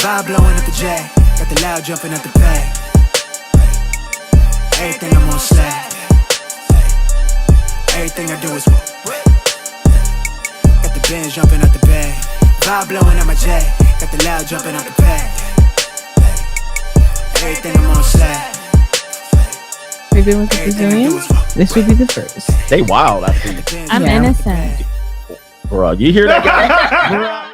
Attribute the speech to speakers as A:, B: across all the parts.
A: Vibe blowing up the J, got the loud jumping at the bay. Everything I'm on slab. Everything I do is got the Benz jumping at the bay. Vibe blowing up my J, got the loud jumping at the bay. Everything I'm on slab.
B: We've been with the Brazilians. This will be the first.
C: They wild, I think.
B: I'm innocent.
C: Bro, you hear that guy?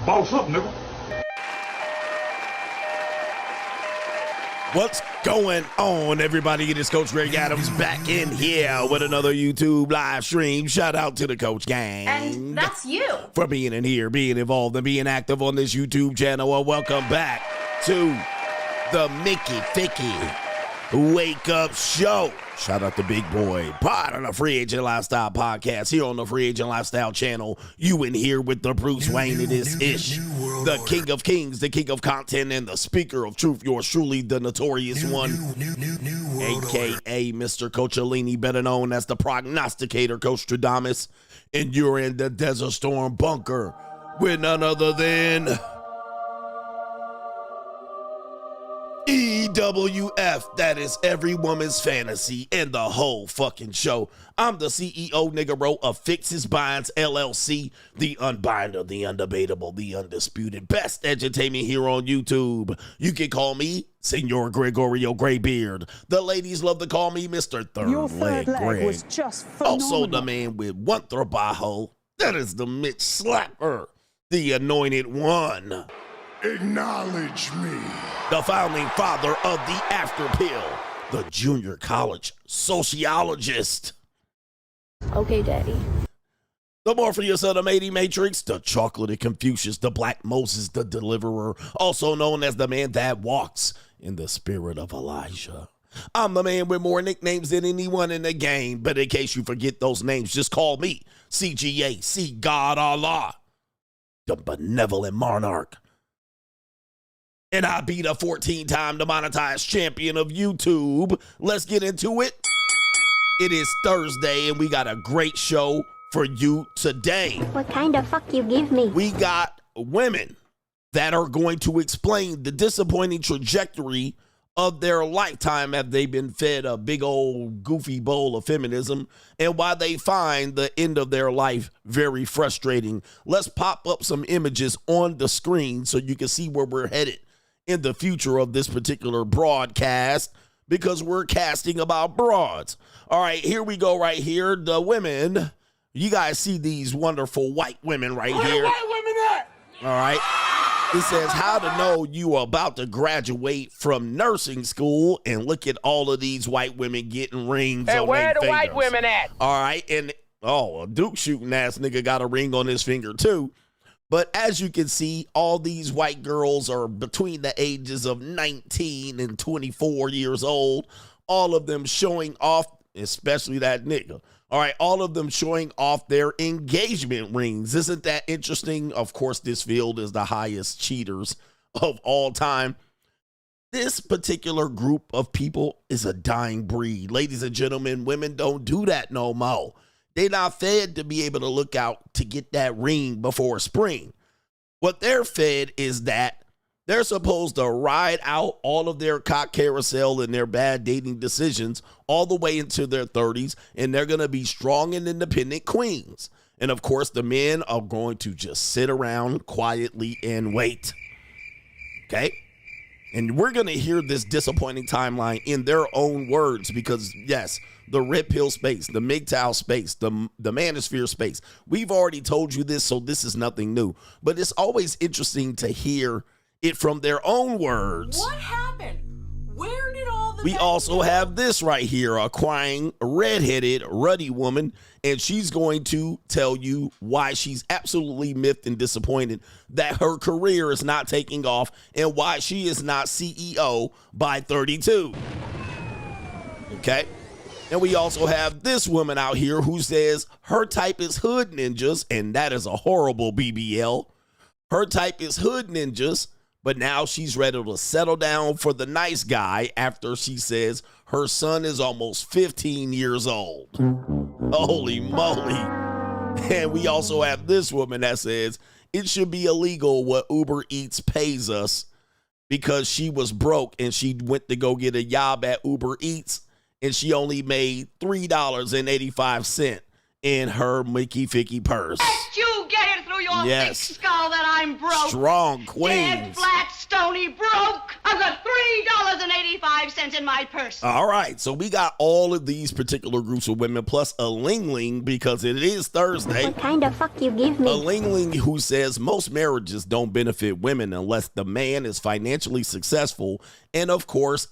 D: Boss up, nigga.
E: What's going on, everybody? It is Coach Greg Adams back in here with another YouTube live stream. Shout out to the Coach Gang.
F: And that's you.
E: For being in here, being involved, and being active on this YouTube channel. Well, welcome back to the Mickey Ficky Wake Up Show. Shout out to Big Boy, part of the Free Agent Lifestyle podcast here on the Free Agent Lifestyle channel. You in here with the Bruce Wayne. It is Ish, the King of Kings, the King of Content, and the Speaker of Truth. Yours truly, the Notorious One, a.k.a. Mr. Coachellini, better known as the Prognosticator, Coach Stradamus. And you're in the Desert Storm bunker with none other than EWF, that is every woman's fantasy in the whole fucking show. I'm the CEO, nigga, bro, of Fixes Binds LLC, the unbinder, the undebatable, the undisputed best edutainment here on YouTube. You can call me Senor Gregorio Graybeard. The ladies love to call me Mr. Third Leg Greg. Was just also the man with one trabajo, that is the Mitch Slapper, the anointed one.
D: Acknowledge me.
E: The founding father of the After Pill, the junior college sociologist.
F: Okay, Daddy.
E: The Morpheus of the Matey Matrix, the chocolatey Confucius, the Black Moses, the deliverer, also known as the man that walks in the spirit of Elijah. I'm the man with more nicknames than anyone in the game, but in case you forget those names, just call me CGA, see God Allah, the benevolent monarch. And I be the 14-time demonetized champion of YouTube. Let's get into it. It is Thursday, and we got a great show for you today.
G: What kind of fuck you give me?
E: We got women that are going to explain the disappointing trajectory of their lifetime have they been fed a big old goofy bowl of feminism, and why they find the end of their life very frustrating. Let's pop up some images on the screen so you can see where we're headed in the future of this particular broadcast because we're casting about broads. All right, here we go right here. The women, you guys see these wonderful white women right here.
D: White women at?
E: All right. It says how to know you are about to graduate from nursing school, and look at all of these white women getting rings on their fingers.
H: Where the white women at?
E: All right, and a Duke shooting ass nigga got a ring on his finger too. But as you can see, all these white girls are between the ages of 19 and 24 years old. All of them showing off, especially that nigga. All right, all of them showing off their engagement rings. Isn't that interesting? Of course, this field is the highest cheaters of all time. This particular group of people is a dying breed. Ladies and gentlemen, women don't do that no more. They're not fed to be able to look out to get that ring before spring. What they're fed is that they're supposed to ride out all of their cock carousel and their bad dating decisions all the way into their 30s, and they're going to be strong and independent queens. And of course, the men are going to just sit around quietly and wait. Okay? And we're going to hear this disappointing timeline in their own words because, yes, the red pill space, the MGTOW space, the manosphere space, we've already told you this, so this is nothing new. But it's always interesting to hear it from their own words.
I: What happened? Where did all the
E: We also have this right here, a crying, redheaded, ruddy woman, and she's going to tell you why she's absolutely miffed and disappointed that her career is not taking off and why she is not CEO by 32. Okay? And we also have this woman out here who says her type is hood ninjas, and that is a horrible BBL. Her type is hood ninjas, but now she's ready to settle down for the nice guy after she says her son is almost 15 years old. Holy moly. And we also have this woman that says it should be illegal what Uber Eats pays us because she was broke and she went to go get a job at Uber Eats and she only made $3.85 in her Mickey Ficky purse.
I: You get it through your
E: Yes.
I: thick skull that I'm broke.
E: Strong
I: Dead,
E: queens.
I: flat, stony broke. I've got $3.85 in my purse.
E: All right, so we got all of these particular groups of women plus a Lingling because it is Thursday.
G: What kind of fuck you give
E: A
G: me?
E: Lingling who says most marriages don't benefit women unless the man is financially successful and of course,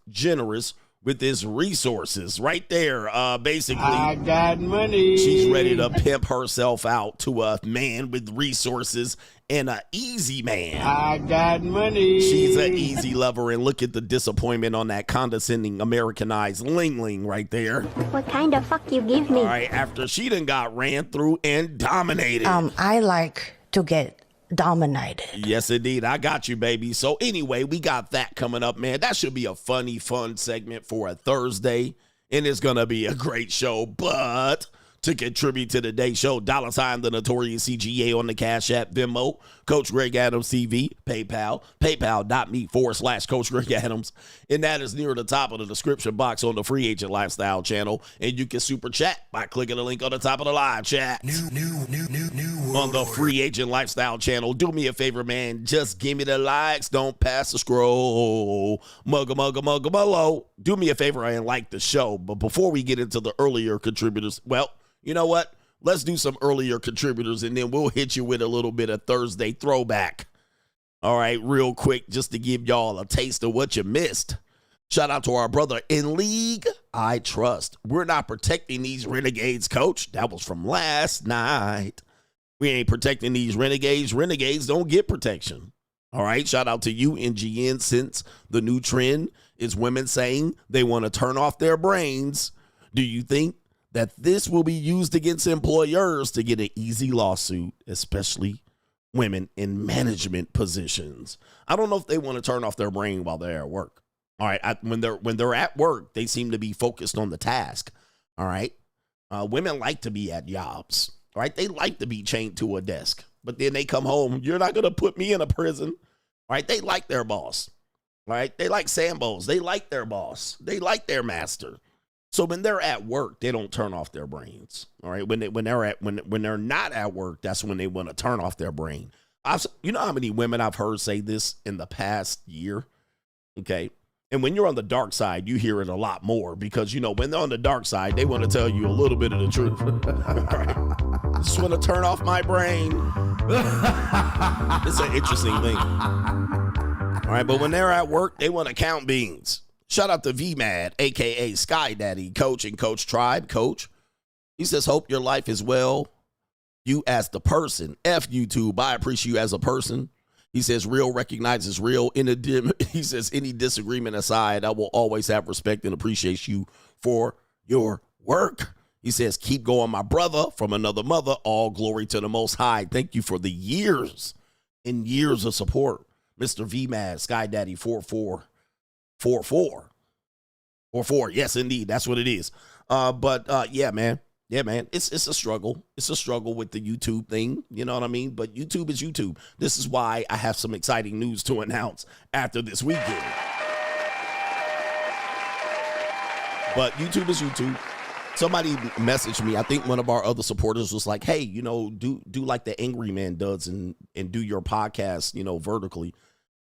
E: generous with his resources. Right there, basically,
H: I got money.
E: she's ready to pimp herself out to a man with resources and an easy man.
H: I got money.
E: She's an easy lover, and look at the disappointment on that condescending Americanized Lingling right there.
G: What kind of fuck you give me?
E: All right, after she done got ran through and dominated.
J: I like to get dominated.
E: Yes, indeed. I got you, baby. So anyway, we got that coming up, man. That should be a funny, fun segment for a Thursday, and it's going to be a great show. But to contribute to today's show, $ the Notorious CGA on the Cash App, Venmo, Coach Greg Adams TV, PayPal, paypal.me/Coach Greg Adams. And that is near the top of the description box on the Free Agent Lifestyle channel. And you can super chat by clicking the link on the top of the live chat. New. On the Free Agent Lifestyle channel. Do me a favor, man. Just give me the likes. Don't pass the scroll. Mugga. Do me a favor and like the show. But before we get into the earlier contributors, well, you know what? Let's do some earlier contributors, and then we'll hit you with a little bit of Thursday throwback. All right, real quick, just to give y'all a taste of what you missed. Shout out to our brother in League I Trust. We're not protecting these renegades, coach. That was from last night. We ain't protecting these renegades. Renegades don't get protection. All right, shout out to you, NGN, since the new trend is women saying they want to turn off their brains. Do you think that this will be used against employers to get an easy lawsuit, especially women in management positions? I don't know if they want to turn off their brain while they're at work. All right, when they're at work, they seem to be focused on the task. All right, women like to be at jobs. All right, they like to be chained to a desk, but then they come home. You're not going to put me in a prison. All right, they like their boss. All right, they like Sambos. They like their boss. They like their master. So when they're at work, they don't turn off their brains. All right, when they're not at work, that's when they want to turn off their brain. You know how many women I've heard say this in the past year? Okay. And when you're on the dark side, you hear it a lot more because, you know, when they're on the dark side, they want to tell you a little bit of the truth. Right? Just want to turn off my brain. It's an interesting thing. All right. But when they're at work, they want to count beans. Shout out to VMAD, a.k.a. Sky Daddy, Coach and Coach Tribe. Coach, he says, hope your life is well. You as the person. F YouTube. I appreciate you as a person. He says, real recognizes real. He says, any disagreement aside, I will always have respect and appreciate you for your work. He says, keep going, my brother, from another mother. All glory to the Most High. Thank you for the years and years of support. Mr. VMAD, Sky Daddy 4444. Yes, indeed. That's what it is. Yeah, man. Yeah, man, it's a struggle. It's a struggle with the YouTube thing, you know what I mean? But YouTube is YouTube. This is why I have some exciting news to announce after this weekend. But YouTube is YouTube. Somebody messaged me. I think one of our other supporters was like, hey, you know, do like the Angry Man does and do your podcast, you know, vertically.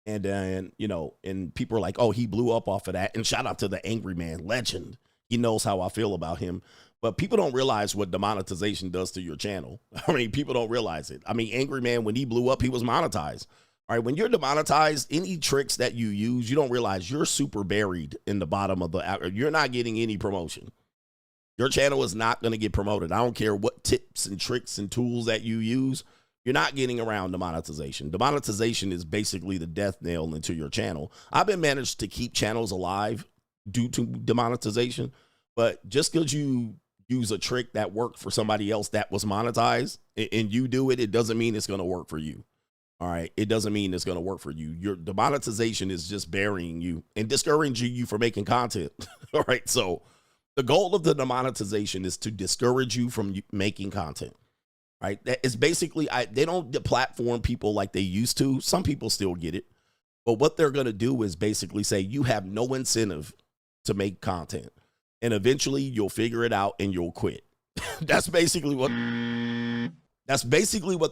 E: And you know, and people are like, oh, he blew up off of that. And shout out to the Angry Man legend. He knows how I feel about him. But people don't realize what demonetization does to your channel. I mean, people don't realize it. I mean, Angry Man, when he blew up, he was monetized. All right, when you're demonetized, any tricks that you use, you don't realize you're super buried in the bottom of the, you're not getting any promotion. Your channel is not going to get promoted. I don't care what tips and tricks and tools that you use. You're not getting around demonetization. Demonetization is basically the death nail into your channel. I've been managed to keep channels alive due to demonetization, but just because you use a trick that worked for somebody else that was monetized and you do it, it doesn't mean it's going to work for you. All right. It doesn't mean it's going to work for you. Your demonetization is just burying you and discouraging you from making content. All right. So the goal of the demonetization is to discourage you from making content. Right. That is basically, they don't deplatform people like they used to. Some people still get it. But what they're going to do is basically say you have no incentive to make content. And eventually you'll figure it out and you'll quit. That's basically what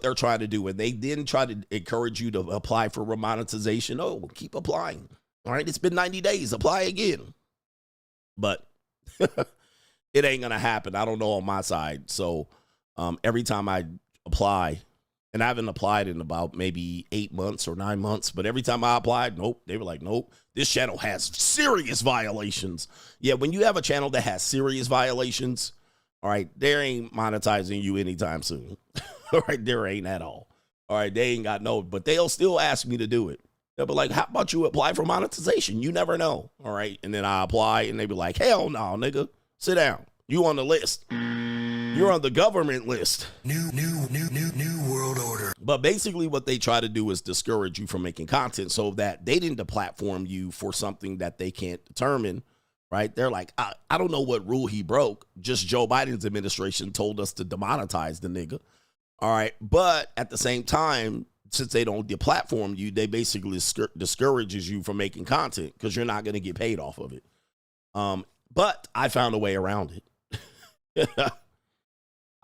E: they're trying to do. And they then try to encourage you to apply for monetization. Oh, keep applying. All right. It's been 90 days. Apply again. But it ain't going to happen. I don't know on my side. So every time I apply, and I haven't applied in about maybe 8 months or 9 months, but every time I applied, nope, they were like, nope, this channel has serious violations. Yeah, when you have a channel that has serious violations, all right, they ain't monetizing you anytime soon. All right, there ain't at all. All right, they ain't got no, but they'll still ask me to do it. They'll be like, how about you apply for monetization? You never know. All right, and then I apply, and they be like, hell no, nigga, sit down. You on the list. You're on the government list. New world order. But basically what they try to do is discourage you from making content so that they didn't deplatform you for something that they can't determine, right? They're like, I don't know what rule he broke. Just Joe Biden's administration told us to demonetize the nigga. All right. But at the same time, since they don't deplatform you, they basically discourages you from making content because you're not going to get paid off of it. But I found a way around it.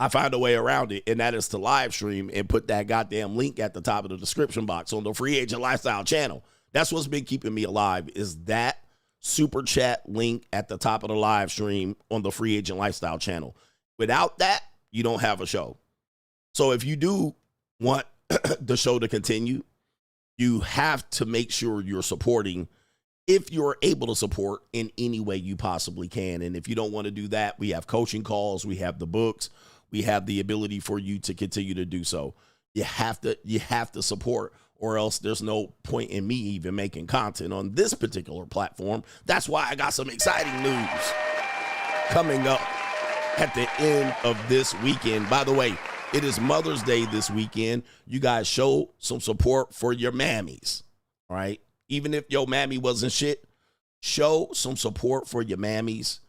E: I found a way around it, and that is to live stream and put that goddamn link at the top of the description box on the Free Agent Lifestyle channel. That's what's been keeping me alive, is that super chat link at the top of the live stream on the Free Agent Lifestyle channel. Without that, you don't have a show. So if you do want the show to continue, you have to make sure you're supporting, if you're able to support in any way you possibly can. And if you don't want to do that, we have coaching calls, we have the books, we have the ability for you to continue to do so. You have to support, or else there's no point in me even making content on this particular platform. That's why I got some exciting news coming up at the end of this weekend. By the way, it is Mother's Day this weekend. You guys show some support for your mammies, right? Even if your mammy wasn't shit, show some support for your mammies.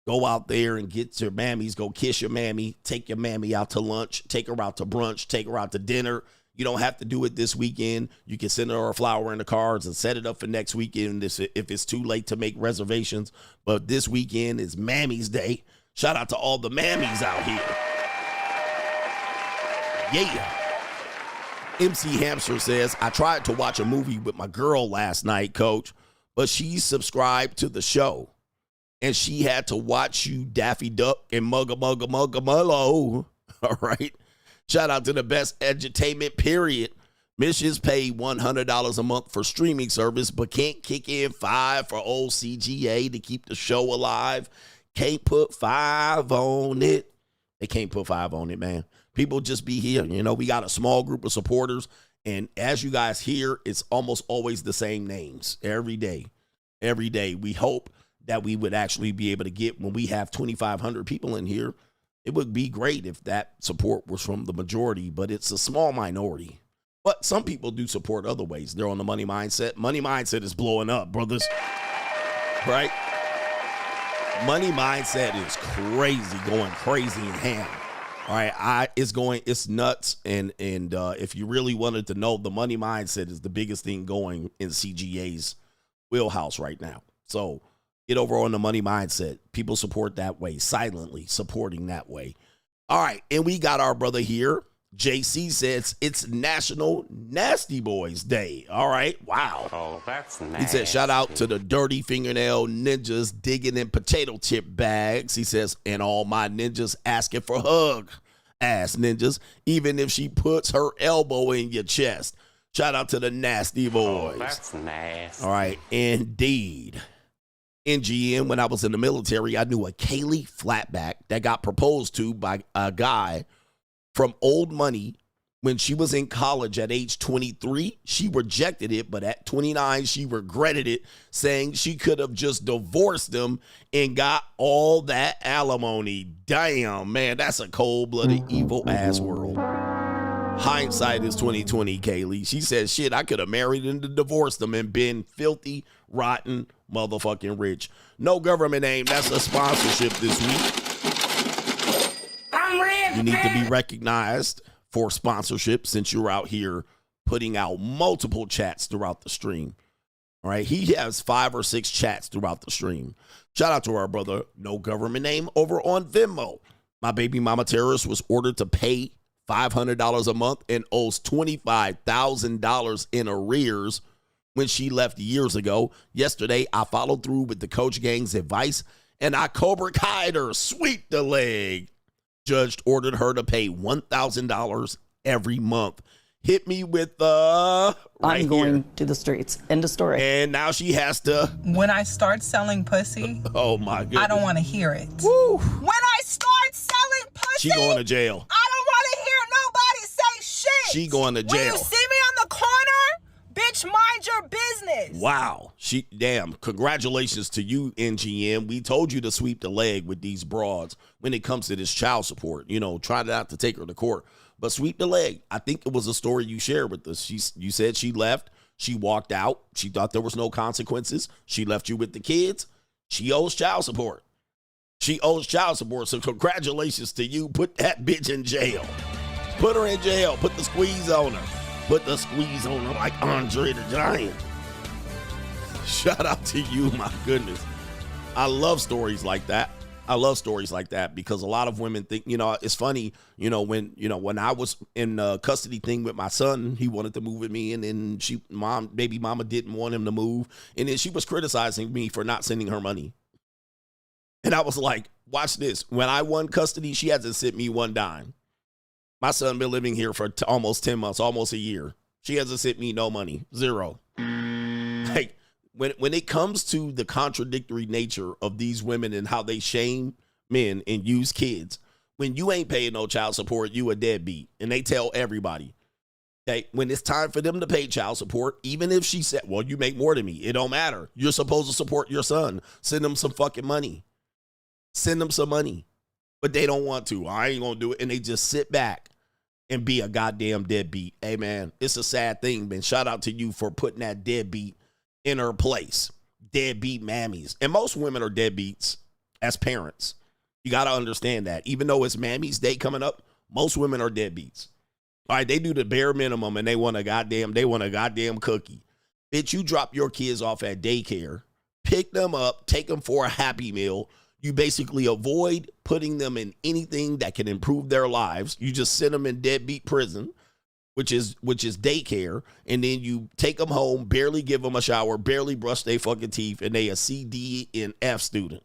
E: Go out there and get your mammies. Go kiss your mammy. Take your mammy out to lunch. Take her out to brunch. Take her out to dinner. You don't have to do it this weekend. You can send her a flower and the cards and set it up for next weekend if it's too late to make reservations. But this weekend is Mammy's Day. Shout out to all the mammies out here. Yeah. MC Hamster says, I tried to watch a movie with my girl last night, coach, but she subscribed to the show. And she had to watch you Daffy Duck and Mugga. All right. Shout out to the best edutainment, period. Missions pay $100 a month for streaming service, but can't kick in $5 for old CGA to keep the show alive. Can't put $5 on it. They can't put $5 on it, man. People just be here. You know, we got a small group of supporters. And as you guys hear, it's almost always the same names every day. Every day. We hope that we would actually be able to get, when we have 2,500 people in here, it would be great if that support was from the majority, but it's a small minority. But some people do support other ways. They're on the money mindset. Money mindset is blowing up, brothers. Right? Money mindset is crazy, going crazy in ham. All right, it's nuts. And if you really wanted to know, the money mindset is the biggest thing going in CGA's wheelhouse right now. So get over on the money mindset. People support that way, silently supporting that way. All right, and we got our brother here. JC says it's National Nasty Boys Day. All right, wow.
K: Oh, that's nice.
E: He said, shout out to the dirty fingernail ninjas digging in potato chip bags. He says, and all my ninjas asking for hug, ass ninjas, even if she puts her elbow in your chest. Shout out to the Nasty Boys.
K: Oh, that's nice.
E: All right, indeed. NGM, when I was in the military, I knew a Kaylee flatback that got proposed to by a guy from old money when she was in college at age 23. She rejected it, but at 29, she regretted it, saying she could have just divorced him and got all that alimony. Damn, man, that's a cold-blooded, evil-ass world. Hindsight is 2020, Kaylee. She said, shit, I could have married and divorced them and been filthy, rotten, motherfucking rich. No government name. That's a sponsorship this week. You need to be recognized for sponsorship since you're out here putting out multiple chats throughout the stream. All right. He has 5 or 6 chats throughout the stream. Shout out to our brother, no government name, over on Venmo. My baby mama terrorist was ordered to pay $500 a month and owes $25,000 in arrears when she left years ago. Yesterday, I followed through with the coach gang's advice and I Cobra Kai'd her, sweep the leg. Judge ordered her to pay $1,000 every month. Hit me with
L: I'm going to the streets. End of story.
E: And now she has to.
M: When I start selling pussy,
E: oh my goodness,
M: I don't want to hear it.
E: Woo.
M: When I start selling pussy,
E: she going to jail.
M: I don't want to hear nobody say shit.
E: She going to jail.
M: When you see me on the corner, bitch, mind your business.
E: Wow. Damn. Congratulations to you, NGM. We told you to sweep the leg with these broads when it comes to this child support. You know, try not to take her to court. But sweep the leg. I think it was a story you shared with us. You said she left. She walked out. She thought there was no consequences. She left you with the kids. She owes child support. She owes child support. So congratulations to you. Put that bitch in jail. Put her in jail. Put the squeeze on her. Put the squeeze on her like Andre the Giant. Shout out to you, my goodness. I love stories like that. I love stories like that because a lot of women think, you know, it's funny, when I was in a custody thing with my son, he wanted to move with me and then baby mama didn't want him to move. And then she was criticizing me for not sending her money. And I was like, watch this. When I won custody, she hasn't sent me one dime. My son been living here for almost 10 months, almost a year. She hasn't sent me no money, zero. Like, when it comes to the contradictory nature of these women and how they shame men and use kids, when you ain't paying no child support, you a deadbeat. And they tell everybody that when it's time for them to pay child support, even if she said, well, you make more than me, it don't matter. You're supposed to support your son. Send them some fucking money. Send them some money. But they don't want to. I ain't going to do it. And they just sit back and be a goddamn deadbeat. Hey, man, it's a sad thing, man. Shout out to you for putting that deadbeat in her place. Deadbeat mammies. And most women are deadbeats as parents. You got to understand that. Even though it's Mammy's Day coming up, most women are deadbeats. All right, they do the bare minimum and they want a goddamn cookie. Bitch, you drop your kids off at daycare, pick them up, take them for a Happy Meal. You basically avoid putting them in anything that can improve their lives. You just send them in deadbeat prison which is daycare, and then you take them home, barely give them a shower, barely brush their fucking teeth, and they a C, D, and F student.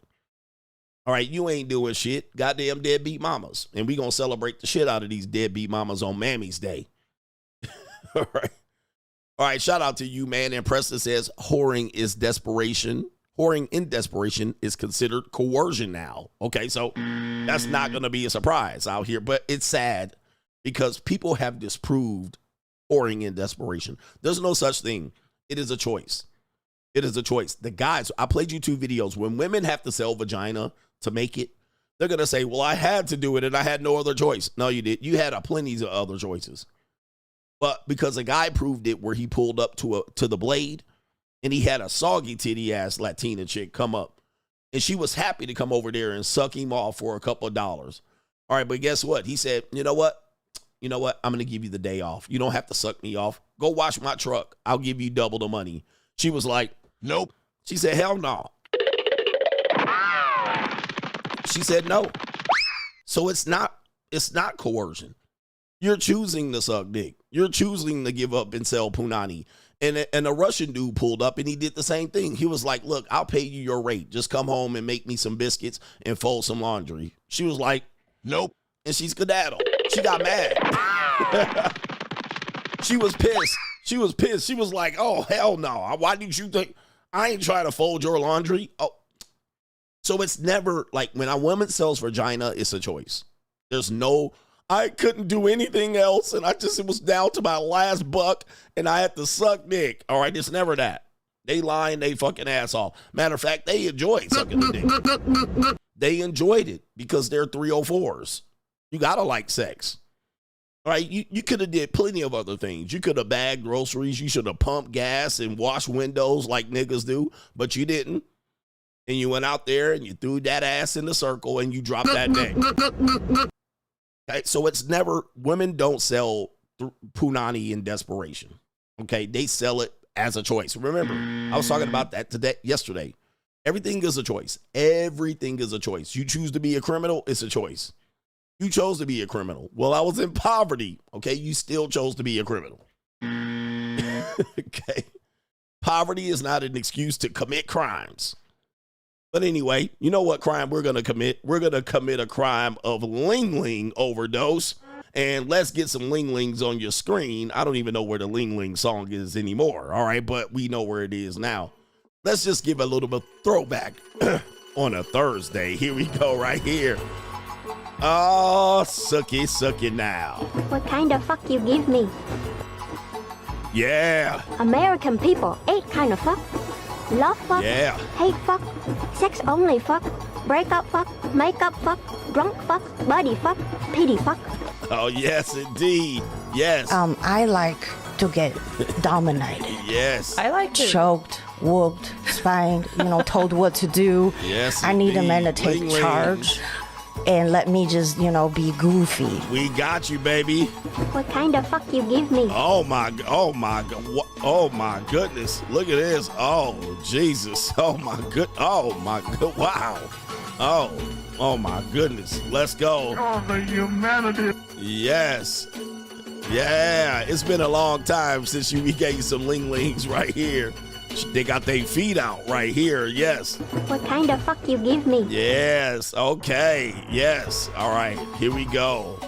E: All right, you ain't doing shit. Goddamn deadbeat mamas. And we going to celebrate the shit out of these deadbeat mamas on Mammy's Day. All right. All right, shout out to you, man. And Preston says whoring is desperation. Whoring in desperation is considered coercion now. Okay, so that's not going to be a surprise out here. But it's sad because people have disproved whoring in desperation. There's no such thing. It is a choice. It is a choice. The guys, I played you 2 videos. When women have to sell vagina to make it, they're going to say, well, I had to do it and I had no other choice. No, you did. You had plenty of other choices. But because a guy proved it where he pulled up to the blade and he had a soggy titty ass Latina chick come up and she was happy to come over there and suck him off for a couple of dollars. All right, but guess what? He said, you know what? I'm going to give you the day off. You don't have to suck me off. Go wash my truck. I'll give you double the money. She was like, nope. She said, hell no. She said no. So it's not coercion. You're choosing to suck dick. You're choosing to give up and sell punani. And a Russian dude pulled up and he did the same thing. He was like, look, I'll pay you your rate. Just come home and make me some biscuits and fold some laundry. She was like, nope. And she skedaddled. She got mad. She was pissed. She was pissed. She was like, oh, hell no. Why did you think I ain't trying to fold your laundry? Oh, so it's never like when a woman sells vagina, it's a choice. There's no, I couldn't do anything else. And it was down to my last buck and I had to suck dick. All right. It's never that. They lying they fucking ass off. Matter of fact, they enjoyed sucking the dick. They enjoyed it because they're 304s. You got to like sex. All right, you could have did plenty of other things. You could have bagged groceries. You should have pumped gas and washed windows like niggas do, but you didn't. And you went out there and you threw that ass in the circle and you dropped that neck. Okay, so it's never, women don't sell punani in desperation. Okay, they sell it as a choice. Remember, I was talking about that yesterday. Everything is a choice. Everything is a choice. You choose to be a criminal, it's a choice. You chose to be a criminal. Well, I was in poverty. Okay, you still chose to be a criminal. Okay. Poverty is not an excuse to commit crimes. But anyway, you know what crime we're going to commit? We're going to commit a crime of Lingling overdose. And let's get some Linglings on your screen. I don't even know where the Lingling song is anymore. All right, but we know where it is now. Let's just give a little bit of throwback on a Thursday. Here we go right here. Oh, sucky now.
G: What kind of fuck you give me?
E: Yeah.
G: American people ain't kind of fuck. Love fuck.
E: Yeah.
G: Hate fuck. Sex only fuck. Breakup fuck. Makeup fuck. Drunk fuck. Body fuck. Pity fuck.
E: Oh, yes, indeed. Yes.
J: I like to get dominated.
E: Yes.
L: I like to
J: choked, whooped, spanked, told what to do.
E: Yes,
J: I need a
E: indeed.
J: man to take
E: Lingling.
J: charge and let me just, be goofy.
E: We got you, baby.
G: What kind of fuck you give me?
E: Oh my goodness. Look at this. Oh, Jesus. Oh my good. Wow. Oh my goodness. Let's go.
D: Oh, the humanity.
E: Yes. Yeah. It's been a long time since we gave you some Linglings right here. They got their feet out right here. Yes.
G: What kind of fuck you give me?
E: Yes. Okay. Yes. All right. Here we go.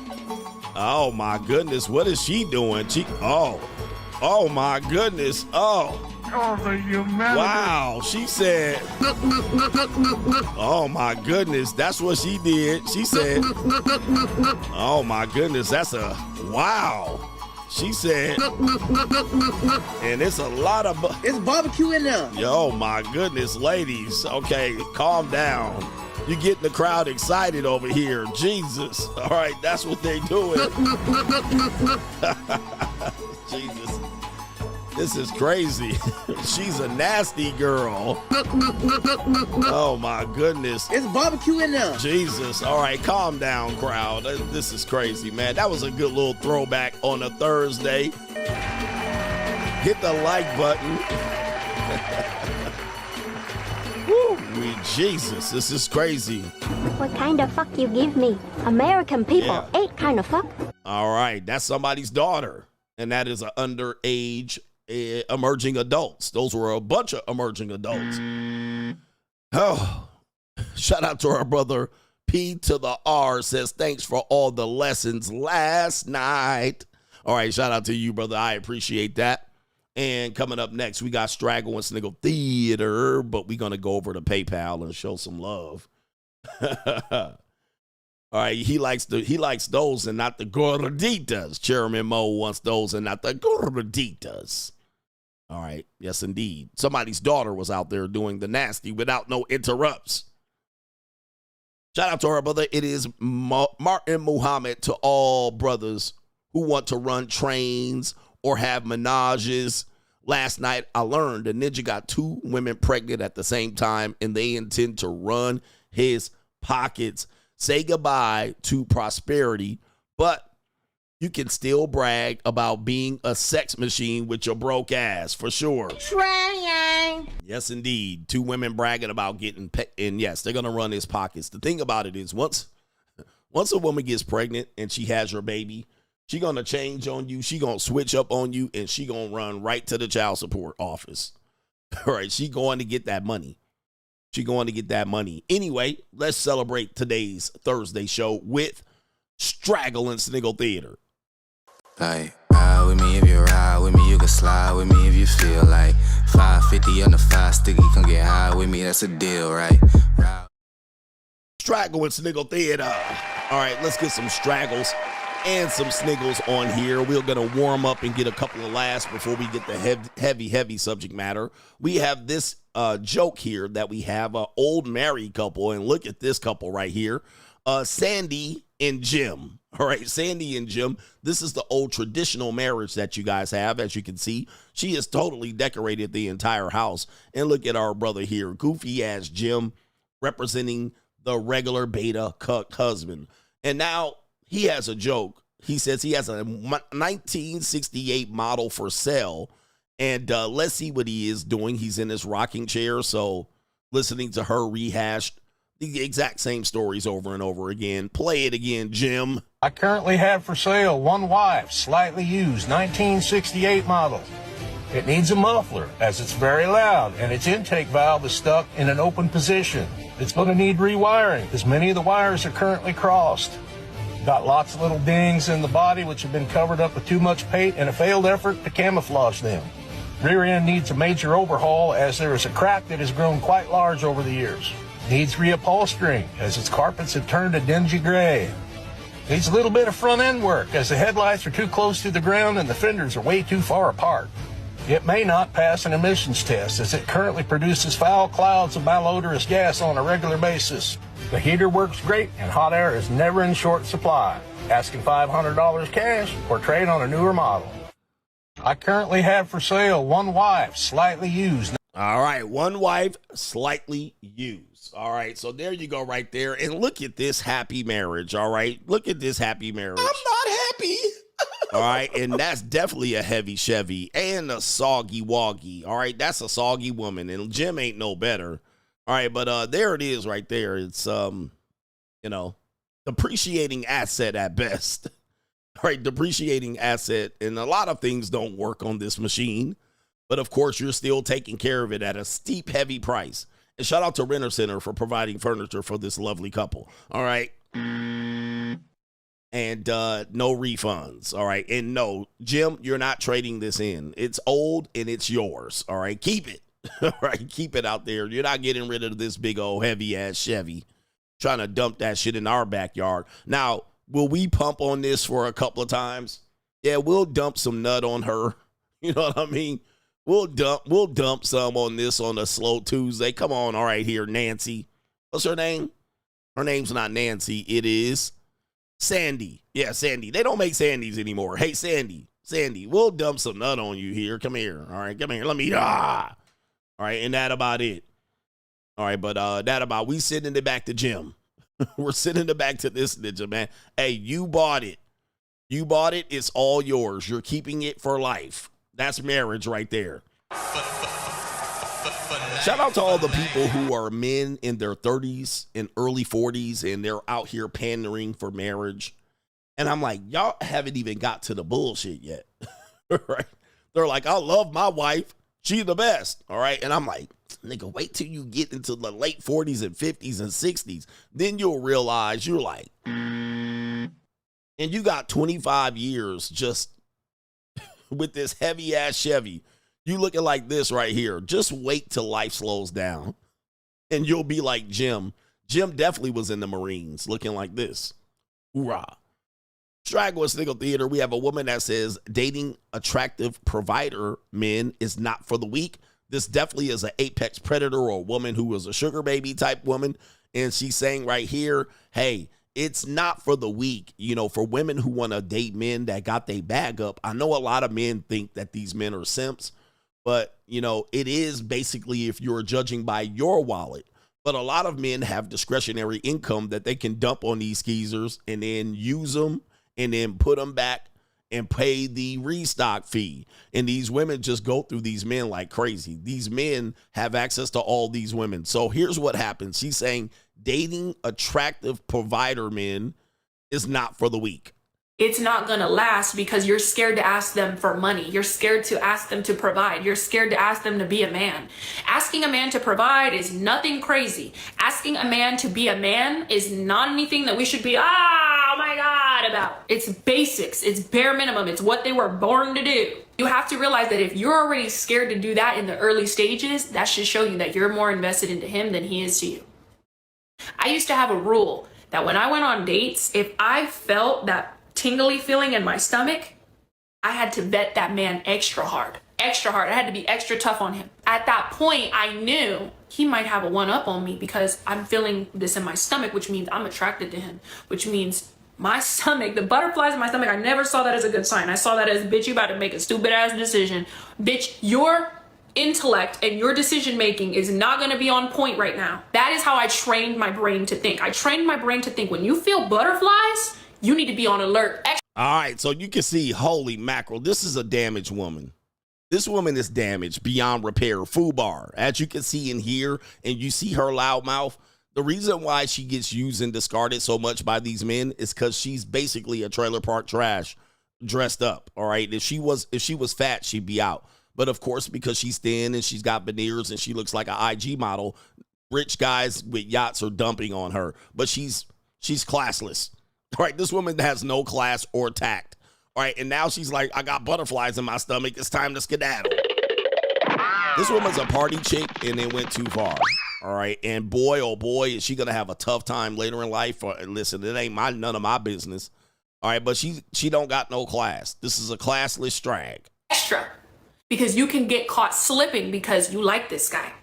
E: Oh my goodness. What is she doing? Oh my goodness. Oh,
D: the humanity.
E: wow. She said, oh my goodness. That's what she did. She said, oh my goodness. That's a wow. She said, and it's a lot of,
H: It's barbecue in there.
E: oh my goodness, ladies. Okay, calm down. You're getting the crowd excited over here. Jesus. All right, that's what they doing. Jesus. This is crazy. She's a nasty girl. Oh my goodness.
H: It's barbecue in there.
E: Jesus. All right, calm down, crowd. This is crazy, man. That was a good little throwback on a Thursday. Hit the like button. Woo, Jesus, this is crazy.
G: What kind of fuck you give me? American people ain't kind of fuck.
E: All right, that's somebody's daughter. and that is an underage emerging adults. Those were a bunch of emerging adults. Oh, shout out to our brother P to the R says, thanks for all the lessons last night. All right, shout out to you, brother. I appreciate that. And coming up next, we got Straggle and Sniggle Theater, but we're going to go over to PayPal and show some love. All right, he likes those and not the gorditas. Chairman Mo wants those and not the gorditas. All right, yes, indeed. Somebody's daughter was out there doing the nasty without no interrupts. Shout out to our brother. It is Martin Muhammad to all brothers who want to run trains or have menages. Last night, I learned a ninja got 2 women pregnant at the same time, and they intend to run his pockets. Say goodbye to prosperity, but you can still brag about being a sex machine with your broke ass, for sure.
M: Trying.
E: Yes, indeed. 2 women bragging about getting and yes, they're going to run his pockets. The thing about it is once a woman gets pregnant and she has your baby, she going to change on you. She going to switch up on you, and she going to run right to the child support office. All right, she going to get that money. She going to get that money. Anyway, let's celebrate today's Thursday show with Straggle and Sniggle Theater.
N: Like, ride with me if you ride with me, you can slide with me if you feel like 550 on the 5 sticky, come get high with me, that's a deal, right?
E: Straggle and Sniggle Theater. All right, let's get some straggles and some sniggles on here. We're going to warm up and get a couple of laughs before we get the heavy subject matter. We have this joke here that we have an old married couple, and look at this couple right here. Sandy and Jim. All right, Sandy and Jim. This is the old traditional marriage that you guys have. As you can see, she has totally decorated the entire house. And look at our brother here, goofy ass Jim, representing the regular beta cuck husband. And now he has a joke. He says he has a 1968 model for sale. And let's see what he is doing. He's in his rocking chair. So listening to her rehash the exact same stories over and over again. Play it again, Jim.
O: I currently have for sale one wife, slightly used, 1968 model. It needs a muffler as it's very loud and its intake valve is stuck in an open position. It's going to need rewiring as many of the wires are currently crossed. Got lots of little dings in the body which have been covered up with too much paint and a failed effort to camouflage them. Rear end needs a major overhaul as there is a crack that has grown quite large over the years. Needs reupholstering as its carpets have turned a dingy gray. Needs a little bit of front end work as the headlights are too close to the ground and the fenders are way too far apart. It may not pass an emissions test as it currently produces foul clouds of malodorous gas on a regular basis. The heater works great and hot air is never in short supply. Asking $500 cash or trade on a newer model. I currently have for sale one wife, slightly used.
E: All right, one wife, slightly used. All right, so there you go right there. And look at this happy marriage, all right? Look at this happy marriage. I'm not happy. All right, and that's definitely a heavy Chevy and a soggy woggy. All right, that's a soggy woman, and Jim ain't no better. All right, but there it is right there. It's, depreciating asset at best. All right, depreciating asset, and a lot of things don't work on this machine. But, of course, you're still taking care of it at a steep, heavy price. And shout out to Renter Center for providing furniture for this lovely couple. All right. And no refunds. All right. And no, Jim, you're not trading this in. It's old and it's yours. All right. Keep it. All right. Keep it out there. You're not getting rid of this big old heavy ass Chevy. Trying to dump that shit in our backyard. Now, will we pump on this for a couple of times? Yeah, we'll dump some nut on her. You know what I mean? We'll dump some on this on a slow Tuesday. Come on, all right here, Nancy. What's her name? Her name's not Nancy. It is Sandy. Yeah, Sandy. They don't make Sandys anymore. Hey, Sandy, we'll dump some nut on you here. Come here. All right, come here. Let me. All right, and that about it. All right, but we sitting in the back to Jim. We're sitting in the back to this ninja, man. Hey, you bought it. You bought it. It's all yours. You're keeping it for life. That's marriage right there. Shout out to all the people who are men in their 30s and early 40s, and they're out here pandering for marriage. And I'm like, y'all haven't even got to the bullshit yet. Right? They're like, I love my wife. She's the best. All right. And I'm like, nigga, wait till you get into the late 40s and 50s and 60s. Then you'll realize you're like, and you got 25 years just with this heavy ass Chevy. You looking like this right here. Just wait till life slows down. And you'll be like Jim. Jim definitely was in the Marines looking like this. Hoorah. Straggle and Sniggle Theater, we have a woman that says dating attractive provider men is not for the weak. This definitely is an apex predator or a woman who was a sugar baby type woman. And she's saying right here, hey, it's not for the weak. You know, for women who want to date men that got their bag up. I know a lot of men think that these men are simps, but, you know, it is basically if you're judging by your wallet. But a lot of men have discretionary income that they can dump on these skeezers and then use them and then put them back and pay the restock fee. And these women just go through these men like crazy. These men have access to all these women. So here's what happens. She's saying dating attractive provider men is not for the weak.
P: It's not going to last because you're scared to ask them for money. You're scared to ask them to provide. You're scared to ask them to be a man. Asking a man to provide is nothing crazy. Asking a man to be a man is not anything that we should be, oh my God, about. It's basics. It's bare minimum. It's what they were born to do. You have to realize that if you're already scared to do that in the early stages, that should show you that you're more invested into him than he is to you. I used to have a rule that when I went on dates, if I felt that tingly feeling in my stomach, I had to vet that man extra hard. Extra hard. I had to be extra tough on him. At that point, I knew he might have a one-up on me because I'm feeling this in my stomach, which means I'm attracted to him, which means my stomach, the butterflies in my stomach, I never saw that as a good sign. I saw that as, bitch, you about to make a stupid-ass decision. Bitch, your intellect and your decision-making is not going to be on point right now. That is how I trained my brain to think. I trained my brain to think when you feel butterflies, you need to be on alert.
E: All right, so you can see, holy mackerel, this is a damaged woman. This woman is damaged beyond repair. Foobar, as you can see in here, and you see her loud mouth. The reason why she gets used and discarded so much by these men is because she's basically a trailer park trash dressed up. All right, if she was fat, she'd be out. But of course, because she's thin and she's got veneers and she looks like an IG model, rich guys with yachts are dumping on her. But she's classless. All right, this woman has no class or tact. All right, and now she's like, I got butterflies in my stomach. It's time to skedaddle. This woman's a party chick, and it went too far. All right, and boy, oh boy, is she going to have a tough time later in life. Listen, it ain't none of my business. All right, but she don't got no class. This is a classless strag.
P: Extra, because you can get caught slipping because you like this guy.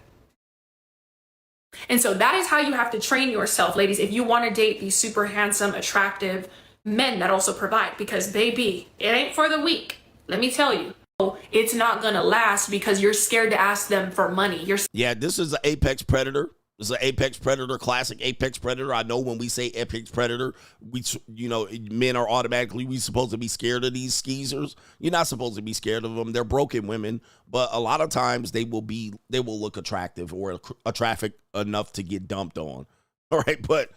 P: And so that is how you have to train yourself, ladies, if you want to date these super handsome, attractive men that also provide. Because, baby, it ain't for the weak. Let me tell you. It's not going to last because you're scared to ask them for money.
E: Yeah, this is an apex predator. This is an apex predator, classic apex predator. I know when we say apex predator, men are automatically, we supposed to be scared of these skeezers. You're not supposed to be scared of them. They're broken women, but a lot of times they will look attractive or attractive enough to get dumped on. All right, but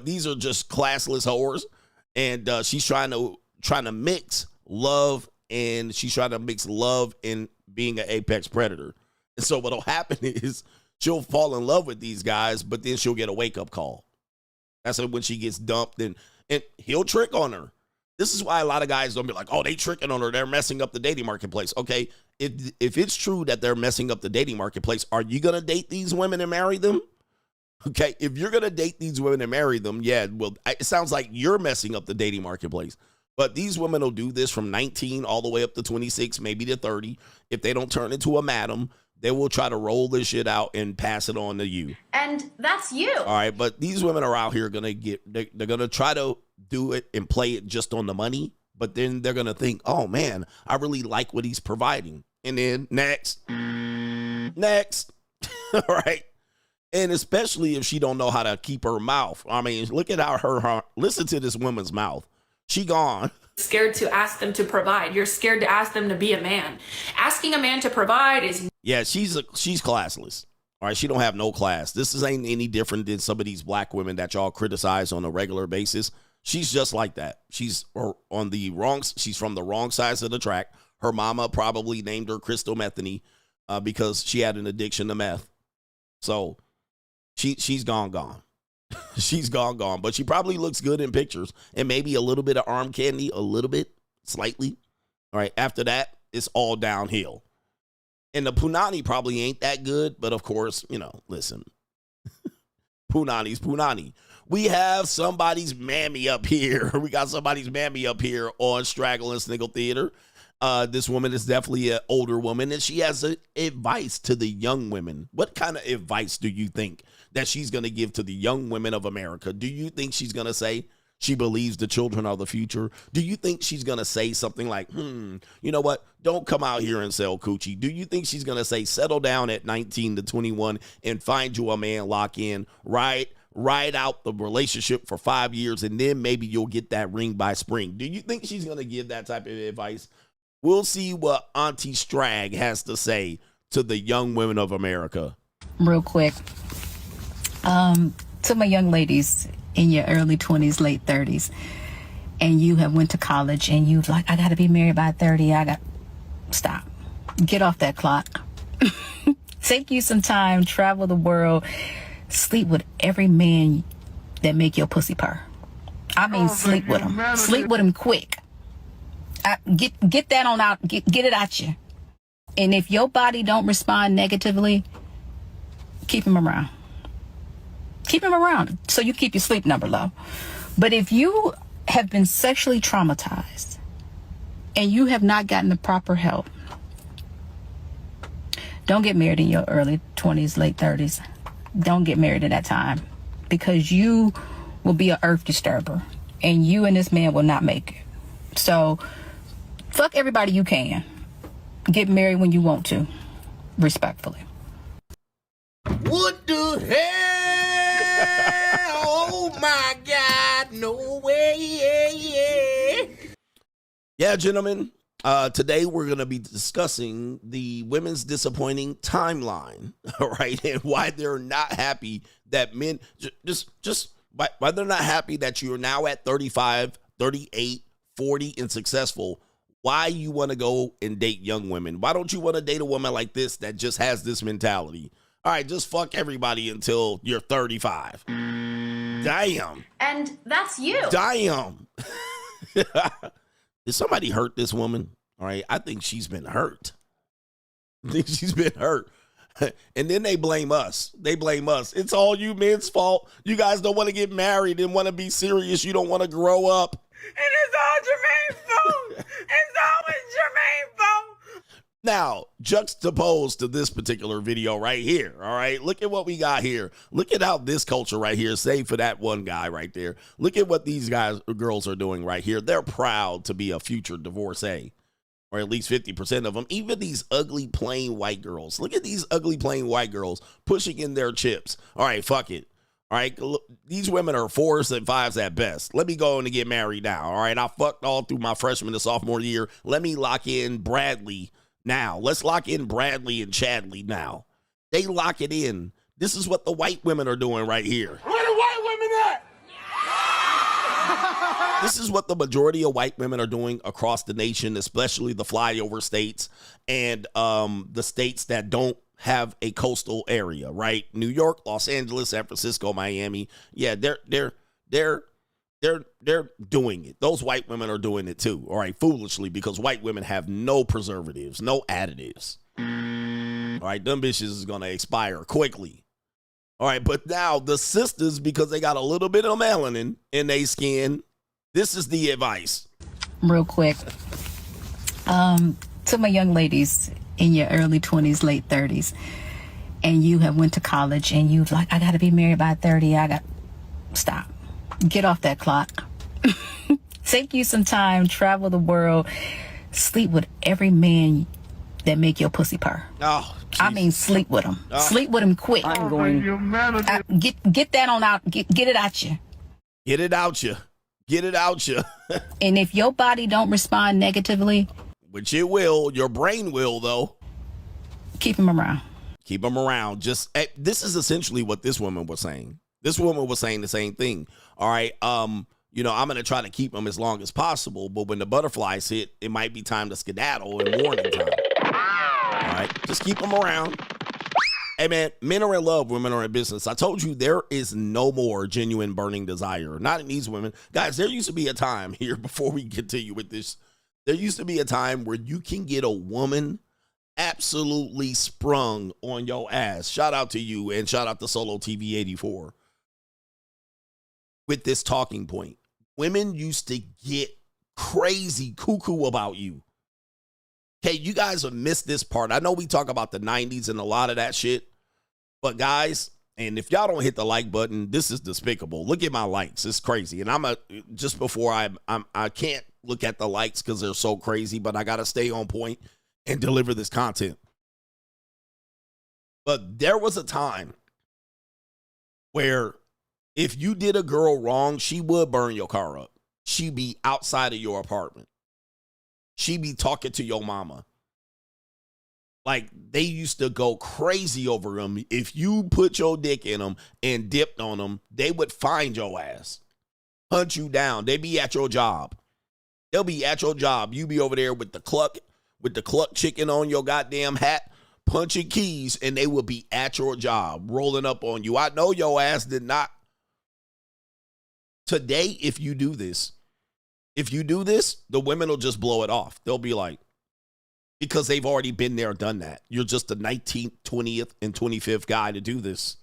E: these are just classless whores, and she's trying to mix love, and she's trying to mix love and being an apex predator. And so what'll happen is she'll fall in love with these guys, but then she'll get a wake-up call. That's when she gets dumped, and he'll trick on her. This is why a lot of guys don't be like, oh, they tricking on her. They're messing up the dating marketplace. Okay, if it's true that they're messing up the dating marketplace, are you going to date these women and marry them? Okay, if you're going to date these women and marry them, yeah, well, it sounds like you're messing up the dating marketplace. But these women will do this from 19 all the way up to 26, maybe to 30. If they don't turn into a madam, they will try to roll this shit out and pass it on to you.
F: And that's you.
E: All right, but these women are out here they're going to try to do it and play it just on the money, but then they're going to think, oh man, I really like what he's providing. And then next. All right. And especially if she don't know how to keep her mouth. I mean, look at how listen to this woman's mouth. She gone.
P: Scared to ask them to provide. You're scared to ask them to be a man. Asking a man to provide is...
E: Yeah, she's classless. All right, she don't have no class. This ain't any different than some of these black women that y'all criticize on a regular basis. She's just like that. She's from the wrong sides of the track. Her mama probably named her Crystal Methany because she had an addiction to meth. So she's gone. She's gone. But she probably looks good in pictures and maybe a little bit of arm candy, a little bit, slightly. All right. After that, it's all downhill. And the punani probably ain't that good. But of course, listen, punani's punani. We have somebody's mammy up here. We got somebody's mammy up here on Straggle and Sniggle Theater. This woman is definitely an older woman, and she has advice to the young women. What kind of advice do you think that she's going to give to the young women of America? Do you think she's going to say she believes the children are the future? Do you think she's going to say something like, you know what? Don't come out here and sell coochie. Do you think she's going to say, settle down at 19 to 21 and find you a man, lock in, ride out the relationship for 5 years, and then maybe you'll get that ring by spring? Do you think she's going to give that type of advice? We'll see what Auntie Strag has to say to the young women of America.
Q: Real quick, to my young ladies in your early 20s, late 30s, and you have went to college and you've like, I got to be married by 30. Stop. Get off that clock. Take you some time, travel the world, sleep with every man that make your pussy purr. I mean, sleep with them. Sleep with them quick. Get that on out. Get it out you. And if your body don't respond negatively, keep him around. Keep him around so you keep your sleep number low. But if you have been sexually traumatized and you have not gotten the proper help, don't get married in your early 20s, late 30s. Don't get married at that time, because you will be an earth disturber and you and this man will not make it. So fuck everybody you can. Get married when you want to, respectfully.
E: What the hell? Oh my God, no way. Yeah, gentlemen, today we're going to be discussing the women's disappointing timeline, all right, and why they're not happy that men, why they're not happy that you're now at 35, 38, 40 and successful. Why you want to go and date young women? Why don't you want to date a woman like this that just has this mentality? All right, just fuck everybody until you're 35. Damn.
F: And that's you.
E: Damn. Did somebody hurt this woman? All right, I think she's been hurt. And then they blame us. It's all you men's fault. You guys don't want to get married and want to be serious. You don't want to grow up.
M: And it's all Jermaine's fault. It's always Jermaine's fault.
E: Now, juxtaposed to this particular video right here, all right, look at what we got here. Look at how this culture right here, save for that one guy right there. Look at what these girls are doing right here. They're proud to be a future divorcee, or at least 50% of them. Even these ugly, plain white girls. Look at these ugly, plain white girls pushing in their chips. All right, fuck it. All right, these women are 4s and 5s at best. Let me go and get married now. All right, I fucked all through my freshman and sophomore year. Let me lock in Bradley now. Let's lock in Bradley and Chadley now. They lock it in. This is what the white women are doing right here.
M: Where the white women at?
E: This is what the majority of white women are doing across the nation, especially the flyover states and the states that don't have a coastal area, right? New York, Los Angeles, San Francisco, Miami. Yeah, they're doing it. Those white women are doing it too. All right, foolishly, because white women have no preservatives, no additives. All right, them bitches is gonna expire quickly. All right, but now the sisters, because they got a little bit of melanin in their skin, this is the advice.
Q: Real quick, to my young ladies in your early 20s, late 30s, and you have went to college and you've like, I got to be married by 30. Stop. Get off that clock. Take you some time, travel the world, sleep with every man that make your pussy purr.
E: Oh,
Q: I mean, sleep with them. Sleep with them quick.
M: I'm going.
Q: Get that on out. Get it out you.
E: Get it out you. Get it out you.
Q: And if your body don't respond negatively,
E: which it will, your brain will though.
Q: Keep them around.
E: Keep them around. This is essentially what this woman was saying. This woman was saying the same thing. All right. you know, I'm going to try to keep them as long as possible. But when the butterflies hit, it might be time to skedaddle in morning time. All right, just keep them around. Hey, man, men are in love, women are in business. I told you there is no more genuine burning desire. Not in these women. Guys, there used to be a time here before we continue with this. There used to be a time where you can get a woman absolutely sprung on your ass. Shout out to you and shout out to Solo TV 84 with this talking point. Women used to get crazy cuckoo about you. Okay, you guys have missed this part. I know we talk about the 90s and a lot of that shit, but guys, and if y'all don't hit the like button, this is despicable. Look at my likes. It's crazy. And just before I can't look at the likes because they're so crazy, but I got to stay on point and deliver this content. But there was a time where if you did a girl wrong, she would burn your car up. She'd be outside of your apartment. She'd be talking to your mama. Like, they used to go crazy over them. If you put your dick in them and dipped on them, they would find your ass, hunt you down. They'd be at your job. They'll be at your job. You be over there with the cluck chicken on your goddamn hat, punching keys, and they will be at your job, rolling up on you. I know your ass did not. Today, if you do this, the women will just blow it off. They'll be like, because they've already been there, done that. You're just the 19th, 20th, and 25th guy to do this.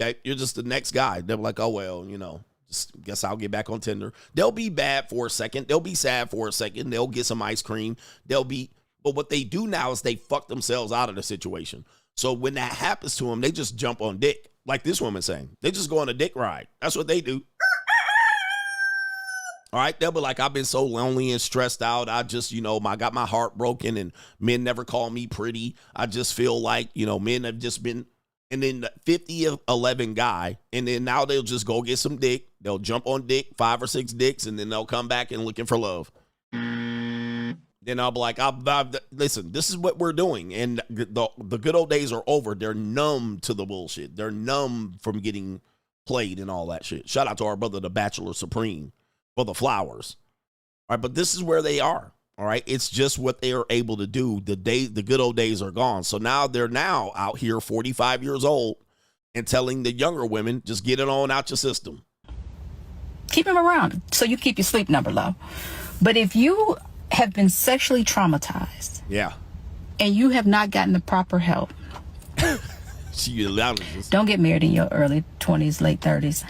E: Okay? You're just the next guy. They're like, oh, well, you know, just guess I'll get back on Tinder. They'll be bad for a second. They'll be sad for a second. They'll get some ice cream. But what they do now is they fuck themselves out of the situation. So when that happens to them, they just jump on dick. Like this woman saying. They just go on a dick ride. That's what they do. All right, they'll be like, I've been so lonely and stressed out. I just, you know, I got my heart broken and men never call me pretty. I just feel like, you know, men have just been, and then the 50-11 guy, and then now they'll just go get some dick. They'll jump on dick, 5 or 6 dicks, and then they'll come back and looking for love. Then I'll be like, listen, this is what we're doing. And the good old days are over. They're numb to the bullshit. They're numb from getting played and all that shit. Shout out to our brother, the Bachelor Supreme. For the flowers. All right, but this is where they are. All right, it's just what they are able to do. The good old days are gone. So now they're out here 45 years old and telling the younger women, just get it on out your system.
Q: Keep him around so you keep your sleep number low. But if you have been sexually traumatized,
E: yeah,
Q: and you have not gotten the proper help, don't get married in your early 20s, late 30s.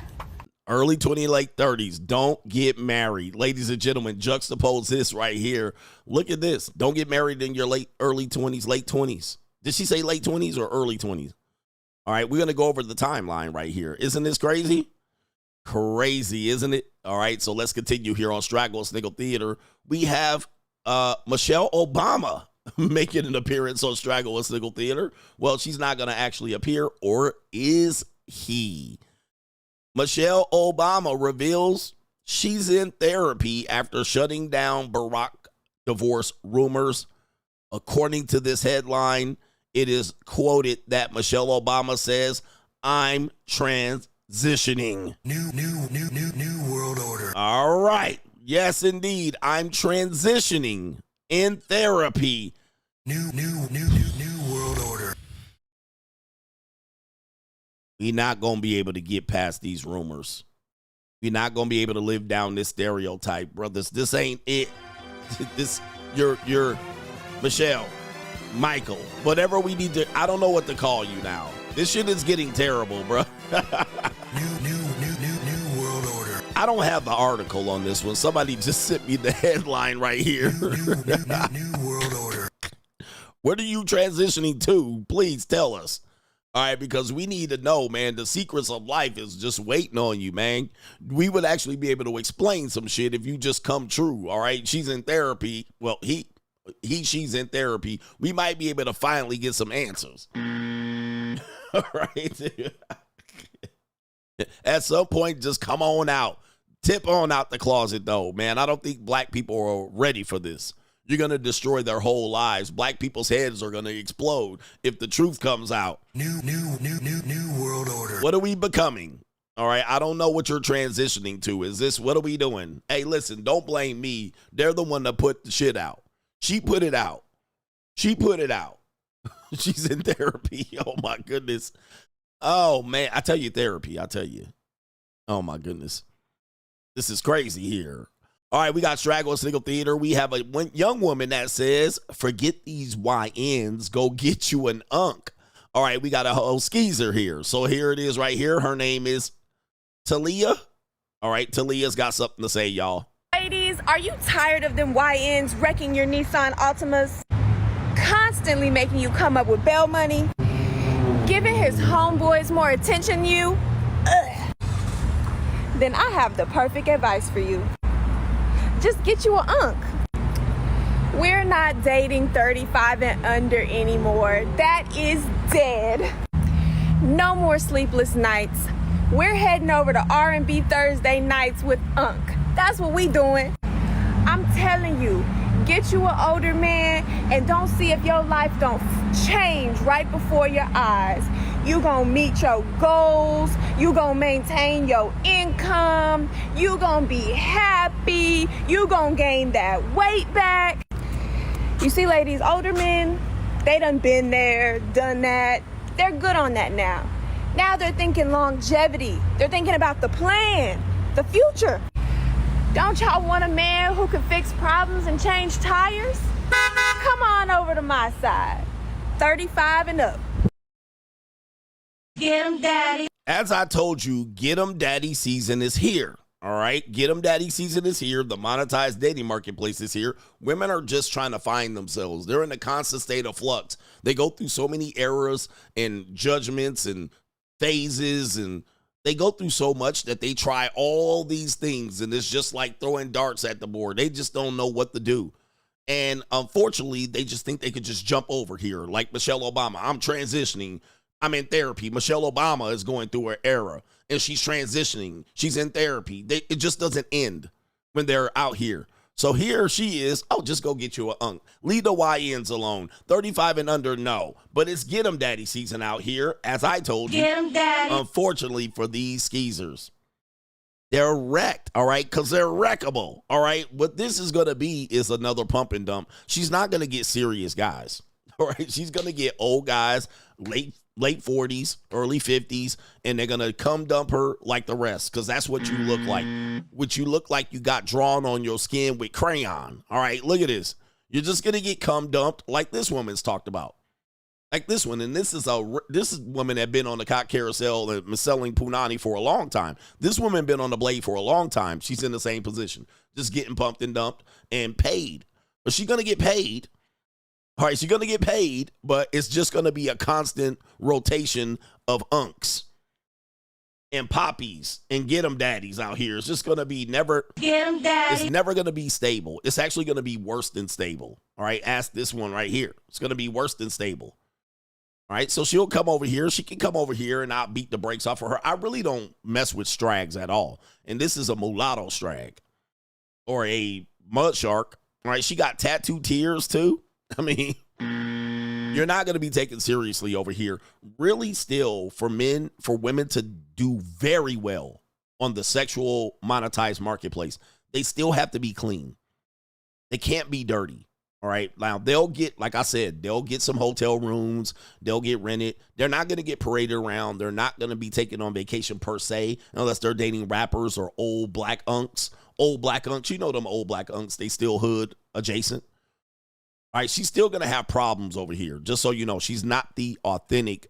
E: Early 20s, late 30s. Don't get married. Ladies and gentlemen, juxtapose this right here. Look at this. Don't get married in your early 20s, late 20s. Did she say late 20s or early 20s? All right, we're going to go over the timeline right here. Isn't this crazy? Crazy, isn't it? All right, so let's continue here on Straggle Sniggle Theater. We have Michelle Obama making an appearance on Straggle Sniggle Theater. Well, she's not going to actually appear, or is he? Michelle Obama reveals she's in therapy after shutting down Barack divorce rumors. According to this headline, it is quoted that Michelle Obama says, I'm transitioning. New world order. All right. Yes, indeed. I'm transitioning in therapy. New world order. We're not going to be able to get past these rumors. We're not going to be able to live down this stereotype, brothers. This ain't it. You're Michelle, Michael, whatever we need to, I don't know what to call you now. This shit is getting terrible, bro. New world order. I don't have the article on this one. Somebody just sent me the headline right here. New world order. What are you transitioning to? Please tell us. All right, because we need to know, man, the secrets of life is just waiting on you, man. We would actually be able to explain some shit if you just come true, all right? She's in therapy. Well, she's in therapy. We might be able to finally get some answers. All right? At some point, just come on out. Tip on out the closet, though, man. I don't think black people are ready for this. You're going to destroy their whole lives. Black people's heads are going to explode if the truth comes out. New world order. What are we becoming? All right, I don't know what you're transitioning to. Is this, what are we doing? Hey, listen, don't blame me. They're the one that put the shit out. She put it out. She put it out. She's in therapy. Oh, my goodness. Oh, man, I tell you, therapy, I tell you. Oh, my goodness. This is crazy here. All right, we got Straggle Sniggle Theater. We have a young woman that says, forget these YNs, go get you an unk. All right, we got a whole skeezer here. So here it is right here. Her name is Talia. All right, Talia's got something to say, y'all.
M: Ladies, are you tired of them YNs wrecking your Nissan Altimas? Constantly making you come up with bail money? Giving his homeboys more attention than you? Ugh. Then I have the perfect advice for you. Just get you an unk. We're not dating 35 and under anymore. That is dead. No more sleepless nights. We're heading over to R&B Thursday nights with unk. That's what we doing. I'm telling you, get you an older man and don't see if your life don't change right before your eyes. You gonna meet your goals. You gonna maintain your income. You gonna be happy. You gonna gain that weight back. You see, ladies, older men, they done been there, done that. They're good on that now. Now they're thinking longevity. They're thinking about the plan, the future. Don't y'all want a man who can fix problems and change tires? Come on over to my side. 35 and up.
I: Get him, daddy.
E: As I told you, Get 'em Daddy season is here. All right, Get 'em Daddy season is here. The monetized dating marketplace is here. Women are just trying to find themselves. They're in a constant state of flux. They go through so many eras and judgments and phases, and they go through so much that they try all these things, and it's just like throwing darts at the board. They just don't know what to do. And unfortunately, they just think they could just jump over here. Like Michelle Obama. I'm transitioning. I'm in therapy. Michelle Obama is going through her era, and she's transitioning. She's in therapy. It just doesn't end when they're out here. So here she is. Oh, just go get you an unk. Leave the YNs alone. 35 and under, no. But it's Get 'em Daddy season out here, as I told you.
I: Get him, daddy.
E: Unfortunately for these skeezers, they're wrecked, all right, because they're wreckable, all right? What this is going to be is another pump and dump. She's not going to get serious guys, all right? She's going to get old guys, late 40s, early 50s, and they're going to come dump her like the rest, because that's what you look like. What you look like you got drawn on your skin with crayon, all right? Look at this. You're just going to get cum dumped like this woman's talked about. Like this one, and this is a woman that been on the cock carousel and selling punani for a long time. This woman been on the blade for a long time. She's in the same position, just getting pumped and dumped and paid. But she's going to get paid. All right, she's going to get paid, but it's just going to be a constant rotation of unks and poppies and Get 'em Daddies out here. It's just going to be never.
I: Get him, daddy.
E: It's never going to be stable. It's actually going to be worse than stable. All right, ask this one right here. It's going to be worse than stable. All right, so she'll come over here. She can come over here, and I'll beat the brakes off of her. I really don't mess with strags at all. And this is a mulatto strag or a mud shark. All right, she got tattoo tears too. I mean, you're not going to be taken seriously over here. Really, still, for women to do very well on the sexual monetized marketplace, they still have to be clean. They can't be dirty. All right. Now, they'll get, like I said, they'll get some hotel rooms. They'll get rented. They're not going to get paraded around. They're not going to be taken on vacation per se, unless they're dating rappers or old black unks. Old black unks. You know them old black unks. They still hood adjacent. All right. She's still going to have problems over here. Just so you know, she's not the authentic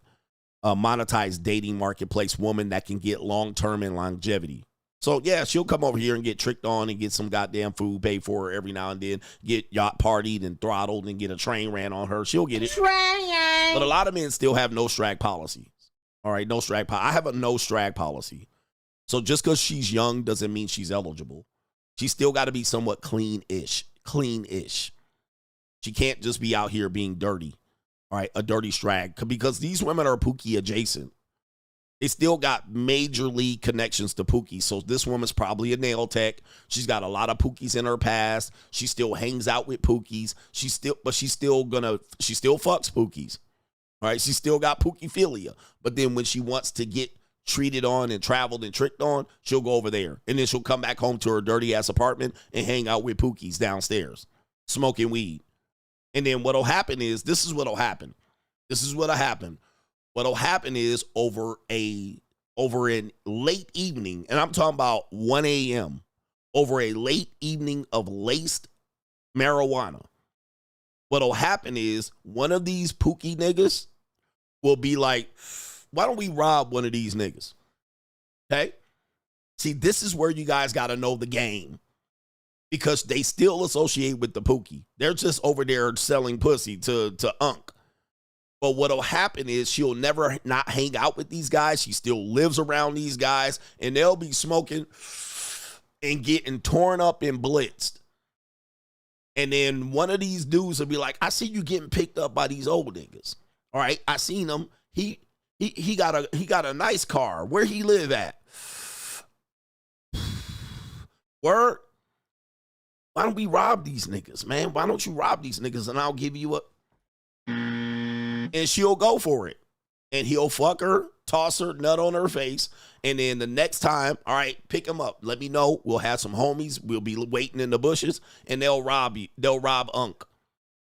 E: monetized dating marketplace woman that can get long-term and longevity. So, yeah, she'll come over here and get tricked on and get some goddamn food paid for her every now and then, get yacht partied and throttled and get a train ran on her. She'll get it. But a lot of men still have no strag policies. All right, no strag policy. I have a no strag policy. So just because she's young doesn't mean she's eligible. She's still got to be somewhat clean-ish. She can't just be out here being dirty. All right, a dirty strag. Because these women are pooky adjacent. They still got major league connections to pookies. So this woman's probably a nail tech. She's got a lot of pookies in her past. She still hangs out with pookies. She still fucks pookies. All right. She still got pookiphilia. But then when she wants to get treated on and traveled and tricked on, she'll go over there. And then she'll come back home to her dirty-ass apartment and hang out with pookies downstairs, smoking weed. And then what'll happen is, this is what'll happen. What'll happen is over an late evening, and I'm talking about 1 a.m., over a late evening of laced marijuana, what'll happen is one of these pookie niggas will be like, why don't we rob one of these niggas? Okay? See, this is where you guys got to know the game, because they still associate with the pookie. They're just over there selling pussy to Unc. But what'll happen is she'll never not hang out with these guys. She still lives around these guys, and they'll be smoking and getting torn up and blitzed. And then one of these dudes will be like, I see you getting picked up by these old niggas. All right, I seen him. He got a nice car. Where he live at? Word? Why don't we rob these niggas, man? Why don't you rob these niggas and I'll give you a... And she'll go for it. And he'll fuck her, toss her, nut on her face. And then the next time, all right, pick him up. Let me know. We'll have some homies. We'll be waiting in the bushes. And they'll rob you. They'll rob Unc.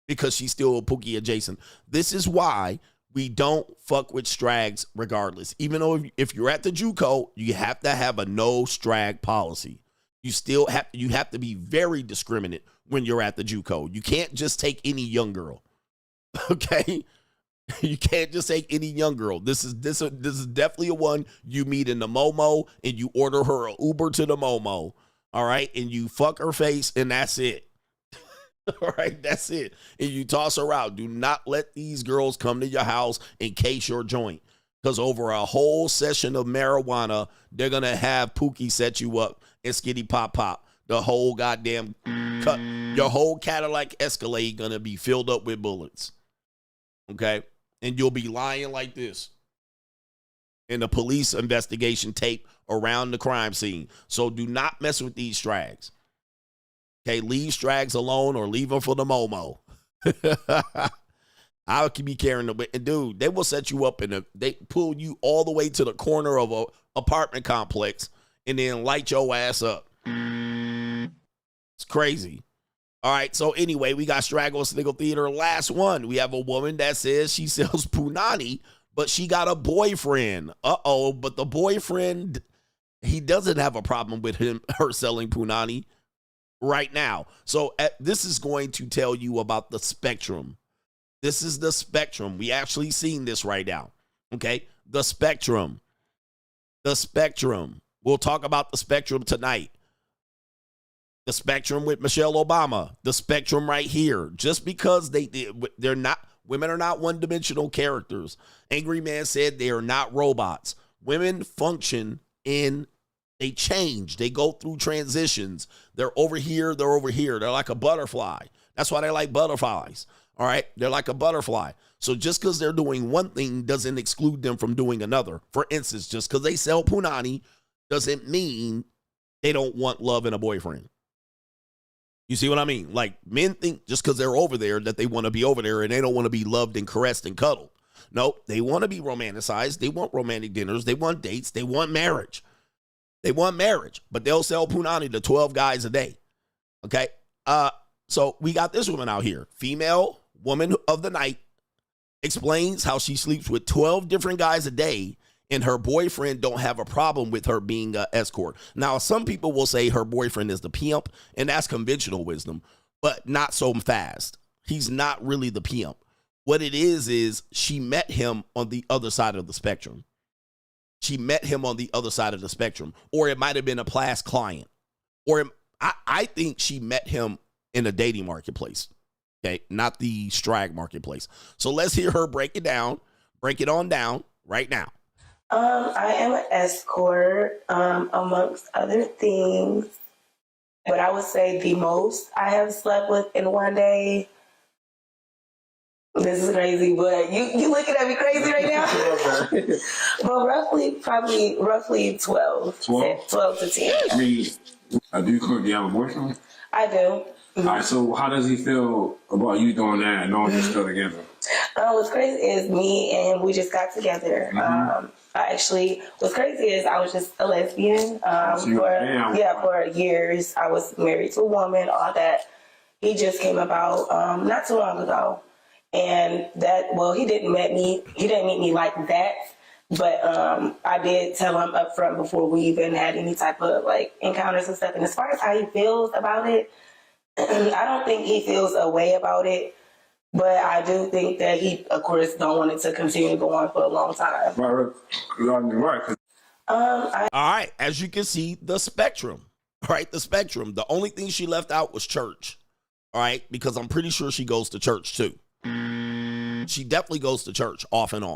E: Because she's still pookie adjacent. This is why we don't fuck with strags regardless. Even though if you're at the JUCO, you have to have a no strag policy. You have to be very discriminate when you're at the JUCO. You can't just take any young girl. Okay? You can't just take any young girl. This is definitely a one you meet in the Momo, and you order her an Uber to the Momo. All right? And you fuck her face, and that's it. All right, that's it. And you toss her out. Do not let these girls come to your house and case your joint. Because over a whole session of marijuana, they're going to have Pookie set you up and skitty pop pop. The whole goddamn cut. Your whole Cadillac Escalade going to be filled up with bullets. Okay? And you'll be lying like this. And the police investigation tape around the crime scene. So do not mess with these strags. Okay, leave strags alone or leave them for the Momo. I could be carrying them. Dude, they will set you up they pull you all the way to the corner of a apartment complex and then light your ass up. It's crazy. All right, so anyway, we got Straggle Sniggle Theater. Last one, we have a woman that says she sells punani, but she got a boyfriend. Uh-oh, but the boyfriend, he doesn't have a problem with her selling punani right now. So this is going to tell you about the spectrum. This is the spectrum. We actually seen this right now. Okay, the spectrum. The spectrum. We'll talk about the spectrum tonight. The spectrum with Michelle Obama. The spectrum right here. Just because they're not, women are not one-dimensional characters. Angry Man said they are not robots. Women function they change. They go through transitions. They're over here. They're over here. They're like a butterfly. That's why they like butterflies. All right. They're like a butterfly. So just because they're doing one thing doesn't exclude them from doing another. For instance, just because they sell punani doesn't mean they don't want love and a boyfriend. You see what I mean? Like, men think just because they're over there that they want to be over there and they don't want to be loved and caressed and cuddled. No, they want to be romanticized. They want romantic dinners. They want dates. They want marriage. They want marriage, but they'll sell punani to 12 guys a day. Okay? So we got this woman out here. Female woman of the night explains how she sleeps with 12 different guys a day and her boyfriend don't have a problem with her being an escort. Now, some people will say her boyfriend is the pimp, and that's conventional wisdom, but not so fast. He's not really the pimp. What it is she met him on the other side of the spectrum. She met him on the other side of the spectrum. Or it might have been a past client. Or I think she met him in a dating marketplace. Okay, not the strag marketplace. So let's hear her break it on down right now.
R: I am an escort, amongst other things. But I would say the most I have slept with in one day. This is crazy, but you looking at me crazy right now? But roughly 12. 12 to 10.
S: I mean, do you have a boyfriend?
R: I do.
S: All right, so how does he feel about you doing that and knowing you're still together?
R: What's crazy is me and we just got together. What's crazy is I was just a lesbian for years. I was married to a woman, all that. He just came about not too long ago, and he didn't meet me like that. But I did tell him up front before we even had any type of like encounters and stuff. And as far as how he feels about it, I don't think he feels a way about it. But I do think that he, of course, don't want it to continue to go on for a long time.
E: Right. All right. As you can see, the spectrum. All right, the spectrum. The only thing she left out was church. All right, because I'm pretty sure she goes to church too. She definitely goes to church off and on.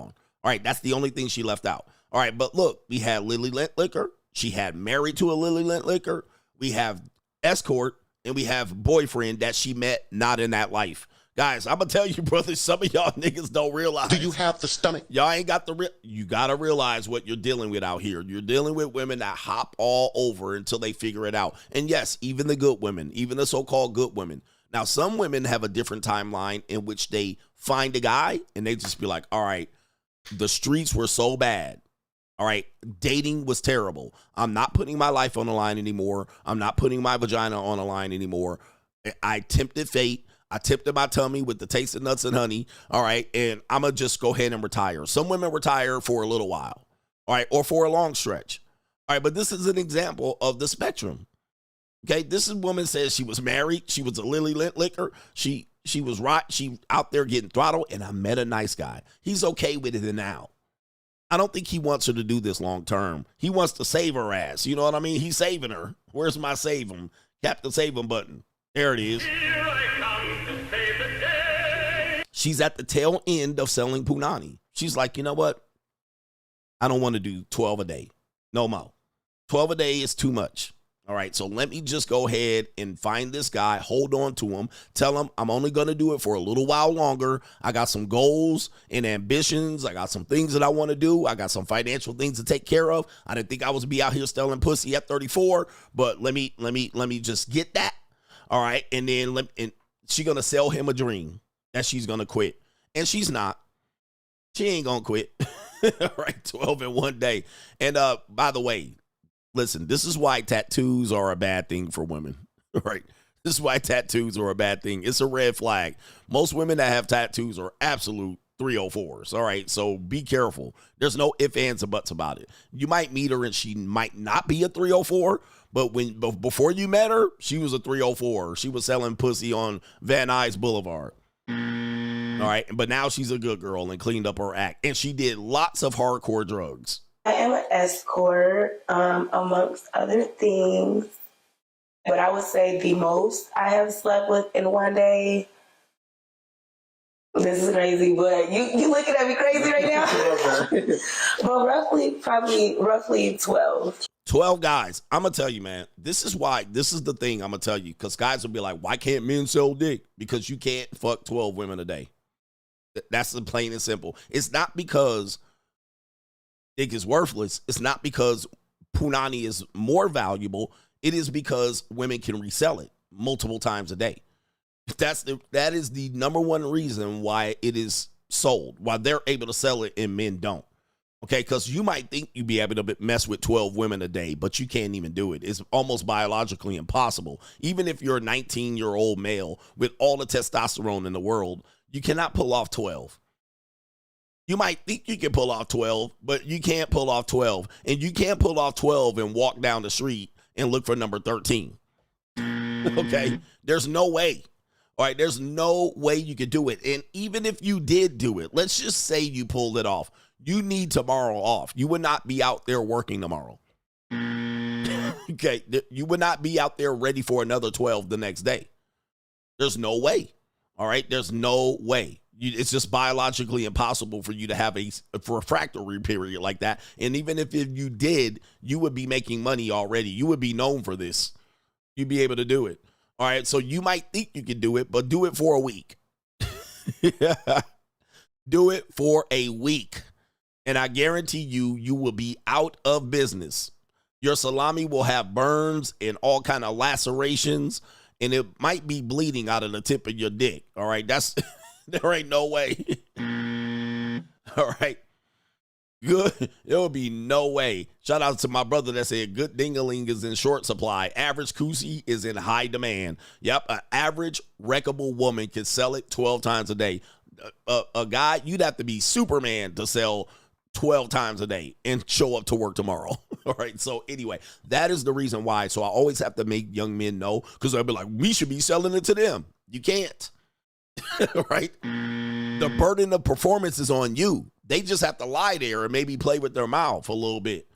E: All right, that's the only thing she left out. All right, but look, we had Lily Lentlicker. She had married to a Lily Lentlicker. We have Escort, and we have boyfriend that she met not in that life. Guys, I'm going to tell you, brothers, some of y'all niggas don't realize.
T: Do you have the stomach?
E: Y'all ain't got you got to realize what you're dealing with out here. You're dealing with women that hop all over until they figure it out. And yes, even the good women, even the so-called good women. Now, some women have a different timeline in which they find a guy and they just be like, all right, the streets were so bad. All right, dating was terrible. I'm not putting my life on the line anymore. I'm not putting my vagina on the line anymore. I tempted fate. I tipped in my tummy with the taste of nuts and honey. All right. And I'm going to just go ahead and retire. Some women retire for a little while. All right. Or for a long stretch. All right. But this is an example of the spectrum. Okay. This woman says she was married. She was a Lily Lentlicker. She was right. She out there getting throttled. And I met a nice guy. He's okay with it now. I don't think he wants her to do this long term. He wants to save her ass. You know what I mean? He's saving her. Where's my save him? Captain Save him button. There it is. She's at the tail end of selling punani. She's like, you know what? I don't want to do 12 a day. No more. 12 a day is too much. All right, so let me just go ahead and find this guy, hold on to him, tell him I'm only going to do it for a little while longer. I got some goals and ambitions. I got some things that I want to do. I got some financial things to take care of. I didn't think I was be out here selling pussy at 34, but let me just get that. All right, and then she's going to sell him a dream that she's going to quit. And she's not. She ain't going to quit. All right, 12 in one day. And by the way, listen, this is why tattoos are a bad thing for women. All right, this is why tattoos are a bad thing. It's a red flag. Most women that have tattoos are absolute 304s. All right, so be careful. There's no ifs, ands, or buts about it. You might meet her and she might not be a 304, but before you met her, she was a 304. She was selling pussy on Van Nuys Boulevard. All right, but now she's a good girl and cleaned up her act. And she did lots of hardcore drugs.
R: I am an escort, amongst other things. But I would say the most I have slept with in one day. This is crazy, but you looking at me crazy right now? Well, roughly 12.
E: 12 guys. I'm going to tell you, man, this is the thing I'm going to tell you, because guys will be like, why can't men sell dick? Because you can't fuck 12 women a day. That's the plain and simple. It's not because dick is worthless. It's not because punani is more valuable. It is because women can resell it multiple times a day. That is the number one reason why it is sold, why they're able to sell it and men don't. Okay, because you might think you'd be able to mess with 12 women a day, but you can't even do it. It's almost biologically impossible. Even if you're a 19-year-old male with all the testosterone in the world, you cannot pull off 12. You might think you can pull off 12, but you can't pull off 12. And you can't pull off 12 and walk down the street and look for number 13. Okay? There's no way. All right? There's no way you could do it. And even if you did do it, let's just say you pulled it off. You need tomorrow off. You would not be out there working tomorrow. Okay? You would not be out there ready for another 12 the next day. There's no way. All right? There's no way. It's just biologically impossible for you to have a refractory period like that. And even if you did, you would be making money already. You would be known for this. You'd be able to do it. All right. So you might think you can do it, but do it for a week. Do it for a week. And I guarantee you will be out of business. Your salami will have burns and all kind of lacerations, and it might be bleeding out of the tip of your dick. All right. There ain't no way. All right. Good. There will be no way. Shout out to my brother that said good ding-a-ling is in short supply. Average koozie is in high demand. Yep. An average wreckable woman can sell it 12 times a day. A guy, you'd have to be Superman to sell 12 times a day and show up to work tomorrow. All right. So anyway, that is the reason why. So I always have to make young men know, because they'll be like, we should be selling it to them. You can't. Right? The burden of performance is on you. They just have to lie there and maybe play with their mouth a little bit.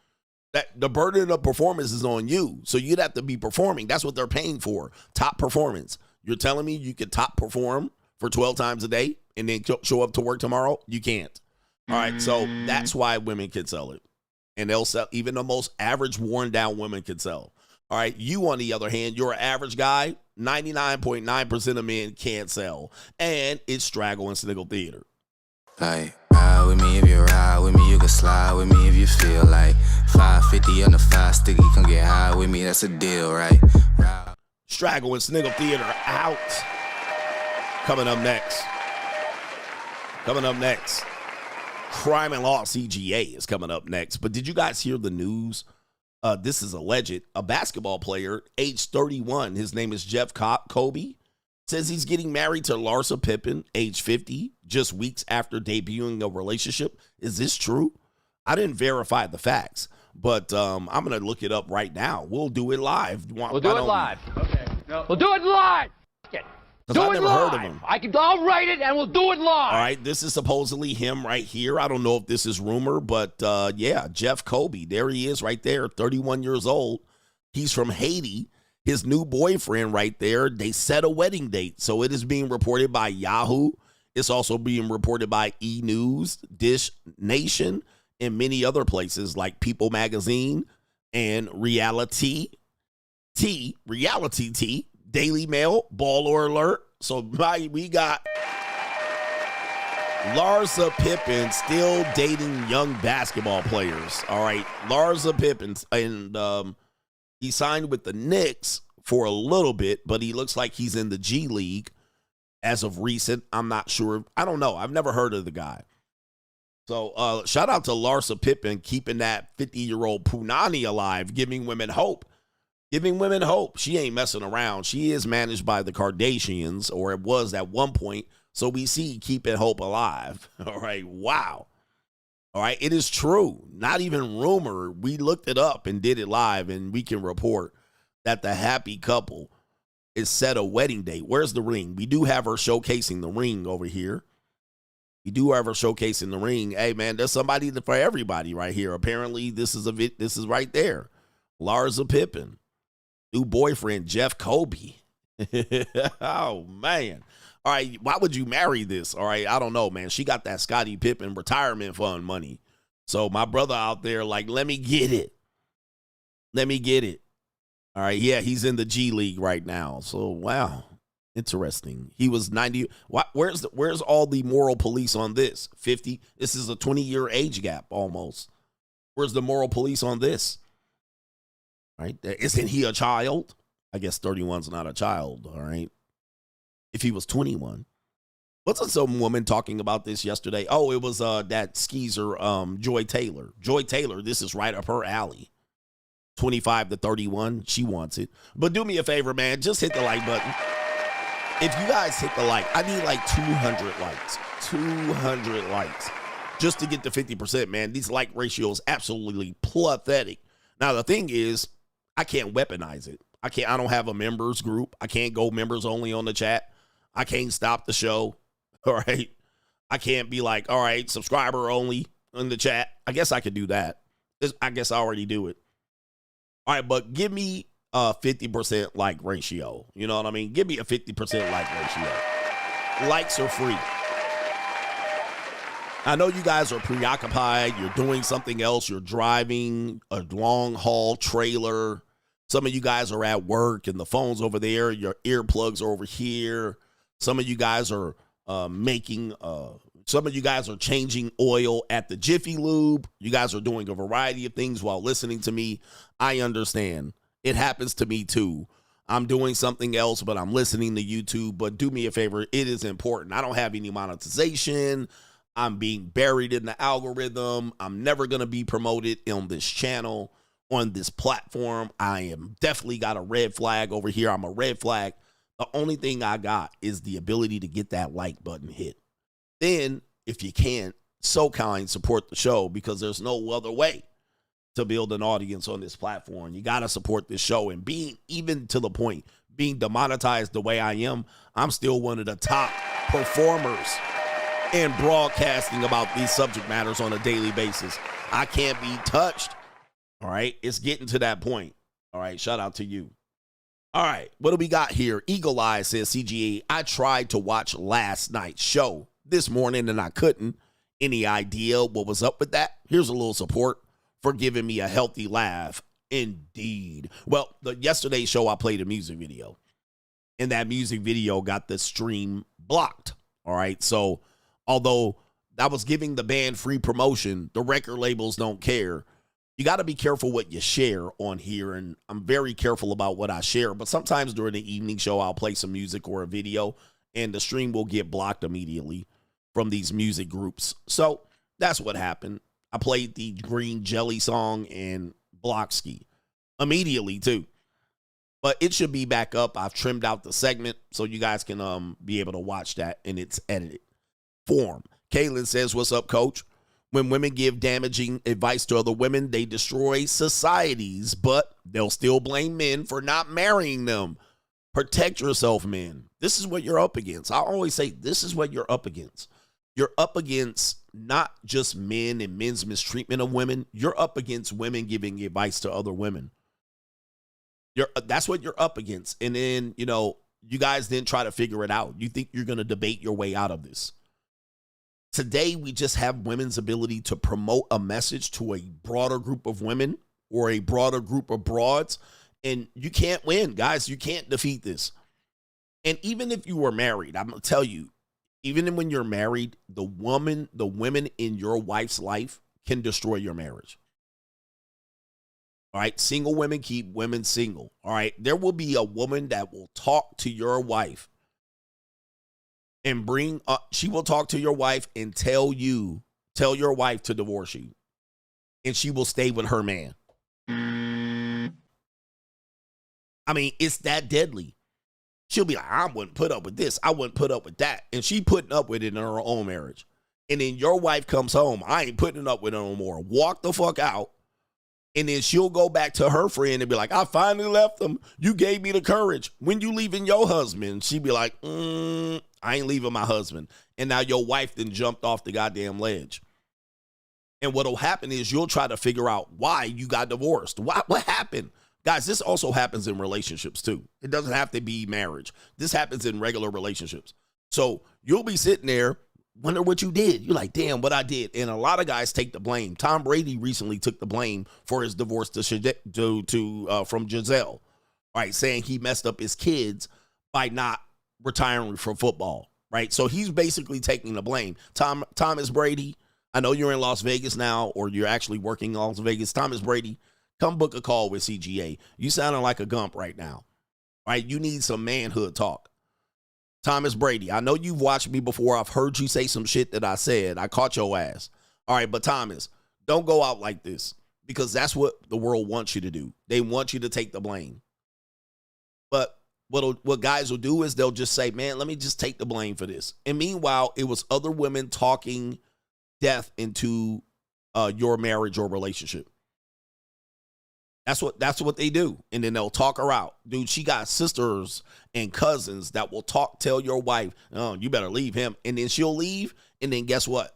E: That the burden of performance is on you. So you'd have to be performing. That's what they're paying for. Top performance. You're telling me you could top perform for 12 times a day and then show up to work tomorrow? You can't. All right. So that's why women can sell it. And they'll sell, even the most average worn down women can sell. All right. You, on the other hand, you're an average guy. 99.9% of men can't sell. And it's Straggle and Sniggle Theater.
N: Like, ride with me if you ride with me, you can slide with me if you feel like 550 on the 5 sticky, come get high with me, that's a deal, right?
E: Straggle and Sniggle Theater out. Coming up next. Crime and Law CGA is coming up next. But did you guys hear the news? This is alleged. A basketball player, age 31, his name is Jeff Kobe, says he's getting married to Larsa Pippen, age 50, just weeks after debuting a relationship. Is this true? I didn't verify the facts, but I'm going to look it up right now. We'll do it live.
T: We'll do it live. Okay. No. We'll do it live.
E: I've never heard of him.
T: I'll write it and we'll do it live.
E: All right, this is supposedly him right here. I don't know if this is rumor, but yeah, Jeff Kobe. There he is right there, 31 years old. He's from Haiti. His new boyfriend right there, they set a wedding date. So it is being reported by Yahoo. It's also being reported by E! News, Dish Nation, and many other places like People Magazine and Reality T, Daily Mail, Baller Alert. So we got Larsa Pippen still dating young basketball players. All right, Larsa Pippen, and he signed with the Knicks for a little bit, but he looks like he's in the G League as of recent. I'm not sure. I don't know. I've never heard of the guy. So shout out to Larsa Pippen keeping that 50-year-old punani alive, giving women hope. She ain't messing around. She is managed by the Kardashians, or it was at one point. So we see keeping hope alive. All right. Wow. All right. It is true. Not even rumor. We looked it up and did it live, and we can report that the happy couple is set a wedding date. Where's the ring? We do have her showcasing the ring over here. Hey, man, there's somebody for everybody right here. Apparently, this is right there. Larsa Pippen. New boyfriend, Jeff Kobe. Oh, man. All right, why would you marry this? All right, I don't know, man. She got that Scottie Pippen retirement fund money. So my brother out there, like, let me get it. All right, yeah, he's in the G League right now. So, wow, interesting. He was 90. Where's all the moral police on this? 50? This is a 20-year age gap almost. Where's the moral police on this? Right? Isn't he a child? I guess 31's not a child, all right? If he was 21. Wasn't some woman talking about this yesterday? Oh, it was that skeezer, Joy Taylor. Joy Taylor, this is right up her alley. 25 to 31, she wants it. But do me a favor, man, just hit the like button. If you guys hit the like, I need like 200 likes. 200 likes. Just to get to 50%, man. These like ratios absolutely pathetic. Now, the thing is, I can't weaponize it. I don't have a members group. I can't go members only on the chat. I can't stop the show. All right. I can't be like, all right, subscriber only in the chat. I guess I could do that. I guess I already do it. All right, but give me a 50% like ratio. You know what I mean? Give me a 50% like ratio. Likes are free. I know you guys are preoccupied. You're doing something else. You're driving a long haul trailer. Some of you guys are at work and the phone's over there. Your earplugs are over here. Some of you guys are some of you guys are changing oil at the Jiffy Lube. You guys are doing a variety of things while listening to me. I understand. It happens to me too. I'm doing something else, but I'm listening to YouTube. But do me a favor, it is important. I don't have any monetization. I'm being buried in the algorithm. I'm never going to be promoted on this channel, on this platform. I am definitely got a red flag over here. I'm a red flag. The only thing I got is the ability to get that like button hit. Then, if you can, so kind, support the show, because there's no other way to build an audience on this platform. You got to support this show. And being, even to the point, being demonetized the way I am, I'm still one of the top performers in broadcasting about these subject matters on a daily basis. I can't be touched. All right. It's getting to that point. All right. Shout out to you. All right. What do we got here? Eagle Eye says, CGA, I tried to watch last night's show this morning and I couldn't. Any idea what was up with that? Here's a little support for giving me a healthy laugh. Indeed. Well, yesterday's show, I played a music video, and that music video got the stream blocked. All right. So although I was giving the band free promotion, the record labels don't care. You got to be careful what you share on here, and I'm very careful about what I share. But sometimes during the evening show, I'll play some music or a video, and the stream will get blocked immediately from these music groups. So that's what happened. I played the Green Jelly song and Blocksky immediately too. But it should be back up. I've trimmed out the segment so you guys can be able to watch that in its edited form. Kaylin says, what's up, coach? When women give damaging advice to other women, they destroy societies, but they'll still blame men for not marrying them. Protect yourself, men. This is what you're up against. I always say this is what you're up against. You're up against not just men and men's mistreatment of women. You're up against women giving advice to other women. That's what you're up against. And then, you guys didn't try to figure it out. You think you're going to debate your way out of this. Today, we just have women's ability to promote a message to a broader group of women or a broader group of broads. And you can't win, guys. You can't defeat this. And even if you were married, I'm going to tell you, even when you're married, the women in your wife's life can destroy your marriage. All right. Single women keep women single. All right. There will be a woman that will talk to your wife and she will talk to your wife and tell your wife to divorce you. And she will stay with her man. I mean, it's that deadly. She'll be like, I wouldn't put up with this. I wouldn't put up with that. And she putting up with it in her own marriage. And then your wife comes home. I ain't putting up with it no more. Walk the fuck out. And then she'll go back to her friend and be like, I finally left them. You gave me the courage. When you leaving your husband? She'd be like, I ain't leaving my husband. And now your wife then jumped off the goddamn ledge. And what'll happen is you'll try to figure out why you got divorced. What happened? Guys, this also happens in relationships too. It doesn't have to be marriage. This happens in regular relationships. So you'll be sitting there, wonder what you did. You're like, damn, what I did. And a lot of guys take the blame. Tom Brady recently took the blame for his divorce from Giselle. All right, saying he messed up his kids by not retiring from football. Right, so he's basically taking the blame. Thomas Brady, I know you're in Las Vegas now, or you're actually working in Las Vegas. Thomas Brady, come book a call with CGA. You sounding like a gump right now. Right? You need some manhood talk. Thomas Brady, I know you've watched me before. I've heard you say some shit that I said. I caught your ass. All right, but Thomas, don't go out like this, because that's what the world wants you to do. They want you to take the blame. But what guys will do is they'll just say, man, let me just take the blame for this. And meanwhile, it was other women talking death into your marriage or relationship. That's what they do. And then they'll talk her out. Dude, she got sisters and cousins that will tell your wife, oh, you better leave him. And then she'll leave. And then guess what?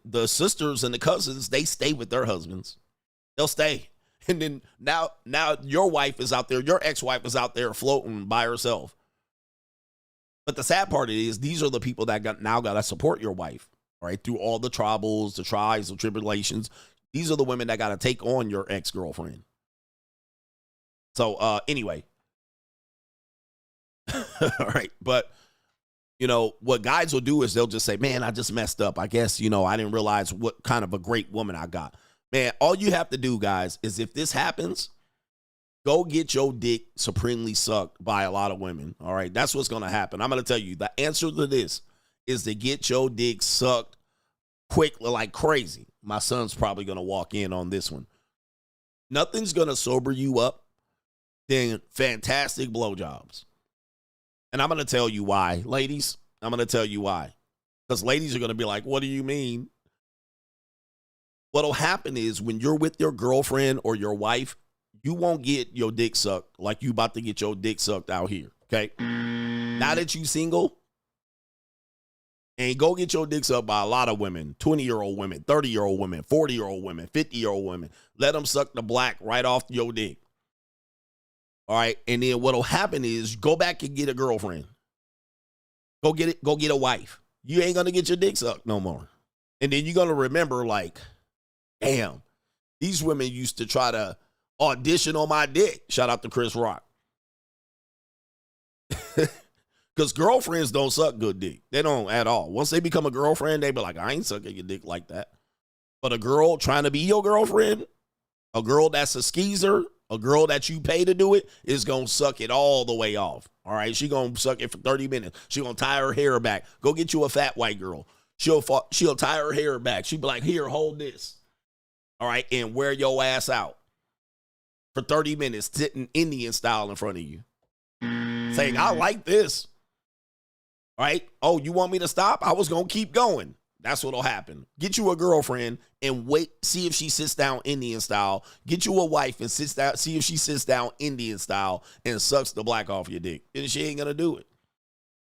E: The sisters and the cousins, they stay with their husbands. They'll stay. And then now your wife is out there, your ex-wife is out there floating by herself. But the sad part is these are the people that now got to support your wife, right? Through all the troubles, the trials, the tribulations. These are the women that got to take on your ex-girlfriend. So anyway, all right. But, what guys will do is they'll just say, man, I just messed up. I guess, I didn't realize what kind of a great woman I got. Man, all you have to do, guys, is if this happens, Go get your dick supremely sucked by a lot of women. All right. That's what's going to happen. I'm going to tell you the answer to this is to get your dick sucked quick, like crazy. My son's probably going to walk in on this one. Nothing's going to sober you up than fantastic blowjobs. And I'm going to tell you why, ladies. I'm going to tell you why. Because ladies are going to be like, what do you mean? What'll happen is when you're with your girlfriend or your wife, you won't get your dick sucked like you about to get your dick sucked out here, okay? Now that you single, and go get your dick sucked by a lot of women, 20-year-old women, 30-year-old women, 40-year-old women, 50-year-old women. Let them suck the black right off your dick. All right, and then what'll happen is go back and get a girlfriend. Go get a wife. You ain't gonna get your dick sucked no more. And then you're gonna remember like, damn, these women used to try to audition on my dick. Shout out to Chris Rock. Because girlfriends don't suck good dick. They don't at all. Once they become a girlfriend, they be like, I ain't sucking your dick like that. But a girl trying to be your girlfriend, a girl that's a skeezer, a girl that you pay to do it, is going to suck it all the way off. All right? She going to suck it for 30 minutes. She going to tie her hair back. Go get you a fat white girl. She'll tie her hair back. She'll be like, here, hold this. All right? And wear your ass out for 30 minutes, sitting Indian style in front of you. Saying, I like this. All right? Oh, you want me to stop? I was going to keep going. That's what'll happen. Get you a girlfriend and wait, see if she sits down Indian style. Get you a wife and sits down, see if she sits down Indian style and sucks the black off your dick. And she ain't going to do it.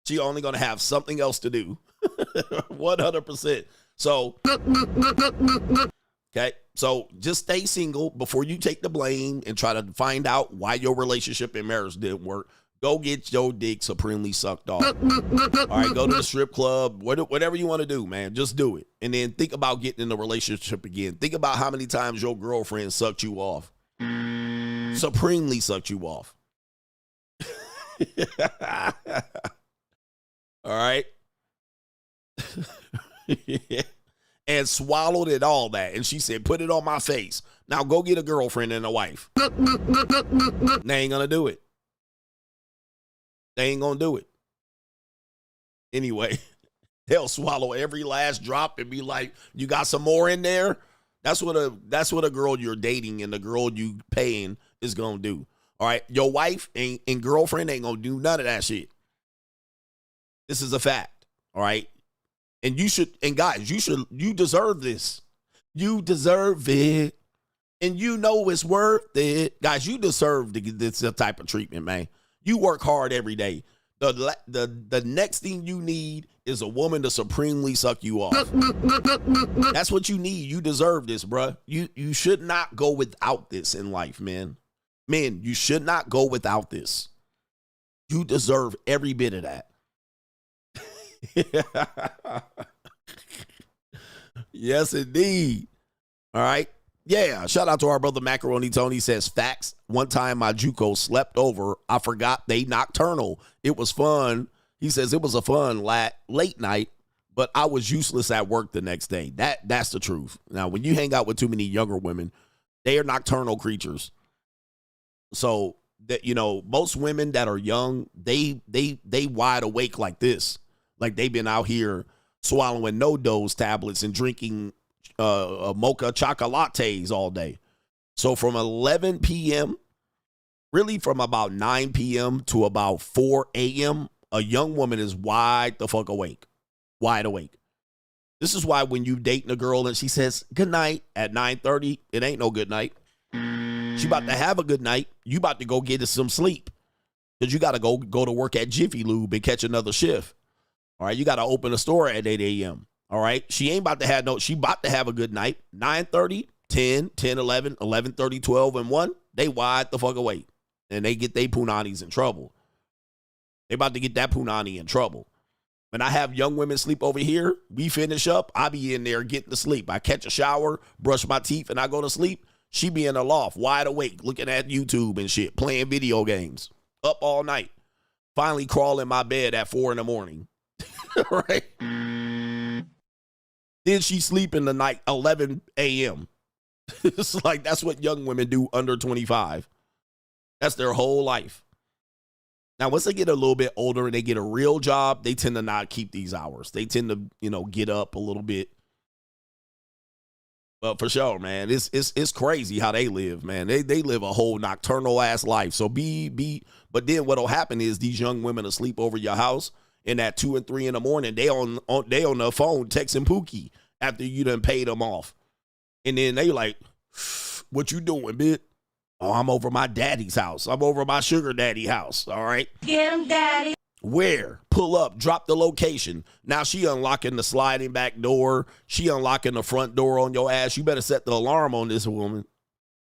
E: She only going to have something else to do. 100%. So, okay. So just stay single before you take the blame and try to find out why your relationship and marriage didn't work. Go get your dick supremely sucked off. All right, go to the strip club, whatever you want to do, man. Just do it. And then think about getting in a relationship again. Think about how many times your girlfriend sucked you off. Supremely sucked you off. All right. And swallowed it all that. And she said, put it on my face. Now go get a girlfriend and a wife. They ain't going to do it. They ain't going to do it. Anyway, they'll swallow every last drop and be like, you got some more in there? That's what a girl you're dating and the girl you paying is going to do. All right. Your wife and girlfriend ain't going to do none of that shit. This is a fact. All right. And you should, and guys, you deserve this. You deserve it. And you know it's worth it. Guys, you deserve this type of treatment, man. You work hard every day. The next thing you need is a woman to supremely suck you off. That's what you need. You deserve this, bruh. You should not go without this in life, man. Men, you should not go without this. You deserve every bit of that. Yes, indeed. All right. Yeah, shout out to our brother Macaroni Tony. Says, facts. One time my JUCO slept over. I forgot they nocturnal. It was fun. He says it was a fun late night, but I was useless at work the next day. That's the truth. Now, when you hang out with too many younger women, they are nocturnal creatures. So that, you know, most women that are young, they wide awake like this. Like they've been out here swallowing no-dose tablets and drinking mocha chocolates all day. So from 11 p.m., really from about 9 p.m. to about 4 a.m., a young woman is wide the fuck awake. Wide awake. This is why when you dating a girl and she says good night at 9:30, it ain't no good night. She about to have a good night. You about to go get some sleep. Because you got to go to work at Jiffy Lube and catch another shift. All right, you got to open a store at 8 a.m. All right, she ain't about to have she about to have a good night. 9:30, 10, 11, 11:30, 12, and 1, they wide the fuck awake. And they get they punanis in trouble. They about to get that punani in trouble. When I have young women sleep over here, we finish up, I be in there getting to sleep. I catch a shower, brush my teeth, and I go to sleep. She be in the loft, wide awake, looking at YouTube and shit, playing video games, up all night. Finally crawl in my bed at 4 in the morning. Right? Then she sleep in the night 11 a.m. It's like that's what young women do under 25. That's their whole life. Now, once they get a little bit older and they get a real job, they tend to not keep these hours. They tend to, get up a little bit. But for sure, man, it's crazy how they live, man. They live a whole nocturnal ass life. So but then what'll happen is these young women will sleep over your house, and at 2 and 3 in the morning, they on the phone texting Pookie after you done paid them off. And then they like, what you doing, bitch? Oh, I'm over my daddy's house. I'm over my sugar daddy house. All right.
I: Get him, daddy.
E: Where? Pull up, drop the location. Now she unlocking the sliding back door. She unlocking the front door on your ass. You better set the alarm on this woman,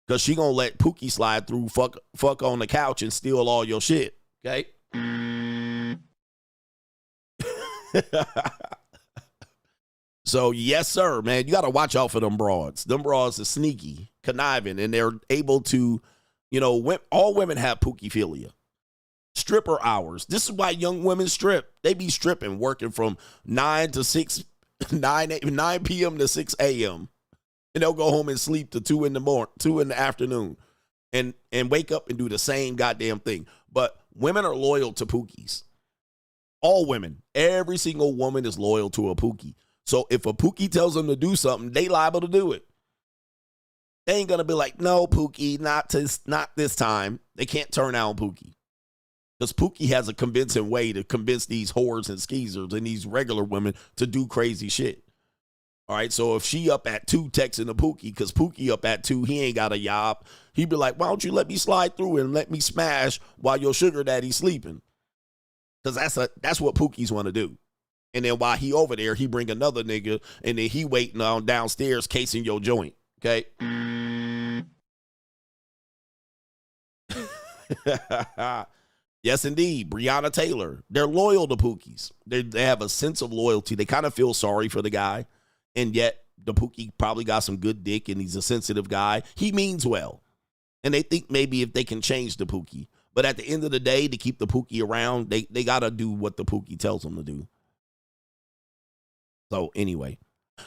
E: because she gonna let Pookie slide through, fuck on the couch and steal all your shit. Okay? So, yes, sir, man. You got to watch out for them broads. Them broads are sneaky, conniving, and they're able to, all women have Pookie-philia. Stripper hours. This is why young women strip. They be stripping, working from 9 p.m. to 6 a.m. And they'll go home and sleep to 2 in the afternoon and wake up and do the same goddamn thing. But women are loyal to Pookies. All women. Every single woman is loyal to a Pookie. So if a Pookie tells them to do something, they liable to do it. They ain't going to be like, no, Pookie, not this time. They can't turn down Pookie. Because Pookie has a convincing way to convince these whores and skeezers and these regular women to do crazy shit. All right, so if she up at 2 texting a Pookie, because Pookie up at 2, he ain't got a job, he'd be like, why don't you let me slide through and let me smash while your sugar daddy's sleeping? Because that's what Pookies want to do. And then while he over there, he bring another nigga, and then he waiting on downstairs casing your joint. Okay? Yes, indeed. Breonna Taylor. They're loyal to Pookies. They have a sense of loyalty. They kind of feel sorry for the guy. And yet, the Pookie probably got some good dick, and he's a sensitive guy. He means well. And they think maybe if they can change the Pookie. But at the end of the day, to keep the Pookie around, they got to do what the Pookie tells them to do. So anyway,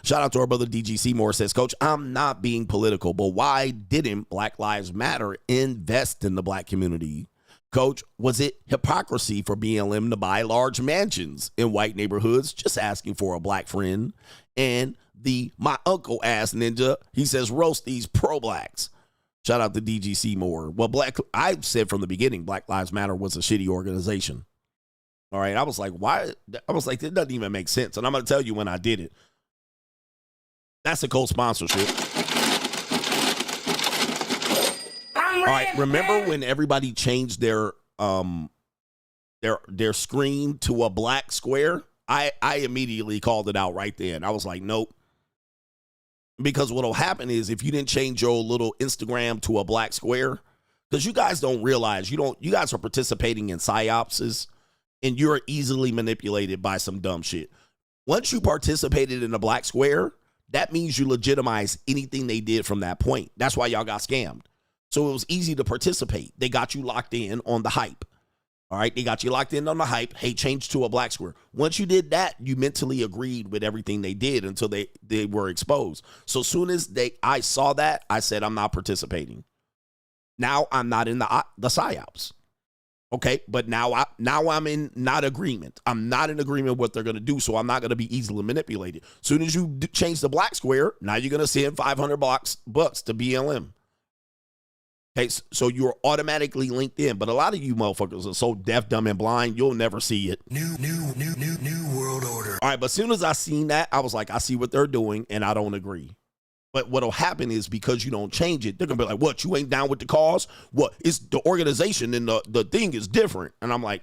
E: shout out to our brother DG Seymour. Says, Coach, I'm not being political, but why didn't Black Lives Matter invest in the black community? Coach, was it hypocrisy for BLM to buy large mansions in white neighborhoods just asking for a black friend? And my uncle ass ninja, he says, roast these pro-blacks. Shout out to DG Seymour. Well, I said from the beginning, Black Lives Matter was a shitty organization. All right, I was like, why? I was like, it doesn't even make sense. And I'm going to tell you when I did it. That's a co-sponsorship. All right, remember when everybody changed their screen to a black square? I immediately called it out right then. I was like, nope. Because what'll happen is if you didn't change your little Instagram to a black square, because you guys don't realize you guys are participating in psyopses. And you're easily manipulated by some dumb shit. Once you participated in a black square, that means you legitimize anything they did from that point. That's why y'all got scammed. So it was easy to participate. They got you locked in on the hype. All right, they got you locked in on the hype. Hey, change to a black square. Once you did that, you mentally agreed with everything they did until they were exposed. So as soon as I saw that, I said, I'm not participating. Now I'm not in the psyops. Okay, but now I'm in not agreement. I'm not in agreement with what they're going to do, so I'm not going to be easily manipulated. As soon as you change the black square, now you're going to send $500 to BLM. Okay, so you're automatically linked in, but a lot of you motherfuckers are so deaf, dumb, and blind, you'll never see it. New world order. All right, but as soon as I seen that, I was like, I see what they're doing, and I don't agree. But what'll happen is because you don't change it, they're going to be like, what, you ain't down with the cause? What, it's the organization and the thing is different. And I'm like,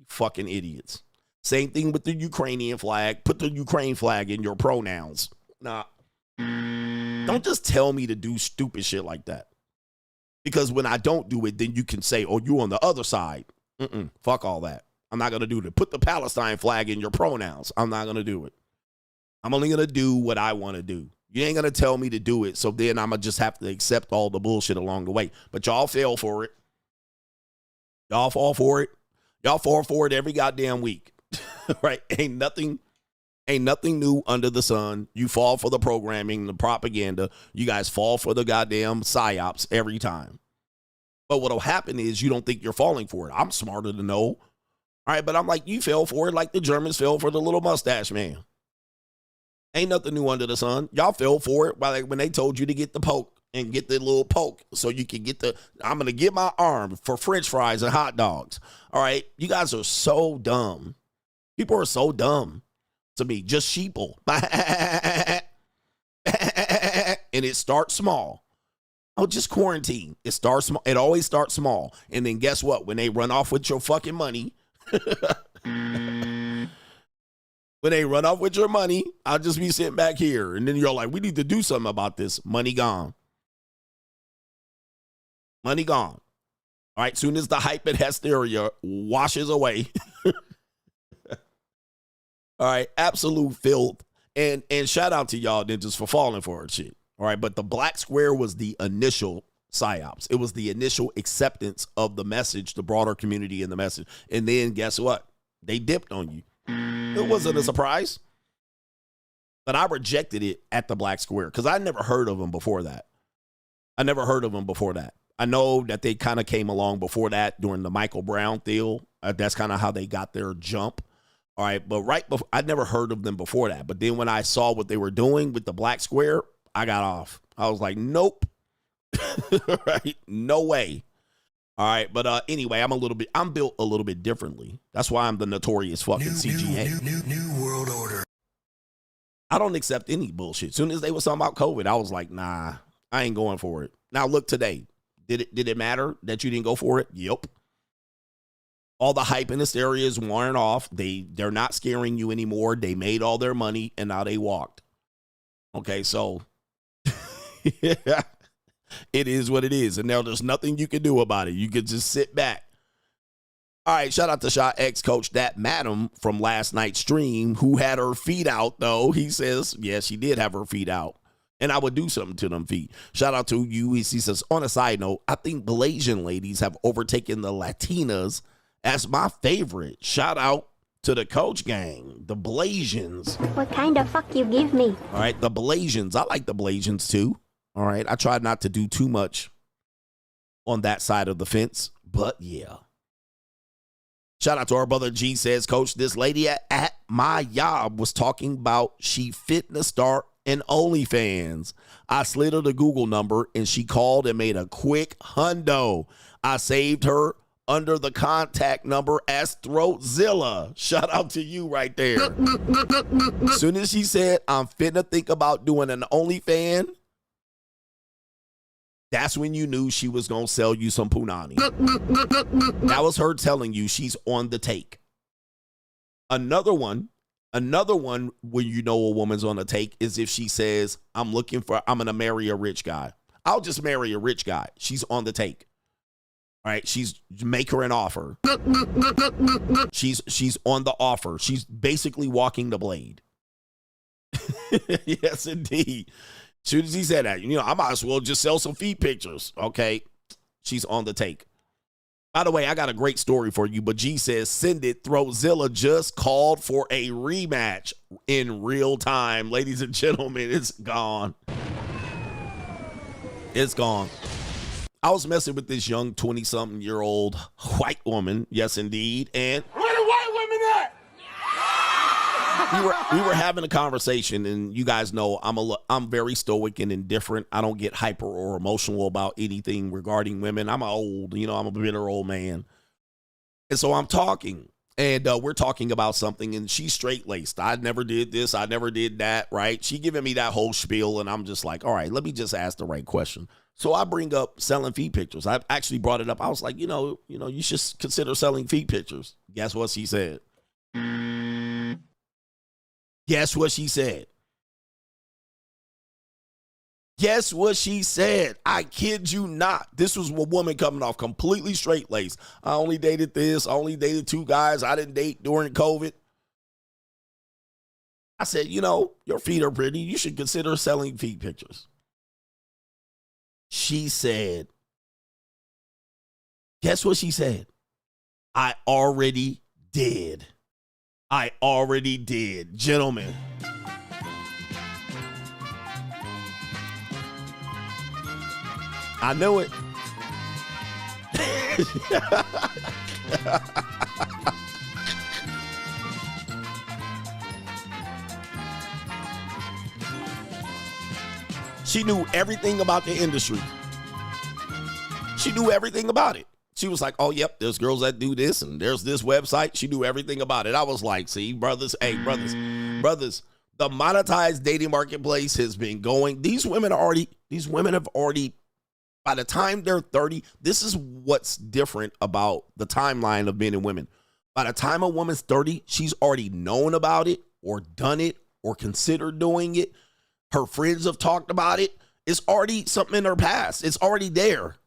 E: fucking idiots. Same thing with the Ukrainian flag. Put the Ukraine flag in your pronouns. Nah. Don't just tell me to do stupid shit like that. Because when I don't do it, then you can say, oh, you on the other side. Fuck all that. I'm not going to do that. Put the Palestine flag in your pronouns. I'm not going to do it. I'm only going to do what I want to do. You ain't going to tell me to do it, so then I'm going to just have to accept all the bullshit along the way. But y'all fell for it. Y'all fall for it. Y'all fall for it every goddamn week. Right? Ain't nothing new under the sun. You fall for the programming, the propaganda. You guys fall for the goddamn psyops every time. But what'll happen is you don't think you're falling for it. I'm smarter to know. All right, but I'm like, you fell for it like the Germans fell for the little mustache man. Ain't nothing new under the sun. Y'all fell for it when they told you to get the poke and get the little poke so you can get I'm going to get my arm for French fries and hot dogs. All right, you guys are so dumb. People are so dumb to me, just sheeple. And it starts small. Oh, just quarantine. It starts small. It always starts small. And then guess what? When they run off with your fucking money, when they run off with your money, I'll just be sitting back here. And then you're like, we need to do something about this. Money gone. Money gone. All right. Soon as the hype and hysteria washes away. All right. Absolute filth. And shout out to y'all ninjas for falling for it shit. All right, but the black square was the initial psyops. It was the initial acceptance of the message, the broader community and the message. And then guess what? They dipped on you. It wasn't a surprise. But I rejected it at the black square because I never heard of them before that. I know that they kind of came along before that during the Michael Brown deal. That's kind of how they got their jump. All right, but right before, I'd never heard of them before that. But then when I saw what they were doing with the black square, I got off. I was like, nope. Right? No way. All right. But anyway, I'm built a little bit differently. That's why I'm the notorious fucking CGA. New world order. I don't accept any bullshit. As soon as they was talking about COVID, I was like, nah, I ain't going for it. Now look today. Did it matter that you didn't go for it? Yep. All the hype and hysteria is wearing off. They're not scaring you anymore. They made all their money and now they walked. Okay, so yeah, it is what it is. And now there's nothing you can do about it. You can just sit back. All right, shout out to Shot X Coach, that madam from last night's stream who had her feet out, though. He says, yes, she did have her feet out. And I would do something to them feet. Shout out to you. He says, on a side note, I think Malaysian ladies have overtaken the Latinas as my favorite. Shout out to the Coach gang, the Blasians.
G: What kind of fuck you give me?
E: All right, the Blasians. I like the Blasians too. All right, I try not to do too much on that side of the fence, but yeah. Shout out to our brother G says, Coach, this lady at my job was talking about she fitness start and OnlyFans. I slid her the Google number and she called and made a quick hundo. I saved her under the contact number as Throatzilla. Shout out to you right there. As soon as she said, I'm finna think about doing an OnlyFans, that's when you knew she was going to sell you some punani. That was her telling you she's on the take. Another one where you know a woman's on the take is if she says, I'm going to marry a rich guy. I'll just marry a rich guy. She's on the take. All right, make her an offer. She's on the offer. She's basically walking the blade. Yes, indeed. As soon as he said that, I might as well just sell some feet pictures. Okay, she's on the take. By the way, I got a great story for you, but G says, send it. Throatzilla just called for a rematch in real time. Ladies and gentlemen, it's gone. It's gone. I was messing with this young 20-something-year-old white woman, yes, indeed, and
T: Where the white women at?
E: we were having a conversation, and you guys know I'm very stoic and indifferent. I don't get hyper or emotional about anything regarding women. I'm a bitter old man, and so I'm talking, and we're talking about something, and she's straight-laced. I never did this. I never did that, right? She giving me that whole spiel, and I'm just like, all right, let me just ask the right question. So I bring up selling feet pictures. I actually brought it up. I was like, you should consider selling feet pictures. Guess what she said? Guess what she said? Guess what she said? I kid you not. This was a woman coming off completely straight-laced. I only dated this. I only dated 2 guys. I didn't date during COVID. I said, your feet are pretty. You should consider selling feet pictures. She said, guess what she said? I already did. Gentlemen. I knew it. She knew everything about the industry. She knew everything about it. She was like, oh, yep, there's girls that do this, and there's this website. She knew everything about it. I was like, see, brothers, the monetized dating marketplace has been going. These women have already, by the time they're 30, this is what's different about the timeline of men and women. By the time a woman's 30, she's already known about it or done it or considered doing it. Her friends have talked about it. It's already something in her past. It's already there.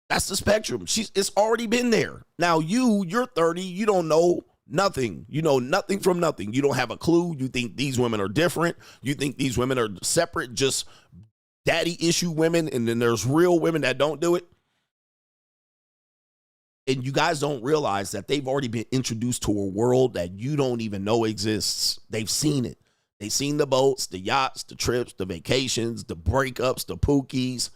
E: That's the spectrum. It's already been there. Now you're 30. You don't know nothing. You know nothing from nothing. You don't have a clue. You think these women are different. You think these women are separate, just daddy issue women. And then there's real women that don't do it. And you guys don't realize that they've already been introduced to a world that you don't even know exists. They've seen it. They've seen the boats, the yachts, the trips, the vacations, the breakups, the pookies,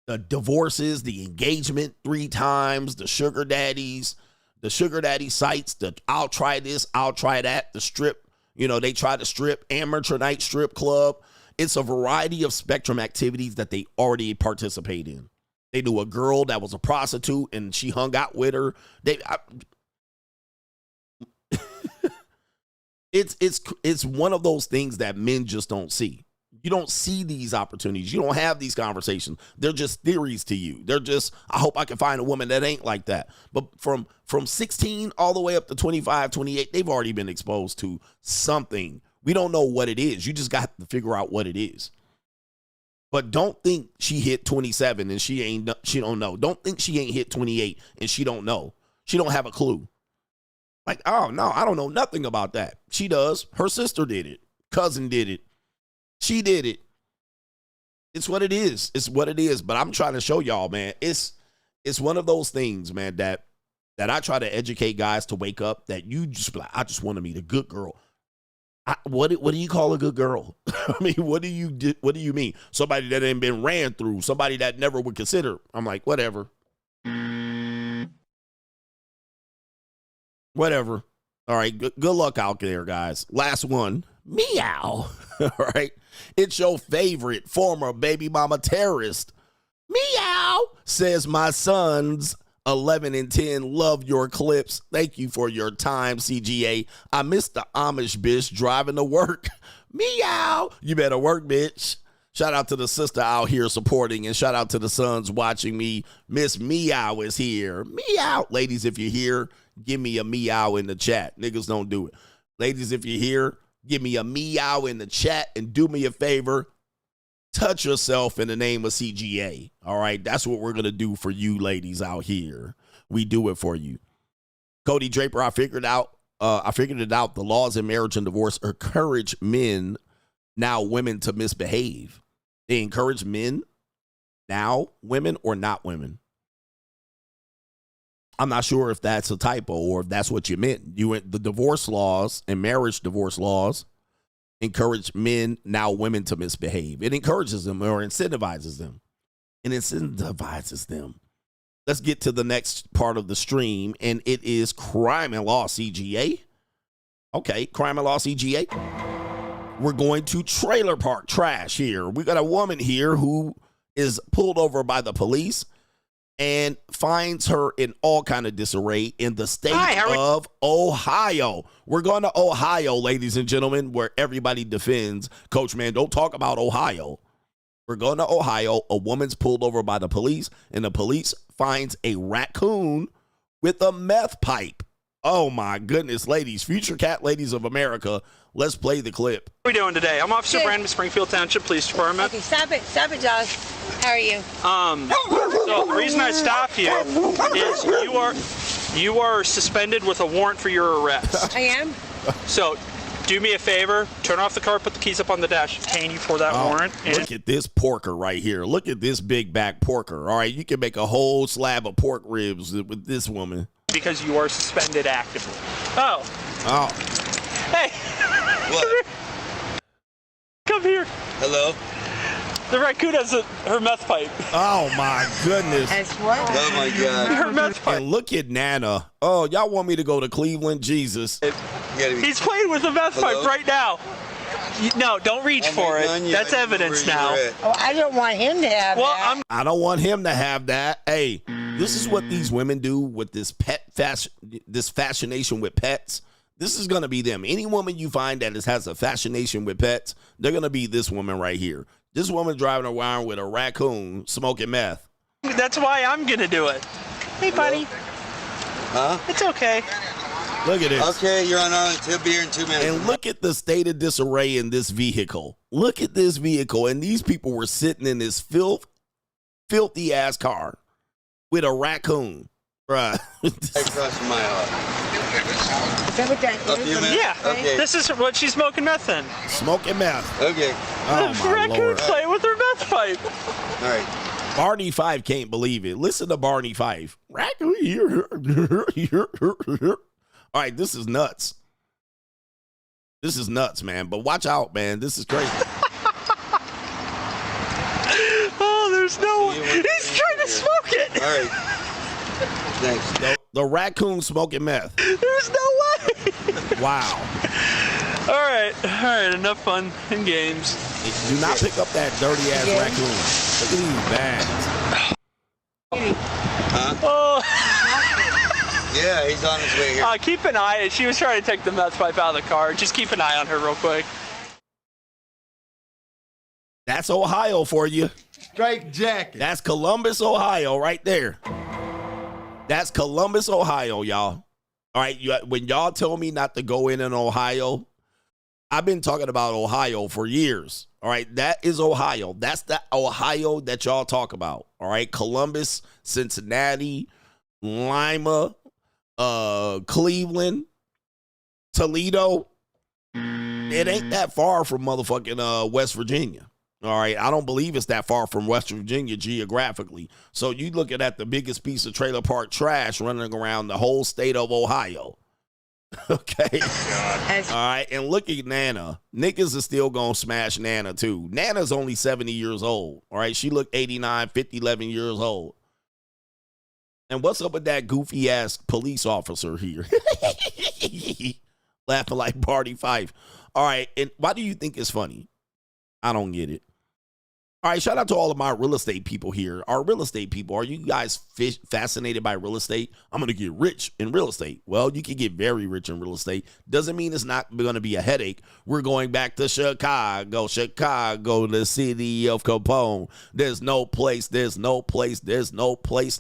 E: the divorces, the engagement 3 times, the sugar daddy sites, the I'll try this, I'll try that, the strip, they try to strip, amateur night strip club. It's a variety of spectrum activities that they already participate in. They knew a girl that was a prostitute and she hung out with her. It's one of those things that men just don't see. You don't see these opportunities. You don't have these conversations. They're just theories to you. They're just, I hope I can find a woman that ain't like that. But from 16 all the way up to 25, 28, they've already been exposed to something. We don't know what it is. You just got to figure out what it is. But don't think she hit 27 and she don't know. Don't think she ain't hit 28 and she don't know. She don't have a clue. Like, oh, no, I don't know nothing about that. She does. Her sister did it. Cousin did it. She did it. It's what it is. It's what it is. But I'm trying to show y'all, man, it's one of those things, man, that I try to educate guys to wake up, that you just be like, I just want to meet a good girl. What do you call a good girl? I mean, what do you mean? Somebody that ain't been ran through, somebody that never would consider. I'm like, whatever. Whatever. All right. Good luck out there, guys. Last one. Meow. All right. It's your favorite former baby mama terrorist. Meow. Says my sons 11 and 10 love your clips. Thank you for your time, CGA. I miss the Amish bitch driving to work. Meow. You better work, bitch. Shout out to the sister out here supporting, and shout out to the sons watching me. Miss Meow is here. Meow. Ladies, if you're here, give me a meow in the chat. Niggas don't do it. Ladies, if you're here, give me a meow in the chat, and do me a favor. Touch yourself in the name of CGA. All right. That's what we're going to do for you ladies out here. We do it for you. Cody Draper, I figured it out. The laws in marriage and divorce encourage men, now women, to misbehave. They encourage men, now women, or not women. I'm not sure if that's a typo or if that's what you meant. The divorce laws and marriage divorce laws encourage men, now women, to misbehave. It encourages them or incentivizes them. It incentivizes them. Let's get to the next part of the stream, and it is crime and law CGA. Okay, crime and law CGA. We're going to trailer park trash here. We got a woman here who is pulled over by the police and finds her in all kind of disarray in the state of Ohio. We're going to Ohio, ladies and gentlemen, where everybody defends. Coach, man, don't talk about Ohio. We're going to Ohio. A woman's pulled over by the police, and the police finds a raccoon with a meth pipe. Oh, my goodness, ladies. Future cat ladies of America, let's play the clip.
U: What are we doing today? I'm Officer Brandon, Springfield Township Police Department.
V: Okay, stop it, Josh. How are you?
U: So the reason I stopped you is you are suspended with a warrant for your arrest.
V: I am?
U: So do me a favor, turn off the car, put the keys up on the dash, detain you for that warrant.
E: Look at this porker right here. Look at this big back porker. All right, you can make a whole slab of pork ribs with this woman.
U: Because you are suspended actively. Oh. Hey.
W: What?
U: Come here.
W: Hello.
U: The raccoon has her meth pipe.
E: Oh my goodness.
V: That's what?
E: Oh my God.
U: Her meth pipe.
E: And look at Nana. Oh, y'all want me to go to Cleveland? Jesus.
U: He's playing with the meth pipe right now. No, don't reach for it. That's evidence now.
V: Oh, I don't want him to have that.
E: I don't want him to have that. Hey, this is what these women do with this this fascination with pets. This is going to be them. Any woman you find that has a fascination with pets, they're going to be this woman right here. This woman driving around with a raccoon smoking meth.
U: That's why I'm going to do it. Hey, buddy.
A: Huh?
U: It's okay.
E: Look at this.
A: Okay, you're on Arlington. He'll be here in 2 minutes.
E: And look at the state of disarray in this vehicle. Look at this vehicle. And these people were sitting in this filthy ass car with a raccoon. Right.
A: Across from my house.
V: Is that what that is?
U: Yeah.
A: Okay.
U: This is what she's smoking meth in.
E: Smoking meth.
A: Okay.
E: Oh,
U: The
E: my
U: raccoon
E: Lord.
U: playing with her meth pipe.
A: All right.
E: Barney Fife can't believe it. Listen to Barney Fife. Raccoon here. All right, this is nuts. This is nuts, man. But watch out, man. This is crazy.
U: Oh, there's no way. He's trying to smoke it.
A: All right. Thanks.
E: The raccoon smoking meth.
U: There's no way.
E: Wow.
U: All right. Enough fun and games.
E: Do not pick up that dirty ass raccoon. Look at these bags.
A: Huh?
U: Oh.
A: Yeah, he's on his way here.
U: Keep an eye. She was trying to take the meth pipe out of the car. Just keep an eye on her real quick.
E: That's Ohio for you.
B: Straight jacket.
E: That's Columbus, Ohio, right there. That's Columbus, Ohio, y'all. All right, when y'all tell me not to go in Ohio, I've been talking about Ohio for years. All right, that is Ohio. That's the Ohio that y'all talk about. All right, Columbus, Cincinnati, Lima, Cleveland, Toledo. It ain't that far from motherfucking West Virginia. All right, I don't believe it's that far from West Virginia geographically. So you looking at the biggest piece of trailer park trash running around the whole state of Ohio. Okay. All right, and look at Nana. Niggas is still gonna smash Nana too. Nana's only 70 years old. All right, she looked 89, 50, 11 years old. And what's up with that goofy ass police officer here? Laughing like Barney Fife. All right, and why do you think it's funny? I don't get it. All right, shout out to all of my real estate people here. Our real estate people, are you guys fascinated by real estate? I'm going to get rich in real estate. Well, you can get very rich in real estate. Doesn't mean it's not going to be a headache. We're going back to Chicago, the city of Capone. There's no place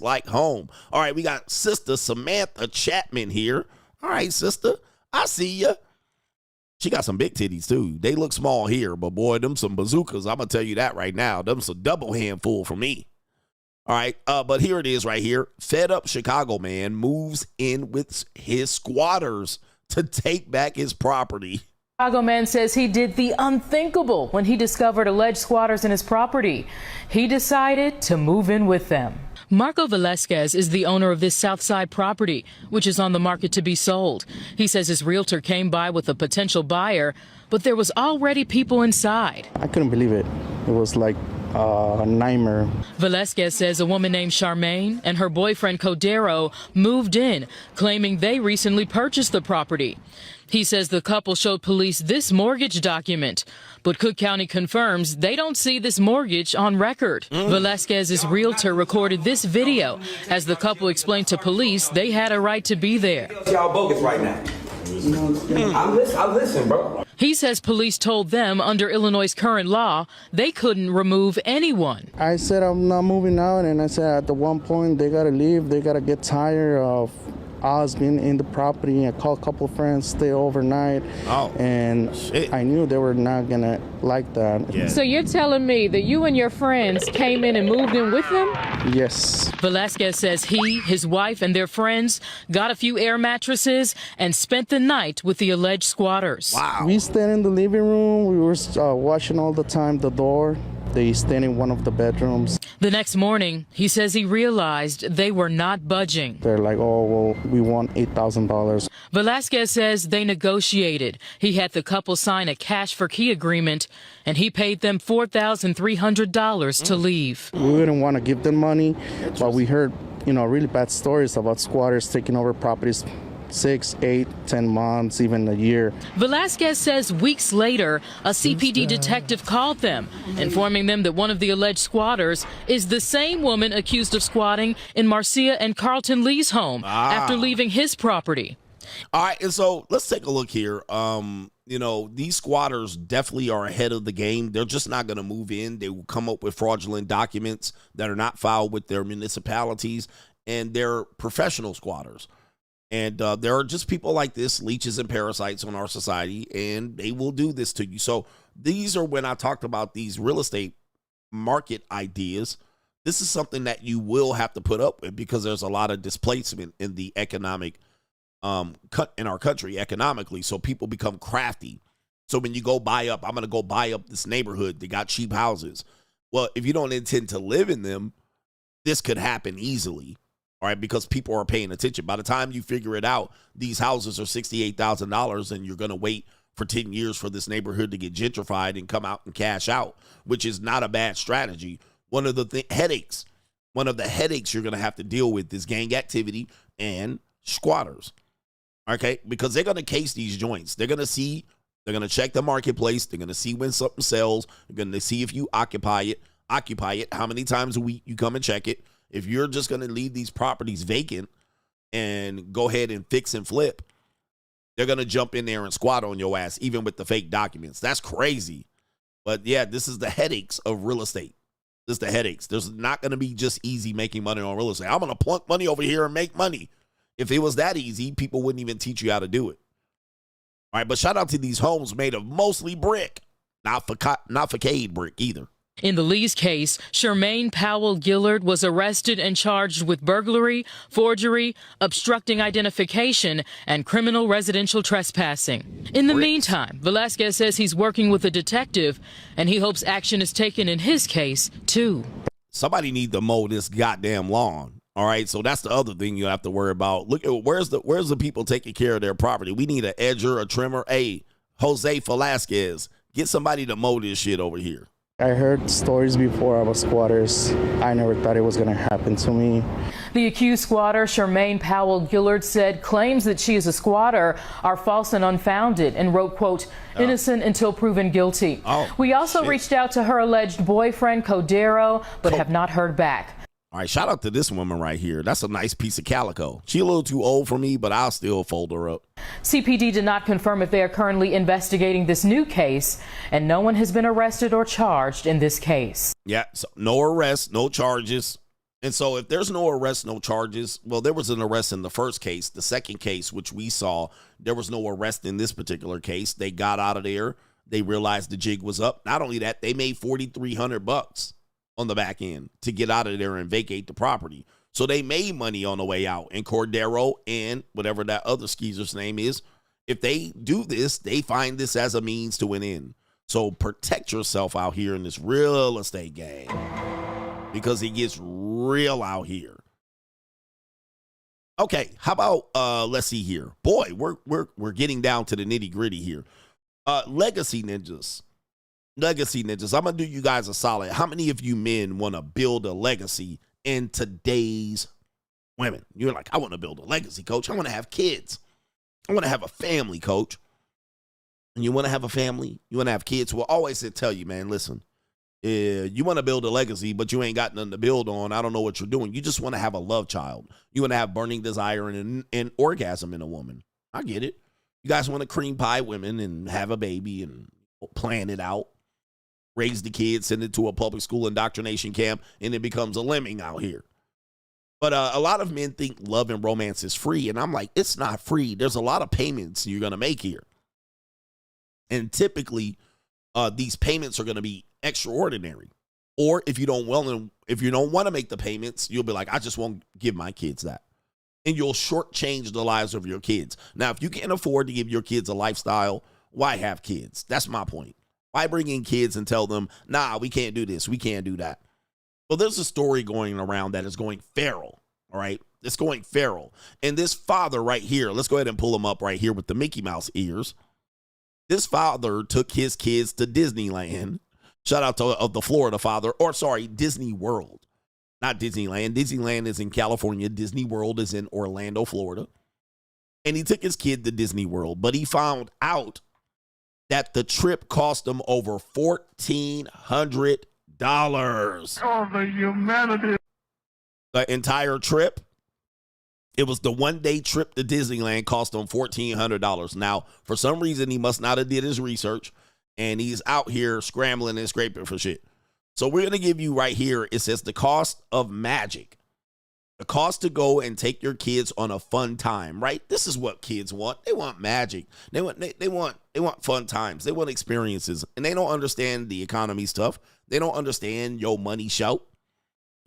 E: like home. All right, we got Sister Samantha Chapman here. All right, sister, I see you. She got some big titties, too. They look small here, but boy, them some bazookas. I'm going to tell you that right now. Them some double handful for me. All right, but here it is right here. Fed up Chicago man moves in with his squatters to take back his property.
W: Chicago man says he did the unthinkable when he discovered alleged squatters in his property. He decided to move in with them.
X: Marco Velasquez is the owner of this Southside property, which is on the market to be sold. He says his realtor came by with a potential buyer, but there was already people inside.
Y: I couldn't believe it. It was like a nightmare.
X: Velasquez says a woman named Charmaine and her boyfriend Codero moved in, claiming they recently purchased the property. He says the couple showed police this mortgage document, but Cook County confirms they don't see this mortgage on record. Velasquez's realtor recorded this video as the couple explained to police they had a right to be there.
Z: Y'all bogus right now. I listen, bro.
X: He says police told them under Illinois' current law they couldn't remove anyone.
Y: I said I'm not moving out, and I said at the one point they gotta leave. They gotta get tired of us being in the property. I called a couple of friends, stay overnight, and I knew they were not gonna like that.
W: Yeah. So you're telling me that you and your friends came in and moved in with them?
Y: Yes.
X: Velasquez says he, his wife, and their friends got a few air mattresses and spent the night with the alleged squatters.
Y: Wow. We stayed in the living room. We were watching all the time the door. They stayed in one of the bedrooms.
X: The next morning, he says he realized they were not budging.
Y: They're like, oh, well, we want $8,000.
X: Velasquez says they negotiated. He had the couple sign a cash for key agreement, and he paid them $4,300 to leave.
Y: We wouldn't want to give them money, but we heard, really bad stories about squatters taking over properties 6, 8, 10 months, even a year.
X: Velasquez says weeks later, a CPD detective called them, informing them that one of the alleged squatters is the same woman accused of squatting in Marcia and Carlton Lee's home after leaving his property.
E: All right, and so let's take a look here. These squatters definitely are ahead of the game. They're just not going to move in. They will come up with fraudulent documents that are not filed with their municipalities, and they're professional squatters. And there are just people like this, leeches and parasites on our society, and they will do this to you. So these are when I talked about these real estate market ideas. This is something that you will have to put up with because there's a lot of displacement in the economic cut in our country economically. So people become crafty. So when you go buy up, I'm going to go buy up this neighborhood. They got cheap houses. Well, if you don't intend to live in them, this could happen easily. All right, because people are paying attention. By the time you figure it out, these houses are $68,000, and you're going to wait for 10 years for this neighborhood to get gentrified and come out and cash out, which is not a bad strategy. One of the headaches you're going to have to deal with is gang activity and squatters. Okay, because they're going to case these joints. They're going to check the marketplace. They're going to see when something sells. They're going to see if you occupy it, how many times a week you come and check it. If you're just going to leave these properties vacant and go ahead and fix and flip, they're going to jump in there and squat on your ass, even with the fake documents. That's crazy. But yeah, this is the headaches of real estate. This is the headaches. There's not going to be just easy making money on real estate. I'm going to plunk money over here and make money. If it was that easy, people wouldn't even teach you how to do it. All right, but shout out to these homes made of mostly brick, not facade brick either.
X: In the Lee's case, Charmaine Powell Gillard was arrested and charged with burglary, forgery, obstructing identification, and criminal residential trespassing. In the meantime, Velasquez says he's working with a detective, and he hopes action is taken in his case, too.
E: Somebody need to mow this goddamn lawn. All right, so that's the other thing you have to worry about. Look at where's the people taking care of their property. We need an edger, a trimmer. Hey, Jose Velasquez, get somebody to mow this shit over here.
Y: I heard stories before about squatters. I never thought it was going to happen to me.
W: The accused squatter, Charmaine Powell Gillard, said claims that she is a squatter are false and unfounded and wrote, quote, innocent until proven guilty. We also reached out to her alleged boyfriend, Codero, but have not heard back.
E: All right, shout out to this woman right here. That's a nice piece of calico. She a little too old for me, but I'll still fold her up.
W: CPD did not confirm if they are currently investigating this new case, and no one has been arrested or charged in this case.
E: Yeah, so no arrests, no charges. And so if there's no arrest, no charges, well, there was an arrest in the first case. The second case, which we saw, there was no arrest in this particular case. They got out of there. They realized the jig was up. Not only that, they made $4,300 on the back end to get out of there and vacate the property. So they made money on the way out. And Cordero and whatever that other skeezer's name is, if they do this, they find this as a means to an end. So protect yourself out here in this real estate game because it gets real out here. Okay, how about let's see here. Boy, we're getting down to the nitty-gritty here. Legacy ninjas. Legacy ninjas. I'm going to do you guys a solid. How many of you men want to build a legacy in today's women? You're like, I want to build a legacy, coach. I want to have kids. I want to have a family, coach. And you want to have a family? You want to have kids? Well, always tell you, man, listen, you want to build a legacy, but you ain't got nothing to build on. I don't know what you're doing. You just want to have a love child. You want to have burning desire and orgasm in a woman. I get it. You guys want to cream pie women and have a baby and plan it out. Raise the kids, send it to a public school indoctrination camp, and it becomes a lemming out here. But a lot of men think love and romance is free, and I'm like, it's not free. There's a lot of payments you're going to make here. And typically, these payments are going to be extraordinary. Or if you don't want to make the payments, you'll be like, I just won't give my kids that. And you'll shortchange the lives of your kids. Now, if you can't afford to give your kids a lifestyle, why have kids? That's my point. Why bring in kids and tell them, nah, we can't do this, we can't do that? Well, there's a story going around that is going feral, all right? It's going feral. And this father right here, let's go ahead and pull him up right here with the Mickey Mouse ears. This father took his kids to Disneyland. Shout out to the Florida father, or sorry, Disney World. Not Disneyland. Disneyland is in California. Disney World is in Orlando, Florida. And he took his kid to Disney World, but he found out that the trip cost him over $1,400.
B: Oh, the humanity.
E: The entire trip. It was the one-day trip to Disneyland cost him $1,400. Now, for some reason, he must not have did his research, and he's out here scrambling and scraping for shit. So we're going to give you right here, it says the cost of magic. The cost to go and take your kids on a fun time, right? This is what kids want. They want magic. They want fun times. They want experiences. And they don't understand the economy stuff. They don't understand your money shout.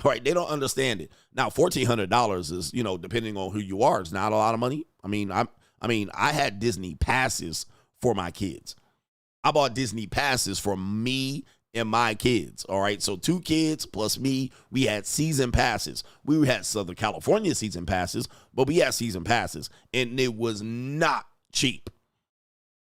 E: Right? They don't understand it. Now, $1,400 is, you know, depending on who you are, it's not a lot of money. I mean, I had Disney passes for my kids. I bought Disney passes for me and my kids. All right. So 2 kids plus me, we had season passes. We had Southern California season passes, but we had season passes, and it was not cheap.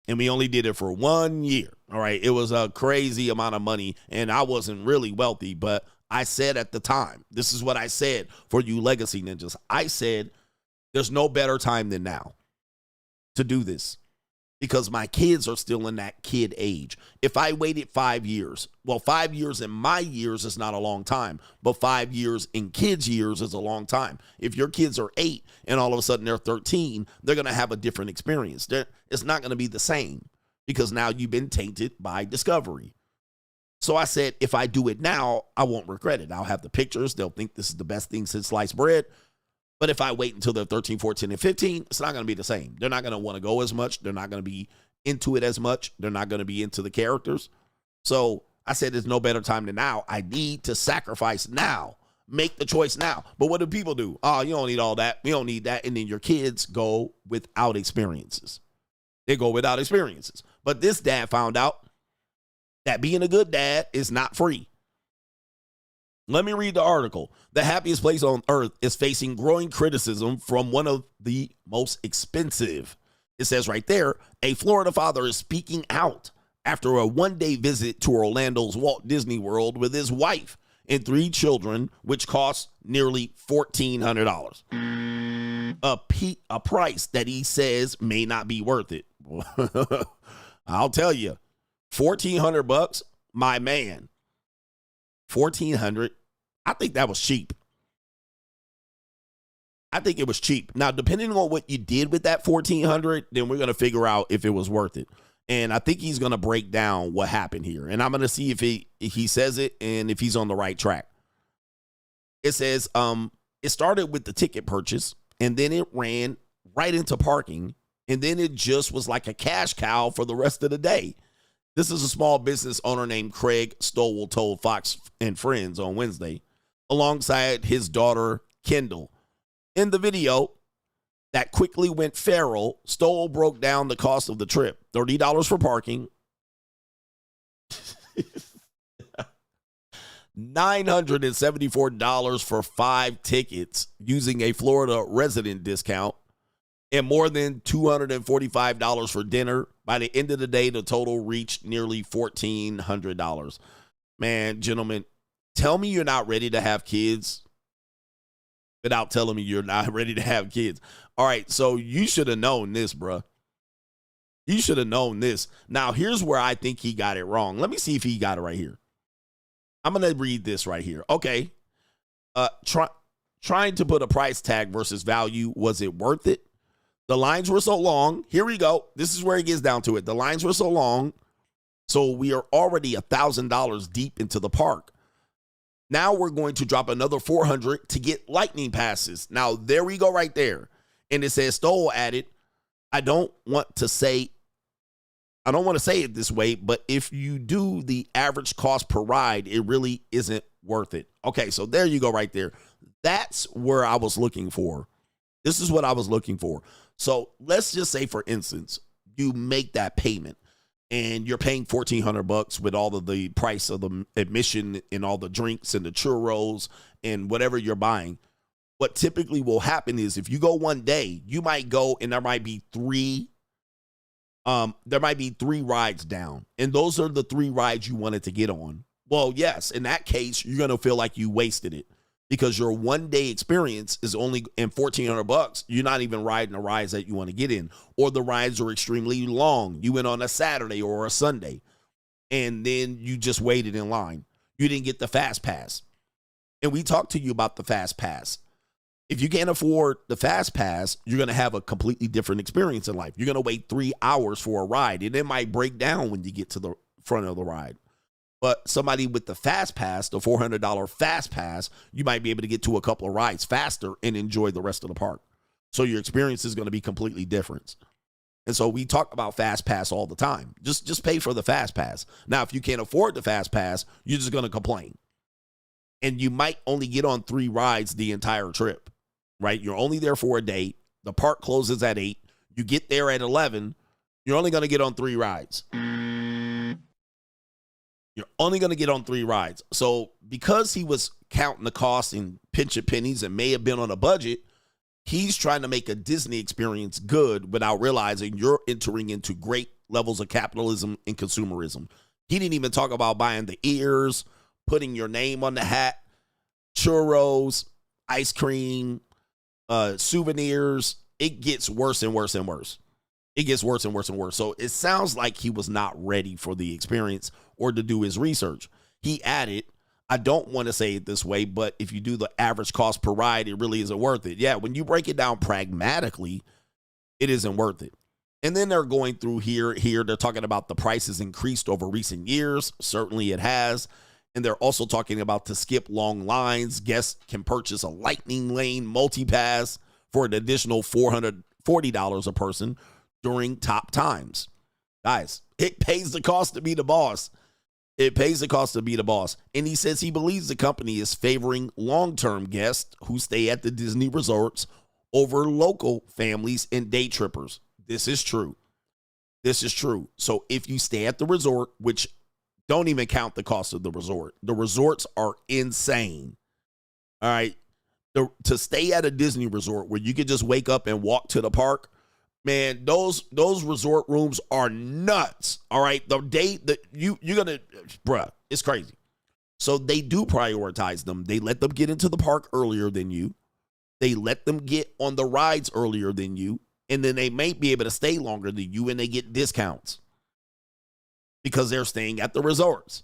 E: And we only did it for 1 year. All right. It was a crazy amount of money, and I wasn't really wealthy, but I said at the time, this is what I said for you legacy ninjas. I said, there's no better time than now to do this, because my kids are still in that kid age. If I waited 5 years, well, 5 years in my years is not a long time, but 5 years in kids' years is a long time. If your kids are 8 and all of a sudden they're 13, they're going to have a different experience. It's not going to be the same, because now you've been tainted by discovery. So I said, if I do it now, I won't regret it. I'll have the pictures. They'll think this is the best thing since sliced bread. But if I wait until they're 13, 14, and 15, it's not going to be the same. They're not going to want to go as much. They're not going to be into it as much. They're not going to be into the characters. So I said, there's no better time than now. I need to sacrifice now. Make the choice now. But what do people do? Oh, you don't need all that. We don't need that. And then your kids go without experiences. They go without experiences. But this dad found out that being a good dad is not free. Let me read the article. The happiest place on earth is facing growing criticism from one of the most expensive. It says right there, a Florida father is speaking out after a one-day visit to Orlando's Walt Disney World with his wife and 3 children, which cost nearly $1,400. A price that he says may not be worth it. I'll tell you. $1,400, my man. $1,400. I think that was cheap. I think it was cheap. Now, depending on what you did with that $1,400, then we're going to figure out if it was worth it. And I think he's going to break down what happened here. And I'm going to see if he says it and if he's on the right track. It says it started with the ticket purchase, and then it ran right into parking, and then it just was like a cash cow for the rest of the day. This is a small business owner named Craig Stowell told Fox and Friends on Wednesday, alongside his daughter, Kendall. In the video that quickly went feral, Stowell broke down the cost of the trip. $30 for parking, $974 for 5 tickets using a Florida resident discount, and more than $245 for dinner. By the end of the day, the total reached nearly $1,400. Man, gentlemen, tell me you're not ready to have kids without telling me you're not ready to have kids. All right, so you should have known this, bruh. You should have known this. Now, here's where I think he got it wrong. Let me see if he got it right here. I'm going to read this right here. Okay. Trying to put a price tag versus value, was it worth it? The lines were so long. Here we go. This is where it gets down to it. The lines were so long, so we are already $1,000 deep into the park. Now we're going to drop another $400 to get lightning passes. Now, there we go right there. And it says, Stowell added, I don't want to say it this way, but if you do the average cost per ride, it really isn't worth it. Okay, so there you go right there. That's where I was looking for. This is what I was looking for. So let's just say, for instance, you make that payment. and you're paying $1,400 with all of the price of the admission and all the drinks and the churros and whatever you're buying, what typically will happen is if you go one day, you might go and there might be three rides down. And those are the 3 rides you wanted to get on. Well, yes, in that case, you're going to feel like you wasted it because your one-day experience is only in $1,400. You're not even riding the rides that you want to get in, or the rides are extremely long. You went on a Saturday or a Sunday, and then you just waited in line. You didn't get the Fast Pass. And we talked to you about the Fast Pass. If you can't afford the Fast Pass, you're going to have a completely different experience in life. You're going to wait 3 hours for a ride, and it might break down when you get to the front of the ride. But somebody with the Fast Pass, the $400 Fast Pass, you might be able to get to a couple of rides faster and enjoy the rest of the park. So your experience is going to be completely different. And so we talk about Fast Pass all the time. Just pay for the Fast Pass. Now, if you can't afford the Fast Pass, you're just going to complain. And you might only get on 3 rides the entire trip, right? You're only there for a day. The park closes at 8. You get there at 11. You're only going to get on 3 rides. You're only going to get on 3 rides. So because he was counting the cost and pinching pennies and may have been on a budget, he's trying to make a Disney experience good without realizing you're entering into great levels of capitalism and consumerism. He didn't even talk about buying the ears, putting your name on the hat, churros, ice cream, souvenirs. It gets worse and worse and worse. It gets worse and worse and worse. So it sounds like he was not ready for the experience or to do his research. He added, I don't want to say it this way, but if you do the average cost per ride, it really isn't worth it. Yeah, when you break it down pragmatically, it isn't worth it. And then they're going through here. They're talking about the prices increased over recent years. Certainly it has. And they're also talking about to skip long lines. Guests can purchase a lightning lane multi-pass for an additional $440 a person during top times. Guys, it pays the cost to be the boss. It pays the cost to be the boss. And he says he believes the company is favoring long-term guests who stay at the Disney resorts over local families and day trippers. This is true. This is true. So if you stay at the resort, which don't even count the cost of the resorts are insane. All right. To stay at a Disney resort where you can just wake up and walk to the park, man, those resort rooms are nuts. All right. The day that you're going to, bruh, it's crazy. So they do prioritize them. They let them get into the park earlier than you. They let them get on the rides earlier than you. And then they may be able to stay longer than you and they get discounts because they're staying at the resorts.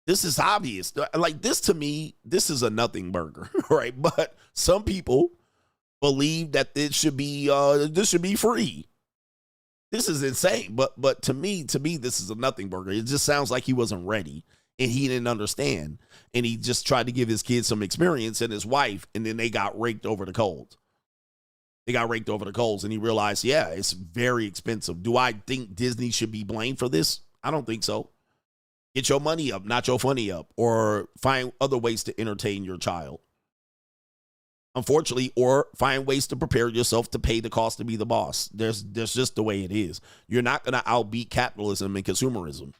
E: This is obvious. Like this to me, this is a nothing burger, right? But some people believe that this should be free. This is insane. But to me, this is a nothing burger. It just sounds like he wasn't ready and he didn't understand. And he just tried to give his kids some experience and his wife, and then they got raked over the coals. And he realized, yeah, it's very expensive. Do I think Disney should be blamed for this? I don't think so. Get your money up, not your funny up, or find other ways to entertain your child. Unfortunately, or find ways to prepare yourself to pay the cost to be the boss. There's just the way it is. You're not going to outbeat capitalism and consumerism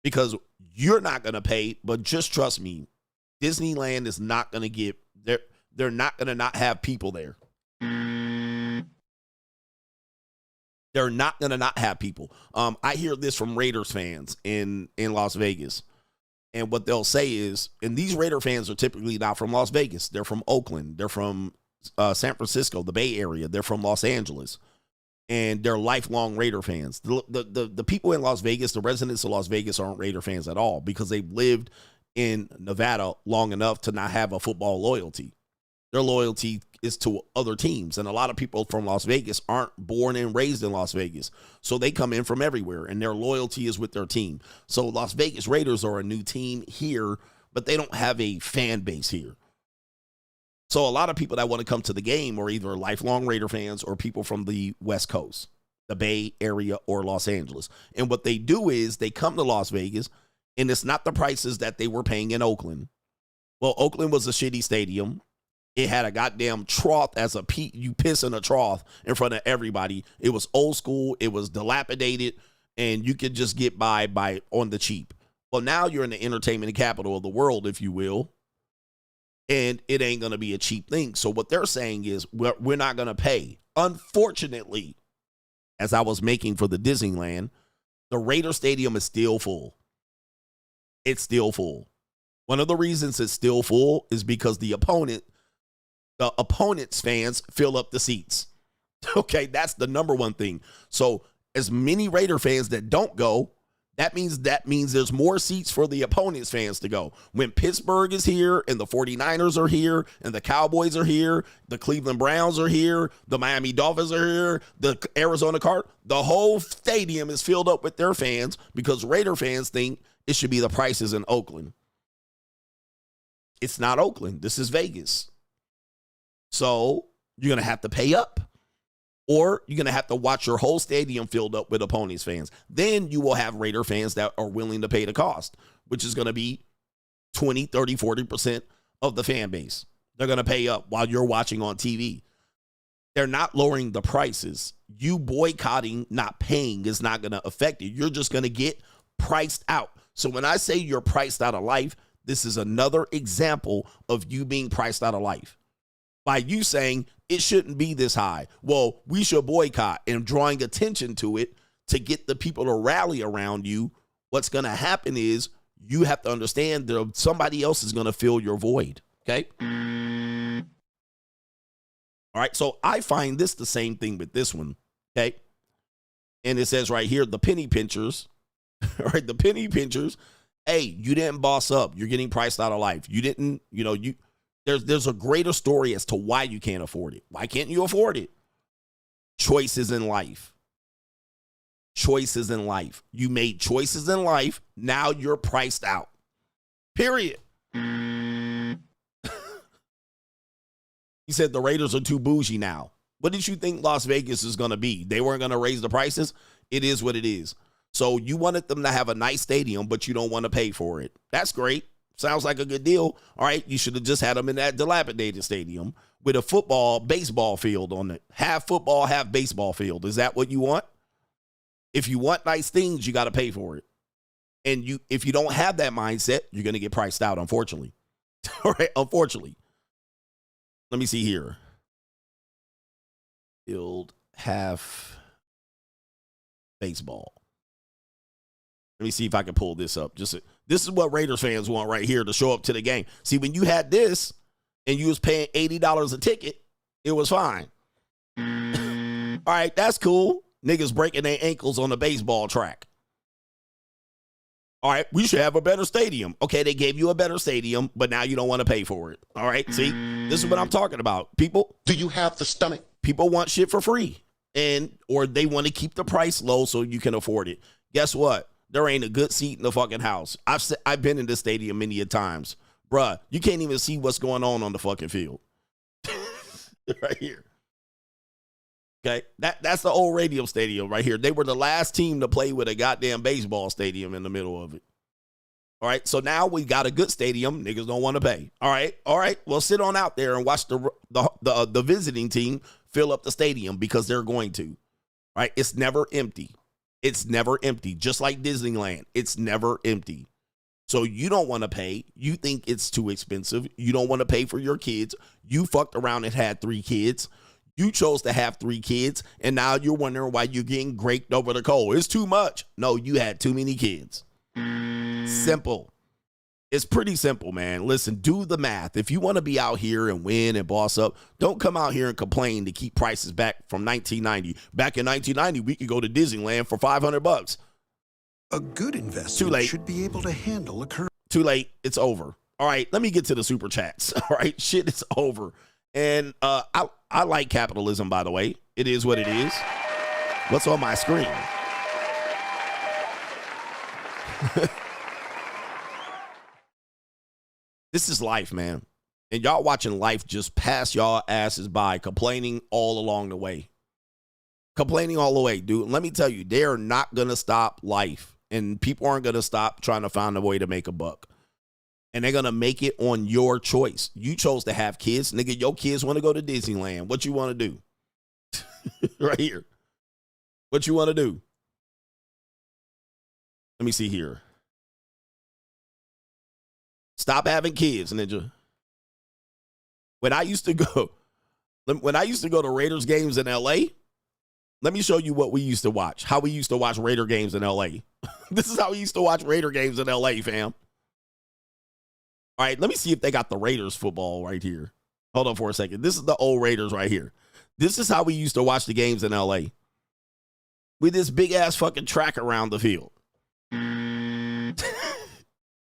E: because you're not going to pay, but just trust me, Disneyland is not going to get, they're not going to not have people there. They're not going to not have people. I hear this from Raiders fans in Las Vegas. And what they'll say is, and these Raider fans are typically not from Las Vegas. They're from Oakland. They're from San Francisco, the Bay Area. They're from Los Angeles. And they're lifelong Raider fans. The people in Las Vegas, the residents of Las Vegas aren't Raider fans at all because they've lived in Nevada long enough to not have a football loyalty. Their loyalty is to other teams. And a lot of people from Las Vegas aren't born and raised in Las Vegas. So they come in from everywhere and their loyalty is with their team. So Las Vegas Raiders are a new team here, but they don't have a fan base here. So a lot of people that want to come to the game are either lifelong Raider fans or people from the West Coast, the Bay Area or Los Angeles. And what they do is they come to Las Vegas and it's not the prices that they were paying in Oakland. Well, Oakland was a shitty stadium. It had a goddamn trough as you piss in a trough in front of everybody. It was old school. It was dilapidated. and you could just get by on the cheap. Well, now you're in the entertainment capital of the world, if you will, and it ain't going to be a cheap thing. So what they're saying is we're not going to pay. Unfortunately, as I was making for the Disneyland, the Raider Stadium is still full. It's still full. One of the reasons it's still full is because the opponent's fans fill up the seats. Okay, that's the number one thing. So as many Raider fans that don't go, that means there's more seats for the opponent's fans to go. When Pittsburgh is here and the 49ers are here and the Cowboys are here, the Cleveland Browns are here, the Miami Dolphins are here, the Arizona Cardinals, the whole stadium is filled up with their fans because Raider fans think it should be the prices in Oakland. It's not Oakland. This is Vegas. So you're going to have to pay up. Or you're going to have to watch your whole stadium filled up with opponents fans. Then you will have Raider fans that are willing to pay the cost, which is going to be 20, 30, 40% of the fan base. They're going to pay up while you're watching on TV. They're not lowering the prices. You boycotting, not paying is not going to affect you. You're just going to get priced out. So when I say you're priced out of life, this is another example of you being priced out of life. By you saying it shouldn't be this high. Well, we should boycott and drawing attention to it to get the people to rally around you. What's going to happen is you have to understand that somebody else is going to fill your void. Okay. All right. So I find this the same thing with this one. Okay. And it says right here, the penny pinchers, all right. The penny pinchers. Hey, you didn't boss up. You're getting priced out of life. You didn't, There's a greater story as to why you can't afford it. Why can't you afford it? Choices in life. Choices in life. You made choices in life. Now you're priced out. Period. He said the Raiders are too bougie now. What did you think Las Vegas is going to be? They weren't going to raise the prices? It is what it is. So you wanted them to have a nice stadium, but you don't want to pay for it. That's great. Sounds like a good deal. All right, you should have just had them in that dilapidated stadium with a baseball field on it. Half football, half baseball field. Is that what you want? If you want nice things, you got to pay for it. And if you don't have that mindset, you're going to get priced out, unfortunately. All right, unfortunately. Let me see here. Field, half baseball. Let me see if I can pull this up. This is what Raiders fans want right here to show up to the game. See, when you had this and you was paying $80 a ticket, it was fine. All right, that's cool. Niggas breaking their ankles on the baseball track. All right, we should have a better stadium. Okay, they gave you a better stadium, but now you don't want to pay for it. All right, see, this is what I'm talking about. People, do you have the stomach? People want shit for free, or they want to keep the price low so you can afford it. Guess what? There ain't a good seat in the fucking house. I've been in this stadium many a times. Bruh, you can't even see what's going on the fucking field. Right here. Okay, that's the old radio stadium right here. They were the last team to play with a goddamn baseball stadium in the middle of it. All right, so now we got a good stadium. Niggas don't want to pay. All right. Well, sit on out there and watch the visiting team fill up the stadium because they're going to. All right, it's never empty. It's never empty. Just like Disneyland, it's never empty. So you don't want to pay. You think it's too expensive. You don't want to pay for your kids. You fucked around and had 3 kids. You chose to have 3 kids, and now you're wondering why you're getting raked over the coal. It's too much. No, you had too many kids. Simple. It's pretty simple, man. Listen, do the math. If you want to be out here and win and boss up, don't come out here and complain to keep prices back from 1990. Back in 1990, we could go to Disneyland for $500.
B: A good investor should be able to handle a curve.
E: Too late. It's over. All right, let me get to the super chats. All right, shit is over. And I like capitalism, by the way. It is what it is. What's on my screen? This is life, man. And y'all watching life just pass y'all asses by, complaining all along the way. Complaining all the way, dude. Let me tell you, they are not going to stop life. And people aren't going to stop trying to find a way to make a buck. And they're going to make it on your choice. You chose to have kids. Nigga, your kids want to go to Disneyland. What you want to do? Right here. What you want to do? Let me see here. Stop having kids, Ninja. When I used to go to Raiders games in LA, let me show you what we used to watch. How we used to watch Raider games in LA. This is how we used to watch Raider games in LA, fam. All right, let me see if they got the Raiders football right here. Hold on for a second. This is the old Raiders right here. This is how we used to watch the games in LA. With this big ass fucking track around the field.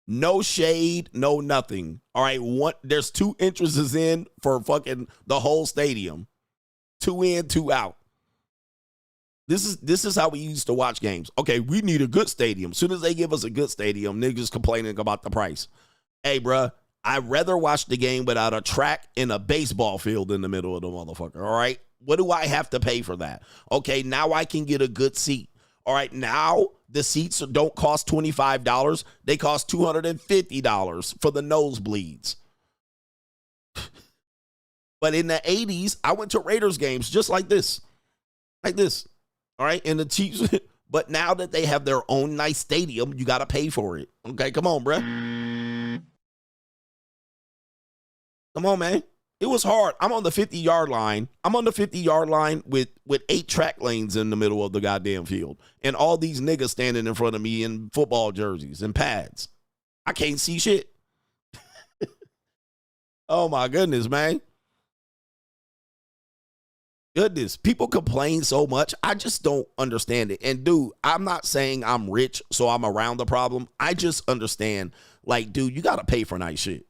E: No shade, no nothing. All right, there's 2 entrances in for fucking the whole stadium. 2 in, 2 out. This is how we used to watch games. Okay, we need a good stadium. As soon as they give us a good stadium, niggas complaining about the price. Hey, bruh, I'd rather watch the game without a track and a baseball field in the middle of the motherfucker, all right? What do I have to pay for that? Okay, now I can get a good seat. All right, now the seats don't cost $25. They cost $250 for the nosebleeds. But in the 80s, I went to Raiders games just like this. Like this. All right, and the Chiefs. But now that they have their own nice stadium, you got to pay for it. Okay, come on, bruh. Come on, man. It was hard. I'm on the 50-yard line. I'm on the 50-yard line with 8 track lanes in the middle of the goddamn field. And all these niggas standing in front of me in football jerseys and pads. I can't see shit. Oh, my goodness, man. Goodness. People complain so much. I just don't understand it. And, dude, I'm not saying I'm rich, so I'm around the problem. I just understand, like, dude, you got to pay for nice shit.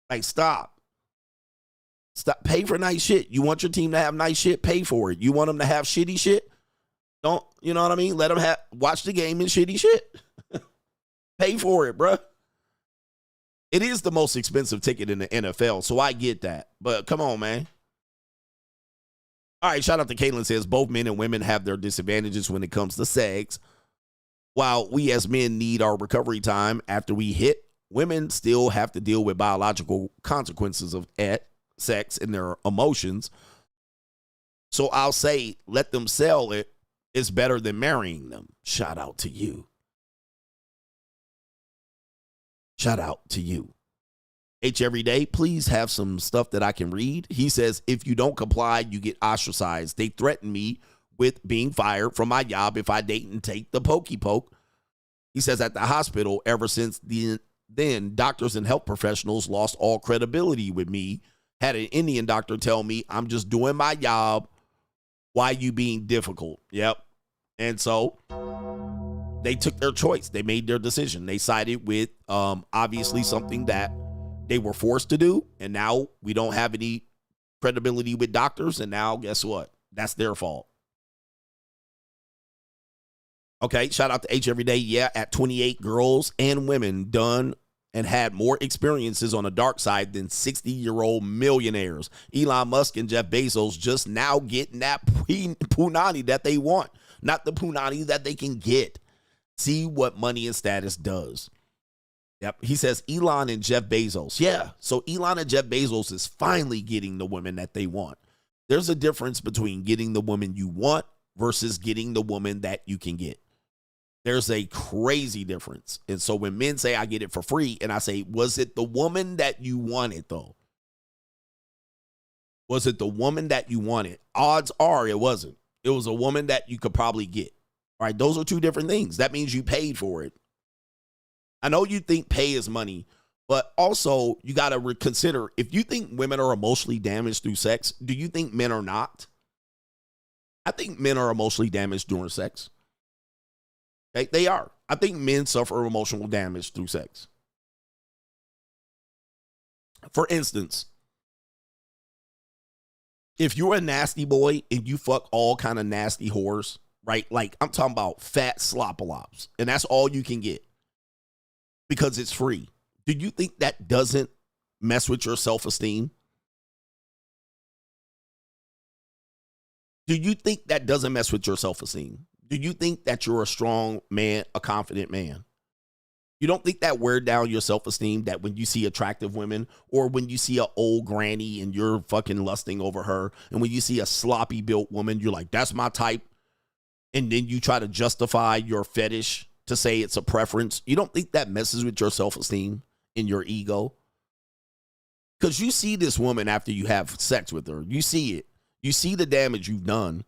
E: Like, stop. Stop. Pay for nice shit. You want your team to have nice shit? Pay for it. You want them to have shitty shit? Don't, you know what I mean? Let them watch the game in shitty shit. Pay for it, bruh. It is the most expensive ticket in the NFL, so I get that. But come on, man. All right, shout out to Caitlin says, both men and women have their disadvantages when it comes to sex. While we as men need our recovery time after we hit, women still have to deal with biological consequences of sex and their emotions. So I'll say, let them sell it. It's better than marrying them. Shout out to you. Shout out to you. H every day, please have some stuff that I can read. He says, if you don't comply, you get ostracized. They threaten me with being fired from my job if I date and take the pokey poke. He says, at the hospital, ever since then, doctors and health professionals lost all credibility with me. Had an Indian doctor tell me, I'm just doing my job. Why you being difficult? Yep. And so they took their choice. They made their decision. They sided with obviously something that they were forced to do. And now we don't have any credibility with doctors. And now guess what? That's their fault. Okay. Shout out to H every day. Yeah. At 28, girls and women done and had more experiences on the dark side than 60-year-old millionaires. Elon Musk and Jeff Bezos just now getting that punani that they want, not the punani that they can get. See what money and status does. Yep. He says Elon and Jeff Bezos. Yeah. So Elon and Jeff Bezos is finally getting the women that they want. There's a difference between getting the woman you want versus getting the woman that you can get. There's a crazy difference. And so when men say I get it for free, and I say, was it the woman that you wanted, though? Was it the woman that you wanted? Odds are it wasn't. It was a woman that you could probably get. All right, those are 2 different things. That means you paid for it. I know you think pay is money, but also you got to reconsider, if you think women are emotionally damaged through sex, do you think men are not? I think men are emotionally damaged during sex. They are. I think men suffer emotional damage through sex. For instance, if you're a nasty boy and you fuck all kind of nasty whores, right? Like I'm talking about fat slop-a-lops, and that's all you can get because it's free. Do you think that doesn't mess with your self-esteem? Do you think that doesn't mess with your self-esteem? Do you think that you're a strong man, a confident man? You don't think that wear down your self-esteem, that when you see attractive women or when you see an old granny and you're fucking lusting over her, and when you see a sloppy built woman, you're like, that's my type. And then you try to justify your fetish to say it's a preference, you don't think that messes with your self-esteem and your ego? Because you see this woman after you have sex with her. You see it. You see the damage you've done.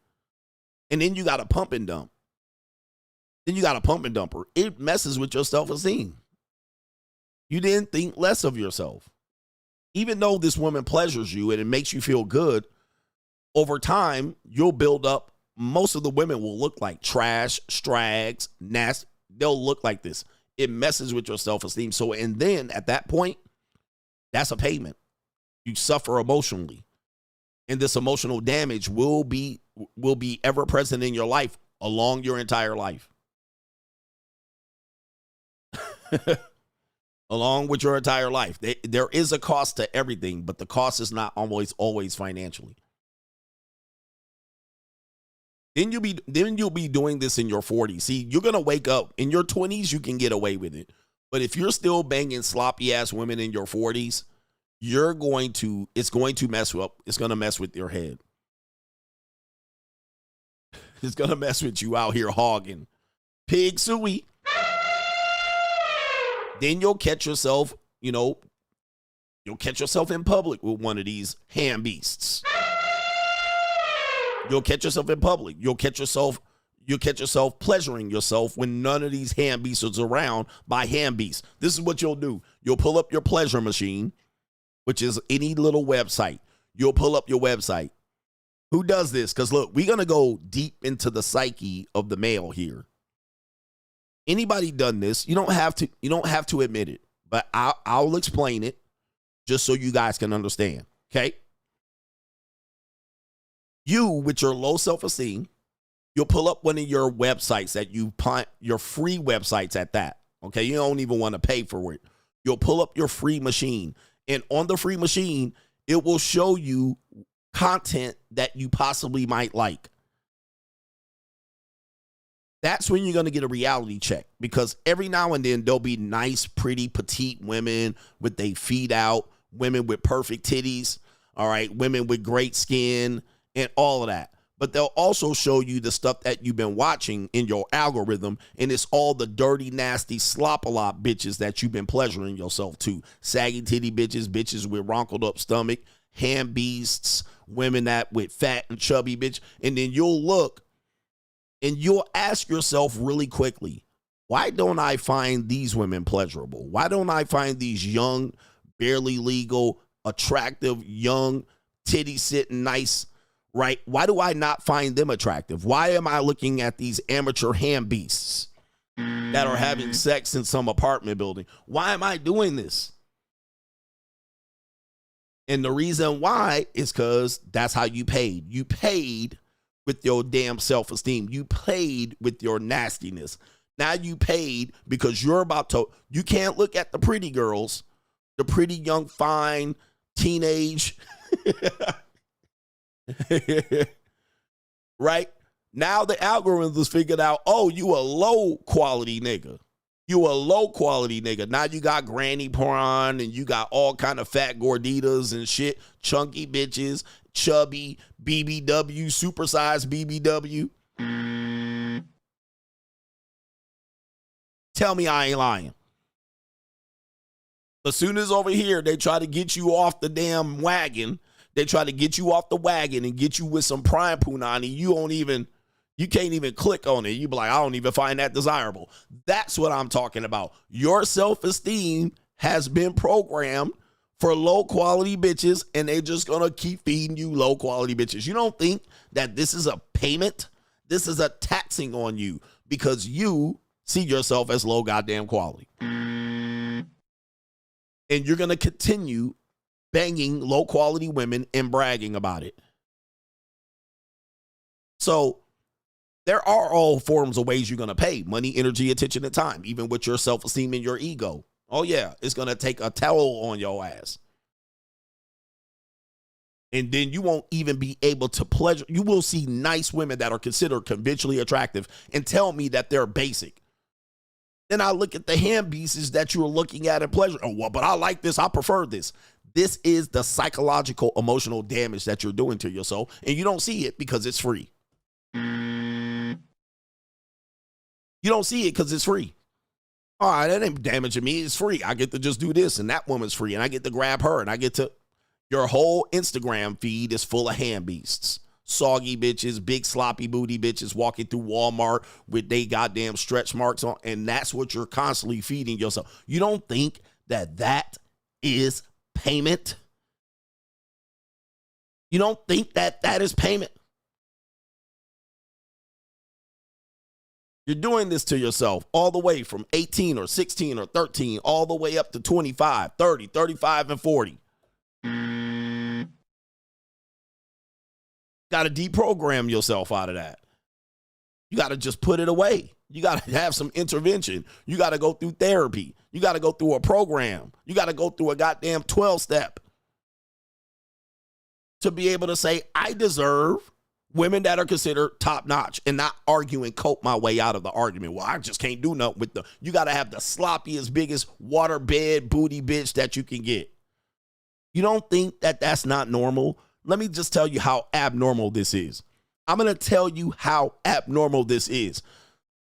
E: And then you got to pump and dump. Then you got to pump and dump her. It messes with your self-esteem. You didn't think less of yourself. Even though this woman pleasures you and it makes you feel good, over time, you'll build up. Most of the women will look like trash, strags, nasty. They'll look like this. It messes with your self-esteem. So, and then at that point, that's a payment. You suffer emotionally. And this emotional damage will be ever present in your life along your entire life. Along with your entire life. There is a cost to everything, but the cost is not always financially. Then you'll be doing this in your 40s. See, you're going to wake up. In your 20s, you can get away with it. But if you're still banging sloppy-ass women in your 40s, it's going to mess with your head. It's going to mess with you out here hogging. Pig suey. Then you'll catch yourself, you'll catch yourself in public with one of these ham beasts. You'll catch yourself in public. You'll catch yourself pleasuring yourself when none of these ham beasts is around by ham beasts. This is what you'll do. You'll pull up your pleasure machine, which is any little website. You'll pull up your website. Who does this? Because look, we're going to go deep into the psyche of the male here. Anybody done this? You don't have to admit it, but I'll explain it just so you guys can understand. Okay? You, with your low self-esteem, you'll pull up one of your websites that your free websites at that. Okay? You don't even want to pay for it. You'll pull up your free machine, and on the free machine, it will show you content that you possibly might like. That's when you're going to get a reality check, because every now and then there'll be nice, pretty, petite women with their feet out, women with perfect titties, all right, women with great skin and all of that. But they'll also show you the stuff that you've been watching in your algorithm, and it's all the dirty, nasty, slop-a-lot bitches that you've been pleasuring yourself to. Saggy titty bitches, bitches with wrinkled up stomach, ham beasts, women that with fat and chubby bitch. And then you'll look and you'll ask yourself really quickly, why don't I find these women pleasurable? Why don't I find these young, barely legal, attractive, young, titty sitting nice, right? Why do I not find them attractive? Why am I looking at these amateur ham beasts that are having sex in some apartment building? Why am I doing this? And the reason why is because that's how you paid. You paid with your damn self-esteem. You paid with your nastiness. Now you paid because you can't look at the pretty girls, the pretty young, fine, teenage, right? Now the algorithms figured out, oh, you a low quality nigga. You a low quality nigga. Now you got granny porn and you got all kind of fat gorditas and shit, chunky bitches, chubby, BBW, supersized BBW. Tell me I ain't lying. As soon as over here they try to get you off the damn wagon, they try to get you off the wagon and get you with some prime punani, you can't even click on it. You be like, I don't even find that desirable. That's what I'm talking about. Your self-esteem has been programmed for low quality bitches, and they're just gonna keep feeding you low quality bitches. You don't think that this is a payment? This is a taxing on you because you see yourself as low goddamn quality. And you're gonna continue banging low quality women and bragging about it. So there are all forms of ways you're going to pay: money, energy, attention, and time, even with your self-esteem and your ego. Oh, yeah, it's going to take a towel on your ass. And then you won't even be able to pleasure. You will see nice women that are considered conventionally attractive and tell me that they're basic. Then I look at the ham beasts that you're looking at and pleasure. Oh, well, but I like this. I prefer this. This is the psychological, emotional damage that you're doing to yourself, and you don't see it because it's free. You don't see it because it's free. All right, that ain't damaging me. It's free. I get to just do this, and that woman's free, and I get to grab her, and I get to. Your whole Instagram feed is full of hand beasts. Soggy bitches, big sloppy booty bitches walking through Walmart with they goddamn stretch marks on, and that's what you're constantly feeding yourself. You don't think that that is payment? You don't think that that is payment? You're doing this to yourself all the way from 18 or 16 or 13, all the way up to 25, 30, 35, and 40. Got to deprogram yourself out of that. You got to just put it away. You got to have some intervention. You got to go through therapy. You got to go through a program. You got to go through a goddamn 12-step to be able to say, I deserve women that are considered top-notch, and not argue and cope my way out of the argument. Well, I just can't do nothing with the. You got to have the sloppiest, biggest waterbed booty bitch that you can get. You don't think that that's not normal? Let me just tell you how abnormal this is. I'm going to tell you how abnormal this is.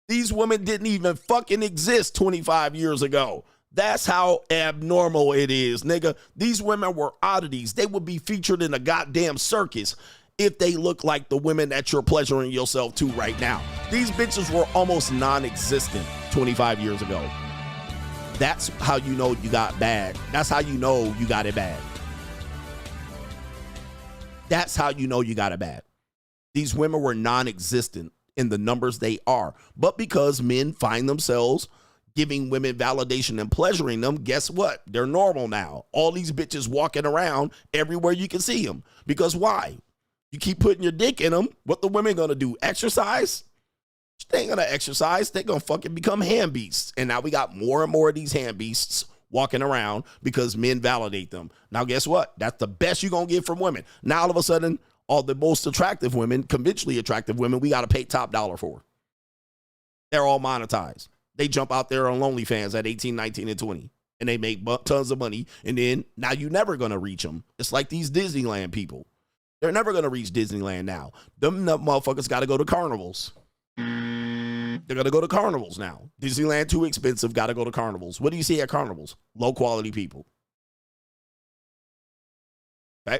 E: These women didn't even fucking exist 25 years ago. That's how abnormal it is, nigga. These women were oddities. They would be featured in a goddamn circus if they look like the women that you're pleasuring yourself to right now. These bitches were almost non-existent 25 years ago. That's how you know you got bad. That's how you know you got it bad. That's how you know you got it bad. These women were non-existent in the numbers they are. But because men find themselves giving women validation and pleasuring them, guess what? They're normal now. All these bitches walking around everywhere you can see them. Because why? You keep putting your dick in them. What the women gonna do? Exercise? They ain't gonna exercise. They're gonna fucking become hand beasts. And now we got more and more of these hand beasts walking around because men validate them. Now, guess what? That's the best you're going to get from women. Now, all of a sudden, all the most attractive women, conventionally attractive women, we got to pay top dollar for. They're all monetized. They jump out there on OnlyFans at 18, 19, and 20, and they make tons of money. And then now you're never going to reach them. It's like these Disneyland people. They're never going to reach Disneyland now. Them motherfuckers got to go to carnivals. They're going to go to carnivals now. Disneyland too expensive, got to go to carnivals. What do you see at carnivals? Low quality people. Okay?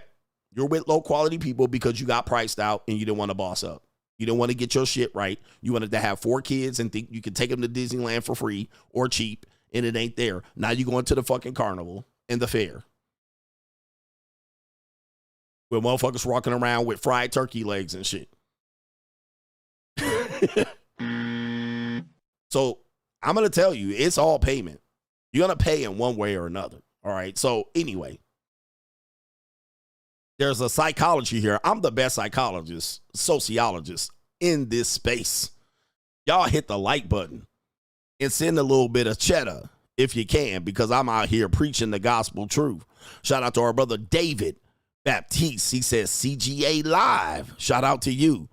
E: You're with low quality people because you got priced out and you didn't want to boss up. You didn't want to get your shit right. You wanted to have 4 kids and think you could take them to Disneyland for free or cheap, and it ain't there. Now you're going to the fucking carnival and the fair, where motherfuckers walking around with fried turkey legs and shit. So I'm going to tell you, it's all payment. You're going to pay in one way or another. All right. So anyway, there's a psychology here. I'm the best psychologist, sociologist in this space. Y'all hit the like button and send a little bit of cheddar if you can, because I'm out here preaching the gospel truth. Shout out to our brother David Baptiste. He says CGA live. Shout out to you.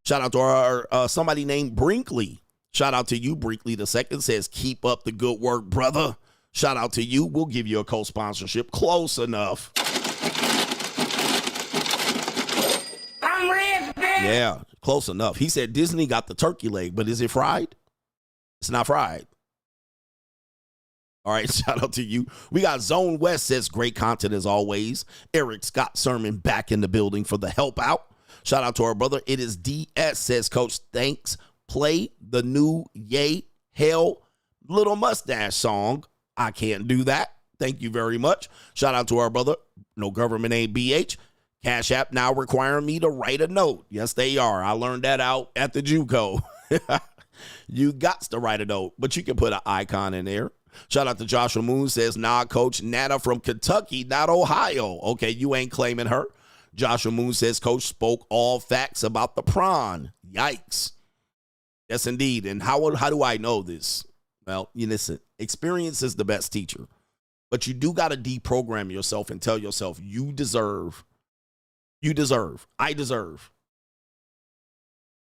E: Shout out to our somebody named Brinkley. Shout out to you. Brinkley the second says, keep up the good work, brother. Shout out to you. We'll give you a co-sponsorship. Close enough.
V: I'm rich, bitch.
E: Yeah, close enough. He said Disney got the turkey leg, but is it fried? It's not fried. All right, shout out to you. We got Zone West says, great content as always. Eric Scott Sermon back in the building for the help out. Shout out to our brother. It is DS says, Coach, thanks. Play the new Yay Hell Little Mustache song. I can't do that. Thank you very much. Shout out to our brother. No government ain't BH. Cash App now requiring me to write a note. Yes, they are. I learned that out at the JUCO. You got to write a note, but you can put an icon in there. Shout out to Joshua Moon says, nah, Coach, Nana from Kentucky, not Ohio. Okay, you ain't claiming her. Joshua Moon says, Coach spoke all facts about the prawn. Yikes. Yes, indeed. And how do I know this? Well, you listen, experience is the best teacher. But you do got to deprogram yourself and tell yourself you deserve. I deserve.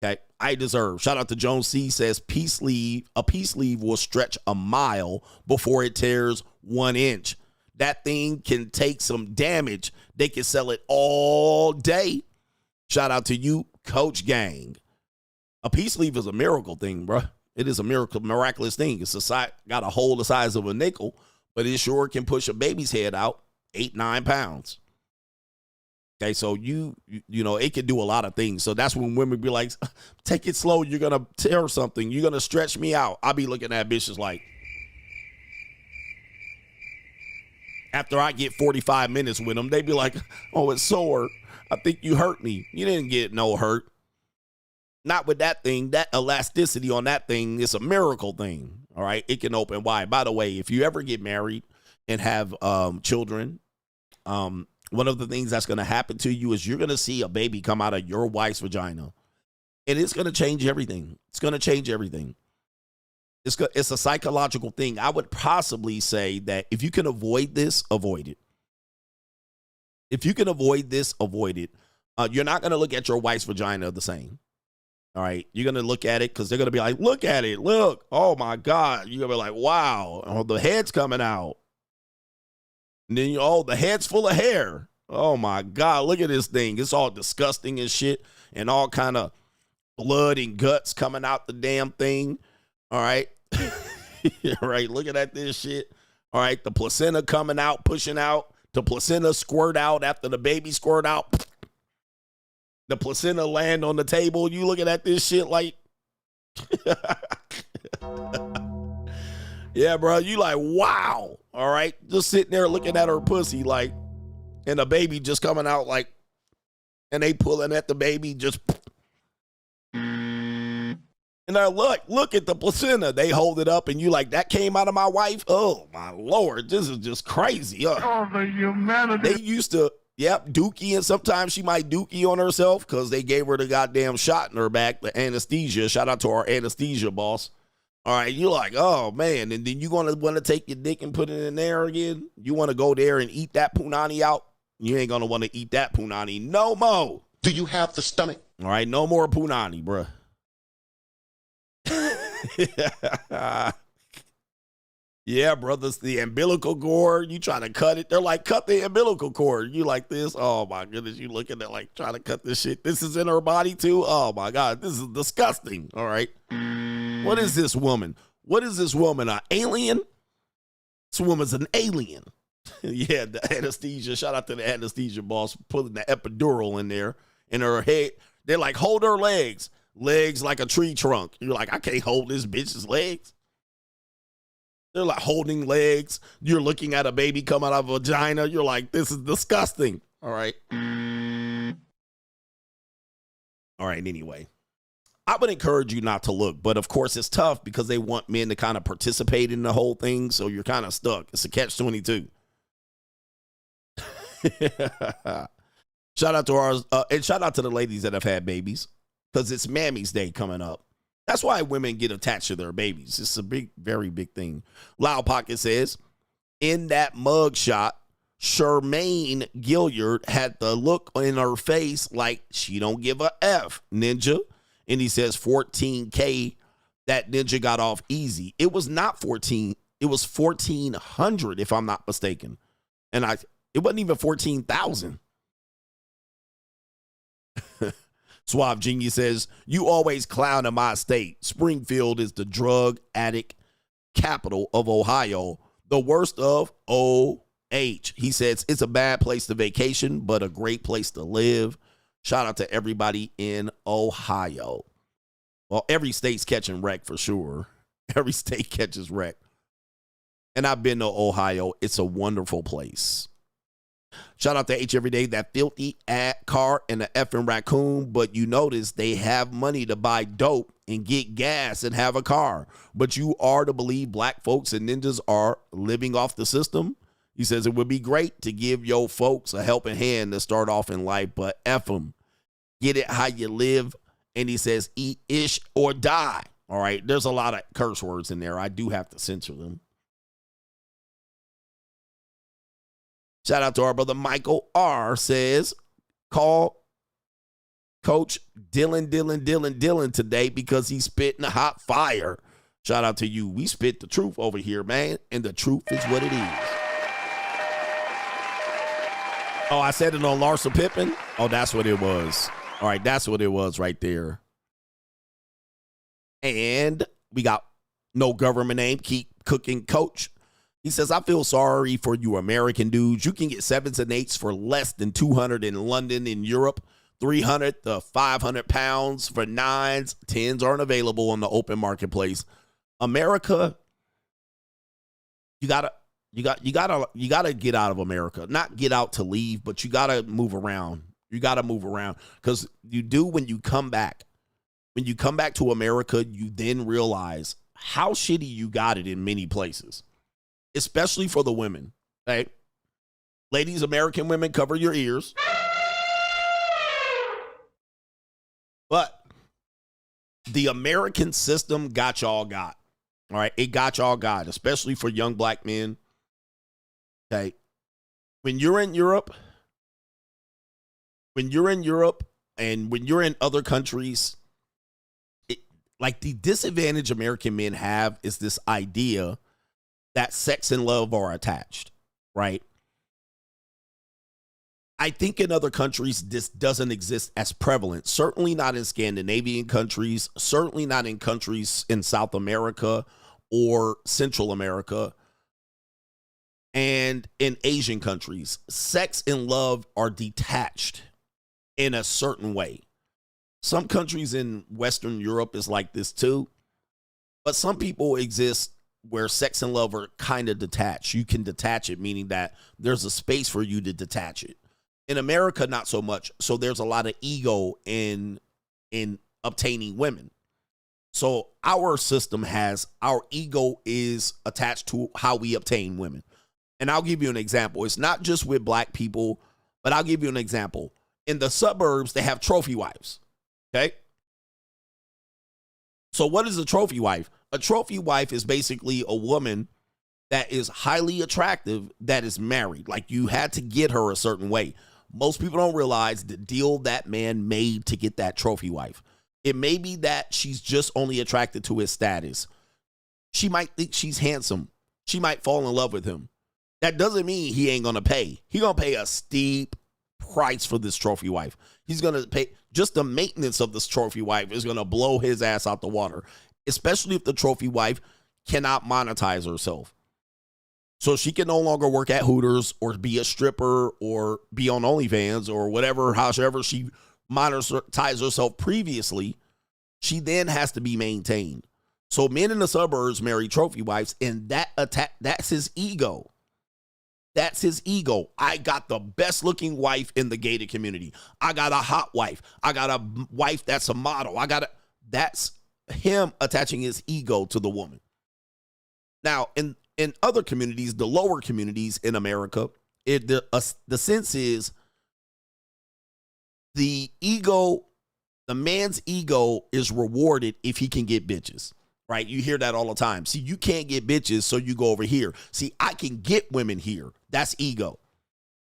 E: Okay, I deserve. Shout out to Jones C says, a peace leave will stretch a mile before it tears 1 inch. That thing can take some damage. They can sell it all day. Shout out to you, Coach Gang. A peace leave is a miracle thing, bro. It is a miraculous thing. It's got a hole the size of a nickel, but it sure can push a baby's head out 8-9 pounds. Okay, so you know, it can do a lot of things. So that's when women be like, take it slow. You're going to tear something. You're going to stretch me out. I'll be looking at bitches like, after I get 45 minutes with them, they be like, oh, it's sore. I think you hurt me. You didn't get no hurt. Not with that thing. That elasticity on that thing is a miracle thing. All right. It can open wide. By the way, if you ever get married and have children, one of the things that's going to happen to you is you're going to see a baby come out of your wife's vagina. And it's going to change everything. It's going to change everything. It's a psychological thing. I would possibly say that if you can avoid this, avoid it. If you can avoid this, avoid it. You're not going to look at your wife's vagina the same. All right. You're going to look at it because they're going to be like, look at it. Look. Oh, my God. You're going to be like, wow. Oh, the head's coming out. And then, the head's full of hair. Oh, my God. Look at this thing. It's all disgusting and shit and all kind of blood and guts coming out the damn thing. All right. All right. Looking at this shit. All right. The placenta coming out, pushing out. The placenta squirt out after the baby squirt out. The placenta land on the table. You looking at this shit like, yeah, bro. You like, wow. All right. Just sitting there looking at her pussy like, and the baby just coming out like, and they pulling at the baby just. And I look at the placenta. They hold it up and you like, that came out of my wife? Oh, my Lord. This is just crazy.
V: Oh, the humanity.
E: They used to, dookie, and sometimes she might dookie on herself because they gave her the goddamn shot in her back, the anesthesia. Shout out to our anesthesia boss. All right, you're like, oh, man. And then you going to want to take your dick and put it in there again? You want to go there and eat that punani out? You ain't going to want to eat that punani no more.
B: Do you have the stomach?
E: All right, no more punani, bruh. Yeah, brothers, the umbilical cord, you try to cut it. They're like, cut the umbilical cord. You like this? Oh, my goodness. You looking at like trying to cut this shit. This is in her body, too? Oh, my God. This is disgusting. All right. What is this woman? What is this woman? An alien? This woman's an alien. Yeah, the anesthesia. Shout out to the anesthesia boss putting the epidural in there in her head. They're like, hold her legs. Legs like a tree trunk. You're like, I can't hold this bitch's legs. They're like holding legs. You're looking at a baby come out of a vagina. You're like, this is disgusting. All right. All right. Anyway, I would encourage you not to look, but of course it's tough because they want men to kind of participate in the whole thing. So you're kind of stuck. It's a catch-22. Shout out to ours and shout out to the ladies that have had babies. Because it's Mammy's Day coming up. That's why women get attached to their babies. It's a big, very big thing. Loud Pocket says, in that mug shot, Charmaine Gilliard had the look in her face like she don't give a F, Ninja. And he says 14K, that Ninja got off easy. It was not 14. It was 1,400, if I'm not mistaken. And it wasn't even 14,000. Suave Genius says, you always clown in my state. Springfield is the drug addict capital of Ohio. The worst of OH. He says, it's a bad place to vacation, but a great place to live. Shout out to everybody in Ohio. Well, every state's catching wreck for sure. Every state catches wreck. And I've been to Ohio. It's a wonderful place. Shout out to H every day, that filthy car and the effing raccoon. But you notice they have money to buy dope and get gas and have a car. But you are to believe black folks and ninjas are living off the system. He says it would be great to give your folks a helping hand to start off in life, but F them. Get it how you live. And he says eat ish or die. All right. There's a lot of curse words in there. I do have to censor them. Shout out to our brother Michael R. says, call Coach Dylan today because he's spitting hot fire. Shout out to you. We spit the truth over here, man, and the truth is what it is. Oh, I said it on Larsa Pippen? Oh, that's what it was. All right, that's what it was right there. And we got no government name, keep cooking coach. He says, I feel sorry for you American dudes. You can get 7s and 8s for less than 200 in London, in Europe. 300 to 500 pounds for 9s. 10s aren't available on the open marketplace. America, you gotta get out of America. Not get out to leave, but you gotta move around. You gotta move around, because you do when you come back. When you come back to America, you then realize how shitty you got it in many places, especially for the women. Right, ladies, American women, cover your ears. But the American system got y'all got. All right, it got y'all got, especially for young black men. Okay, when you're in Europe, and when you're in other countries, like the disadvantage American men have is this idea that sex and love are attached, right? I think in other countries, this doesn't exist as prevalent. Certainly not in Scandinavian countries, certainly not in countries in South America or Central America, and in Asian countries. Sex and love are detached in a certain way. Some countries in Western Europe is like this too, but some people exist where sex and love are kind of detached. You can detach it, meaning that there's a space for you to detach it. In America, not so much. So there's a lot of ego in obtaining women. So our system our ego is attached to how we obtain women. And I'll give you an example. It's not just with black people, but I'll give you an example. In the suburbs, they have trophy wives. Okay? So what is a trophy wife? A trophy wife is basically a woman that is highly attractive that is married. Like, you had to get her a certain way. Most people don't realize the deal that man made to get that trophy wife. It may be that she's just only attracted to his status. She might think she's handsome. She might fall in love with him. That doesn't mean he ain't going to pay. He going to pay a steep price for this trophy wife. He's going to pay, just the maintenance of this trophy wife is going to blow his ass out the water, especially if the trophy wife cannot monetize herself. So she can no longer work at Hooters or be a stripper or be on OnlyFans or whatever, however she monetized herself previously. She then has to be maintained. So men in the suburbs marry trophy wives, and that's his ego. That's his ego. I got the best looking wife in the gated community. I got a hot wife. I got a wife that's a model. That's him attaching his ego to the woman. Now, in other communities, the lower communities in America, the sense is the man's ego is rewarded if he can get bitches, right? You hear that all the time. See, you can't get bitches, so you go over here. See, I can get women here. That's ego.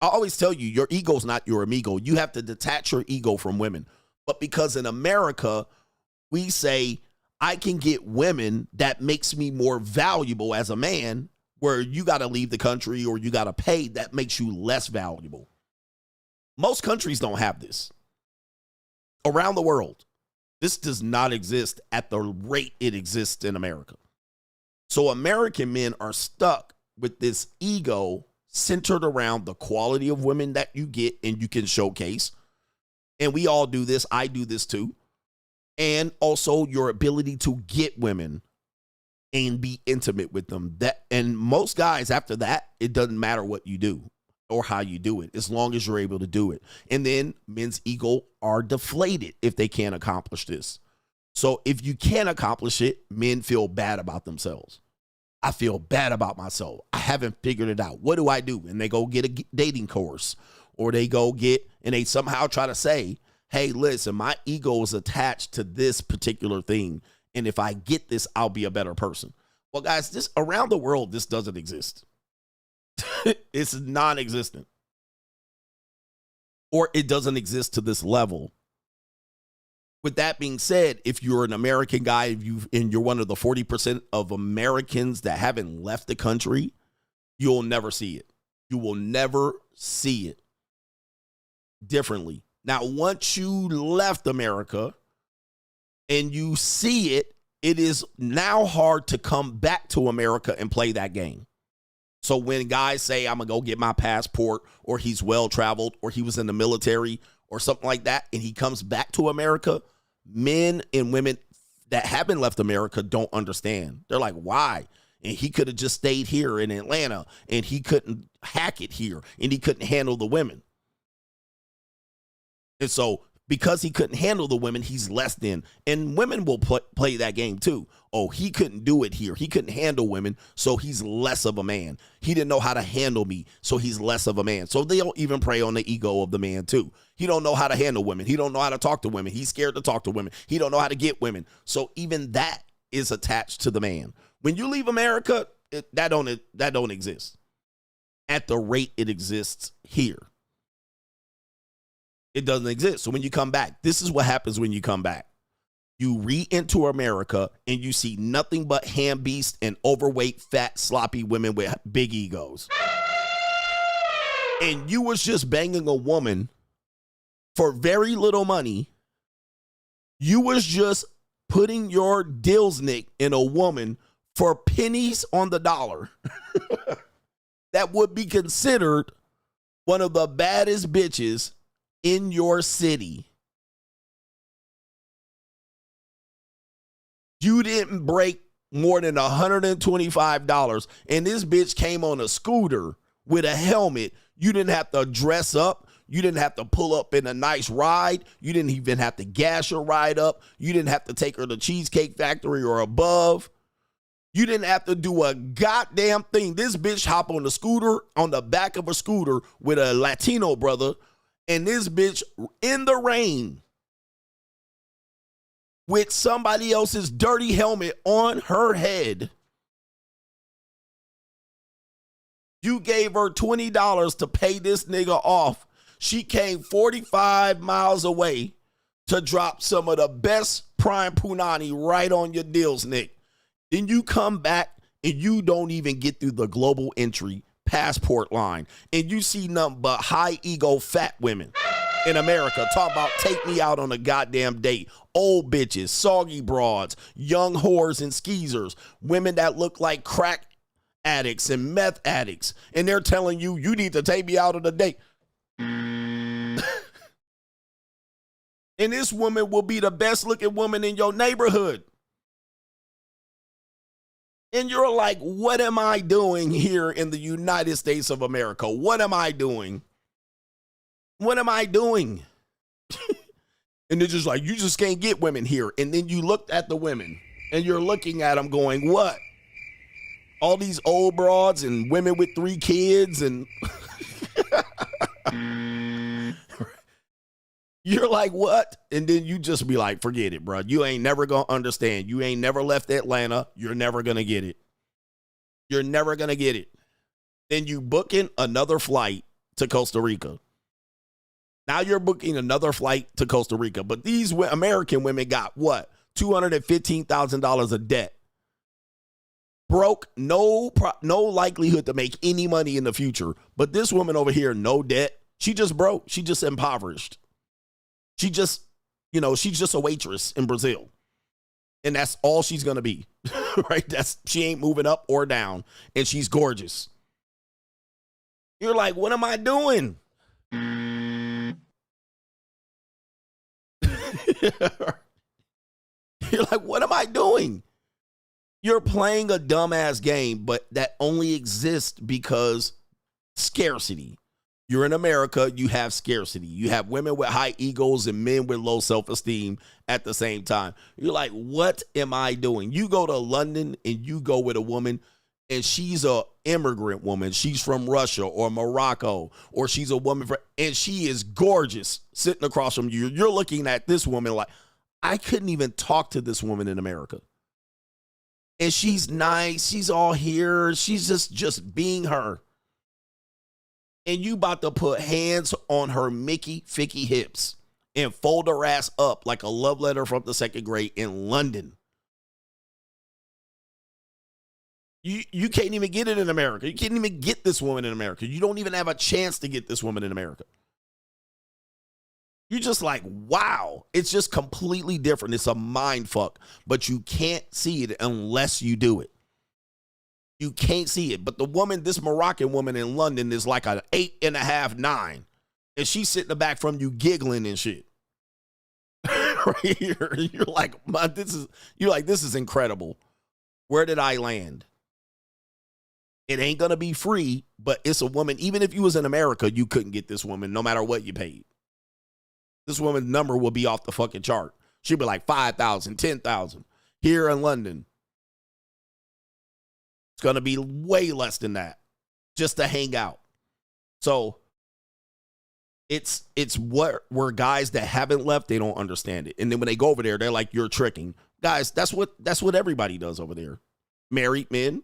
E: I always tell you, your ego's not your amigo. You have to detach your ego from women. But because in America, we say, I can get women that makes me more valuable as a man, where you got to leave the country or you got to pay, that makes you less valuable. Most countries don't have this. Around the world, this does not exist at the rate it exists in America. So American men are stuck with this ego centered around the quality of women that you get and you can showcase. And we all do this. I do this too. And also your ability to get women and be intimate with them. And most guys, after that, it doesn't matter what you do or how you do it, as long as you're able to do it. And then men's ego are deflated if they can't accomplish this. So if you can't accomplish it, men feel bad about themselves. I feel bad about myself. I haven't figured it out. What do I do? And they go get a dating course, or they go and they somehow try to say, hey, listen, my ego is attached to this particular thing, and if I get this, I'll be a better person. Well, guys, this around the world, this doesn't exist. It's non-existent. Or it doesn't exist to this level. With that being said, if you're an American guy, and you're one of the 40% of Americans that haven't left the country, you'll never see it. You will never see it differently. Now, once you left America and you see it it is now hard to come back to America and play that game. So when guys say, I'm going to go get my passport, or he's well-traveled, or he was in the military, or something like that, and he comes back to America, men and women that haven't left America don't understand. They're like, why? And he could have just stayed here in Atlanta, and he couldn't hack it here, and he couldn't handle the women. And so because he couldn't handle the women, he's less than. And women will play that game too. Oh, he couldn't do it here. He couldn't handle women, so he's less of a man. He didn't know how to handle me, so he's less of a man. So they'll even prey on the ego of the man too. He don't know how to handle women. He don't know how to talk to women. He's scared to talk to women. He don't know how to get women. So even that is attached to the man. When you leave America, that don't exist at the rate it exists here. It doesn't exist. So when you come back, this is what happens when you come back. You re-enter America and you see nothing but ham beasts and overweight, fat, sloppy women with big egos. And you was just banging a woman for very little money. You was just putting your Dilsnick in a woman for pennies on the dollar. That would be considered one of the baddest bitches in your city. You didn't break more than $125, and this bitch came on a scooter with a helmet. You didn't have to dress up. You didn't have to pull up in a nice ride. You didn't even have to gas your ride up. You didn't have to take her to Cheesecake Factory or above. You didn't have to do a goddamn thing. This bitch hop on the scooter, on the back of a scooter with a Latino brother, and this bitch in the rain with somebody else's dirty helmet on her head. You gave her $20 to pay this nigga off. She came 45 miles away to drop some of the best prime punani right on your deals, Nick. Then you come back and you don't even get through the global entry passport line, and you see nothing but high ego fat women in America talk about take me out on a goddamn date. Old bitches, soggy broads, young whores and skeezers, women that look like crack addicts and meth addicts, and they're telling you, you need to take me out on a date. And this woman will be the best looking woman in your neighborhood. And you're like, what am I doing here in the United States of America? What am I doing? What am I doing? And they're just like, you just can't get women here. And then you looked at the women and you're looking at them going, what? All these old broads and women with 3 kids and you're like, what? And then you just be like, forget it, bro. You ain't never going to understand. You ain't never left Atlanta. You're never going to get it. You're never going to get it. Then you booking another flight to Costa Rica. Now you're booking another flight to Costa Rica. But these American women got what? $215,000 of debt. Broke, no likelihood to make any money in the future. But this woman over here, no debt. She just broke. She just impoverished. She just, she's just a waitress in Brazil. And that's all she's going to be, right? She ain't moving up or down, and she's gorgeous. You're like, what am I doing? You're like, what am I doing? You're playing a dumbass game, but that only exists because scarcity. You're in America, you have scarcity. You have women with high egos and men with low self-esteem at the same time. You're like, what am I doing? You go to London and you go with a woman and she's a immigrant woman. She's from Russia or Morocco, or she's a woman and she is gorgeous sitting across from you. You're looking at this woman like, I couldn't even talk to this woman in America. And she's nice. She's all here. She's just being her. And you about to put hands on her Mickey Ficky hips and fold her ass up like a love letter from the 2nd grade in London. You can't even get it in America. You can't even get this woman in America. You don't even have a chance to get this woman in America. You're just like, wow. It's just completely different. It's a mind fuck, but you can't see it unless you do it. You can't see it. But the woman, this Moroccan woman in London is like an 8.5, 9. And she's sitting in the back from you giggling and shit. Right here. You're like, this is incredible. Where did I land? It ain't gonna be free, but it's a woman. Even if you was in America, you couldn't get this woman no matter what you paid. This woman's number will be off the fucking chart. She'll be like 5,000, 10,000. Here in London, it's going to be way less than that just to hang out. So it's where guys that haven't left, they don't understand it. And then when they go over there, they're like, you're tricking. Guys, that's what everybody does over there. Married men,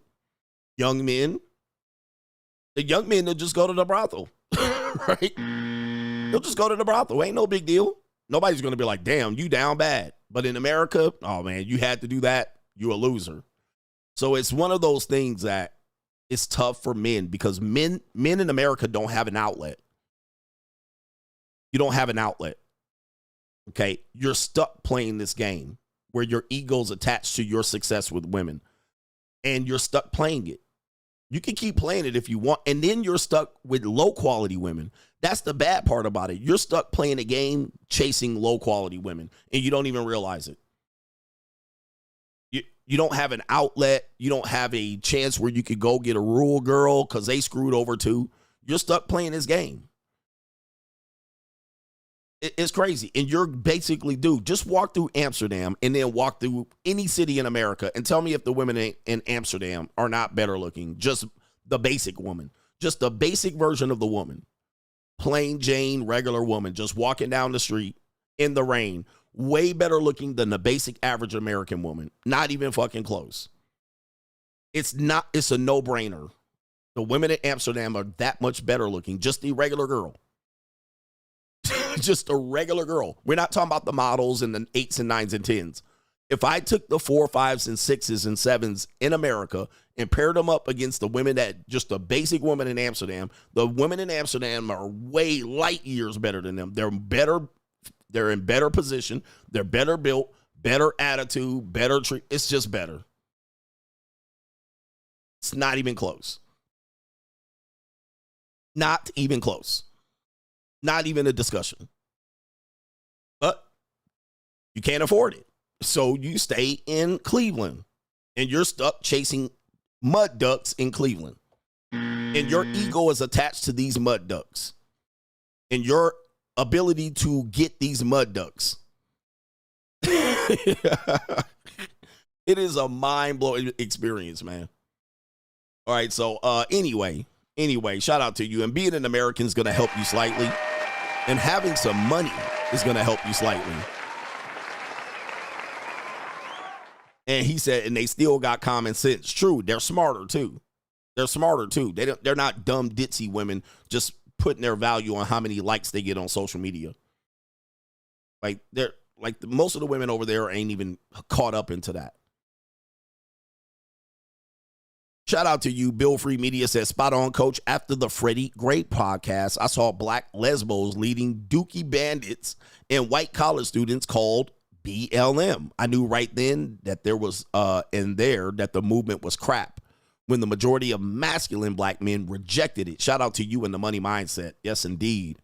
E: young men. The young men will just go to the brothel, right? They'll just go to the brothel. Ain't no big deal. Nobody's going to be like, damn, you down bad. But in America, oh, man, you had to do that. You're a loser. So it's one of those things that it's tough for men because men in America don't have an outlet. You don't have an outlet. Okay? You're stuck playing this game where your ego's attached to your success with women. And you're stuck playing it. You can keep playing it if you want. And then you're stuck with low-quality women. That's the bad part about it. You're stuck playing a game chasing low-quality women, and you don't even realize it. You don't have an outlet. You don't have a chance where you could go get a rural girl because they screwed over too. You're stuck playing this game. It's crazy. And you're basically, dude, just walk through Amsterdam and then walk through any city in America and tell me if the women in Amsterdam are not better looking. Just the basic woman. Just the basic version of the woman. Plain Jane, regular woman, just walking down the street in the rain. Way better looking than the basic average American woman. Not even fucking close. It's a no-brainer. The women in Amsterdam are that much better looking. Just the regular girl. Just a regular girl. We're not talking about the models and the 8s and 9s and 10s. If I took the 4, 5s and 6s and 7s in America and paired them up against the women that just a basic woman in Amsterdam, the women in Amsterdam are way light years better than them. They're better. They're in better position. They're better built, better attitude, better treat. It's just better. It's not even close. Not even close. Not even a discussion. But you can't afford it. So you stay in Cleveland and you're stuck chasing mud ducks in Cleveland. And your ego is attached to these mud ducks. And your ability to get these mud ducks. It is a mind-blowing experience, man. All right, so anyway, shout out to you. And being an American is going to help you slightly. And having some money is going to help you slightly. And he said, and they still got common sense. True, they're smarter too. They're not dumb ditzy women just putting their value on how many likes they get on social media. Like most of the women over there ain't even caught up into that. Shout out to you. Bill Free Media says, spot on, coach. After the Freddie Gray podcast, I saw black lesbos leading dookie bandits and white college students called BLM. I knew right then that there was that the movement was crap when the majority of masculine black men rejected it. Shout out to you and the money mindset. Yes, indeed.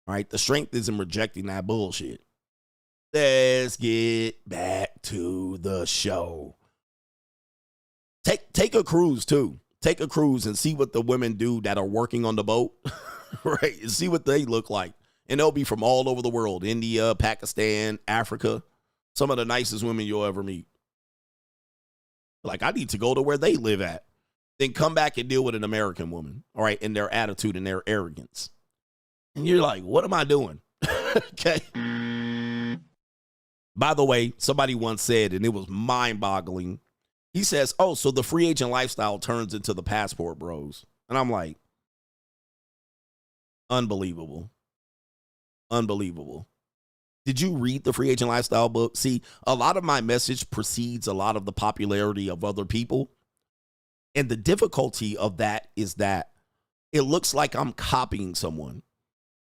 E: All right. The strength is in rejecting that bullshit. Let's get back to the show. Take a cruise too. Take a cruise and see what the women do that are working on the boat, right? And see what they look like. And they'll be from all over the world. India, Pakistan, Africa. Some of the nicest women you'll ever meet. Like, I need to go to where they live at. Then come back and deal with an American woman, all right, and their attitude and their arrogance. And you're like, what am I doing? Okay. By the way, somebody once said, and it was mind-boggling, he says, oh, so the free agent lifestyle turns into the passport bros. And I'm like, unbelievable. Unbelievable. Did you read the free agent lifestyle book? See, a lot of my message precedes a lot of the popularity of other people. And the difficulty of that is that it looks like I'm copying someone.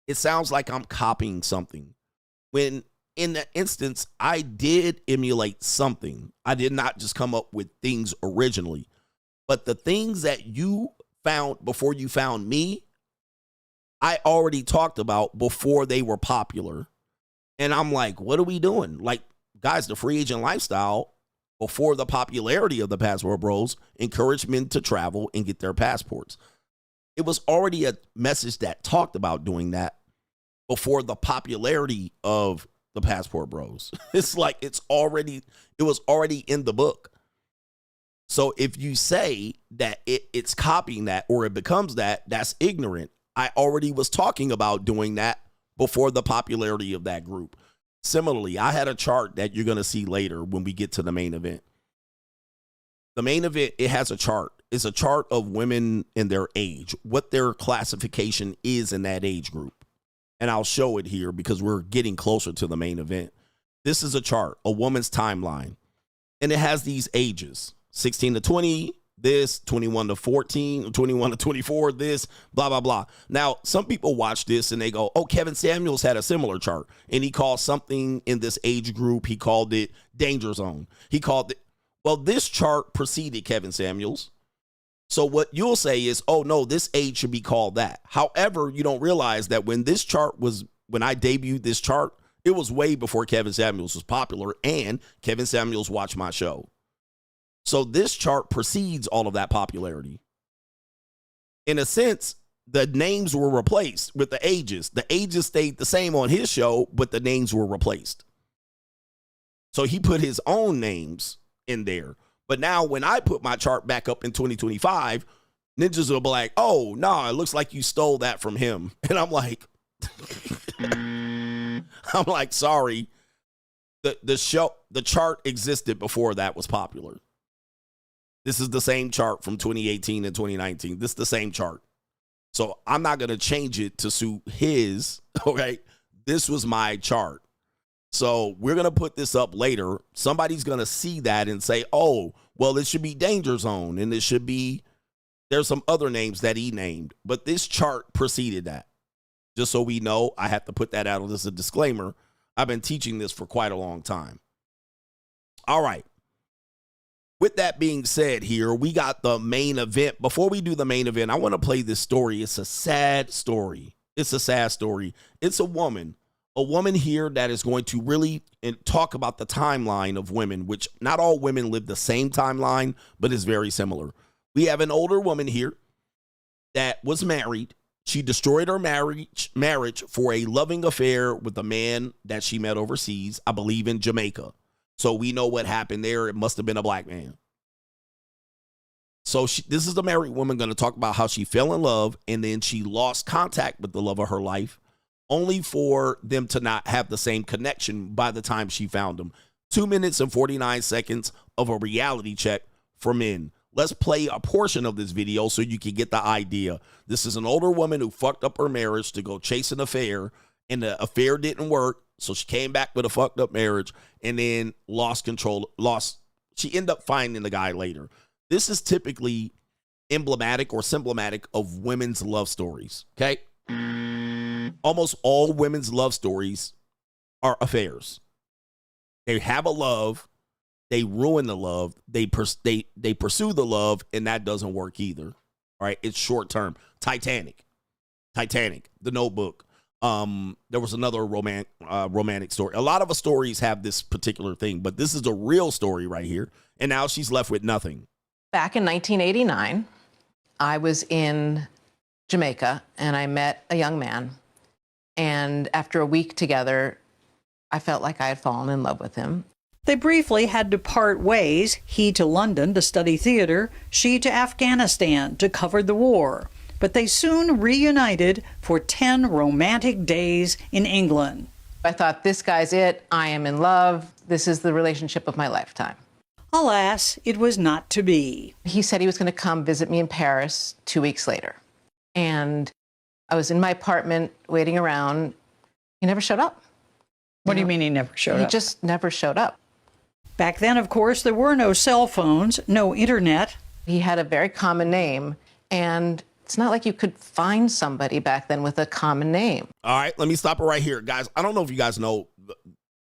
E: it sounds like I'm copying something. When in the instance, I did emulate something. I did not just come up with things originally. But the things that you found before you found me, I already talked about before they were popular. And I'm like, what are we doing? Like, guys, the free agent lifestyle, before the popularity of the Passport Bros, encouraged men to travel and get their passports. It was already a message that talked about doing that before the popularity of the Passport Bros. It's like it was already in the book. So if you say that it's copying that or it becomes that, that's ignorant. I already was talking about doing that before the popularity of that group. Similarly, I had a chart that you're going to see later when we get to the main event. The main event, it has a chart. It's a chart of women in their age, what their classification is in that age group. And I'll show it here because we're getting closer to the main event. This is a chart, a woman's timeline. And it has these ages, 16 to 20, this, 21 to 14, 21 to 24, this, blah, blah, blah. Now, some people watch this and they go, oh, Kevin Samuels had a similar chart. And he called something in this age group, he called it danger zone. He called it, well, this chart preceded Kevin Samuels. So what you'll say is, oh, no, this age should be called that. However, you don't realize that when I debuted this chart, it was way before Kevin Samuels was popular and Kevin Samuels watched my show. So this chart precedes all of that popularity. In a sense, the names were replaced with the ages. The ages stayed the same on his show, but the names were replaced. So he put his own names in there. But now when I put my chart back up in 2025, ninjas will be like, oh, no, it looks like you stole that from him. And I'm like, sorry. The chart existed before that was popular. This is the same chart from 2018 and 2019. This is the same chart. So I'm not going to change it to suit his, okay? This was my chart. So we're going to put this up later. Somebody's going to see that and say, oh, well, it should be danger zone. And it should be, there's some other names that he named. But this chart preceded that. Just so we know, I have to put that out as a disclaimer. I've been teaching this for quite a long time. All right. With that being said here, we got the main event. Before we do the main event, I want to play this story. It's a sad story. It's a sad story. It's a woman here that is going to really talk about the timeline of women, which not all women live the same timeline, but is very similar. We have an older woman here that was married. She destroyed her marriage for a loving affair with a man that she met overseas, I believe in Jamaica. So we know what happened there. It must have been a black man. So this is the married woman going to talk about how she fell in love and then she lost contact with the love of her life, only for them to not have the same connection by the time she found him. 2 minutes and 49 seconds of a reality check for men. Let's play a portion of this video so you can get the idea. This is an older woman who fucked up her marriage to go chase an affair, and the affair didn't work. So she came back with a fucked up marriage and then lost control. She ended up finding the guy later. This is typically emblematic or symptomatic of women's love stories. Okay. Almost all women's love stories are affairs. They have a love. They ruin the love. They pursue the love, and that doesn't work either. All right. It's short term. Titanic, The Notebook. There was another romantic story. A lot of the stories have this particular thing, but this is a real story right here. And now she's left with nothing.
C: Back in 1989, I was in Jamaica and I met a young man. And after a week together, I felt like I had fallen in love with him.
D: They briefly had to part ways, he to London to study theater, she to Afghanistan to cover the war. But they soon reunited for 10 romantic days in England.
C: I thought, this guy's it. I am in love. This is the relationship of my lifetime.
D: Alas, it was not to be.
C: He said he was going to come visit me in Paris 2 weeks later. And I was in my apartment waiting around. He never showed up.
D: What do you mean he never showed up?
C: He just never showed up.
D: Back then, of course, there were no cell phones, no internet.
C: He had a very common name, and It's not like you could find somebody back then with a common name.
E: All right, let me stop it right here. Guys, I don't know if you guys know,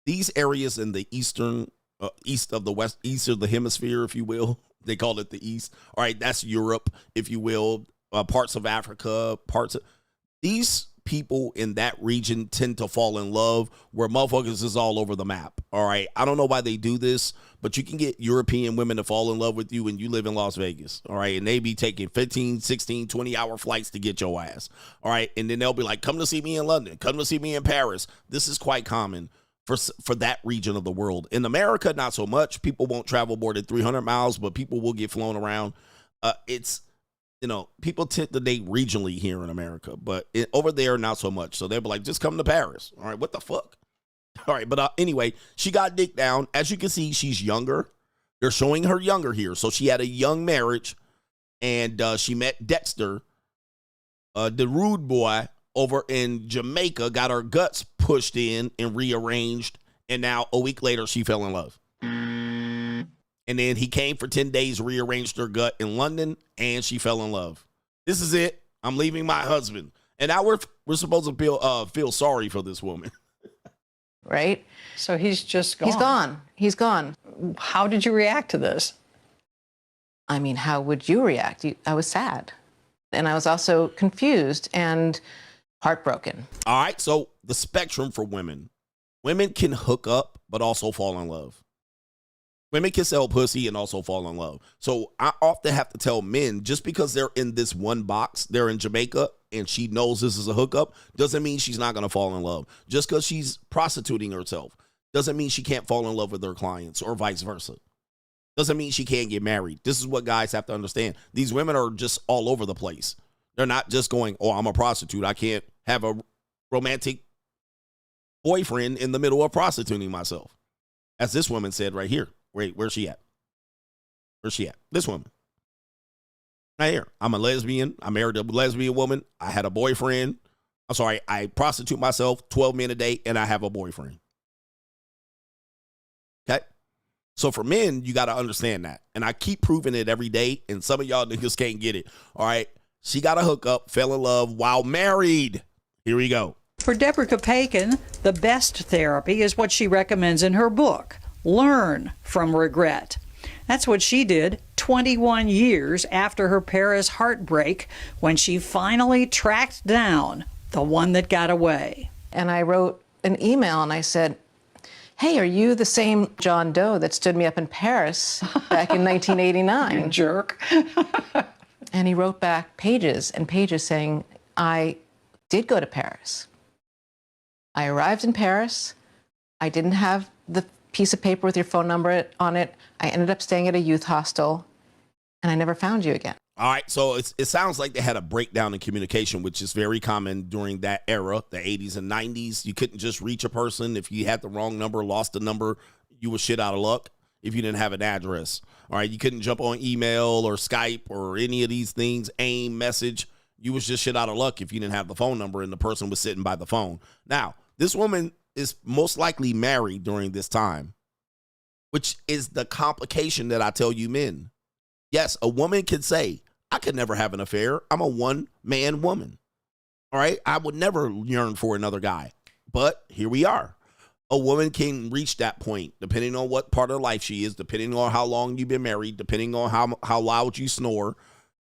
E: these areas in the east of the hemisphere, if you will, they call it the East. All right, that's Europe, if you will, parts of Africa, these people in that region tend to fall in love where motherfuckers is all over the map. All right, I don't know why they do this, but you can get European women to fall in love with you when you live in Las Vegas. All right, and they be taking 15, 16, 20-hour flights to get your ass. All right, and then they'll be like, come to see me in London, come to see me in Paris. This is quite common for that region of the world. In America, not so much. People won't travel more than 300 miles, but people will get flown around. People tend to date regionally here in America, but over there, not so much. So they'll be like, just come to Paris. All right, what the fuck? All right, but anyway, she got dick down. As you can see, she's younger. They're showing her younger here. So she had a young marriage, and she met Dexter, the rude boy, over in Jamaica, got her guts pushed in and rearranged, and now a week later, she fell in love. And then he came for 10 days, rearranged her gut in London, and she fell in love. This is it. I'm leaving my husband. And now we're supposed to feel sorry for this woman.
C: Right?
D: So he's just gone.
C: He's gone. He's gone.
D: How did you react to this?
C: I mean, how would you react? I was sad. And I was also confused and heartbroken.
E: All right, so the spectrum for women. Women can hook up, but also fall in love. Women can sell pussy and also fall in love. So I often have to tell men, just because they're in this one box, they're in Jamaica, and she knows this is a hookup, doesn't mean she's not going to fall in love. Just because she's prostituting herself doesn't mean she can't fall in love with her clients or vice versa. Doesn't mean she can't get married. This is what guys have to understand. These women are just all over the place. They're not just going, oh, I'm a prostitute. I can't have a romantic boyfriend in the middle of prostituting myself. As this woman said right here. Wait, where's she at? Where's she at? This woman. Right here. I'm a lesbian. I married a lesbian woman. I had a boyfriend. I'm sorry. I prostitute myself 12 men a day, and I have a boyfriend. Okay? So for men, you got to understand that. And I keep proving it every day, and some of y'all niggas can't get it. All right? She got a hookup, fell in love while married. Here we go.
D: For Deborah Kapaikin, the best therapy is what she recommends in her book, Learn from Regret. That's what she did 21 years after her Paris heartbreak, when she finally tracked down the one that got away.
C: And I wrote an email and I said, hey, are you the same John Doe that stood me up in Paris back in 1989?
D: You jerk.
C: And he wrote back pages and pages saying, I did go to Paris. I arrived in Paris. I didn't have the piece of paper with your phone number on it. I ended up staying at a youth hostel, and I never found you again.
E: All right, so it sounds like they had a breakdown in communication, which is very common during that era, the 80s and 90s. You couldn't just reach a person. If you had the wrong number, lost the number, you were shit out of luck if you didn't have an address. All right, you couldn't jump on email or Skype or any of these things, AIM, message. You was just shit out of luck if you didn't have the phone number and the person was sitting by the phone. Now, this woman is most likely married during this time, which is the complication that I tell you men. Yes, a woman can say, I could never have an affair. I'm a one-man woman. All right? I would never yearn for another guy. But here we are. A woman can reach that point, depending on what part of life she is, depending on how long you've been married, depending on how loud you snore.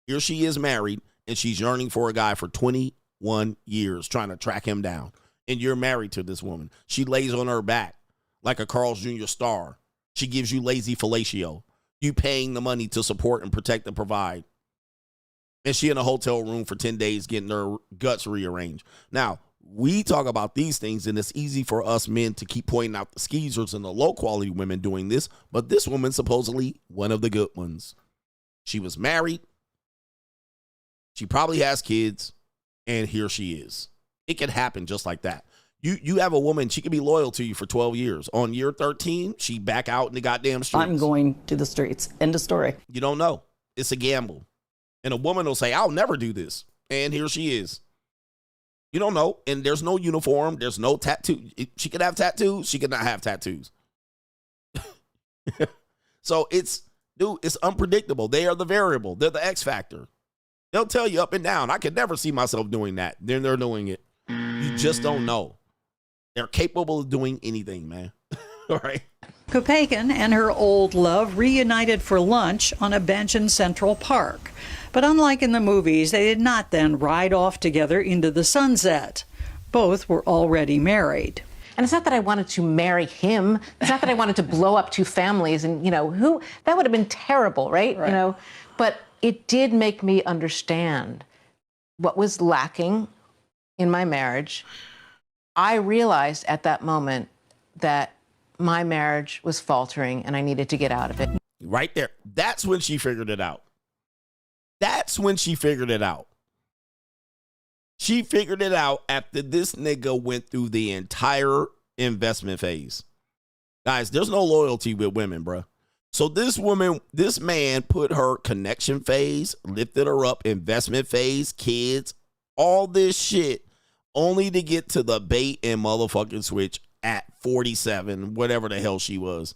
E: Here she is married, and she's yearning for a guy for 21 years, trying to track him down. And you're married to this woman. She lays on her back like a Carl's Jr. star. She gives you lazy fellatio. You paying the money to support and protect and provide. And she in a hotel room for 10 days getting her guts rearranged. Now, we talk about these things, and it's easy for us men to keep pointing out the skeezers and the low-quality women doing this, but this woman's supposedly one of the good ones. She was married. She probably has kids, and here she is. It can happen just like that. You have a woman, she can be loyal to you for 12 years. On year 13, she back out in the goddamn streets.
H: I'm going to the streets. End of story.
E: You don't know. It's a gamble. And a woman will say, I'll never do this. And here she is. You don't know. And there's no uniform. There's no tattoo. She could have tattoos. She could not have tattoos. So it's unpredictable. They are the variable. They're the X factor. They'll tell you up and down. I could never see myself doing that. Then they're doing it. You just don't know. They're capable of doing anything, man. All right.
D: Kopeikin and her old love reunited for lunch on a bench in Central Park. But unlike in the movies, they did not then ride off together into the sunset. Both were already married.
C: And it's not that I wanted to marry him. It's not that I wanted to blow up two families and, that would have been terrible, right? But it did make me understand what was lacking in my marriage. I realized at that moment that my marriage was faltering and I needed to get out of it.
E: Right there. That's when she figured it out. That's when she figured it out. She figured it out after this nigga went through the entire investment phase. Guys, there's no loyalty with women, bro. So this man put her connection phase, lifted her up, investment phase, kids, all this shit, only to get to the bait and motherfucking switch at 47, whatever the hell she was.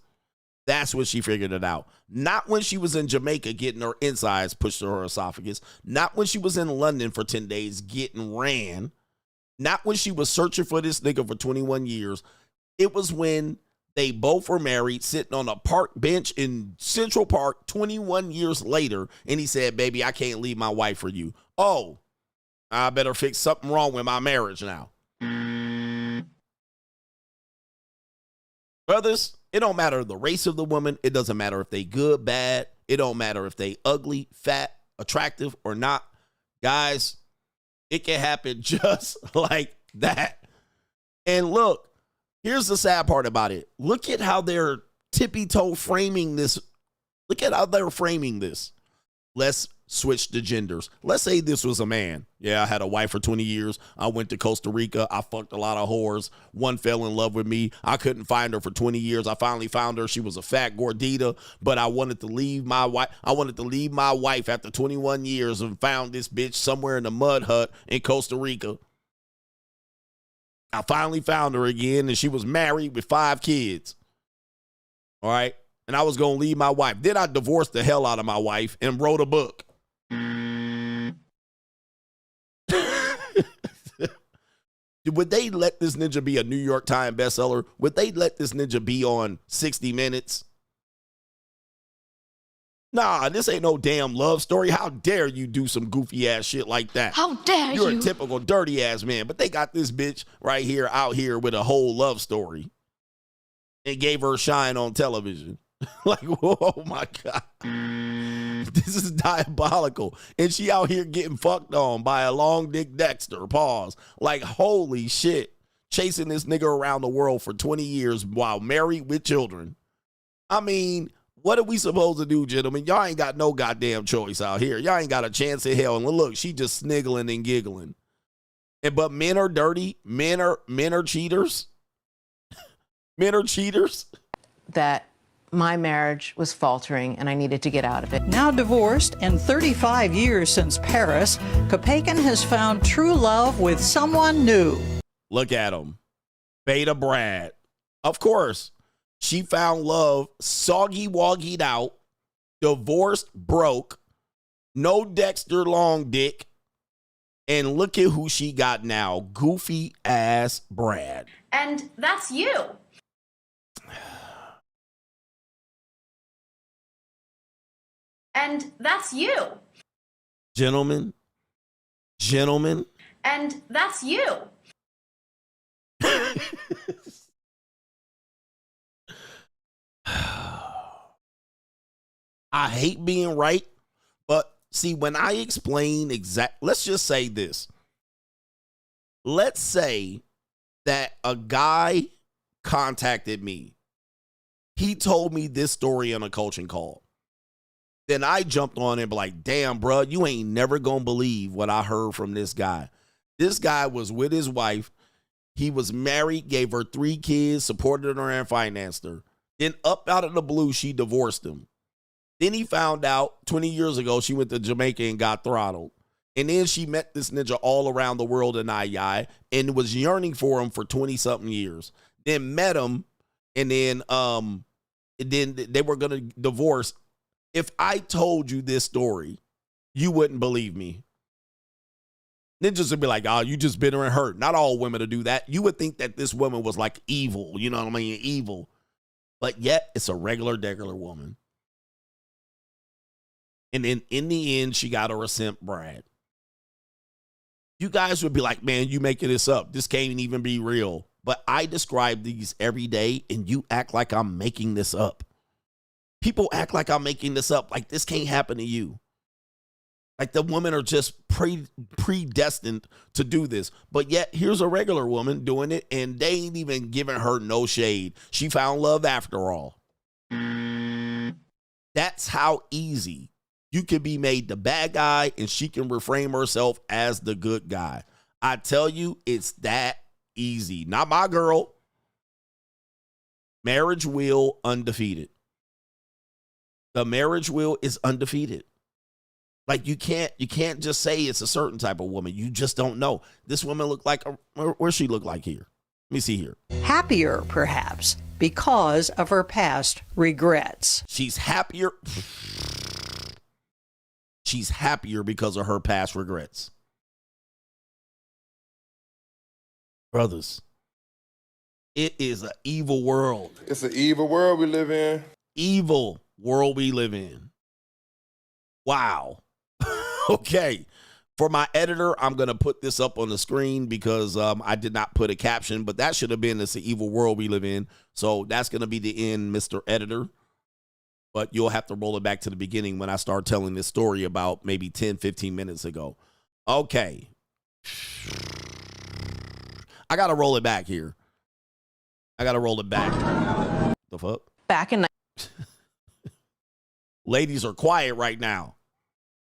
E: That's when she figured it out. Not when she was in Jamaica getting her insides pushed to her esophagus. Not when she was in London for 10 days getting ran. Not when she was searching for this nigga for 21 years. It was when they both were married, sitting on a park bench in Central Park 21 years later, and he said, baby, I can't leave my wife for you. Oh, I better fix something wrong with my marriage now. Brothers, it don't matter the race of the woman. It doesn't matter if they good, bad. It don't matter if they ugly, fat, attractive, or not. Guys, it can happen just like that. And look, here's the sad part about it. Look at how they're tippy-toe framing this. Look at how they're framing this. Let's switch the genders. Let's say this was a man. Yeah, I had a wife for 20 years. I went to Costa Rica. I fucked a lot of whores. One fell in love with me. I couldn't find her for 20 years. I finally found her. She was a fat gordita, but I wanted to leave my wife. I wanted to leave my wife after 21 years and found this bitch somewhere in the mud hut in Costa Rica. I finally found her again, and she was married with 5 kids. All right? And I was going to leave my wife. Then I divorced the hell out of my wife and wrote a book. Would they let this ninja be a New York Times bestseller? Would they let this ninja be on 60 Minutes? Nah, this ain't no damn love story. How dare you do some goofy ass shit like that?
I: How dare you?
E: You're a typical dirty ass man. But they got this bitch right here out here with a whole love story and gave her shine on television. Like, oh my God. This is diabolical. And she out here getting fucked on by a long dick Dexter. Pause. Like, holy shit. Chasing this nigga around the world for 20 years while married with children. I mean, what are we supposed to do, gentlemen? Y'all ain't got no goddamn choice out here. Y'all ain't got a chance in hell. And look, she just sniggling and giggling. But men are dirty. Men are cheaters. Men are cheaters.
C: That my marriage was faltering and I needed to get out of it.
D: Now divorced and 35 years since Paris, Kopeikin has found true love with someone new.
E: Look at him. Beta Brad. Of course, she found love, soggy-woggied out, divorced, broke, no Dexter long dick, and look at who she got now, goofy ass Brad.
M: And that's you. And that's you.
E: Gentlemen.
M: And that's you.
E: I hate being right, but see, when I explain let's just say this. Let's say that a guy contacted me. He told me this story on a coaching call. Then I jumped on and be like, damn, bro, you ain't never going to believe what I heard from this guy. This guy was with his wife. He was married, gave her 3 kids, supported her and financed her. Then up out of the blue, she divorced him. Then he found out 20 years ago, she went to Jamaica and got throttled. And then she met this ninja all around the world in II and was yearning for him for 20-something years. Then met him, and then they were going to divorce. If I told you this story, you wouldn't believe me. Ninjas would be like, oh, you just bitter and hurt. Not all women will do that. You would think that this woman was like evil, you know what I mean? Evil. But yet, it's a regular woman. And then in the end, she got her a simp Brad. You guys would be like, man, you making this up. This can't even be real. But I describe these every day, and you act like I'm making this up. People act like I'm making this up, like this can't happen to you. Like the women are just predestined to do this. But yet, here's a regular woman doing it, and they ain't even giving her no shade. She found love after all. That's how easy you can be made the bad guy, and she can reframe herself as the good guy. I tell you, it's that easy. Not my girl. Marriage Wheel undefeated. The Marriage Wheel is undefeated. Like you can't just say it's a certain type of woman. You just don't know. This woman look like where she look like here. Let me see here.
D: Happier, perhaps, because of her past regrets.
E: She's happier. She's happier because of her past regrets. Brothers, it is an evil world.
F: It's an evil world we live in.
E: Evil world we live in. Wow. Okay. For my editor, I'm going to put this up on the screen because I did not put a caption, but that should have been it's the evil world we live in. So that's going to be the end, Mr. Editor. But you'll have to roll it back to the beginning when I start telling this story about maybe 10, 15 minutes ago. Okay. I got to roll it back here. I got to roll it back. The fuck?
C: Back in...
E: Ladies are quiet right now.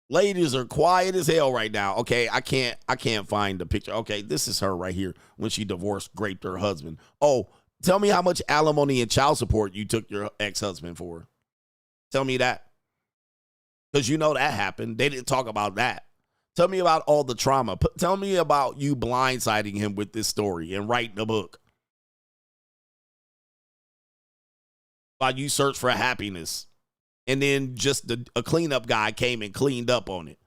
E: Ladies are quiet as hell right now. Okay, I can't find the picture. Okay, this is her right here when she divorced, raped her husband. Oh, tell me how much alimony and child support you took your ex-husband for. Tell me that. Because you know that happened. They didn't talk about that. Tell me about all the trauma. Tell me about you blindsiding him with this story and writing a book. While you search for happiness. And then just a cleanup guy came and cleaned up on it.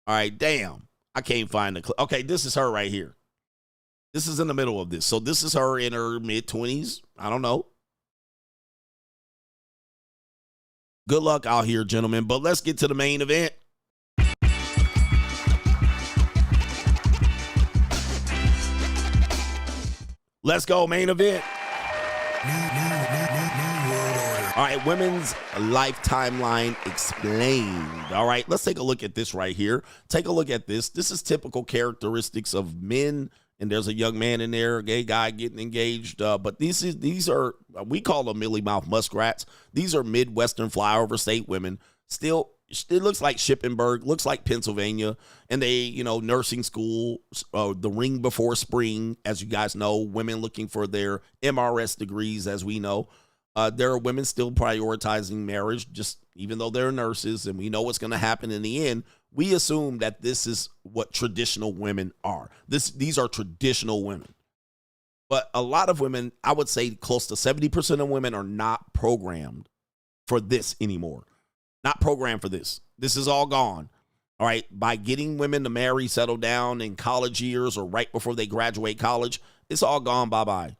E: All right, damn. I can't find the... Okay, this is her right here. This is in the middle of this. So this is her in her mid-20s. I don't know. Good luck out here, gentlemen. But let's get to the main event. Let's go, main event. All right, women's life timeline explained. All right, let's take a look at this right here. Take a look at this. This is typical characteristics of men, and there's a young man in there, a gay guy getting engaged. But these are, we call them mealy mouth muskrats. These are Midwestern flyover state women. Still, it looks like Shippensburg, looks like Pennsylvania, and they, nursing school, the ring before spring, as you guys know, women looking for their MRS degrees, as we know. There are women still prioritizing marriage, just even though they're nurses, and we know what's going to happen in the end. We assume that this is what traditional women are. These are traditional women. But a lot of women, I would say close to 70% of women are not programmed for this anymore. Not programmed for this. This is all gone. All right. By getting women to marry, settle down in college years or right before they graduate college, it's all gone. Bye-bye.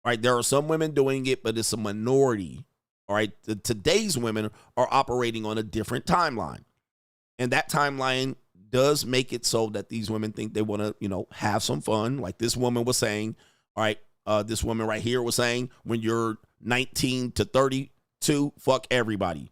E: All right. There are some women doing it, but it's a minority. All right. Today's women are operating on a different timeline. And that timeline does make it so that these women think they want to, have some fun. Like this woman was saying, all right, this woman right here was saying, when you're 19 to 32, fuck everybody.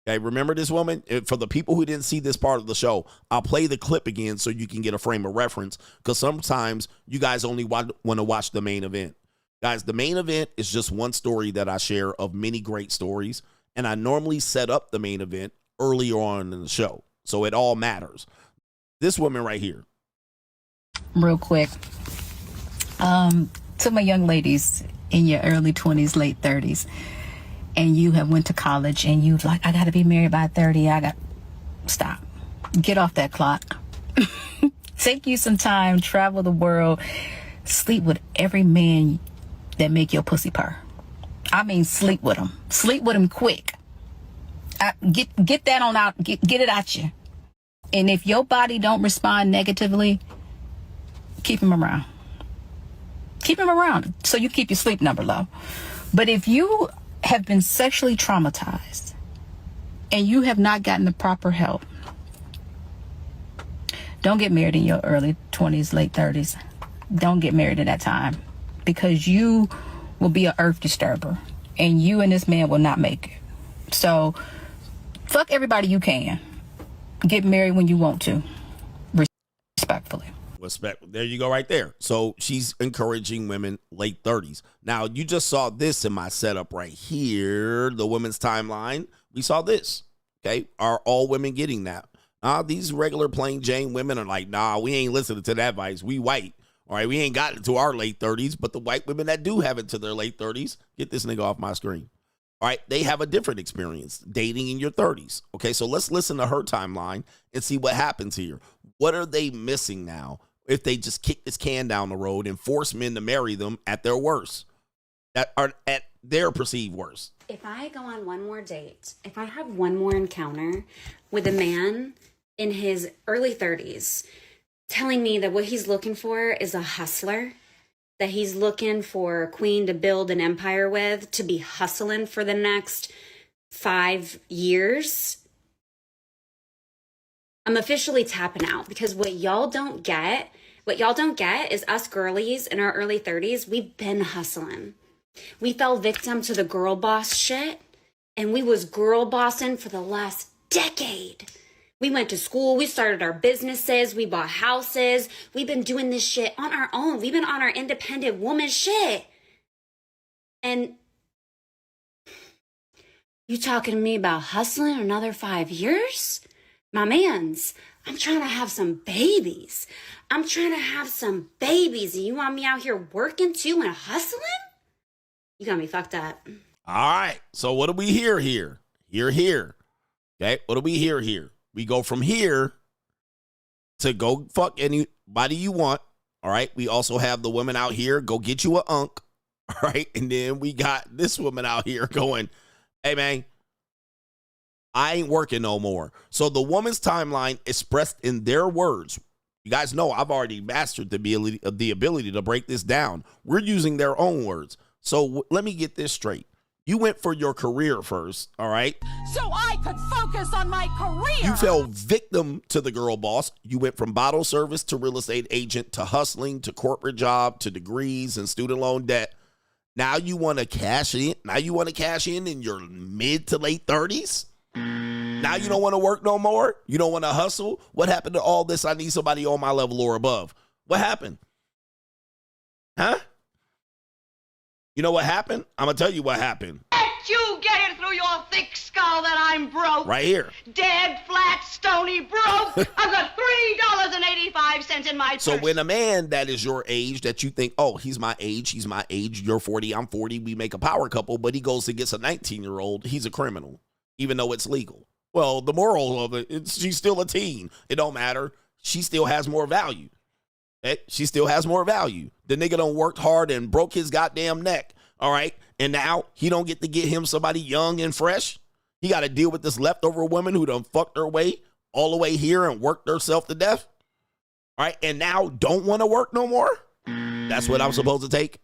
E: Okay, remember this woman? For the people who didn't see this part of the show, I'll play the clip again so you can get a frame of reference, because sometimes you guys only want to watch the main event. Guys, the main event is just one story that I share of many great stories, and I normally set up the main event earlier on in the show, so it all matters. This woman right here.
Q: Real quick, to my young ladies in your early 20s, late 30s, and you have went to college and you like, I got to be married by 30. Stop. Get off that clock. Take you some time, travel the world, sleep with every man that make your pussy purr. I mean, sleep with them. Sleep with them quick. Get that on out. Get it out you. And if your body don't respond negatively, keep him around. Keep him around so you keep your sleep number low. But if you have been sexually traumatized and you have not gotten the proper help, don't get married in your early 20s, late 30s. Don't get married at that time, because you will be an earth disturber and you and this man will not make it. So fuck everybody you can. Get married when you want to, respectfully.
E: Respect. There you go right there. So she's encouraging women late 30s. Now, you just saw this in my setup right here, the women's timeline. We saw this. Okay. Are all women getting that? These regular plain Jane women are like, nah, we ain't listening to that advice. We white. All right. We ain't got it to our late 30s, but the white women that do have it to their late 30s, get this nigga off my screen. All right, they have a different experience, dating in your 30s. Okay, so let's listen to her timeline and see what happens here. What are they missing now if they just kick this can down the road and force men to marry them at their worst, that are at their perceived worst?
J: If I go on one more date, if I have one more encounter with a man in his early 30s telling me that what he's looking for is a hustler, that he's looking for a queen to build an empire with, to be hustling for the next 5 years, I'm officially tapping out. Because what y'all don't get is us girlies in our early 30s, we've been hustling. We fell victim to the girl boss shit, and we was girl bossing for the last decade. We went to school, we started our businesses, we bought houses. We've been doing this shit on our own. We've been on our independent woman shit. And you talking to me about hustling another 5 years? My mans, I'm trying to have some babies. And you want me out here working too and hustling? You got me fucked up.
E: All right, so what do we hear here? Here. Okay, what do we hear here? We go from here to go fuck anybody you want. All right. We also have the women out here, go get you a unk. All right. And then we got this woman out here going, hey, man, I ain't working no more. So the woman's timeline expressed in their words. You guys know I've already mastered the ability to break this down. We're using their own words. So let me get this straight. You went for your career first, all right?
K: So I could focus on my career.
E: You fell victim to the girl boss. You went from bottle service to real estate agent to hustling to corporate job to degrees and student loan debt. Now you want to cash in? Now you want to cash in your mid to late 30s? Now you don't want to work no more? You don't want to hustle? What happened to all this? I need somebody on my level or above. What happened? Huh? You know what happened? I'm going to tell you what happened.
I: Let you get it through your thick skull that I'm broke.
E: Right here.
I: Dead, flat, stony broke. I've got $3.85 in my purse.
E: So when a man that is your age that you think, oh, he's my age, you're 40, I'm 40, we make a power couple, but he goes and gets a 19-year-old, he's a criminal, even though it's legal. Well, the moral of it, she's still a teen. It don't matter. She still has more value. She still has more value. The nigga done worked hard and broke his goddamn neck. All right. And now he don't get to get him somebody young and fresh. He got to deal with this leftover woman who done fucked her way all the way here and worked herself to death. All right. And now don't want to work no more. That's what I'm supposed to take.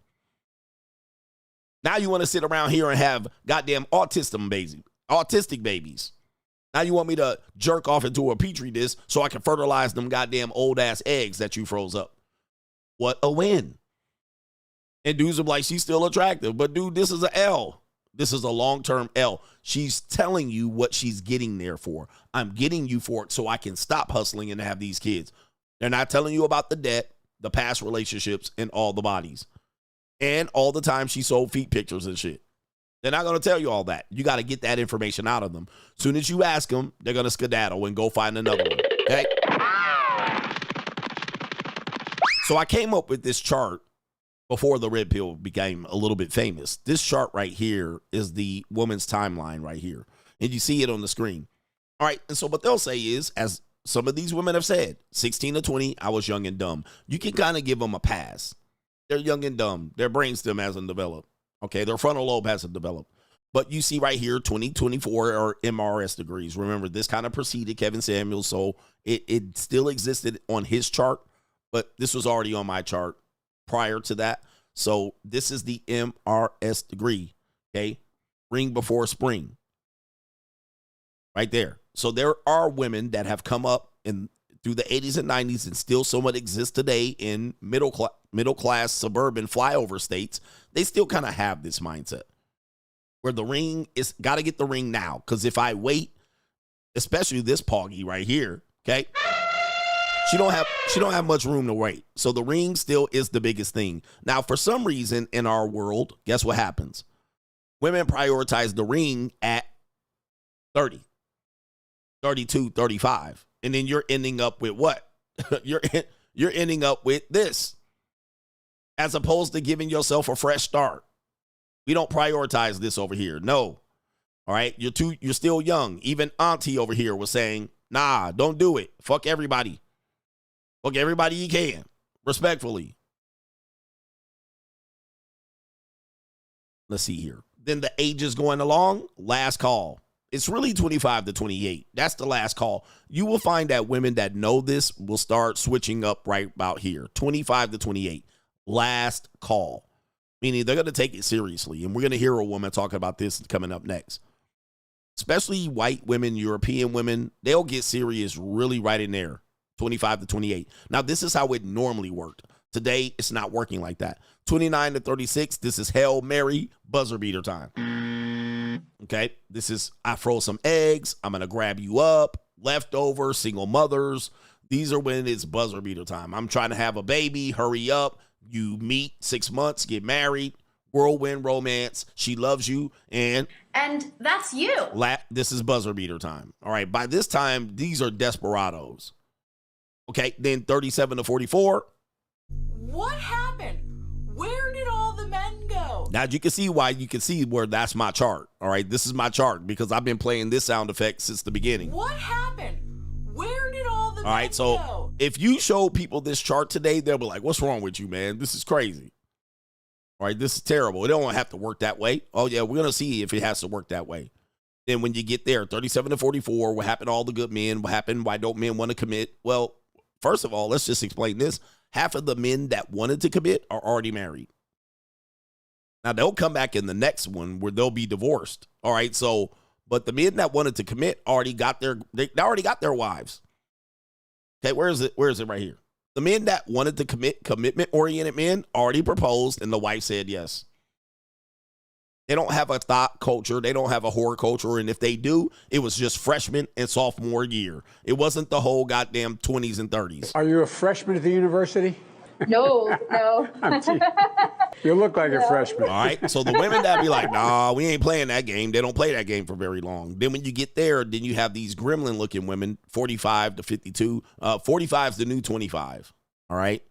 E: Now you want to sit around here and have goddamn autistic babies. Now you want me to jerk off into a petri dish so I can fertilize them goddamn old ass eggs that you froze up. What a win. And dudes are like, she's still attractive. But dude, this is an L. This is a long-term L. She's telling you what she's getting there for. I'm getting you for it so I can stop hustling and have these kids. They're not telling you about the debt, the past relationships, and all the bodies. And all the time she sold feet pictures and shit. They're not going to tell you all that. You got to get that information out of them. As soon as you ask them, they're going to skedaddle and go find another one. Okay? So I came up with this chart before the red pill became a little bit famous. This chart right here is the woman's timeline right here. And you see it on the screen. All right. And so what they'll say is, as some of these women have said, 16 to 20, I was young and dumb. You can kind of give them a pass. They're young and dumb. Their brainstem hasn't developed. Okay, their frontal lobe hasn't developed. But you see right here, 2024 are MRS degrees. Remember, this kind of preceded Kevin Samuels, so it still existed on his chart, but this was already on my chart prior to that. So this is the MRS degree, okay? Ring before spring. Right there. So there are women that have come up through the 80s and 90s and still somewhat exist today in middle class suburban flyover states. They still kind of have this mindset where the ring is got to get the ring now, because if I wait, especially this Poggy right here, okay, she don't have much room to wait. So the ring still is the biggest thing. Now, for some reason in our world, guess what happens? Women prioritize the ring at 30, 32, 35. And then you're ending up with what? you're ending up with this, as opposed to giving yourself a fresh start. We don't prioritize this over here. No. All right. You're still young. Even Auntie over here was saying, nah, don't do it. Fuck everybody. Fuck everybody you can. Respectfully. Let's see here. Then the age is going along. Last call. It's really 25 to 28. That's the last call. You will find that women that know this will start switching up right about here. 25 to 28. Last call. Meaning they're going to take it seriously. And we're going to hear a woman talking about this coming up next. Especially white women, European women, they'll get serious really right in there. 25 to 28. Now, this is how it normally worked. Today, it's not working like that. 29 to 36, this is Hail Mary, buzzer beater time. Okay, this is I froze some eggs. I'm going to grab you up. Leftovers, single mothers. These are when it's buzzer beater time. I'm trying to have a baby. Hurry up. You meet 6 months, get married. Whirlwind romance. She loves you. And
L: that's you.
E: This is buzzer beater time. All right, by this time, these are desperados. Okay, then 37 to 44.
K: What happened? Where did all the men go?
E: Now you can see where that's my chart. All right, this is my chart because I've been playing this sound effect since the beginning.
K: What happened? Where did all the men go?
E: All right, so if you show people this chart today, they'll be like, what's wrong with you, man? This is crazy. All right, this is terrible. It don't have to work that way. Oh, yeah, we're going to see if it has to work that way. Then when you get there, 37 to 44, what happened to all the good men? What happened? Why don't men want to commit? Well, first of all, let's just explain this. Half of the men that wanted to commit are already married. Now, they'll come back in the next one where they'll be divorced. All right, so, but the men that wanted to commit they already got their wives. Okay, where is it? Where is it right here? The men that wanted to commit, commitment-oriented men, already proposed, and the wife said yes. They don't have a thought culture. They don't have a whore culture. And if they do, it was just freshman and sophomore year. It wasn't the whole goddamn 20s and 30s.
N: Are you a freshman at the university?
L: No.
N: You look like a freshman.
E: All right. So the women that be like, nah, we ain't playing that game. They don't play that game for very long. Then when you get there, then you have these gremlin looking women, 45 to 52. 45 is the new 25. All right.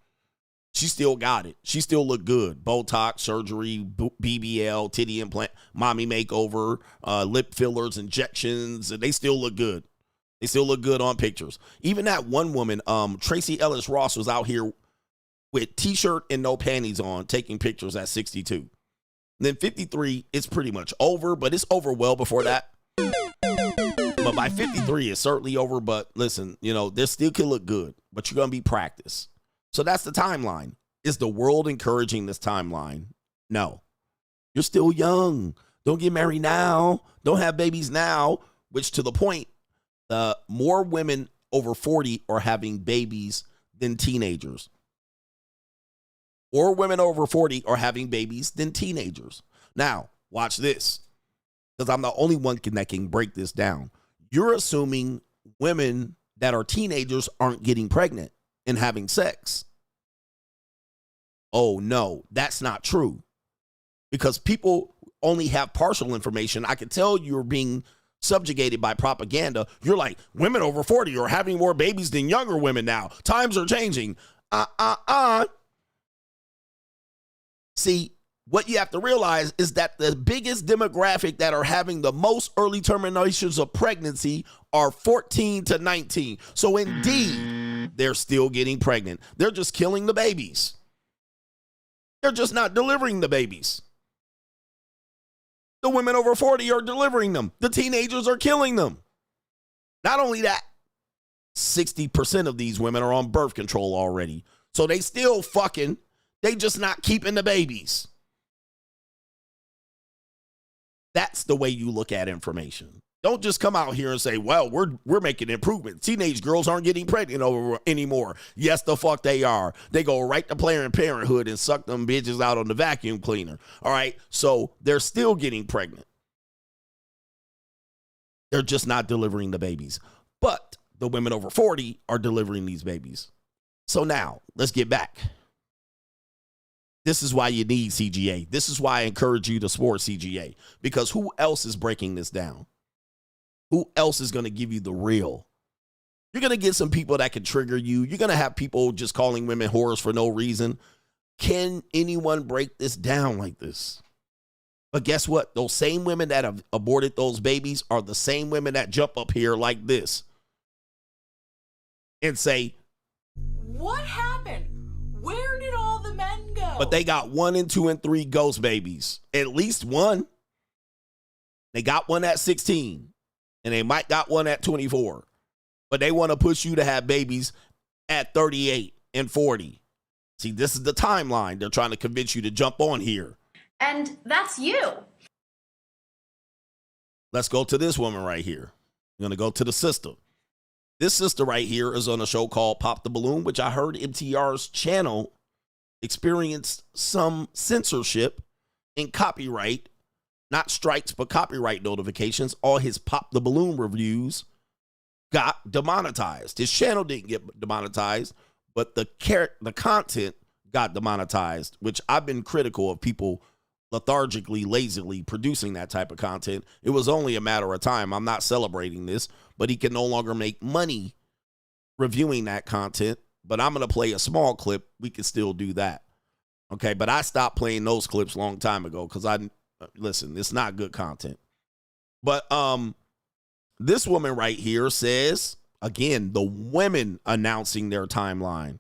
E: She still got it. She still look good. Botox, surgery, BBL, titty implant, mommy makeover, lip fillers, injections. And they still look good. They still look good on pictures. Even that one woman, Tracy Ellis Ross, was out here with t-shirt and no panties on, taking pictures at 62. And then 53, it's pretty much over, but it's over well before that. But by 53, it's certainly over. But listen, this still can look good, but you're going to be practiced. So that's the timeline. Is the world encouraging this timeline? No. You're still young. Don't get married now. Don't have babies now, which to the point, more women over 40 are having babies than teenagers. Or women over 40 are having babies than teenagers. Now, watch this, because I'm the only one that can break this down. You're assuming women that are teenagers aren't getting pregnant and having sex. Oh, no, that's not true. Because people only have partial information. I can tell you're being subjugated by propaganda. You're like, women over 40 are having more babies than younger women now. Times are changing. See, what you have to realize is that the biggest demographic that are having the most early terminations of pregnancy are 14 to 19. So indeed, they're still getting pregnant. They're just killing the babies. They're just not delivering the babies. The women over 40 are delivering them. The teenagers are killing them. Not only that, 60% of these women are on birth control already. So they still fucking, they just not keeping the babies. That's the way you look at information. Don't just come out here and say, well, we're making improvements. Teenage girls aren't getting pregnant anymore. Yes, the fuck they are. They go right to Planned Parenthood and suck them bitches out on the vacuum cleaner. All right, so they're still getting pregnant. They're just not delivering the babies. But the women over 40 are delivering these babies. So now, let's get back. This is why you need CGA. This is why I encourage you to support CGA. Because who else is breaking this down? Who else is going to give you the real? You're going to get some people that can trigger you. You're going to have people just calling women whores for no reason. Can anyone break this down like this? But guess what? Those same women that have aborted those babies are the same women that jump up here like this and say,
K: what happened? Where did all the men go?
E: But they got 1 and 2 and 3 ghost babies. At least one. They got one at 16. And they might got one at 24. But they want to push you to have babies at 38 and 40. See, this is the timeline. They're trying to convince you to jump on here.
L: And that's you.
E: Let's go to this woman right here. We're going to go to the sister. This sister right here is on a show called Pop the Balloon, which I heard MTR's channel experienced some censorship and copyright. Not strikes, but copyright notifications. All his Pop the Balloon reviews got demonetized. His channel didn't get demonetized, but the content got demonetized, which I've been critical of people lethargically, lazily producing that type of content. It was only a matter of time. I'm not celebrating this, but he can no longer make money reviewing that content. But I'm going to play a small clip. We can still do that. Okay, but I stopped playing those clips a long time ago because listen, it's not good content. But this woman right here says, again, the women announcing their timeline.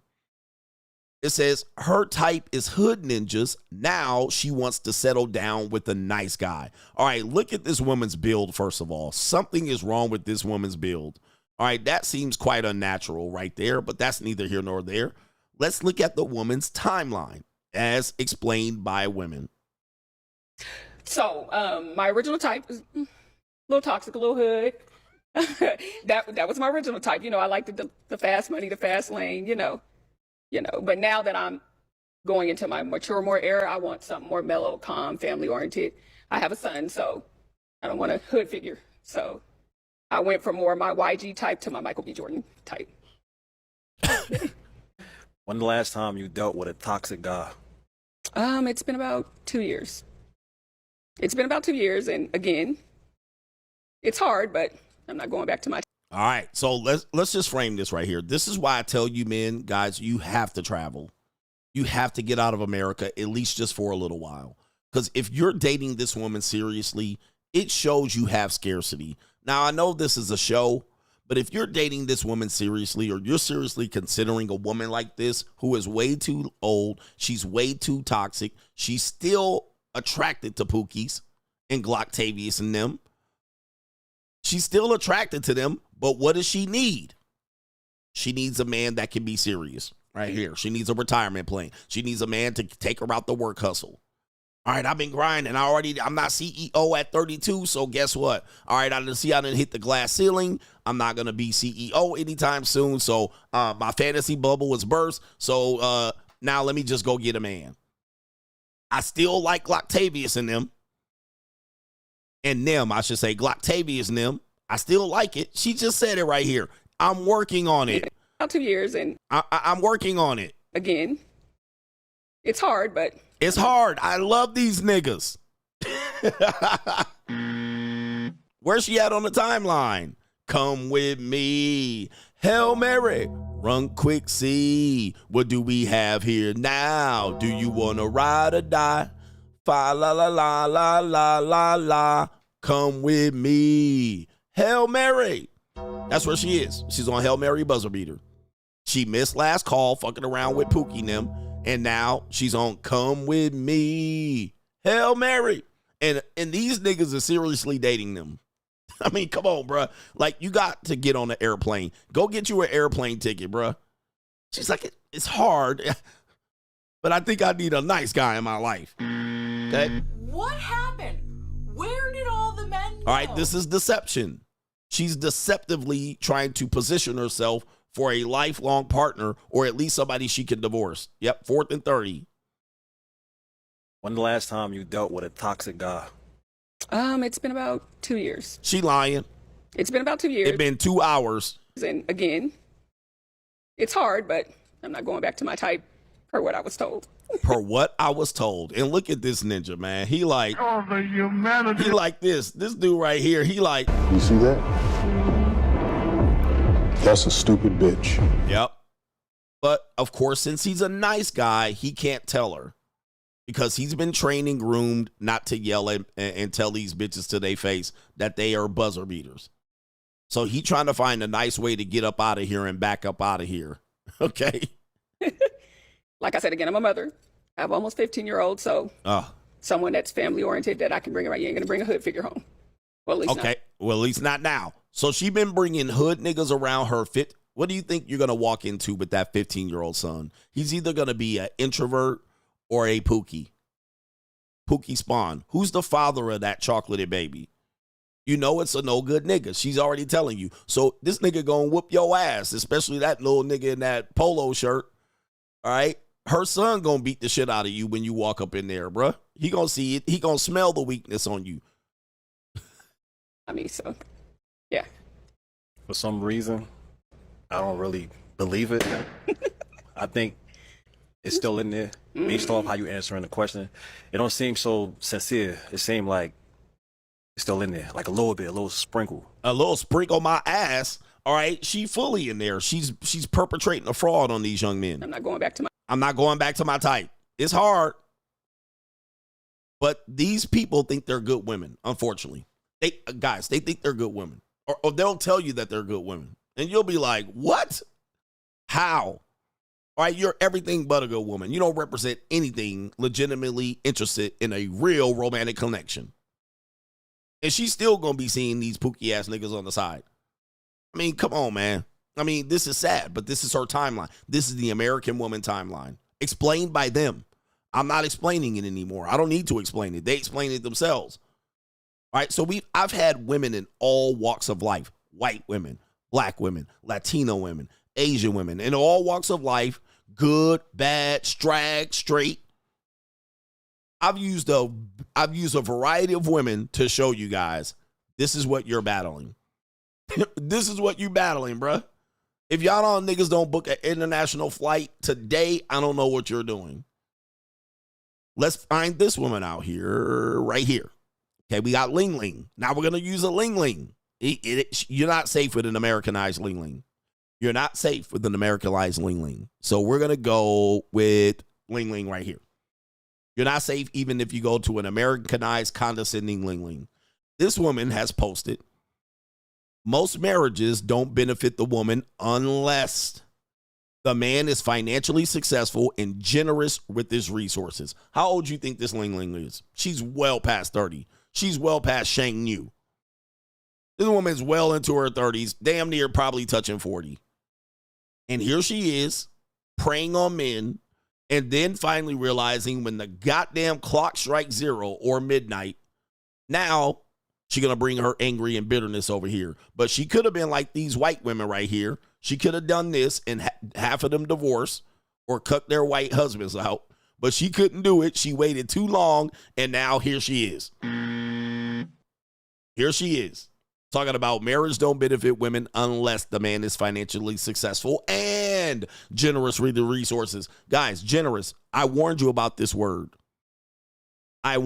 E: It says her type is hood ninjas. Now she wants to settle down with a nice guy. All right, look at this woman's build, first of all. Something is wrong with this woman's build. All right, that seems quite unnatural right there, but that's neither here nor there. Let's look at the woman's timeline as explained by women.
G: So my original type is a little toxic, a little hood. that was my original type. You know, I liked the fast money, the fast lane, you know. But now that I'm going into my more era, I want something more mellow, calm, family oriented. I have a son, so I don't want a hood figure. So I went from more my YG type to my Michael B. Jordan type.
O: When the last time you dealt with a toxic guy?
G: It's been about 2 years. It's been about 2 years, and again, it's hard, but I'm not going back to my.
E: All right, so let's just frame this right here. This is why I tell you, men, guys, you have to travel. You have to get out of America, at least just for a little while. Because if you're dating this woman seriously, it shows you have scarcity. Now, I know this is a show, but if you're dating this woman seriously, or you're seriously considering a woman like this who is way too old, she's way too toxic, she's still attracted to Pookies and Glocktavius and them. She's still attracted to them, but what does she need? She needs a man that can be serious right here. She needs a retirement plan. She needs a man to take her out the work hustle. All right, I've been grinding. I'm not CEO at 32, so guess what? All right, I didn't hit the glass ceiling. I'm not going to be CEO anytime soon, so my fantasy bubble is burst. So now let me just go get a man. I still like Glocktavius and them. And them, I should say, Glocktavius and them. I still like it. She just said it right here. I'm working on it.
G: About 2 years, and
E: I'm working on it.
G: Again, it's hard, but
E: it's hard. I love these niggas. Where's she at on the timeline? Come with me. Hail Mary. Run quick, see. What do we have here now? Do you want to ride or die? Fa la la la la la la la. Come with me. Hail Mary. That's where she is. She's on Hail Mary buzzer beater. She missed last call fucking around with Pookie and them. And now she's on Come With Me. Hail Mary. And these niggas are seriously dating them. I mean, come on, bruh. Like, you got to get on an airplane. Go get you an airplane ticket, bruh. She's like, it's hard, but I think I need a nice guy in my life. Okay?
K: What happened? Where did all the men go?
E: All right, this is deception. She's deceptively trying to position herself for a lifelong partner, or at least somebody she can divorce. Yep, 4th and 30.
O: When the last time you dealt with a toxic guy?
G: It's been about 2 years.
E: She lying.
G: It's been about 2 years.
E: It's been 2 hours.
G: And again, it's hard, but I'm not going back to my type per what I was told.
E: Per what I was told. And look at this ninja, man. He like,
V: Oh, the humanity.
E: he like this. This dude right here, he like.
N: You see that? That's a stupid bitch.
E: Yep. But, of course, since he's a nice guy, he can't tell her. Because he's been trained and groomed not to yell and tell these bitches to their face that they are buzzer beaters. So he trying to find a nice way to get up out of here and back up out of here. Okay?
G: Like I said, again, I'm a mother. I have almost 15-year-old, so someone that's family-oriented that I can bring around. You ain't going to bring a hood figure home. Well, at least
E: okay.
G: not.
E: Well, at least not now. So she been bringing hood niggas around her. What do you think you're going to walk into with that 15-year-old son? He's either going to be an introvert or a pooky. Pooky spawn. Who's the father of that chocolated baby? You know it's a no good nigga. She's already telling you. So this nigga gonna whoop your ass, especially that little nigga in that polo shirt. All right? Her son gonna beat the shit out of you when you walk up in there, bruh. He gonna see it. He gonna smell the weakness on you.
G: I mean, so, yeah.
O: For some reason, I don't really believe it. I think it's still in there based off how you answering the question. It don't seem so sincere. It seemed like it's still in there, like a little sprinkle.
E: A little sprinkle my ass. All right, she fully in there. She's perpetrating a fraud on these young men.
G: I'm not going back to my
E: type. It's hard. But these people think they're good women, unfortunately. They think they're good women. Or they'll tell you that they're good women. And you'll be like, what? How? All right, you're everything but a good woman. You don't represent anything legitimately interested in a real romantic connection. And she's still going to be seeing these pooky ass niggas on the side. I mean, come on, man. I mean, this is sad, but this is her timeline. This is the American woman timeline. Explained by them. I'm not explaining it anymore. I don't need to explain it. They explain it themselves. All right, so I've had women in all walks of life. White women, black women, Latino women, Asian women, in all walks of life. Good, bad, straight. I've used a variety of women to show you guys this is what you're battling. This is what you're battling, bruh. If y'all niggas don't book an international flight today, I don't know what you're doing. Let's find this woman out here, right here. Okay, we got Lingling. Now we're going to use a Lingling. You're not safe with an Americanized Lingling. You're not safe with an Americanized Lingling. So we're going to go with Lingling right here. You're not safe even if you go to an Americanized condescending Lingling. This woman has posted, most marriages don't benefit the woman unless the man is financially successful and generous with his resources. How old do you think this Lingling is? She's well past 30. She's well past Shang Yu. This woman's well into her 30s, damn near probably touching 40. And here she is, preying on men, and then finally realizing when the goddamn clock strikes 0 or midnight, now she's going to bring her angry and bitterness over here. But she could have been like these white women right here. She could have done this and half of them divorced or cut their white husbands out. But she couldn't do it. She waited too long, and now here she is. Here she is. Talking about marriage don't benefit women unless the man is financially successful and generous with the resources. Guys, generous. I warned you about this word. Guys,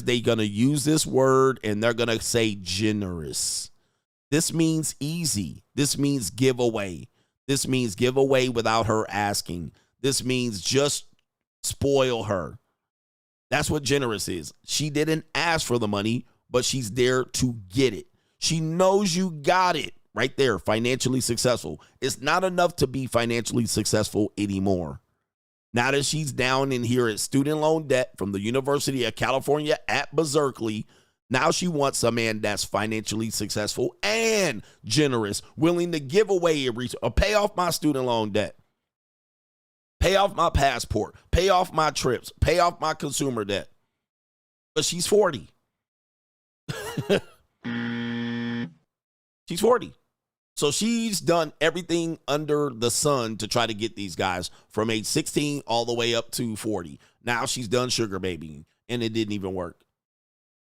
E: they're going to use this word and they're going to say generous. This means easy. This means give away. This means give away without her asking. This means just spoil her. That's what generous is. She didn't ask for the money, but she's there to get it. She knows you got it right there, financially successful. It's not enough to be financially successful anymore. Now that she's down in here at student loan debt from the University of California at Berkeley, now she wants a man that's financially successful and generous, willing to give away or pay off my student loan debt, pay off my passport, pay off my trips, pay off my consumer debt. But she's 40. She's 40. So she's done everything under the sun to try to get these guys from age 16 all the way up to 40. Now she's done sugar babying, and it didn't even work.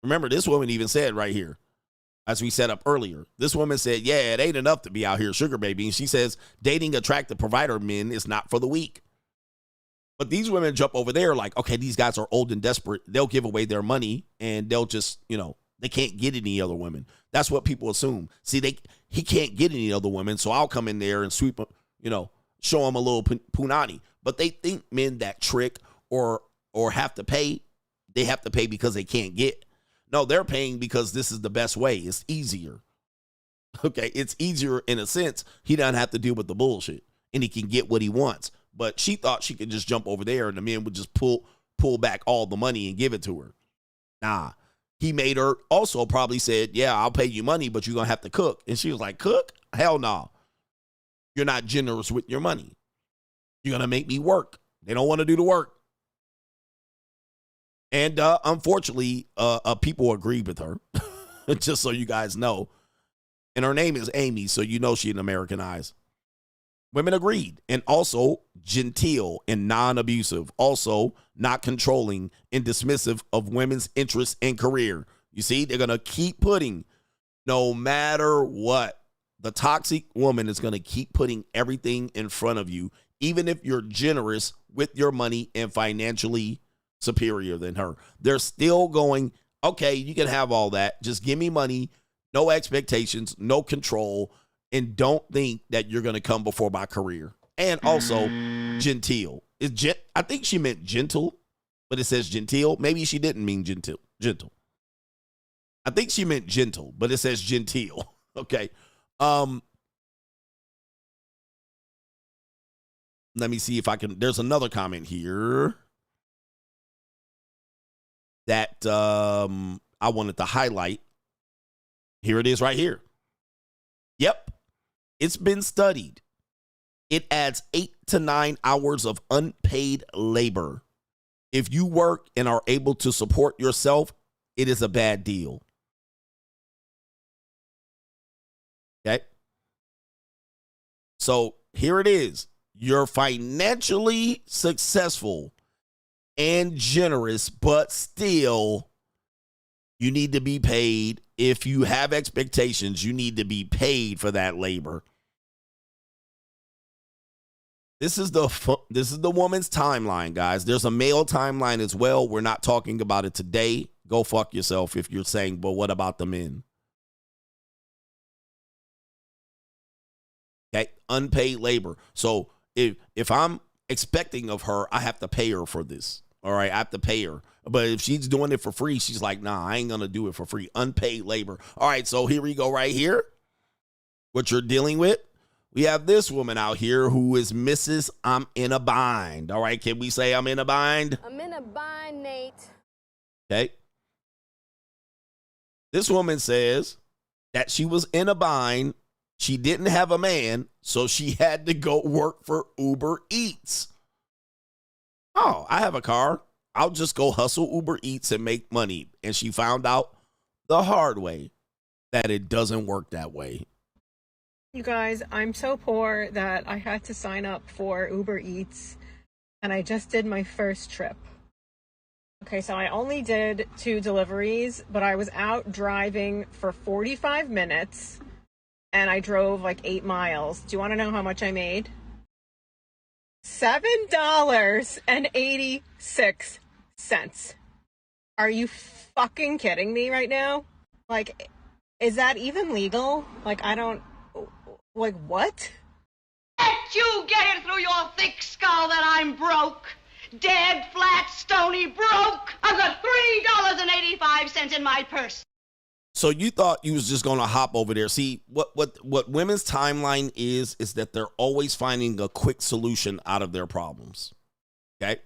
E: Remember, this woman even said right here, as we set up earlier, this woman said, yeah, it ain't enough to be out here sugar babying. She says dating attractive provider men is not for the weak. But these women jump over there like, okay, these guys are old and desperate. They'll give away their money, and they'll just, they can't get any other women. That's what people assume. See, he can't get any other women, so I'll come in there and sweep, show him a little punani. But they think men that trick or have to pay, they have to pay because they can't get. No, they're paying because this is the best way. It's easier. Okay, it's easier in a sense. He doesn't have to deal with the bullshit, and he can get what he wants. But she thought she could just jump over there, and the men would just pull back all the money and give it to her. Nah. He made her also probably said, yeah, I'll pay you money, but you're going to have to cook. And she was like, cook? Hell no. You're not generous with your money. You're going to make me work. They don't want to do the work. And unfortunately, people agreed with her, just so you guys know. And her name is Amy, so you know she in American eyes. Women agreed, and also genteel and non-abusive, also not controlling and dismissive of women's interests and career. You see, they're going to keep putting, no matter what, the toxic woman is going to keep putting everything in front of you, even if you're generous with your money and financially superior than her. They're still going, okay, you can have all that. Just give me money, no expectations, no control, and don't think that you're going to come before my career. And also, genteel. I think she meant gentle, but it says genteel. Maybe she didn't mean gentle. I think she meant gentle, but it says genteel. Okay. Let me see if I can. There's another comment here that I wanted to highlight. Here it is right here. Yep. It's been studied. It adds 8 to 9 hours of unpaid labor. If you work and are able to support yourself, it is a bad deal. Okay. So here it is. You're financially successful and generous, but still you need to be paid. If you have expectations, you need to be paid for that labor. This is the woman's timeline, guys. There's a male timeline as well. We're not talking about it today. Go fuck yourself if you're saying, but what about the men? Okay, unpaid labor. So if I'm expecting of her, I have to pay her for this. All right, I have to pay her. But if she's doing it for free, she's like, nah, I ain't going to do it for free. Unpaid labor. All right, so here we go right here. What you're dealing with. We have this woman out here who is Mrs. I'm in a bind. All right, can we say I'm in a bind?
M: I'm in a bind, Nate.
E: Okay. This woman says that she was in a bind. She didn't have a man, so she had to go work for Uber Eats. Oh, I have a car. I'll just go hustle Uber Eats and make money. And she found out the hard way that it doesn't work that way.
A: You guys, I'm so poor that I had to sign up for Uber Eats, and I just did my first trip. Okay, so I only did 2 deliveries, but I was out driving for 45 minutes, and I drove like 8 miles. Do you want to know how much I made? $7.86. Are you fucking kidding me right now? Like, is that even legal? Like, I don't... Like, what?
I: Let you get it through your thick skull that I'm broke. Dead, flat, stony broke. I've got $3.85 in my purse.
E: So you thought you was just going to hop over there. See, what women's timeline is that they're always finding a quick solution out of their problems. Okay?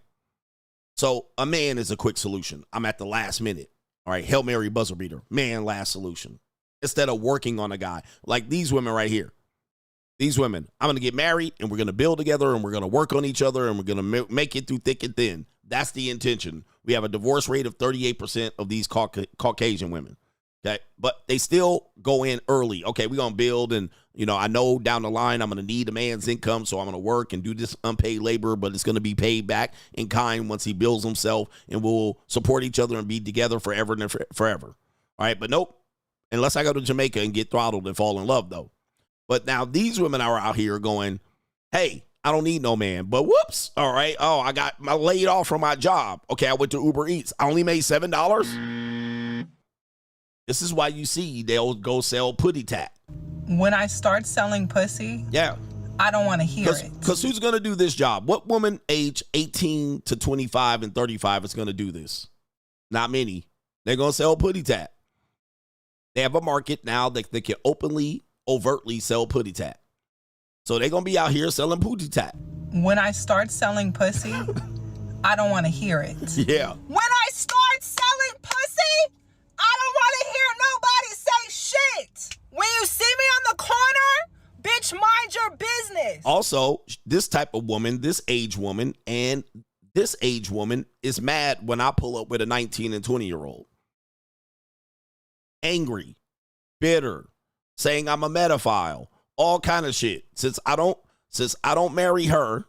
E: So a man is a quick solution. I'm at the last minute. All right, Hail Mary buzzer beater. Man, last solution. Instead of working on a guy. Like these women right here. These women, I'm going to get married, and we're going to build together, and we're going to work on each other, and we're going to make it through thick and thin. That's the intention. We have a divorce rate of 38% of these Caucasian women. Okay, but they still go in early. Okay, we're going to build, and, I know down the line I'm going to need a man's income, so I'm going to work and do this unpaid labor, but it's going to be paid back in kind once he builds himself, and we'll support each other and be together forever and forever. All right, but nope. Unless I go to Jamaica and get throttled and fall in love, though. But now these women are out here going, hey, I don't need no man. But whoops, all right. Oh, I got laid off from my job. Okay, I went to Uber Eats. I only made $7. This is why you see they'll go sell putty tat.
P: When I start selling pussy, I don't want to hear it.
E: Because who's going to do this job? What woman age 18 to 25 and 35 is going to do this? Not many. They're going to sell putty tat. They have a market now that they can overtly sell putty tat. So they're going to be out here selling putty tat.
P: When I start selling pussy, I don't want to hear it.
E: Yeah.
P: When I start selling pussy, I don't want to hear nobody say shit. When you see me on the corner, bitch, mind your business.
E: Also, this type of woman, this age woman, and this age woman is mad when I pull up with a 19 and 20-year-old. Angry, bitter, saying I'm a pedophile, all kind of shit. Since I don't marry her,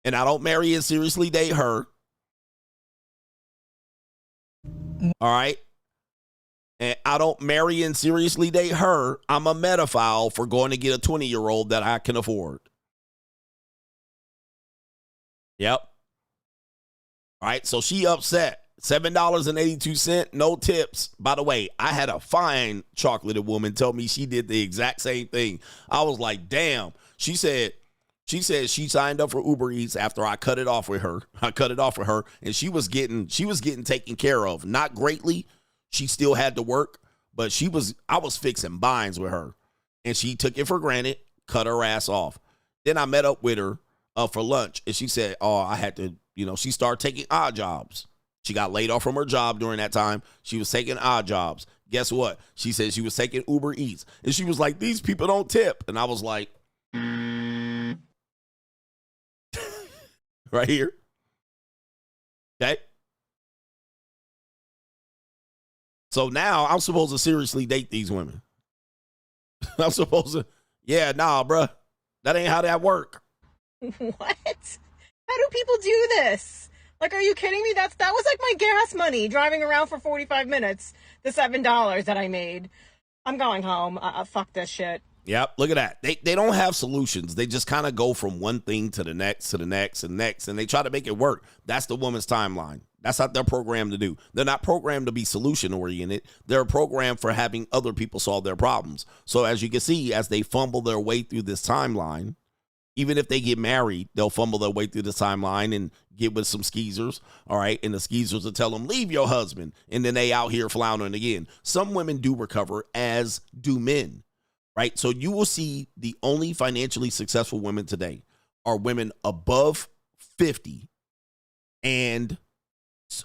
E: and I don't marry and seriously date her, all right, and I don't marry and seriously date her, I'm a pedophile for going to get a 20-year-old that I can afford. Yep. All right, so she upset. $7.82, no tips. By the way, I had a fine chocolated woman tell me she did the exact same thing. I was like, damn. She said she signed up for Uber Eats after I cut it off with her. And she was getting taken care of. Not greatly. She still had to work, but I was fixing binds with her. And she took it for granted, cut her ass off. Then I met up with her for lunch, and she said, oh, I had to, she started taking odd jobs. She got laid off from her job during that time. She was taking odd jobs. Guess what? She said she was taking Uber Eats. And she was like, these people don't tip. And I was like, right here. Okay. So now I'm supposed to seriously date these women. I'm supposed to, bruh. That ain't how that work.
A: What? How do people do this? Like, are you kidding me? That was like my gas money driving around for 45 minutes. The $7 that I made. I'm going home. Fuck this shit.
E: Yep, look at that. They don't have solutions. They just kind of go from one thing to the next, and they try to make it work. That's the woman's timeline. That's what they're programmed to do. They're not programmed to be solution-oriented. They're programmed for having other people solve their problems. So as you can see, as they fumble their way through this timeline, even if they get married, they'll fumble their way through the timeline and get with some skeezers, all right? And the skeezers will tell them, leave your husband. And then they out here floundering again. Some women do recover, as do men, right? So you will see the only financially successful women today are women above 50 and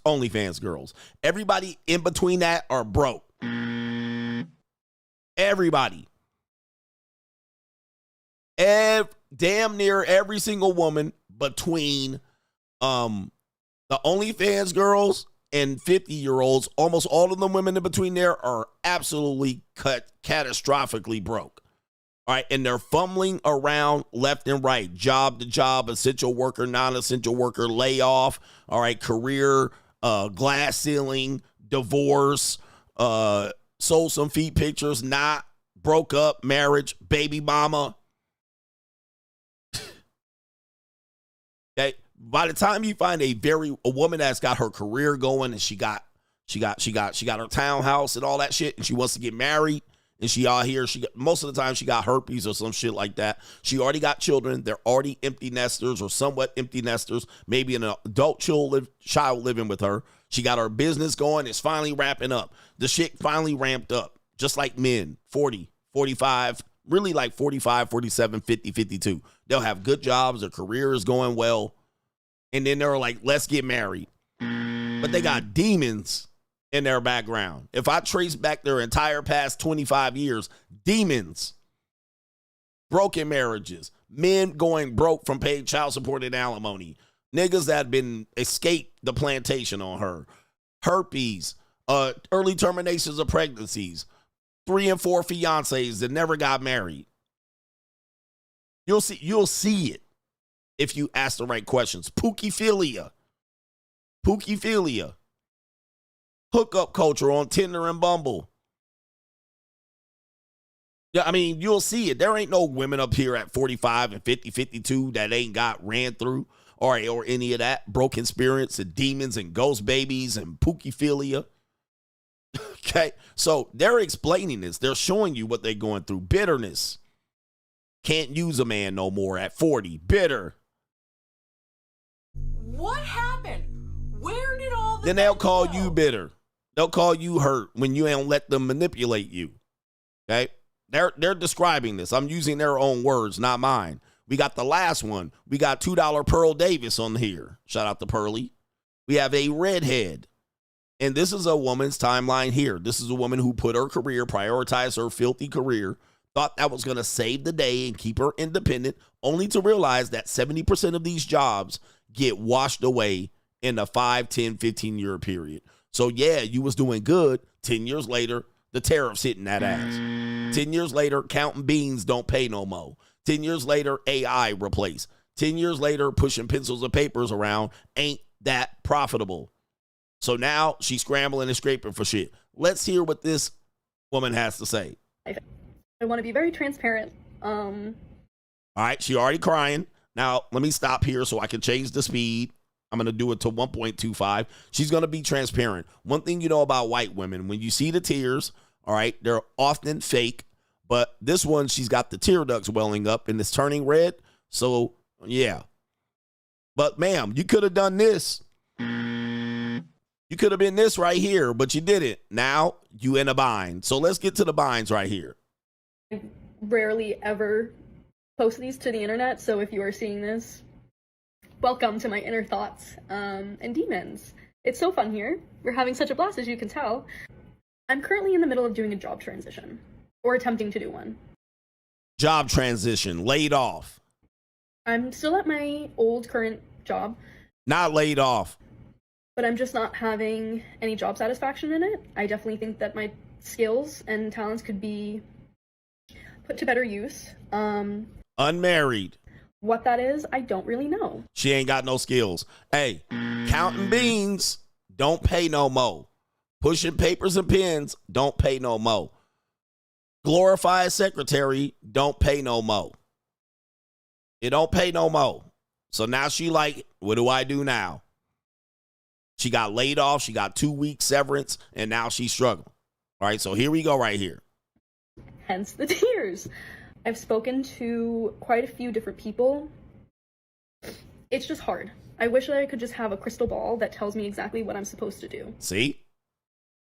E: OnlyFans girls. Everybody in between that are broke. Everybody. Damn near every single woman between the OnlyFans girls and 50-year-olds, almost all of the women in between there are absolutely catastrophically broke. All right, and they're fumbling around left and right, job to job, essential worker, non-essential worker, layoff, all right, career, glass ceiling, divorce, sold some feet pictures, not, broke up, marriage, baby mama. Okay, by the time you find a woman that's got her career going and she got her townhouse and all that shit, and she wants to get married, and she out here, most of the time she got herpes or some shit like that. She already got children. They're already empty nesters or somewhat empty nesters. Maybe an adult child living with her. She got her business going. It's finally wrapping up. The shit finally ramped up. Just like men, 40, 45, really like 45, 47, 50, 52. They'll have good jobs. Their career is going well. And then they're like, let's get married. But they got demons in their background. If I trace back their entire past 25 years, demons, broken marriages, men going broke from paying child support and alimony, niggas that had been escaped the plantation on her, herpes, early terminations of pregnancies, 3 and 4 fiancés that never got married. You'll see it if you ask the right questions. Pookiphilia, hookup culture on Tinder and Bumble. Yeah, I mean, you'll see it. There ain't no women up here at 45 and 50, 52 that ain't got ran through or any of that broken spirits and demons and ghost babies and pookiphilia. Okay, so they're explaining this. They're showing you what they're going through. Bitterness. Can't use a man no more at 40. Bitter.
K: What happened? Where did all the
E: Then they'll call you bitter. They'll call you hurt when you don't let them manipulate you. Okay? They're describing this. I'm using their own words, not mine. We got the last one. We got $2 Pearl Davis on here. Shout out to Pearly. We have a redhead. And this is a woman's timeline here. This is a woman who put her career, prioritized her filthy career, thought that was going to save the day and keep her independent, only to realize that 70% of these jobs get washed away in a 5, 10, 15-year period. So, yeah, you was doing good. 10 years later, the tariffs hitting that ass. 10 years later, counting beans don't pay no more. 10 years later, AI replaced. 10 years later, pushing pencils and papers around ain't that profitable. So now she's scrambling and scraping for shit. Let's hear what this woman has to say.
R: I want to be very transparent.
E: All right, she already crying. Now, let me stop here so I can change the speed. I'm going to do it to 1.25. She's going to be transparent. One thing you know about white women, when you see the tears, all right, they're often fake. But this one, she's got the tear ducts welling up and it's turning red. So, yeah. But, ma'am, you could have done this. You could have been this right here, but you didn't. Now, you in a bind. So let's get to the binds right here.
R: I rarely ever post these to the internet, so if you are seeing this, welcome to my inner thoughts and demons. It's so fun here. We're having such a blast, as you can tell. I'm currently in the middle of doing a job transition, or attempting to do one.
E: Job transition, laid off.
R: I'm still at my old current job.
E: Not laid off.
R: But I'm just not having any job satisfaction in it. I definitely think that my skills and talents could be put to better use.
E: Unmarried.
R: What that is, I don't really know.
E: She ain't got no skills. Hey, counting beans, don't pay no mo. Pushing papers and pens, don't pay no mo. Glorify a secretary, don't pay no mo. It don't pay no mo. So now she like, what do I do now? She got laid off. She got 2 weeks severance, and now she's struggling. All right, so here we go right here.
R: Hence the tears. I've spoken to quite a few different people. It's just hard. I wish that I could just have a crystal ball that tells me exactly what I'm supposed to do.
E: See?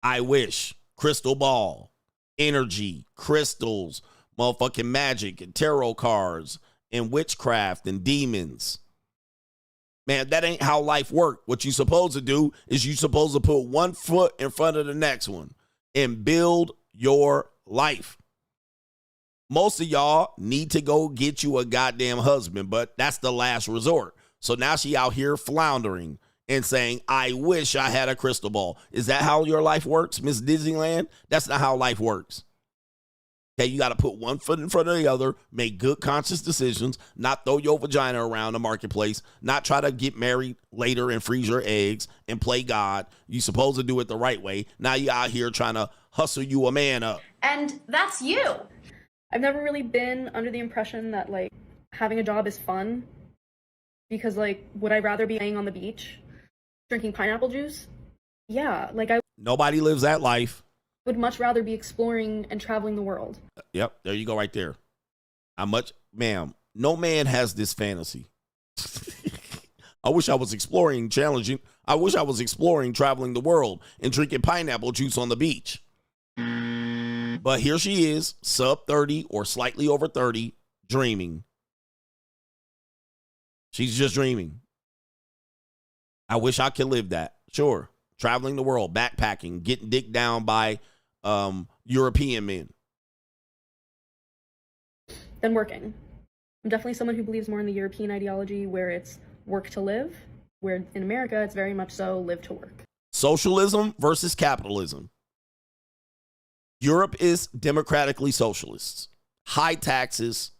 E: I wish. Crystal ball. Energy. Crystals. Motherfucking magic and tarot cards and witchcraft and demons. Man, that ain't how life works. What you supposed to do is you supposed to put one foot in front of the next one and build your life. Most of y'all need to go get you a goddamn husband, but that's the last resort. So now she out here floundering and saying, I wish I had a crystal ball. Is that how your life works, Miss Disneyland? That's not how life works. Okay, you got to put one foot in front of the other, make good conscious decisions, not throw your vagina around the marketplace, not try to get married later and freeze your eggs and play God. You supposed to do it the right way. Now you out here trying to hustle you a man up.
L: And that's you.
R: I've never really been under the impression that, like, having a job is fun. Because, like, would I rather be laying on the beach, drinking pineapple juice? Yeah, like
E: Nobody lives that life.
R: Would much rather be exploring and traveling the world.
E: Yep, there you go right there. Ma'am, no man has this fantasy. I wish I was exploring, challenging. I wish I was exploring, traveling the world and drinking pineapple juice on the beach. But here she is, sub 30 or slightly over 30, dreaming. She's just dreaming. I wish I could live that. Sure. Traveling the world, backpacking, getting dicked down by European men.
R: Than working. I'm definitely someone who believes more in the European ideology where it's work to live, where in America it's very much so live to work.
E: Socialism versus capitalism. Europe is democratically socialist. High taxes.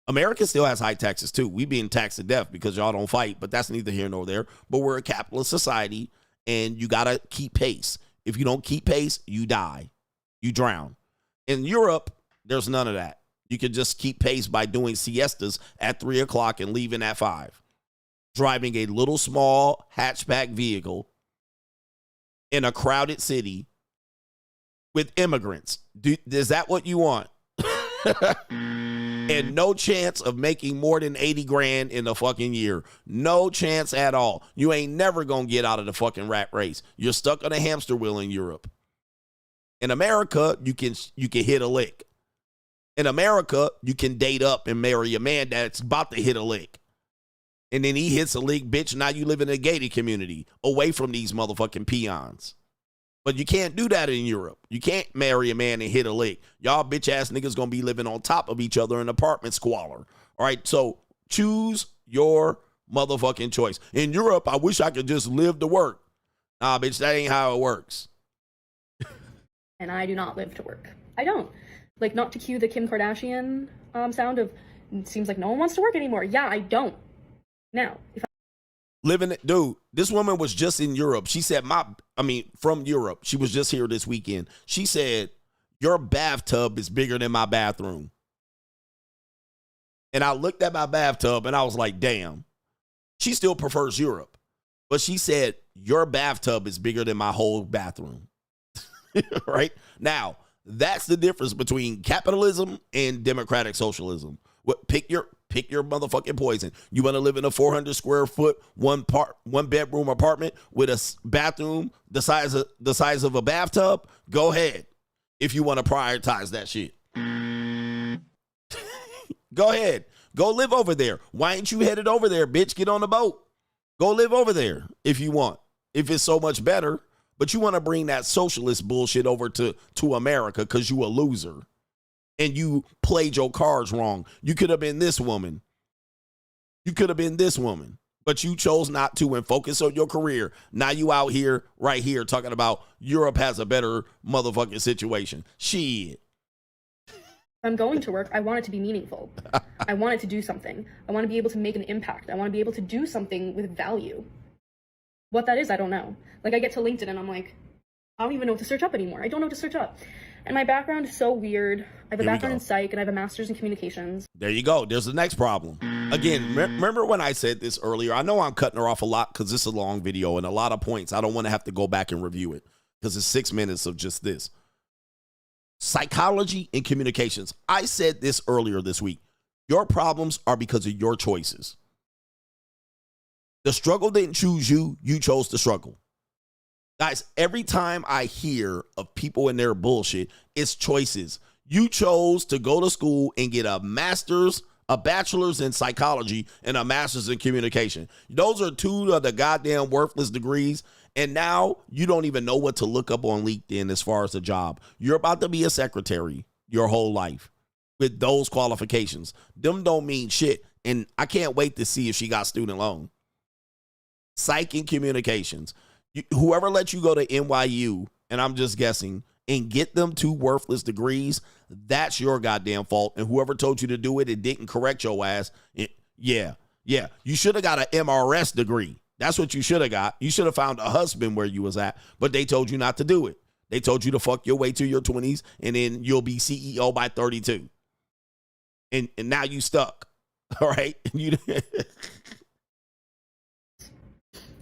E: America still has high taxes too. We being taxed to death because y'all don't fight, but that's neither here nor there. But we're a capitalist society and you got to keep pace. If you don't keep pace, you die. You drown. In Europe, there's none of that. You can just keep pace by doing siestas at 3 o'clock and leaving at 5. Driving a little small hatchback vehicle in a crowded city with immigrants. Is that what you want? And no chance of making more than 80 grand in a fucking year. No chance at all. You ain't never gonna get out of the fucking rat race. You're stuck on a hamster wheel in Europe. In America, you can hit a lick. In America, you can date up and marry a man that's about to hit a lick. And then he hits a lick, bitch. Now you live in a gated community away from these motherfucking peons. But you can't do that in Europe. You can't marry a man and hit a lick. Y'all bitch ass niggas gonna be living on top of each other in apartment squalor. All right, so choose your motherfucking choice. In Europe, I wish I could just live to work. Nah, bitch, that ain't how it works.
R: And I do not live to work. I don't. Like, not to cue the Kim Kardashian sound of, it seems like no one wants to work anymore. Yeah, I don't. Now, if
E: living it, dude, this woman was just in Europe. She said, from Europe. She was just here this weekend. She said, your bathtub is bigger than my bathroom. And I looked at my bathtub and I was like, damn. She still prefers Europe. But she said, your bathtub is bigger than my whole bathroom. Right? Now, that's the difference between capitalism and democratic socialism. Pick your motherfucking poison. You want to live in a 400 square foot, one bedroom apartment with a bathroom the size of a bathtub? Go ahead. If you want to prioritize that shit. Go ahead. Go live over there. Why ain't you headed over there, bitch? Get on the boat. Go live over there if you want. If it's so much better. But you want to bring that socialist bullshit over to America because you a loser. And you played your cards wrong. You could have been this woman. But you chose not to and focus on your career. Now you out here, right here, talking about Europe has a better motherfucking situation. Shit.
R: I'm going to work, I want it to be meaningful. I want it to do something. I want to be able to make an impact. I want to be able to do something with value. What that is, I don't know. Like, I get to LinkedIn and I'm like, I don't even know what to search up anymore. I don't know what to search up. And my background is so weird. I have a background in psych and I have a master's in communications.
E: There you go. There's the next problem. Again, remember when I said this earlier? I know I'm cutting her off a lot because this is a long video and a lot of points. I don't want to have to go back and review it because it's 6 minutes of just this. Psychology and communications. I said this earlier this week. Your problems are because of your choices. The struggle didn't choose you. You chose to struggle. Guys, every time I hear of people and their bullshit, it's choices. You chose to go to school and get a master's, a bachelor's in psychology, and a master's in communication. Those are 2 of the goddamn worthless degrees. And now you don't even know what to look up on LinkedIn as far as a job. You're about to be a secretary your whole life with those qualifications. Them don't mean shit. And I can't wait to see if she got student loan. Psych and communications. Whoever let you go to NYU, and I'm just guessing, and get them 2 worthless degrees, that's your goddamn fault. And whoever told you to do it and didn't correct your ass, yeah. You should have got an MRS degree. That's what you should have got. You should have found a husband where you was at, but they told you not to do it. They told you to fuck your way to your 20s, and then you'll be CEO by 32. And now you stuck, all right?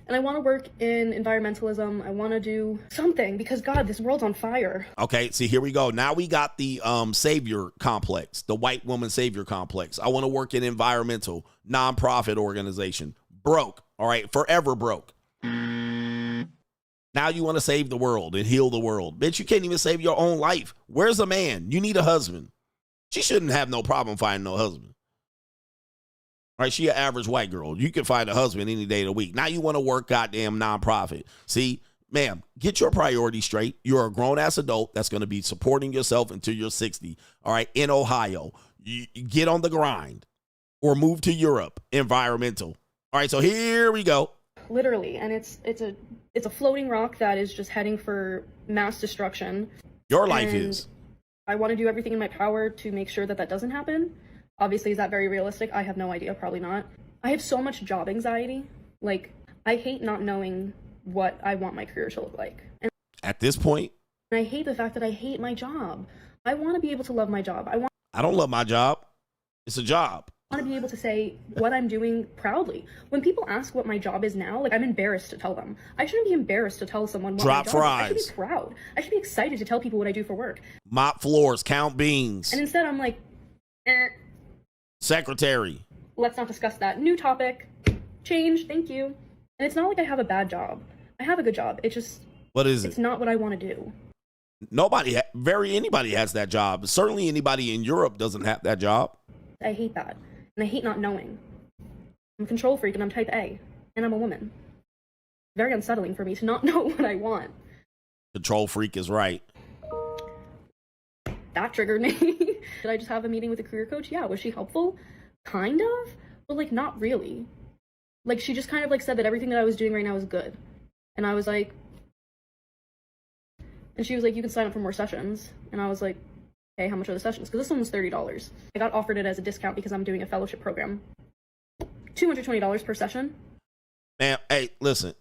R: And I want to work in environmentalism. I want to do something because, God, this world's on fire.
E: Okay, see, here we go. Now we got the savior complex, the white woman savior complex. I want to work in environmental, nonprofit organization. Broke, all right, forever broke. Now you want to save the world and heal the world. Bitch, you can't even save your own life. Where's a man? You need a husband. She shouldn't have no problem finding no husband. Right? She an average white girl. You can find a husband any day of the week. Now you want to work goddamn nonprofit. See, ma'am, get your priorities straight. You're a grown-ass adult that's going to be supporting yourself until you're 60, all right, in Ohio. You get on the grind or move to Europe, environmental. All right, so here we go.
R: Literally, and it's a floating rock that is just heading for mass destruction.
E: Your life is.
R: I want to do everything in my power to make sure that that doesn't happen. Obviously, is that very realistic? I have no idea, probably not. I have so much job anxiety. Like, I hate not knowing what I want my career to look like. And
E: at this point,
R: I hate the fact that I hate my job. I want to be able to love my job.
E: I don't love my job. It's a job.
R: I want to be able to say what I'm doing proudly. When people ask what my job is now, like, I'm embarrassed to tell them. I shouldn't be embarrassed to tell someone what
E: Drop
R: my job
E: fries.
R: is. I should be proud. I should be excited to tell people what I do for work.
E: Mop floors, count beans.
R: And instead I'm like,
E: secretary.
R: Let's not discuss that. New topic. Change. Thank you. And it's not like I have a bad job. I have a good job. It's just,
E: what is it?
R: It's not what I want to do.
E: Anybody has that job. Certainly anybody in Europe doesn't have that job.
R: I hate that. And I hate not knowing. I'm a control freak and I'm type A. And I'm a woman. Very unsettling for me to not know what I want.
E: Control freak is right.
R: That triggered me. Did I just have a meeting with a career coach? Yeah. Was she helpful? Kind of. But like, not really. Like, she just kind of like said that everything that I was doing right now was good. And I was like, and she was like, you can sign up for more sessions. And I was like, okay, how much are the sessions? Because this one was $30. I got offered it as a discount because I'm doing a fellowship program. $220 per session.
E: Man, hey, listen,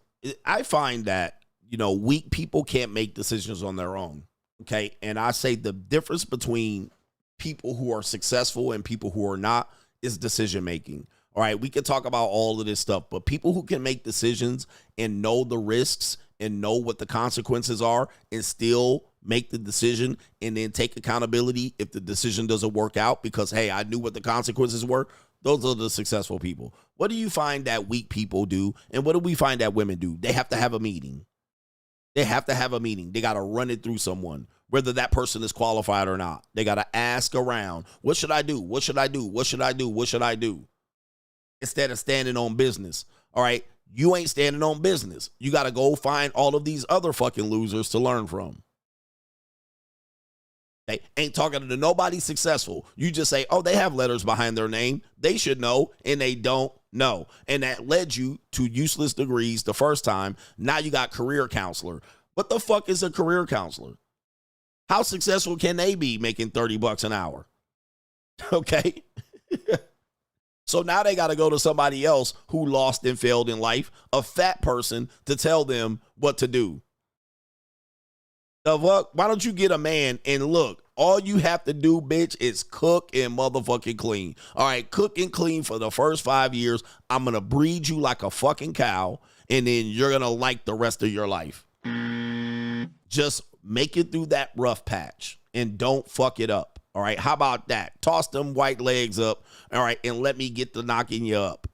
E: I find that, weak people can't make decisions on their own. Okay. And I say the difference between people who are successful and people who are not is decision making. All right. We can talk about all of this stuff, but people who can make decisions and know the risks and know what the consequences are and still make the decision and then take accountability if the decision doesn't work out because, hey, I knew what the consequences were. Those are the successful people. What do you find that weak people do? And what do we find that women do? They have to have a meeting. They have to have a meeting. They got to run it through someone, whether that person is qualified or not. They got to ask around, what should I do? What should I do? What should I do? What should I do? Instead of standing on business. All right. You ain't standing on business. You got to go find all of these other fucking losers to learn from. They ain't talking to nobody successful. You just say, oh, they have letters behind their name. They should know, and they don't know. And that led you to useless degrees the first time. Now you got career counselor. What the fuck is a career counselor? How successful can they be making $30 an hour? Okay. So now they got to go to somebody else who lost and failed in life, a fat person, to tell them what to do. The fuck? Why don't you get a man and look, all you have to do, bitch, is cook and motherfucking clean. All right, cook and clean for the first 5 years. I'm going to breed you like a fucking cow, and then you're going to like the rest of your life. Just make it through that rough patch and don't fuck it up. All right, how about that? Toss them white legs up, all right, and let me get to knocking you up.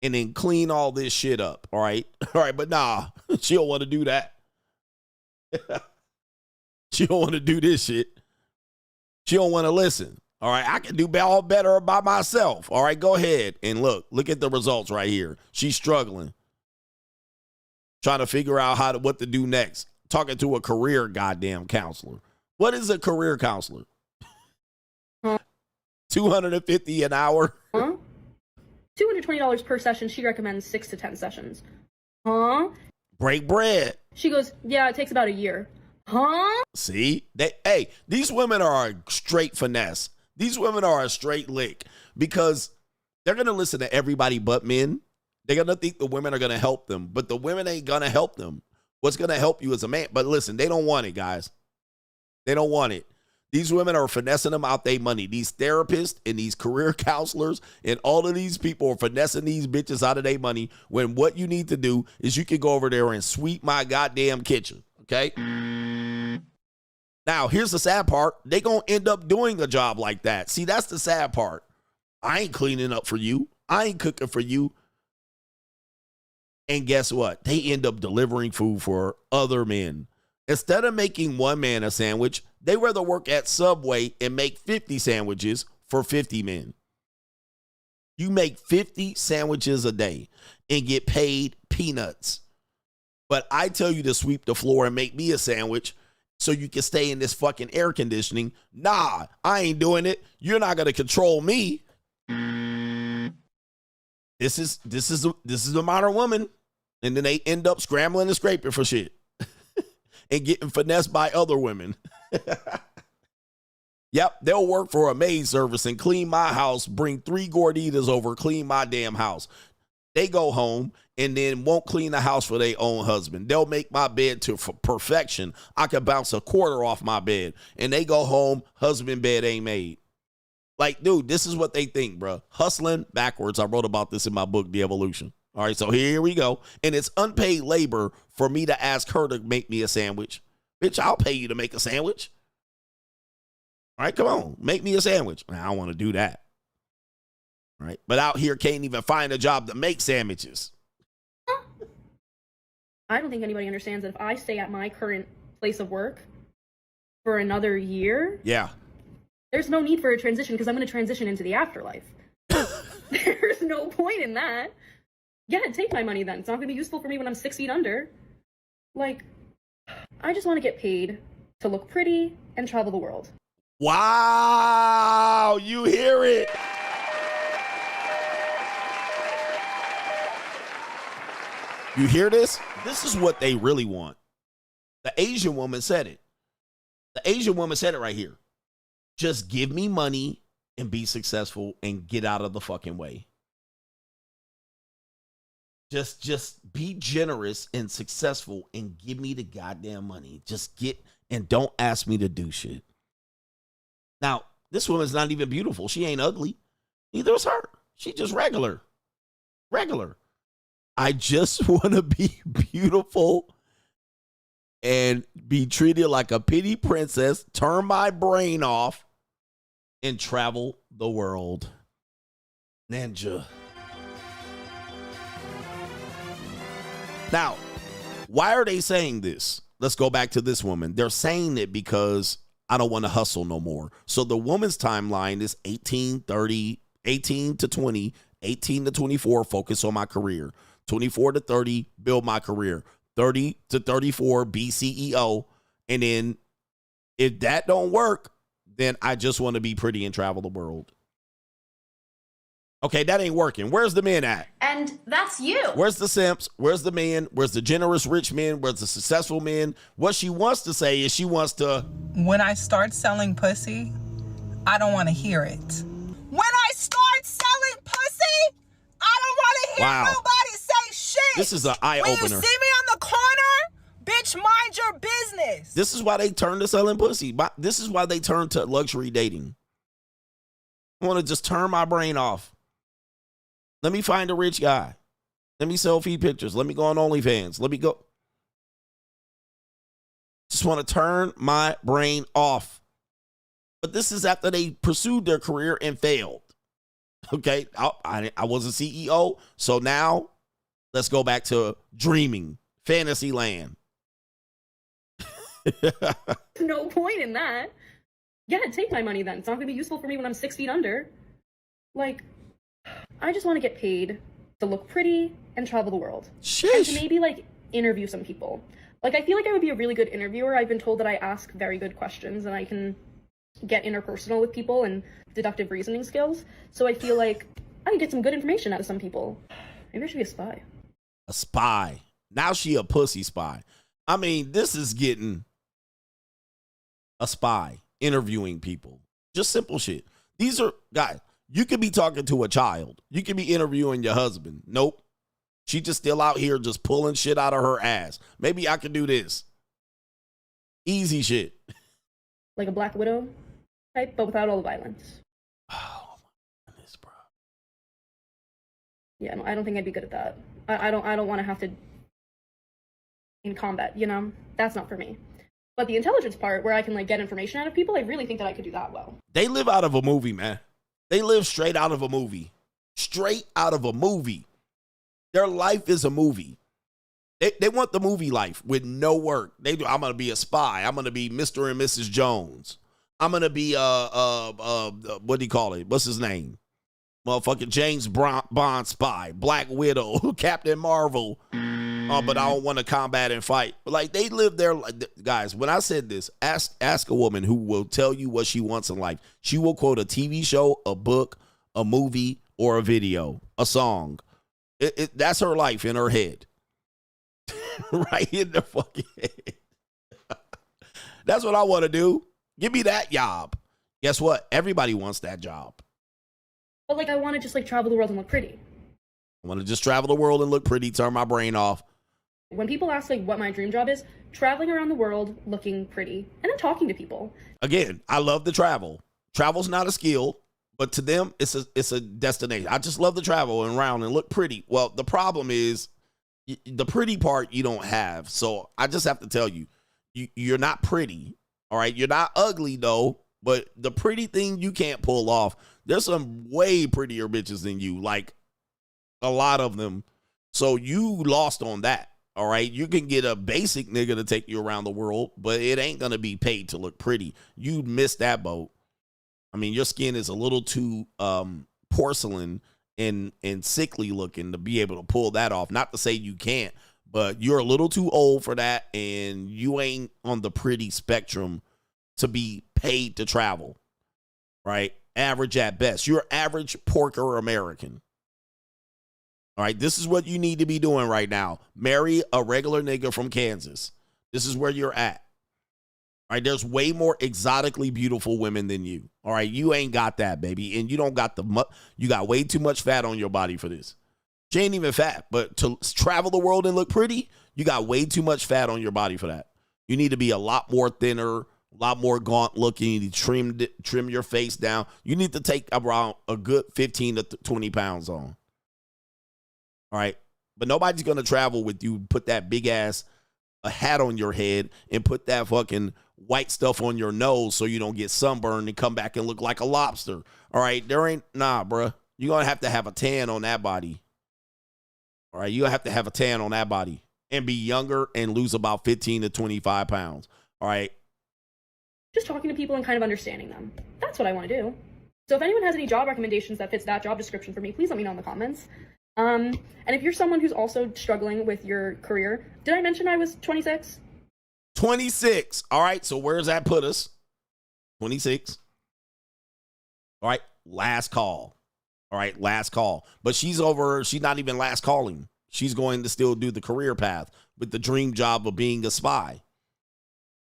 E: And then clean all this shit up, all right? All right, but nah, she don't want to do that. She don't want to do this shit. She don't want to listen. All right, I can do all better by myself. All right, go ahead and look at the results right here. She's struggling, trying to figure out what to do next. Talking to a career goddamn counselor. What is a career counselor? $250 an hour.
R: Huh? $220 per session. She recommends 6 to 10 sessions. Huh?
E: Break bread.
R: She goes, yeah, it takes about a year. Huh?
E: See? These women are a straight finesse. These women are a straight lick because they're going to listen to everybody but men. They're going to think the women are going to help them, but the women ain't going to help them. What's going to help you is a man. But listen, they don't want it, guys. They don't want it. These women are finessing them out their money. These therapists and these career counselors and all of these people are finessing these bitches out of their money when what you need to do is you can go over there and sweep my goddamn kitchen, okay? Now, here's the sad part. They going to end up doing a job like that. See, that's the sad part. I ain't cleaning up for you. I ain't cooking for you. And guess what? They end up delivering food for other men. Instead of making one man a sandwich, they rather work at Subway and make 50 sandwiches for 50 men. You make 50 sandwiches a day and get paid peanuts. But I tell you to sweep the floor and make me a sandwich so you can stay in this fucking air conditioning. Nah, I ain't doing it. You're not going to control me. This is the modern woman. And then they end up scrambling and scraping for shit and getting finessed by other women. Yep, they'll work for a maid service and clean my house, bring 3 gorditas over, clean my damn house. They go home and then won't clean the house for their own husband. They'll make my bed to perfection. I can bounce a quarter off my bed. And they go home, husband bed ain't made. Like, dude, this is what they think, bro. Hustling backwards. I wrote about this in my book, The Evolution. All right, so here we go. And it's unpaid labor for me to ask her to make me a sandwich. Bitch, I'll pay you to make a sandwich. All right, come on, make me a sandwich. I don't want to do that. All right, but out here can't even find a job to make sandwiches.
R: I don't think anybody understands that if I stay at my current place of work for another year,
E: yeah,
R: there's no need for a transition because I'm going to transition into the afterlife. There's no point in that. Yeah, take my money then. It's not going to be useful for me when I'm 6 feet under. Like, I just want to get paid to look pretty and travel the world.
E: Wow, you hear it. You hear this? This is what they really want. The Asian woman said it. The Asian woman said it right here. Just give me money and be successful and get out of the fucking way. Just be generous and successful and give me the goddamn money. Just get, and don't ask me to do shit. Now, this woman's not even beautiful. She ain't ugly. Neither is her. She just regular. Regular. I just want to be beautiful and be treated like a petty princess, turn my brain off, and travel the world. Ninja. Now, why are they saying this? Let's go back to this woman. They're saying it because I don't want to hustle no more. So the woman's timeline is 18 to 20, 18 to 24, focus on my career. 24 to 30, build my career. 30 to 34, be CEO. And then if that don't work, then I just want to be pretty and travel the world. Okay, that ain't working. Where's the men at?
L: And that's you.
E: Where's the simps? Where's the men? Where's the generous rich men? Where's the successful men? What she wants to say is she wants to...
P: When I start selling pussy, I don't want to hear it. When I start selling pussy, I don't want to hear nobody say shit.
E: This is an eye-opener.
P: When you see me on the corner, bitch, mind your business.
E: This is why they turn to selling pussy. This is why they turn to luxury dating. I want to just turn my brain off. Let me find a rich guy. Let me sell feed pictures. Let me go on OnlyFans. Let me go. Just want to turn my brain off. But this is after they pursued their career and failed. Okay, I was a CEO, so now let's go back to dreaming, fantasy land.
R: No point in that. Yeah, take my money then. It's not going to be useful for me when I'm 6 feet under. Like, I just want to get paid to look pretty and travel the world.
E: Sheesh.
R: And to maybe, like, interview some people. Like, I feel like I would be a really good interviewer. I've been told that I ask very good questions and I can get interpersonal with people and deductive reasoning skills. So I feel like I can get some good information out of some people. Maybe I should be a spy.
E: A spy. Now she a pussy spy. I mean, this is getting a spy, interviewing people. Just simple shit. These are, guys, you could be talking to a child. You could be interviewing your husband. Nope. She just still out here just pulling shit out of her ass. Maybe I could do this. Easy shit.
R: Like a Black Widow type, but without all the violence.
E: Oh my goodness, bro.
R: Yeah, no, I don't think I'd be good at that. I don't want to have to in combat, you know? That's not for me. But the intelligence part, where I can like get information out of people, I really think that I could do that well.
E: They live out of a movie, man. They live straight out of a movie. Straight out of a movie. Their life is a movie. They want the movie life with no work. They do. I'm gonna be a spy. I'm gonna be Mr. and Mrs. Jones. I'm gonna be what do you call it? What's his name? motherfucking James Bond spy, Black Widow, Captain Marvel. But I don't want to combat and fight. Like, they live their guys. When I said this, ask a woman who will tell you what she wants in life. She will quote a TV show, a book, a movie, or a video, a song. That's her life in her head. Right in the fucking head. That's what I want to do. Give me that job. Guess what? Everybody wants that job.
R: But like, I want to just like travel the world and look pretty.
E: I want to just travel the world and look pretty, turn my brain off.
R: When people ask like what my dream job is, traveling around the world looking pretty and then talking to people.
E: Again, I love to travel. Travel's not a skill, but to them, it's a destination. I just love to travel and around and look pretty. Well, the problem is the pretty part you don't have. So I just have to tell you, you're not pretty. All right. You're not ugly though, but the pretty thing you can't pull off. There's some way prettier bitches than you, like a lot of them. So you lost on that. All right. You can get a basic nigga to take you around the world, but it ain't going to be paid to look pretty. You missed that boat. I mean, your skin is a little too porcelain and sickly looking to be able to pull that off. Not to say you can't, but you're a little too old for that, and you ain't on the pretty spectrum to be paid to travel, right? Average at best. You're average porker American. All right, this is what you need to be doing right now. Marry a regular nigga from Kansas. This is where you're at. All right, there's way more exotically beautiful women than you. All right, you ain't got that, baby, and you don't got you got way too much fat on your body for this. She ain't even fat, but to travel the world and look pretty, you got way too much fat on your body for that. You need to be a lot more thinner, a lot more gaunt looking. You need to trim your face down. You need to take around a good 15 to 20 pounds on. All right, but nobody's going to travel with you, put that big ass a hat on your head and put that fucking white stuff on your nose so you don't get sunburned and come back and look like a lobster. All right, nah, bruh. You're going to have a tan on that body. All right, you have to have a tan on that body and be younger and lose about 15 to 25 pounds. All right.
R: Just talking to people and kind of understanding them. That's what I want to do. So if anyone has any job recommendations that fits that job description for me, please let me know in the comments. And if you're someone who's also struggling with your career, did I mention I was 26?
E: 26. All right, so where's that put us? 26. All right, last call. All right, last call. But she's not even last calling. She's going to still do the career path with the dream job of being a spy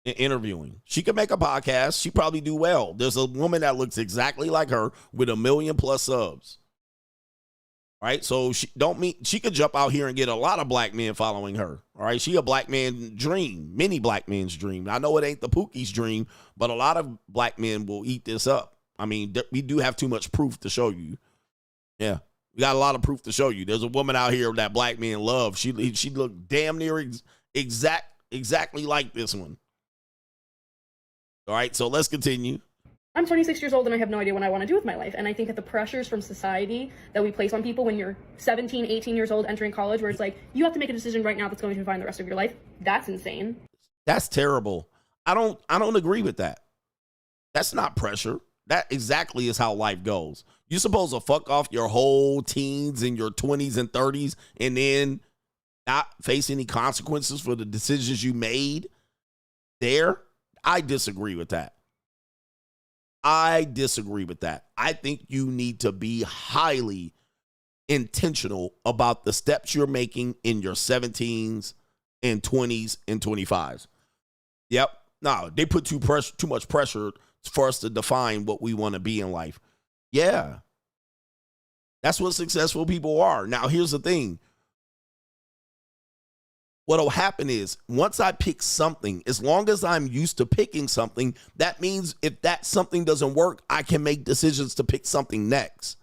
E: and interviewing. She could make a podcast. She probably do well. There's a woman that looks exactly like her with 1 million+ subs. All right, so she could jump out here and get a lot of black men following her. All right, she a black man dream, many black men's dream. I know it ain't the Pookie's dream, but a lot of black men will eat this up. I mean, we do have too much proof to show you. Yeah, we got a lot of proof to show you. There's a woman out here that black men love. She looked damn near exactly like this one. All right, so let's continue.
R: I'm 26 years old and I have no idea what I want to do with my life. And I think that the pressures from society that we place on people when you're 17, 18 years old entering college, where it's like, you have to make a decision right now that's going to define the rest of your life. That's insane.
E: That's terrible. I don't agree with that. That's not pressure. That exactly is how life goes. You're supposed to fuck off your whole teens and your 20s and 30s and then not face any consequences for the decisions you made there. I disagree with that. I think you need to be highly intentional about the steps you're making in your 17s and 20s and 25s. Yep. No, they put too much pressure for us to define what we want to be in life. Yeah. That's what successful people are. Now, here's the thing. What'll happen is once I pick something, as long as I'm used to picking something, that means if that something doesn't work, I can make decisions to pick something next.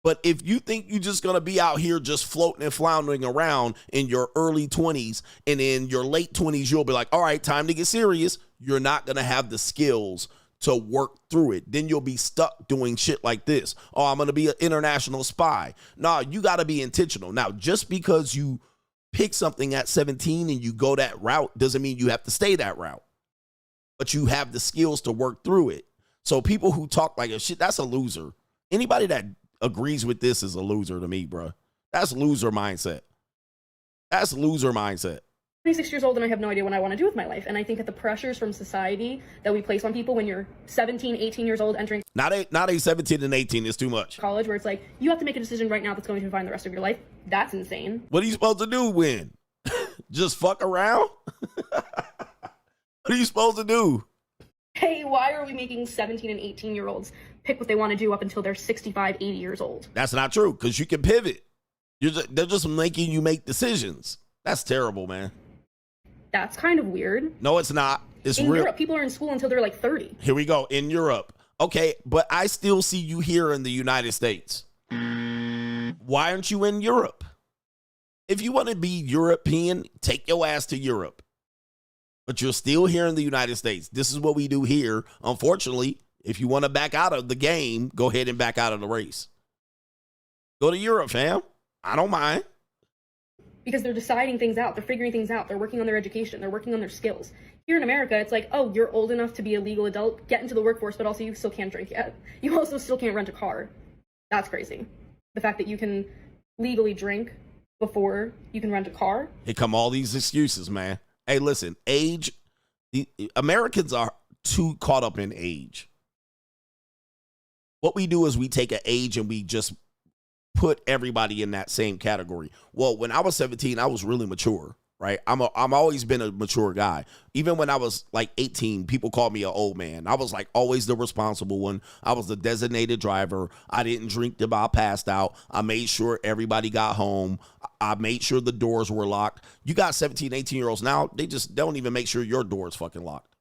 E: But if you think you're just going to be out here just floating and floundering around in your early 20s and in your late 20s, you'll be like, all right, time to get serious. You're not going to have the skills to work through it. Then you'll be stuck doing shit like this. Oh, I'm going to be an international spy. No, you got to be intentional. Now, just because you pick something at 17 and you go that route doesn't mean you have to stay that route. But you have the skills to work through it. So people who talk like a shit, that's a loser. Anybody that agrees with this is a loser to me, bro. That's loser mindset. That's loser mindset.
R: 26 years old and I have no idea what I want to do with my life. And I think that the pressures from society that we place on people when you're 17, 18 years old entering
E: Not a 17 and 18 is too much.
R: college, where it's like, you have to make a decision right now that's going to define the rest of your life. That's insane.
E: What are you supposed to do when? Just fuck around? What are you supposed to do?
R: Hey, why are we making 17 and 18-year-olds pick what they want to do up until they're 65, 80 years old?
E: That's not true, because you can pivot. They're just making you make decisions. That's terrible, man.
R: That's kind of weird.
E: No, it's not. It's
R: in
E: real.
R: Europe, people are in school until they're like 30.
E: Here we go. In Europe. Okay, but I still see you here in the United States. Why aren't you in Europe? If you want to be European, take your ass to Europe. But you're still here in the United States. This is what we do here. Unfortunately, if you want to back out of the game, go ahead and back out of the race. Go to Europe, fam. I don't mind.
R: Because they're deciding things out. They're figuring things out. They're working on their education. They're working on their skills. Here in America, it's like, oh, you're old enough to be a legal adult, get into the workforce, but also you still can't drink yet. You also still can't rent a car. That's crazy. The fact that you can legally drink before you can rent a car.
E: Here come all these excuses, man. Hey, listen, age, the Americans are too caught up in age. What we do is we take an age and we just put everybody in that same category. Well, when I was 17, I was really mature, right? I'm always been a mature guy. Even when I was like 18, people called me an old man. I was like always the responsible one. I was the designated driver. I didn't drink till I passed out. I made sure everybody got home. I made sure the doors were locked. You got 17, 18-year-olds now, they just don't even make sure your door is fucking locked.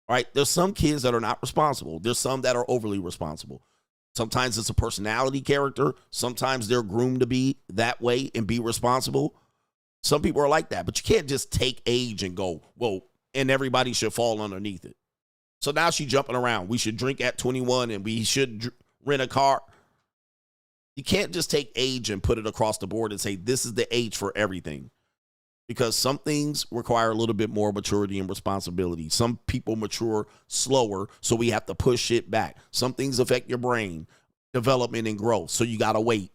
E: All right? There's some kids that are not responsible. There's some that are overly responsible. Sometimes it's a personality character. Sometimes they're groomed to be that way and be responsible. Some people are like that, but you can't just take age and go, whoa, and everybody should fall underneath it. So now she's jumping around. We should drink at 21 and we should rent a car. You can't just take age and put it across the board and say this is the age for everything. Because some things require a little bit more maturity and responsibility. Some people mature slower, so we have to push it back. Some things affect your brain, development and growth, so you got to wait.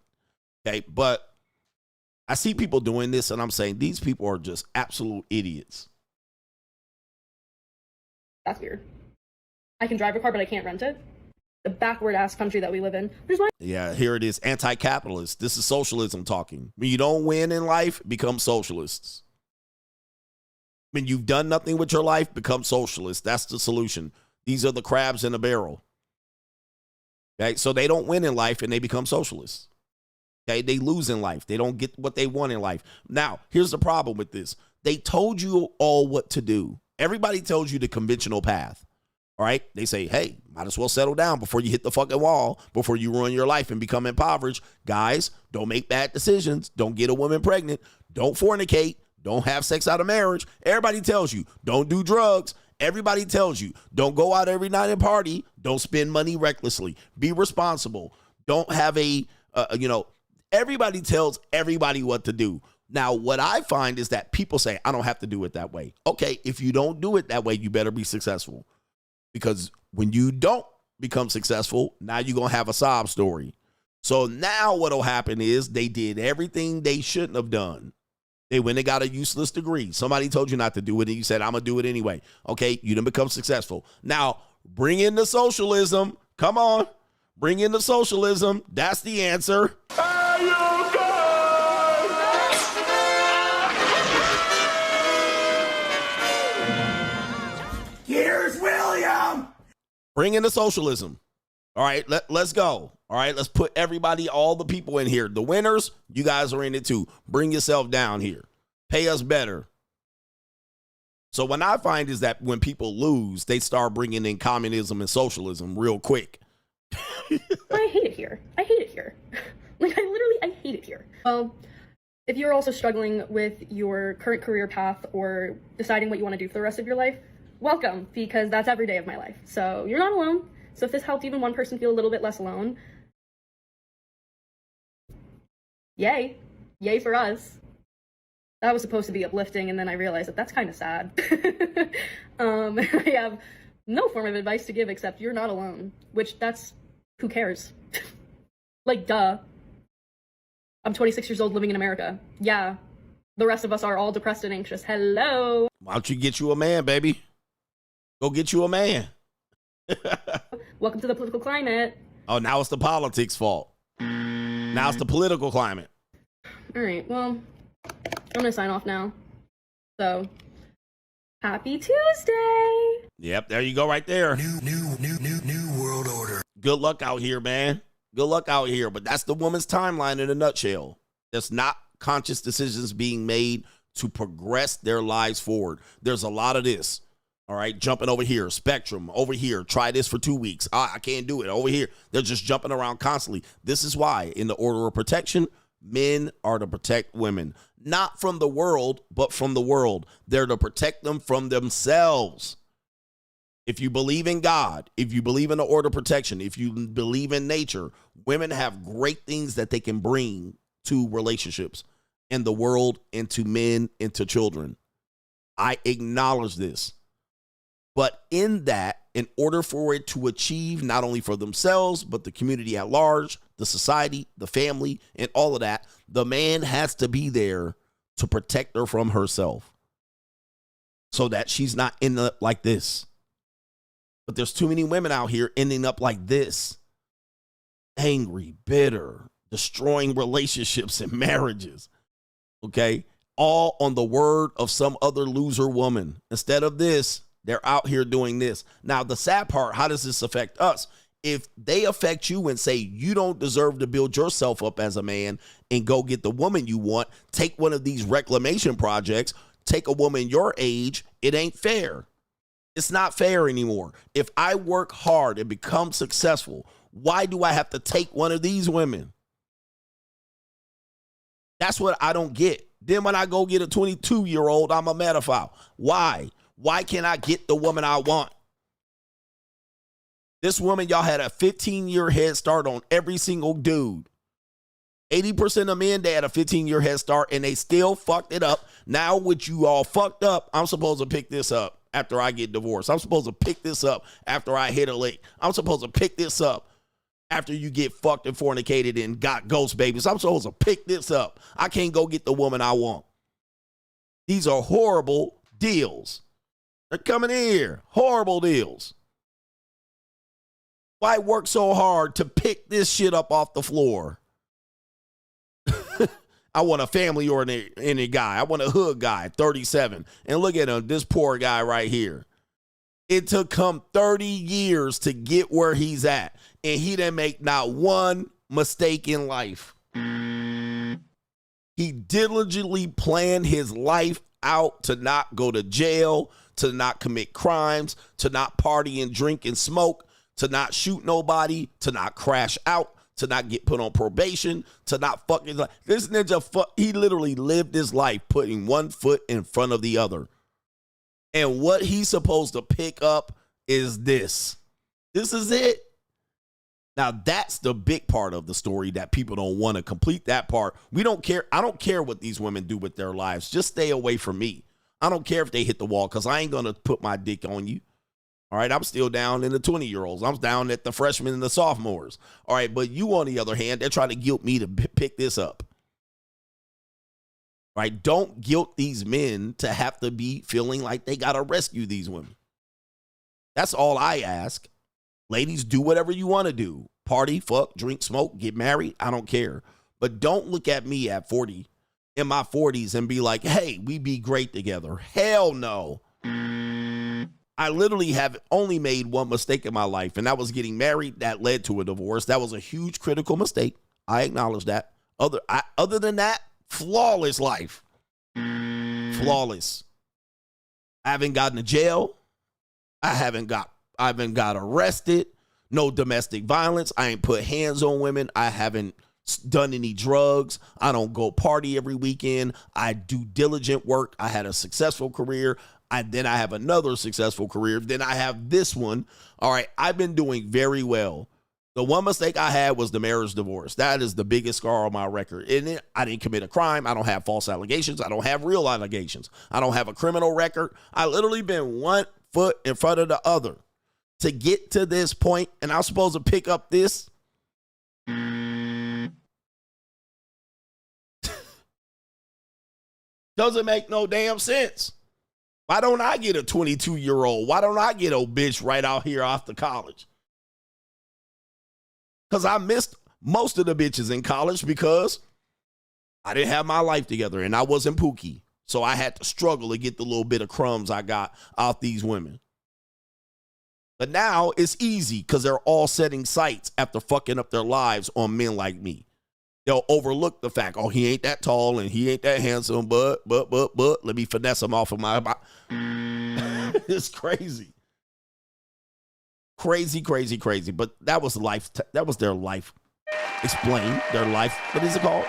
E: Okay, but I see people doing this, and I'm saying these people are just absolute idiots.
R: That's weird. I can drive a car, but I can't rent it. The backward-ass country that we live in.
E: Yeah, here it is, anti-capitalist. This is socialism talking. When you don't win in life, become socialists. When you've done nothing with your life, become socialist. That's the solution. These are the crabs in a barrel. Okay, so they don't win in life and they become socialists. Okay, they lose in life. They don't get what they want in life. Now, here's the problem with this. They told you all what to do. Everybody tells you the conventional path. All right, they say, hey, might as well settle down before you hit the fucking wall, before you ruin your life and become impoverished. Guys, don't make bad decisions. Don't get a woman pregnant. Don't fornicate. Don't have sex out of marriage. Everybody tells you, don't do drugs. Everybody tells you, don't go out every night and party. Don't spend money recklessly. Be responsible. Don't have everybody tells everybody what to do. Now, what I find is that people say, I don't have to do it that way. Okay, if you don't do it that way, you better be successful. Because when you don't become successful, now you're going to have a sob story. So now what will happen is they did everything they shouldn't have done. They went and got a useless degree. Somebody told you not to do it, and you said, I'm going to do it anyway. Okay, you didn't become successful. Now, bring in the socialism. Come on. Bring in the socialism. That's the answer.
S: Here's William.
E: Bring in the socialism. All right, let's go. All right, let's put everybody, all the people in here. The winners, you guys are in it too. Bring yourself down here. Pay us better. So what I find is that when people lose, they start bringing in communism and socialism real quick.
R: I hate it here. I hate it here. I hate it here. Well, if you're also struggling with your current career path or deciding what you want to do for the rest of your life, welcome, because that's every day of my life. So you're not alone. So if this helped even one person feel a little bit less alone, yay. Yay for us. That was supposed to be uplifting, and then I realized that that's kind of sad. I have no form of advice to give except you're not alone, which who cares? Like, duh. I'm 26 years old living in America. Yeah. The rest of us are all depressed and anxious. Hello.
E: Why don't you get you a man, baby? Go get you a man.
R: Welcome to the political climate.
E: Oh, now it's the politics' fault. Now it's the political climate.
R: All right, well, I'm going to sign off now. So, happy Tuesday.
E: Yep, there you go right there.
B: New world order.
E: Good luck out here, man. Good luck out here. But that's the woman's timeline in a nutshell. There's not conscious decisions being made to progress their lives forward. There's a lot of this. All right, jumping over here, spectrum, over here, try this for 2 weeks. I can't do it. Over here, they're just jumping around constantly. This is why, in the order of protection, men are to protect women. Not from the world, but from the world. They're to protect them from themselves. If you believe in God, if you believe in the order of protection, if you believe in nature, women have great things that they can bring to relationships and the world and to men and to children. I acknowledge this. But in that, in order for it to achieve not only for themselves, but the community at large, the society, the family, and all of that, the man has to be there to protect her from herself so that she's not ending up like this. But there's too many women out here ending up like this. Angry, bitter, destroying relationships and marriages. Okay? All on the word of some other loser woman. Instead of this, they're out here doing this. Now, the sad part, how does this affect us? If they affect you and say you don't deserve to build yourself up as a man and go get the woman you want, take one of these reclamation projects, take a woman your age, it ain't fair. It's not fair anymore. If I work hard and become successful, why do I have to take one of these women? That's what I don't get. Then when I go get a 22-year-old, I'm a pedophile. Why? Why can't I get the woman I want? This woman, y'all had a 15-year head start on every single dude. 80% of men, they had a 15-year head start, and they still fucked it up. Now, with you all fucked up, I'm supposed to pick this up after I get divorced. I'm supposed to pick this up after I hit a lick. I'm supposed to pick this up after you get fucked and fornicated and got ghost babies. I'm supposed to pick this up. I can't go get the woman I want. These are horrible deals. They're coming in here. Horrible deals. Why work so hard to pick this shit up off the floor? I want a family-oriented guy. I want a hood guy, 37. And look at him, this poor guy right here. It took him 30 years to get where he's at. And he didn't make not one mistake in life. He diligently planned his life out to not go to jail, to not commit crimes, to not party and drink and smoke, to not shoot nobody, to not crash out, to not get put on probation, to not fucking. This ninja, he literally lived his life putting one foot in front of the other. And what he's supposed to pick up is this. This is it. Now, that's the big part of the story that people don't want to complete that part. We don't care. I don't care what these women do with their lives. Just stay away from me. I don't care if they hit the wall because I ain't going to put my dick on you. All right, I'm still down in the 20-year-olds. I'm down at the freshmen and the sophomores. All right, but you, on the other hand, they're trying to guilt me to pick this up. All right, don't guilt these men to have to be feeling like they got to rescue these women. That's all I ask. Ladies, do whatever you want to do. Party, fuck, drink, smoke, get married. I don't care. But don't look at me at 40, in my 40s, and be like, hey, we be great together. Hell no. I literally have only made one mistake in my life, and that was getting married. That led to a divorce. That was a huge critical mistake. I acknowledge that. Other than that, flawless life. Flawless. I haven't gotten to jail. I haven't got arrested. No domestic violence. I ain't put hands on women. I haven't done any drugs. I don't go party every weekend. I do diligent work. I had a successful career. Then I have another successful career. Then I have this one. All right, I've been doing very well. The one mistake I had was the marriage divorce. That is the biggest scar on my record. I didn't commit a crime. I don't have false allegations. I don't have real allegations. I don't have a criminal record. I literally been one foot in front of the other to get to this point, and I'm supposed to pick up this. Doesn't make no damn sense. Why don't I get a 22-year-old? Why don't I get a bitch right out here off the college? Because I missed most of the bitches in college because I didn't have my life together and I wasn't pooky. So I had to struggle to get the little bit of crumbs I got out these women. But now it's easy because they're all setting sights after fucking up their lives on men like me. They'll overlook the fact, oh, he ain't that tall and he ain't that handsome, but, let me finesse him off of my body. It's crazy. Crazy. But that was life. That was their life. Explain their life. What is it called?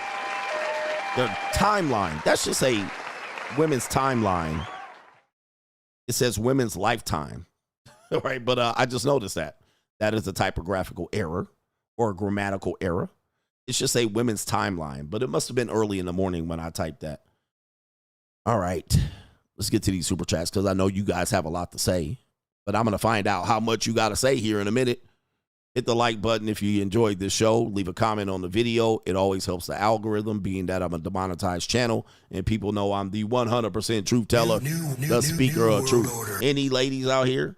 E: Their timeline. That should say women's timeline. It says women's lifetime. Right? But I just noticed that. That is a typographical error or a grammatical error. It should say women's timeline, but it must have been early in the morning when I typed that. All right. Let's get to these super chats because I know you guys have a lot to say, but I'm going to find out how much you got to say here in a minute. Hit the like button if you enjoyed this show. Leave a comment on the video. It always helps the algorithm, being that I'm a demonetized channel and people know I'm the 100% truth teller, the speaker of truth. Any ladies out here?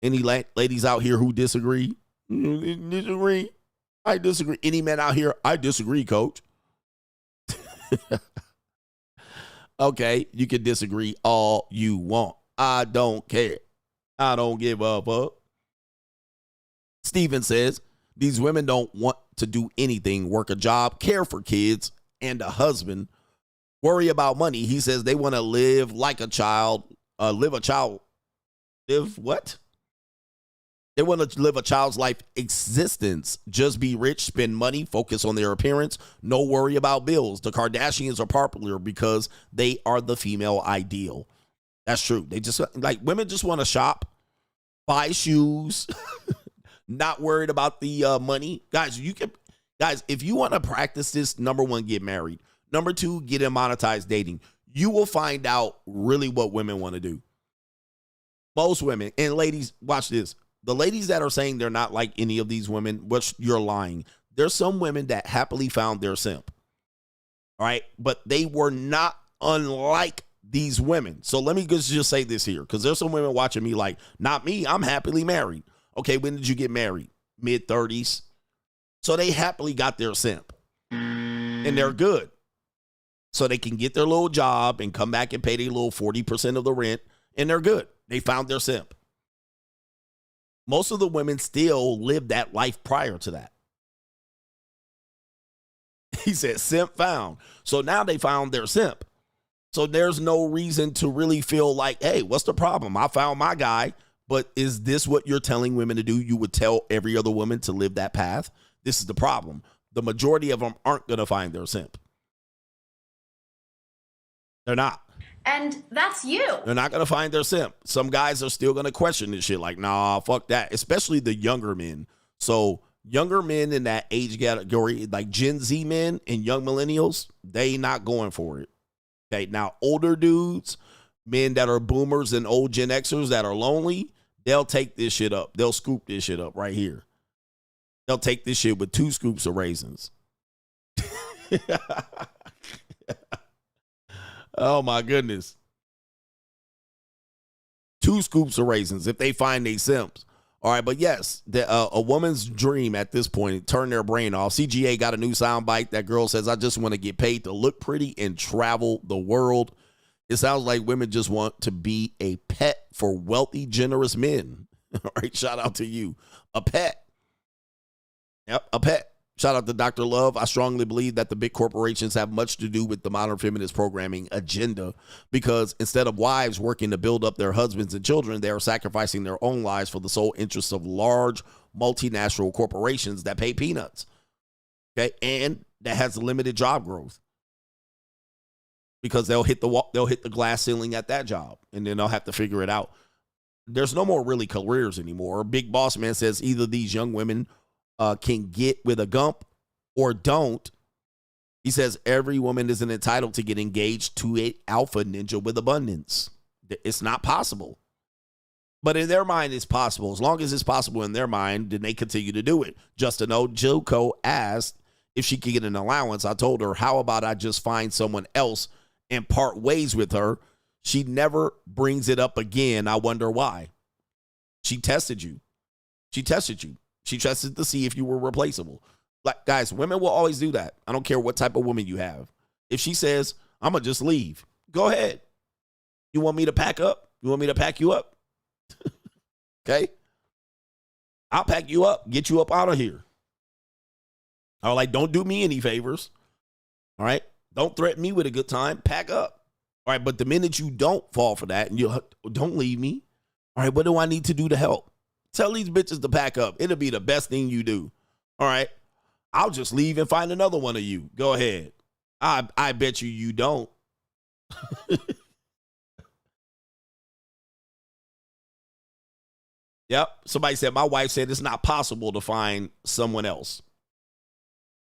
E: Any ladies out here who disagree? Disagree? I disagree. Any men out here? I disagree, coach. Okay, you can disagree all you want. I don't care. I don't give a fuck. Steven says, these women don't want to do anything, work a job, care for kids and a husband, worry about money. He says they want to live like a child, live what? They want to live a child's life existence. Just be rich, spend money, focus on their appearance, no worry about bills. The Kardashians are popular because they are the female ideal. That's true. They just, like, women just want to shop, buy shoes, not worried about the money. Guys, if you want to practice this, number one, get married. Number two, get in monetized dating. You will find out really what women want to do. Most women, and ladies, watch this. The ladies that are saying they're not like any of these women, which you're lying. There's some women that happily found their simp. All right. But they were not unlike these women. So let me just say this here, because there's some women watching me like, not me. I'm happily married. Okay. When did you get married? Mid-30s. So they happily got their simp and they're good. So they can get their little job and come back and pay their little 40% of the rent and they're good. They found their simp. Most of the women still live that life prior to that. He said, simp found. So now they found their simp. So there's no reason to really feel like, hey, what's the problem? I found my guy. But is this what you're telling women to do? You would tell every other woman to live that path? This is the problem. The majority of them aren't going to find their simp. They're not.
L: And that's you.
E: They're not going to find their simp. Some guys are still going to question this shit like, nah, fuck that. Especially the younger men. So younger men in that age category, like Gen Z men and young millennials, they not going for it. Okay, now older dudes, men that are boomers and old Gen Xers that are lonely, they'll take this shit up. They'll scoop this shit up right here. They'll take this shit with 2 scoops of raisins. Oh, my goodness. 2 scoops of raisins if they find they simps. All right, but yes, a woman's dream at this point, turn their brain off. CGA got a new soundbite. That girl says, I just want to get paid to look pretty and travel the world. It sounds like women just want to be a pet for wealthy, generous men. All right, shout out to you. A pet. Yep, a pet. Shout out to Dr. Love. I strongly believe that the big corporations have much to do with the modern feminist programming agenda because instead of wives working to build up their husbands and children, they are sacrificing their own lives for the sole interests of large multinational corporations that pay peanuts. Okay, and that has limited job growth because they'll hit the glass ceiling at that job and then they'll have to figure it out. There's no more really careers anymore. Big Boss Man says either these young women can get with a gump or don't. He says every woman isn't entitled to get engaged to an alpha ninja with abundance. It's not possible. But in their mind, it's possible. As long as it's possible in their mind, then they continue to do it. Justin Ojoko asked if she could get an allowance. I told her, how about I just find someone else and part ways with her, she never brings it up again. I wonder why. She tested you. She tested you. She tested to see if you were replaceable. Like, guys, women will always do that. I don't care what type of woman you have. If she says, I'm going to just leave, go ahead. You want me to pack up? You want me to pack you up? Okay? I'll pack you up, get you up out of here. I was like, don't do me any favors. All right? Don't threaten me with a good time. Pack up. All right, but the minute you don't fall for that and you don't leave me, all right, what do I need to do to help? Tell these bitches to pack up. It'll be the best thing you do. All right? I'll just leave and find another one of you. Go ahead. I bet you don't. Yep. Somebody said, my wife said it's not possible to find someone else.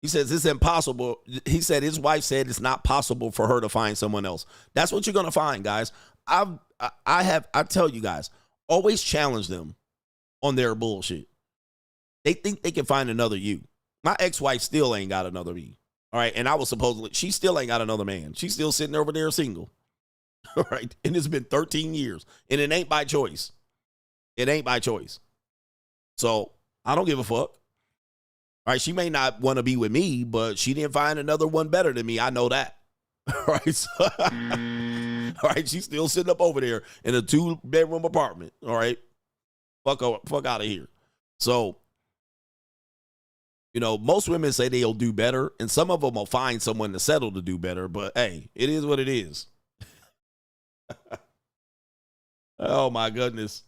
E: He says it's impossible. He said his wife said it's not possible for her to find someone else. That's what you're going to find, guys. I tell you guys, always challenge them on their bullshit. They think they can find another you. My ex-wife still ain't got another me. All right. And I was supposedly, she still ain't got another man. She's still sitting over there single. All right. And it's been 13 years. And it ain't by choice. It ain't by choice. So I don't give a fuck. All right. She may not want to be with me, but she didn't find another one better than me. I know that. All right. So, all right. She's still sitting up over there in a 2-bedroom apartment. All right. Fuck out of here. So, you know, most women say they'll do better, and some of them will find someone to settle to do better. But hey, it is what it is. Oh my goodness.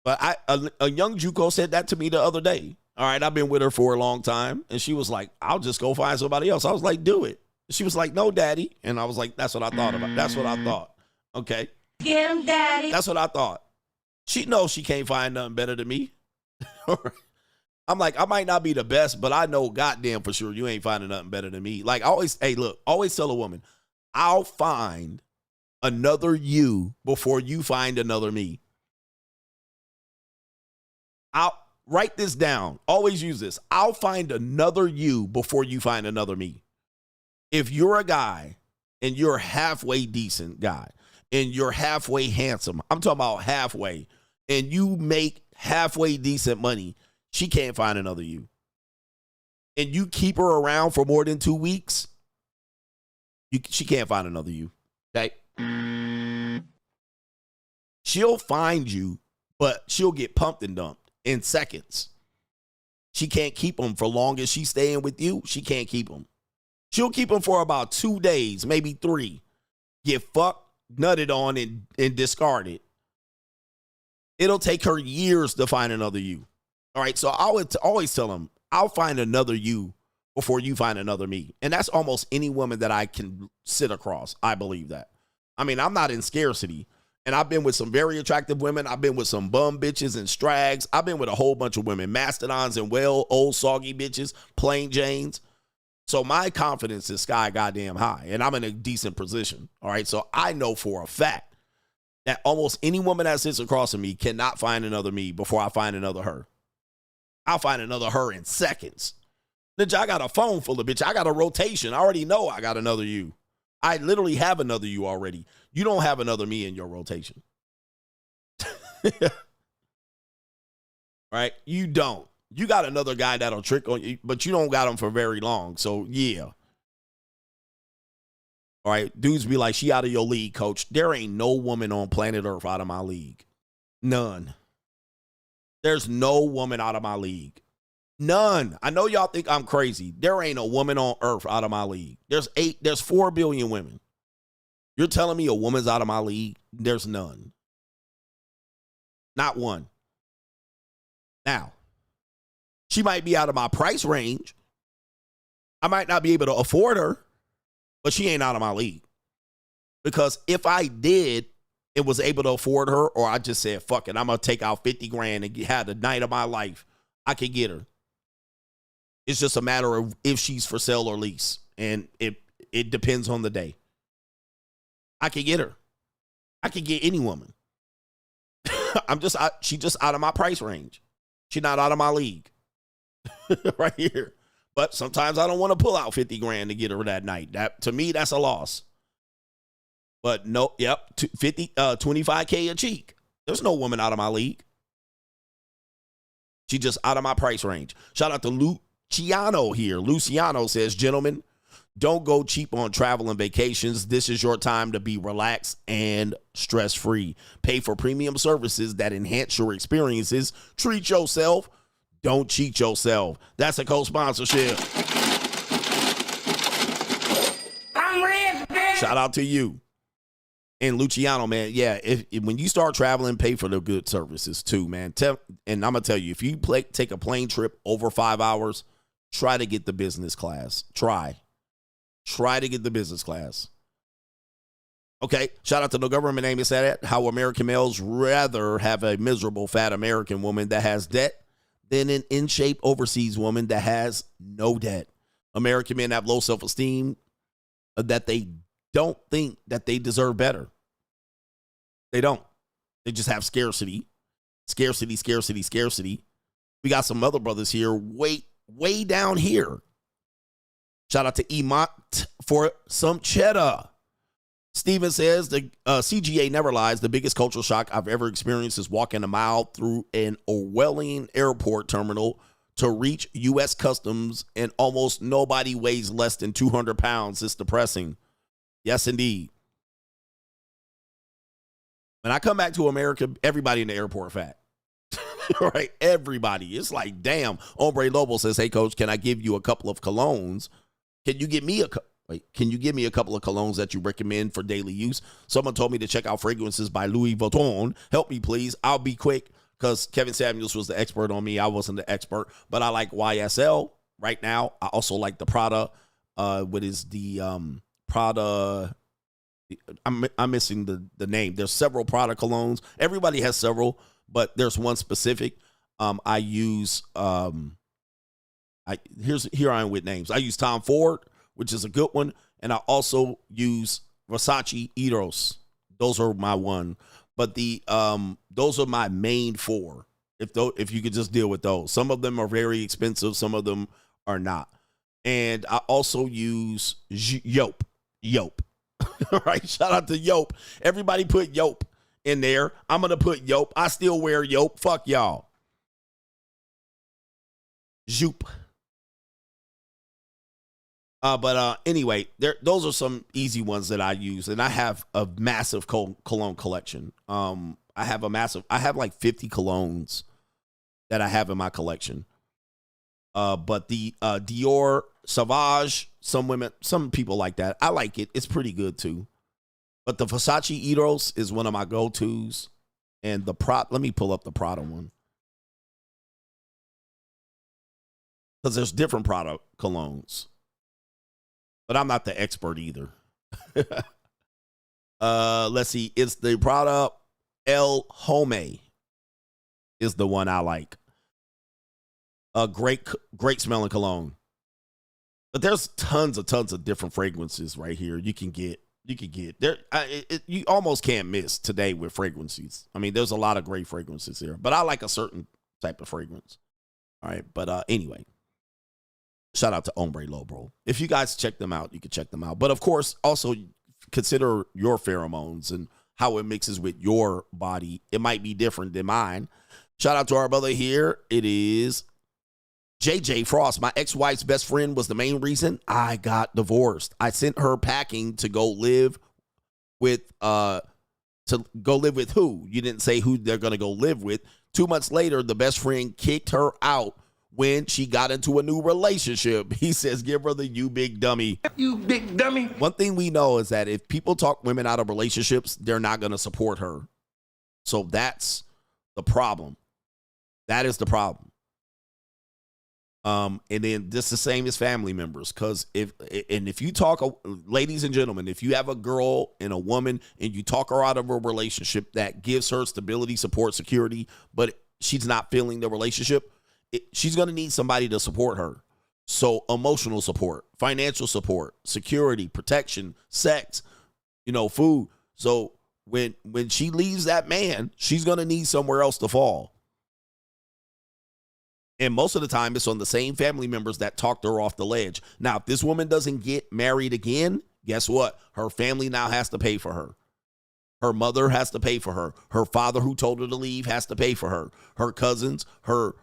E: But a young JUCO said that to me the other day. All right, I've been with her for a long time, and she was like, "I'll just go find somebody else." I was like, "Do it." She was like, "No, daddy," and I was like, "That's what I thought about. That's what I thought." Okay.
K: Get him, daddy.
E: That's what I thought. She knows she can't find nothing better than me. I'm like, I might not be the best, but I know goddamn for sure you ain't finding nothing better than me. Like, always tell a woman, I'll find another you before you find another me. I'll write this down. Always use this. I'll find another you before you find another me. If you're a guy and you're a halfway decent guy and you're halfway handsome, I'm talking about halfway, and you make halfway decent money, she can't find another you. And you keep her around for more than 2 weeks, she can't find another you. Okay? She'll find you, but she'll get pumped and dumped in seconds. She can't keep them for long as she's staying with you. She can't keep them. She'll keep them for about 2 days, maybe 3. Get fucked, nutted on, and discarded. It'll take her years to find another you. All right, so I would always tell them, I'll find another you before you find another me. And that's almost any woman that I can sit across. I believe that. I mean, I'm not in scarcity. And I've been with some very attractive women. I've been with some bum bitches and strags. I've been with a whole bunch of women, mastodons and old soggy bitches, plain Janes. So my confidence is sky goddamn high. And I'm in a decent position. All right, so I know for a fact that almost any woman that sits across from me cannot find another me before I find another her. I'll find another her in seconds. Bitch, I got a phone full of bitch. I got a rotation. I already know I got another you. I literally have another you already. You don't have another me in your rotation. Right? You don't. You got another guy that'll trick on you, but you don't got him for very long. So, yeah. All right? Dudes be like, she out of your league, coach. There ain't no woman on planet Earth out of my league. None. There's no woman out of my league. None. I know y'all think I'm crazy. There ain't a woman on earth out of my league. There's 4 billion women. You're telling me a woman's out of my league? There's none. Not one. Now, she might be out of my price range. I might not be able to afford her, but she ain't out of my league. Because if I did, it was able to afford her, or I just said, fuck it, I'm going to take out 50 grand and have the night of my life, I could get her. It's just a matter of if she's for sale or lease. And it depends on the day. I could get her. I could get any woman. She just out of my price range. She's not out of my league. Right here. But sometimes I don't want to pull out 50 grand to get her that night. That, to me, that's a loss. But no, yep, 25K a cheek. There's no woman out of my league. She just out of my price range. Shout out to Luciano here. Luciano says, gentlemen, don't go cheap on travel and vacations. This is your time to be relaxed and stress-free. Pay for premium services that enhance your experiences. Treat yourself. Don't cheat yourself. That's a co-sponsorship.
S: I'm rich, bitch.
E: Shout out to you. And Luciano, man, yeah, if when you start traveling, pay for the good services too, man. And I'm going to tell you, if you take a plane trip over 5 hours, try to get the business class. Try to get the business class. Okay, shout out to No Government Name Is That How American males rather have a miserable fat American woman that has debt than an in-shape overseas woman that has no debt. American men have low self-esteem that they don't think that they deserve better. They don't. They just have scarcity. Scarcity, scarcity, scarcity. We got some other brothers here way down here. Shout out to Emont for some cheddar. Steven says the CGA never lies. The biggest cultural shock I've ever experienced is walking a mile through an Orwellian airport terminal to reach U.S. Customs, and almost nobody weighs less than 200 pounds. It's depressing. Yes, indeed. When I come back to America, everybody in the airport fat. Right? Everybody. It's like, damn. Hombre Lobo says, hey, coach, can I give you a couple of colognes? Can you give me a couple of colognes that you recommend for daily use? Someone told me to check out fragrances by Louis Vuitton. Help me, please. I'll be quick because Kevin Samuels was the expert on me. I wasn't the expert, but I like YSL right now. I also like the Prada. What is the Prada? I'm missing the name. There's several Prada colognes. Everybody has several, but there's one specific. I use here I am with names. I use Tom Ford, which is a good one, and I also use Versace Eros. Those are my one, but those are my main four. If you could just deal with those. Some of them are very expensive, some of them are not. And I also use Yope. All right, shout out to Yope. Everybody put Yope in there. I'm gonna put Yope. I still wear Yope. Fuck y'all. Joop. But anyway, those are some easy ones that I use, and I have a massive cologne collection. I have like 50 colognes that I have in my collection. But the Dior Sauvage, some people like that. I like it. It's pretty good too. But the Versace Eros is one of my go-tos. And let me pull up the Prada one. Because there's different Prada colognes. But I'm not the expert either. Let's see. It's the Prada El Home is the one I like. A great smelling cologne. But there's tons of different fragrances right here. You can get there. You almost can't miss today with fragrances. I mean, there's a lot of great fragrances here, but I like a certain type of fragrance. All right, but anyway, shout out to Hombre Lobo. If you guys check them out, you can check them out. But of course, also consider your pheromones and how it mixes with your body. It might be different than mine. Shout out to our brother here. It is JJ Frost. My ex-wife's best friend was the main reason I got divorced. I sent her packing to go live with who? You didn't say who they're going to go live with. 2 months later, the best friend kicked her out when she got into a new relationship. He says, give her the you big dummy. You big dummy. One thing we know is that if people talk women out of relationships, they're not going to support her. So that's the problem. That is the problem. And then this is the same as family members, because if you talk, ladies and gentlemen, if you have a girl and a woman and you talk her out of a relationship that gives her stability, support, security, but she's not feeling the relationship, she's going to need somebody to support her. So emotional support, financial support, security, protection, sex, food. So when she leaves that man, she's going to need somewhere else to fall. And most of the time, it's on the same family members that talked her off the ledge. Now, if this woman doesn't get married again, Guess what? Her family now has to pay for her. Her mother has to pay for her. Her father, who told her to leave, has to pay for her. Her cousins, her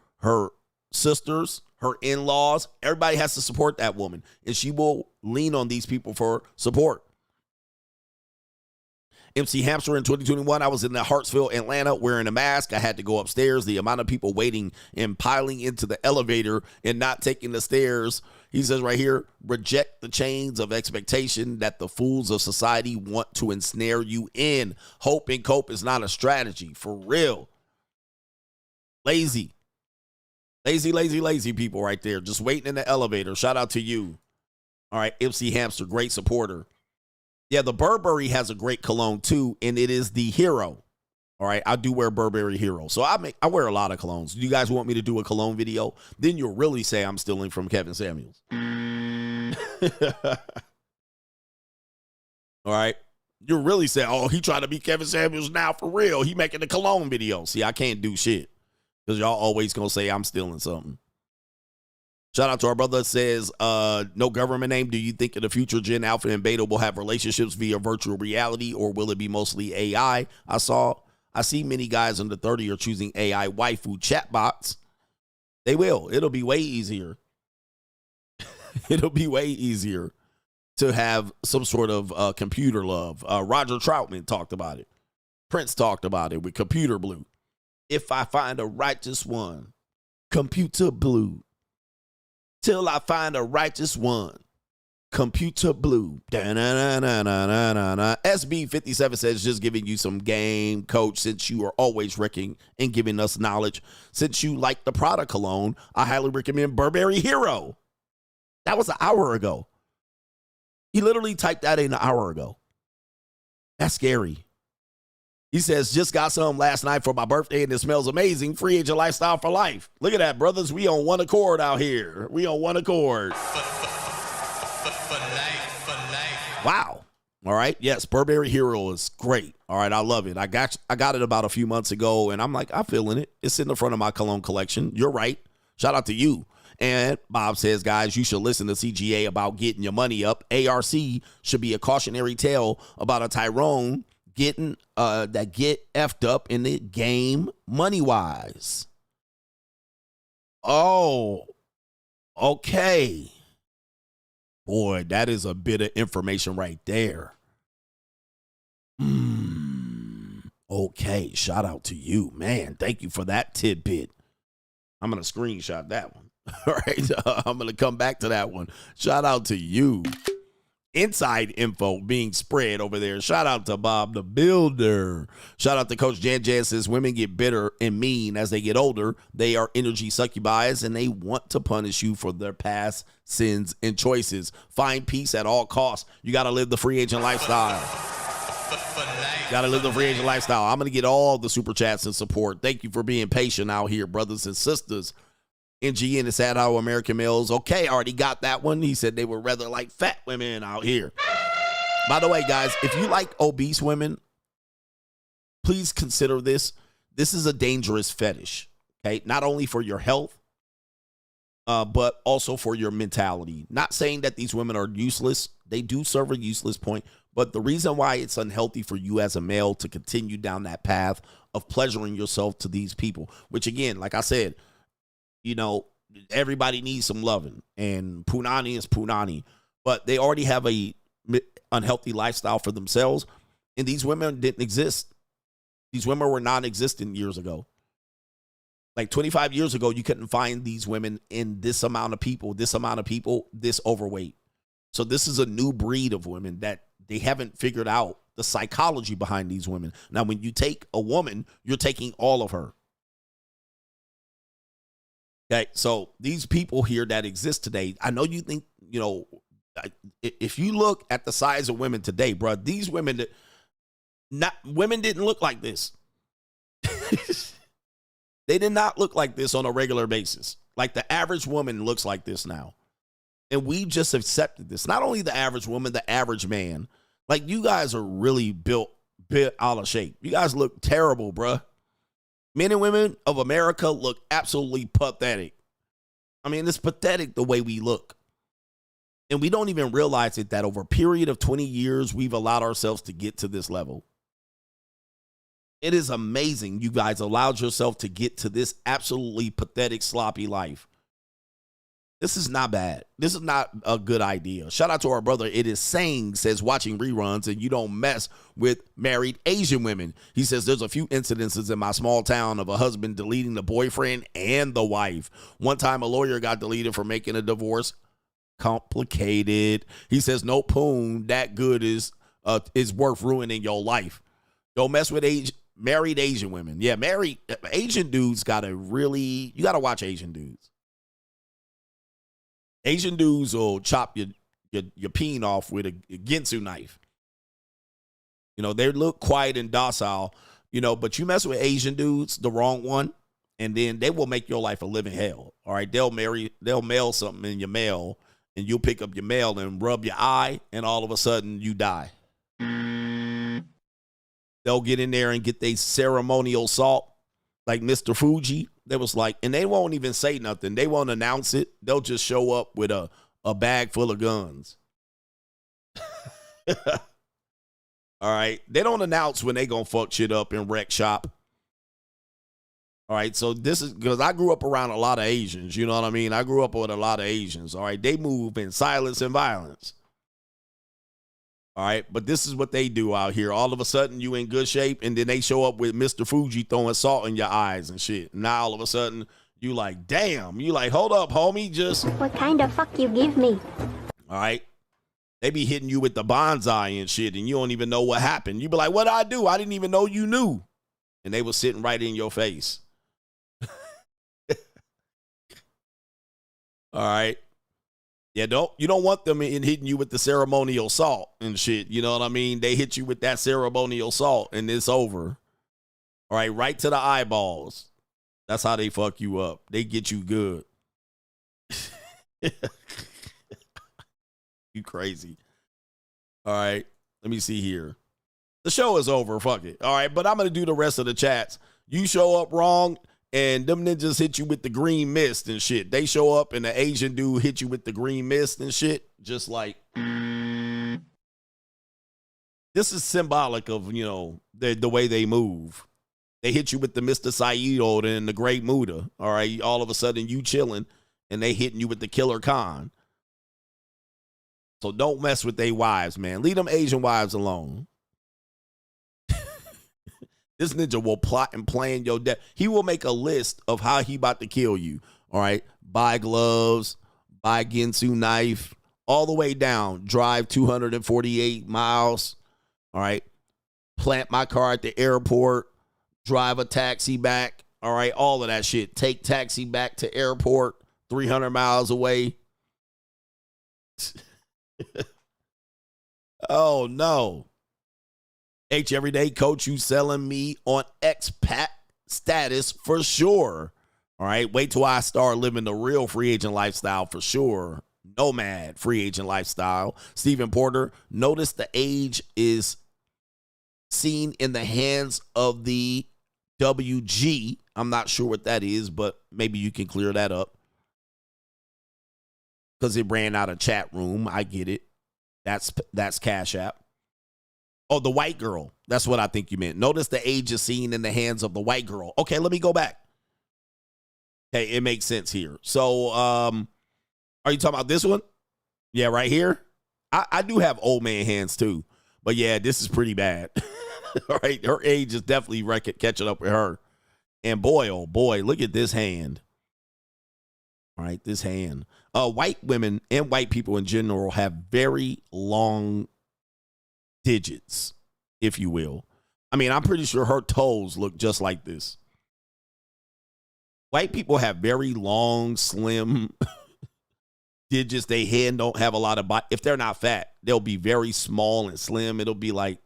E: sisters, her in-laws, everybody has to support that woman. And she will lean on these people for support. MC Hamster in 2021, I was in the Hartsville, Atlanta, wearing a mask. I had to go upstairs. The amount of people waiting and piling into the elevator and not taking the stairs. He says right here, reject the chains of expectation that the fools of society want to ensnare you in. Hope and cope is not a strategy. For real. Lazy people right there. Just waiting in the elevator. Shout out to you. All right, MC Hamster, great supporter. Yeah, the Burberry has a great cologne too, and it is the Hero. All right, I do wear Burberry Hero. So I wear a lot of colognes. Do you guys want me to do a cologne video? Then you'll really say I'm stealing from Kevin Samuels. All right. You'll really say, oh, he trying to be Kevin Samuels now for real. He making a cologne video. See, I can't do shit because y'all always going to say I'm stealing something. Shout out to our brother that says, no government name. Do you think in the future Gen Alpha and Beta will have relationships via virtual reality, or will it be mostly AI? I see many guys under 30 are choosing AI waifu chatbots. They will. It'll be way easier. It'll be way easier to have some sort of computer love. Roger Troutman talked about it. Prince talked about it with Computer Blue. If I find a righteous one, Computer Blue. Till I find a righteous one. Computer Blue. SB57 says, just giving you some game, coach, since you are always wrecking and giving us knowledge. Since you like the product cologne, I highly recommend Burberry Hero. That was an hour ago. He literally typed that in an hour ago. That's scary. He says, just got some last night for my birthday and it smells amazing. Free agent lifestyle for life. Look at that, brothers. We on one accord out here. We on one accord. Wow. All right. Yes, Burberry Hero is great. All right. I love it. I got it about a few months ago, and I'm like, I'm feeling it. It's in the front of my cologne collection. You're right. Shout out to you. And Bob says, guys, you should listen to CGA about getting your money up. ARC should be a cautionary tale about a Tyrone getting that get effed up in the game money-wise. Oh, okay. Boy, that is a bit of information right there. Okay, shout out to you, man. Thank you for that tidbit. I'm going to screenshot that one. All right, I'm going to come back to that one. Shout out to you. Inside info being spread over there. Shout out to Bob the Builder. Shout out to Coach Jan Jan says women get bitter and mean as they get older. They are energy succubi and they want to punish you for their past sins and choices. Find peace at all costs. You got to live the free agent lifestyle. Got to live the free agent lifestyle. I'm going to get all the super chats and support. Thank you for being patient out here, brothers and sisters. NGN is sad how American males. Okay, I already got that one. He said they were rather like fat women out here. By the way, guys, if you like obese women, please consider this. This is a dangerous fetish, okay? Not only for your health, but also for your mentality. Not saying that these women are useless. They do serve a useless point. But the reason why it's unhealthy for you as a male to continue down that path of pleasuring yourself to these people, which again, like I said, you know, everybody needs some loving, and punani is punani, but they already have a unhealthy lifestyle for themselves, and these women didn't exist. These women were non-existent years ago. Like 25 years ago, you couldn't find these women in this amount of people, this overweight. So this is a new breed of women that they haven't figured out the psychology behind these women. Now, when you take a woman, you're taking all of her. Okay, so these people here that exist today, I know you think, you know, if you look at the size of women today, bro, these women, women didn't look like this. They did not look like this on a regular basis. Like the average woman looks like this now. And we just accepted this. Not only the average woman, the average man. Like, you guys are really built out of shape. You guys look terrible, bruh. Men and women of America look absolutely pathetic. I mean, it's pathetic the way we look. And we don't even realize it that over a period of 20 years, we've allowed ourselves to get to this level. It is amazing you guys allowed yourself to get to this absolutely pathetic, sloppy life. This is not bad. This is not a good idea. Shout out to our brother. It is Sang says watching reruns and you don't mess with married Asian women. He says there's a few incidences in my small town of a husband deleting the boyfriend and the wife. One time a lawyer got deleted for making a divorce complicated. He says no poon that good is worth ruining your life. Don't mess with married Asian women. Yeah, married Asian dudes you gotta watch Asian dudes. Asian dudes will chop your peen off with a Ginsu knife. You know, they look quiet and docile, you know, but you mess with Asian dudes, the wrong one, and then they will make your life a living hell. All right, they'll mail something in your mail, and you'll pick up your mail and rub your eye, and all of a sudden you die. They'll get in there and get their ceremonial salt, like Mr. Fuji. They was like, and they won't even say nothing. They won't announce it. They'll just show up with a bag full of guns. All right. They don't announce when they gonna fuck shit up and wreck shop. All right. So this is because I grew up around a lot of Asians. You know what I mean? I grew up with a lot of Asians. All right. They move in silence and violence. All right, but this is what they do out here. All of a sudden, you in good shape, and then they show up with Mr. Fuji throwing salt in your eyes and shit. Now, all of a sudden, you like, damn. You like, hold up, homie, just...
T: What kind of fuck you give me?
E: All right. They be hitting you with the bonsai and shit, and you don't even know what happened. You be like, what'd I do? I didn't even know you knew. And they was sitting right in your face. All right. Yeah, you don't want them in hitting you with the ceremonial salt and shit. You know what I mean? They hit you with that ceremonial salt and it's over. All right to the eyeballs. That's how they fuck you up. They get you good. You crazy. All right, let me see here. The show is over. Fuck it. All right, but I'm going to do the rest of the chats. You show up wrong. And them ninjas hit you with the green mist and shit. They show up and the Asian dude hit you with the green mist and shit. Just like, this is symbolic of, you know, the way they move. They hit you with the Mr. Saeed and the Great Muda. All right. All of a sudden you chilling and they hitting you with the Killer Khan. So don't mess with their wives, man. Leave them Asian wives alone. This ninja will plot and plan your death. He will make a list of how he about to kill you. All right. Buy gloves, buy Ginsu knife, all the way down. Drive 248 miles. All right. Plant my car at the airport. Drive a taxi back. All right. All of that shit. Take taxi back to airport 300 miles away. Oh, no. Everyday coach, you selling me on expat status for sure. All right, wait till I start living the real free agent lifestyle for sure. Nomad free agent lifestyle. Stephen Porter, notice the age is seen in the hands of the WG. I'm not sure what that is, but maybe you can clear that up. Because it ran out of chat room. I get it. That's Cash App. Oh, the white girl. That's what I think you meant. Notice the age is seen in the hands of the white girl. Okay, let me go back. Okay, it makes sense here. So, are you talking about this one? Yeah, right here. I do have old man hands too. But yeah, this is pretty bad. All right, her age is definitely catching up with her. And boy, oh boy, look at this hand. All right, this hand. White women and white people in general have very long digits, if you will. I mean, I'm pretty sure her toes look just like this. White people have very long, slim digits. They hand don't have a lot of body. If they're not fat, they'll be very small and slim. It'll be like,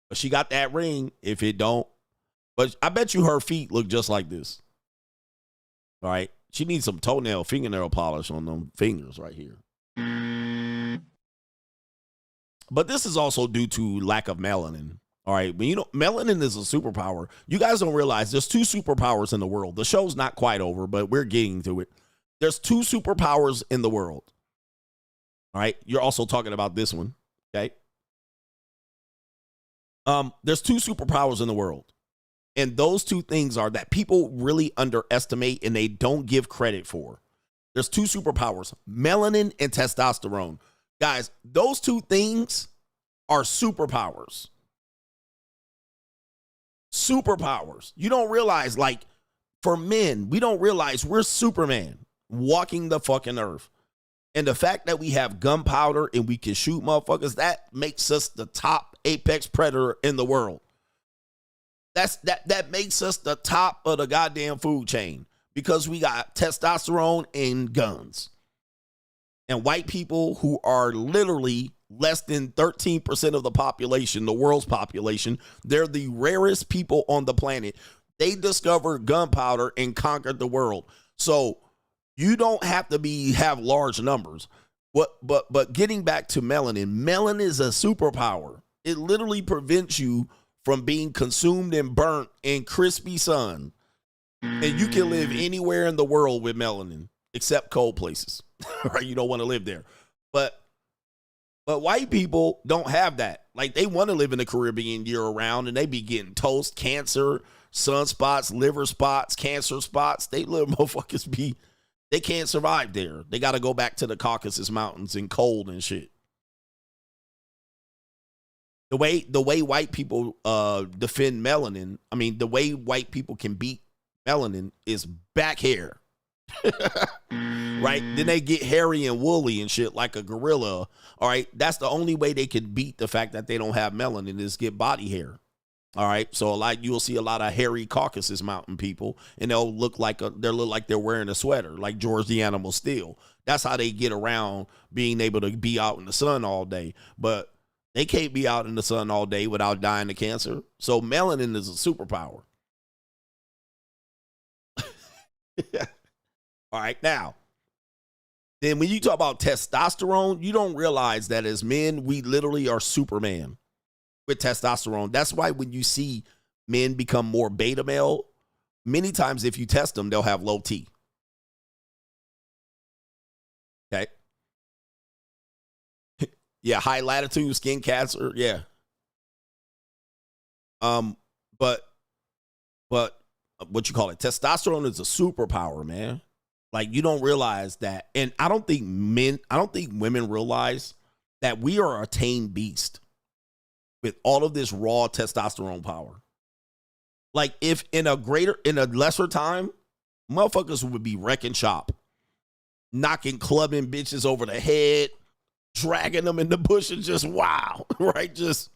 E: but she got that ring. If it don't, but I bet you her feet look just like this. All right. She needs some fingernail polish on them fingers right here. But this is also due to lack of melanin. All right. But you know, melanin is a superpower. You guys don't realize there's two superpowers in the world. The show's not quite over, but we're getting to it. There's two superpowers in the world. All right. You're also talking about this one. Okay. There's two superpowers in the world. And those two things are that people really underestimate and they don't give credit for. There's two superpowers, melanin and testosterone. Guys, those two things are superpowers. Superpowers. You don't realize, like, for men, we don't realize we're Superman walking the fucking earth. And the fact that we have gunpowder and we can shoot motherfuckers, that makes us the top apex predator in the world. That makes us the top of the goddamn food chain because we got testosterone and guns. And white people who are literally less than 13% of the population, the world's population, they're the rarest people on the planet. They discovered gunpowder and conquered the world. So you don't have to have large numbers. But getting back to melanin is a superpower. It literally prevents you from being consumed and burnt in crispy sun. And you can live anywhere in the world with melanin, except cold places. Right? You don't want to live there. But white people don't have that. Like, they want to live in the Caribbean year round, and they be getting toast, cancer, sunspots, liver spots, cancer spots. They can't survive there. They got to go back to the Caucasus Mountains and cold and shit. The way white people defend melanin, I mean, the way white people can beat melanin is back hair. Right? Then they get hairy and woolly and shit like a gorilla. All right? That's the only way they can beat the fact that they don't have melanin is get body hair. All right? So you'll see a lot of hairy Caucasus Mountain people, and they'll look like they're wearing a sweater, like George the Animal Steel. That's how they get around being able to be out in the sun all day. But they can't be out in the sun all day without dying of cancer. So melanin is a superpower. All right, now, then when you talk about testosterone, you don't realize that as men, we literally are Superman with testosterone. That's why when you see men become more beta male, many times if you test them, they'll have low T. Okay. Yeah, high latitude skin cancer. Yeah. But what you call it? Testosterone is a superpower, man. Like, you don't realize that. And I don't think women realize that we are a tame beast with all of this raw testosterone power. Like, if in a lesser time, motherfuckers would be wrecking shop, clubbing bitches over the head, dragging them in the bush, and just wow, right? Just,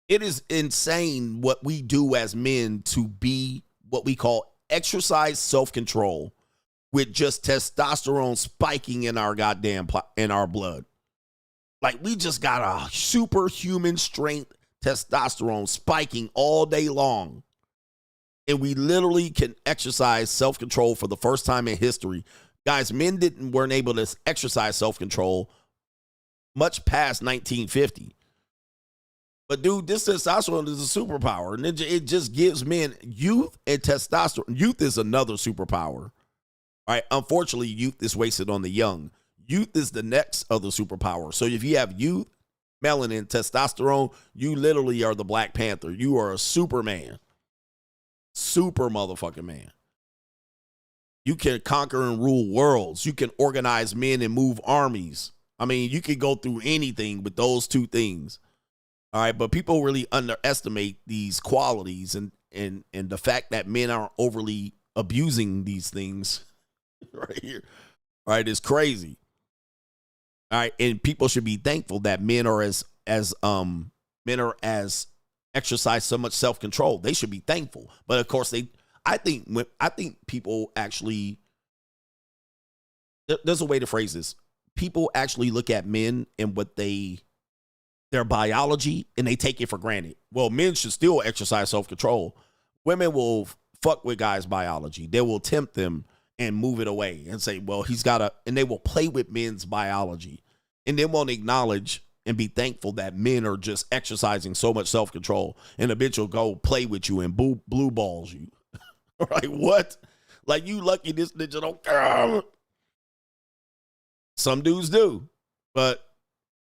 E: it is insane what we do as men to be what we call exercise self-control with just testosterone spiking in our blood. Like, we just got a superhuman strength testosterone spiking all day long. And we literally can exercise self-control for the first time in history. Guys, men weren't able to exercise self-control much past 1950. But dude, this testosterone is a superpower, and it just gives men youth and testosterone. Youth is another superpower. All right. Unfortunately, youth is wasted on the young. Youth is the next other superpower. So if you have youth, melanin, testosterone, you literally are the Black Panther. You are a Superman. Super motherfucking man. You can conquer and rule worlds. You can organize men and move armies. I mean, you can go through anything with those two things. All right, but people really underestimate these qualities and the fact that men are overly abusing these things right here. All right, it's crazy. All right, and people should be thankful that men are as exercise so much self-control. They should be thankful. But of course I think people actually, there's a way to phrase this. People actually look at men and their biology, and they take it for granted. Well, men should still exercise self-control. Women will fuck with guys' biology. They will tempt them and move it away and say, well, and they will play with men's biology. And they won't acknowledge and be thankful that men are just exercising so much self-control. And a bitch will go play with you and blue balls you. Right? What? Like, you lucky this ninja don't. Some dudes do, but,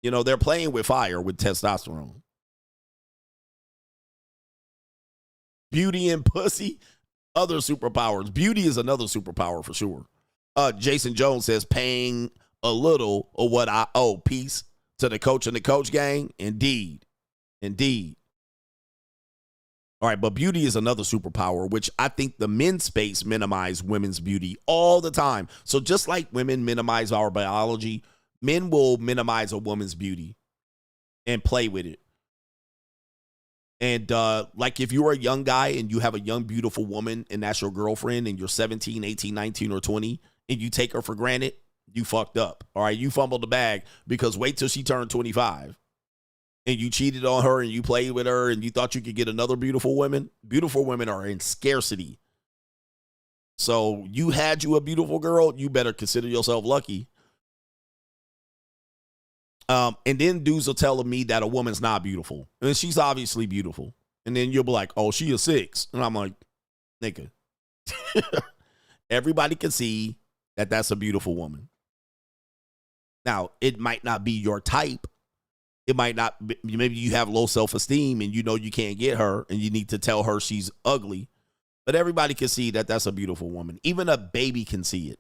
E: you know, they're playing with fire with testosterone. Beauty and pussy, other superpowers. Beauty is another superpower for sure. Jason Jones says, paying a little of what I owe. Peace to the coach and the coach gang. Indeed. All right, but beauty is another superpower, which I think the men's space minimize women's beauty all the time. So just like women minimize our biology, men will minimize a woman's beauty and play with it. And like if you're a young guy and you have a young, beautiful woman and that's your girlfriend and you're 17, 18, 19, or 20 and you take her for granted, you fucked up. All right, you fumbled the bag because wait till she turned 25 and you cheated on her and you played with her and you thought you could get another beautiful woman. Beautiful women are in scarcity. So you had you a beautiful girl, you better consider yourself lucky. And then dudes will tell me that a woman's not beautiful. And she's obviously beautiful. And then you'll be like, oh, she a 6. And I'm like, nigga. Everybody can see that that's a beautiful woman. Now, it might not be your type. It might not be, maybe you have low self-esteem and you know you can't get her and you need to tell her she's ugly. But everybody can see that that's a beautiful woman. Even a baby can see it.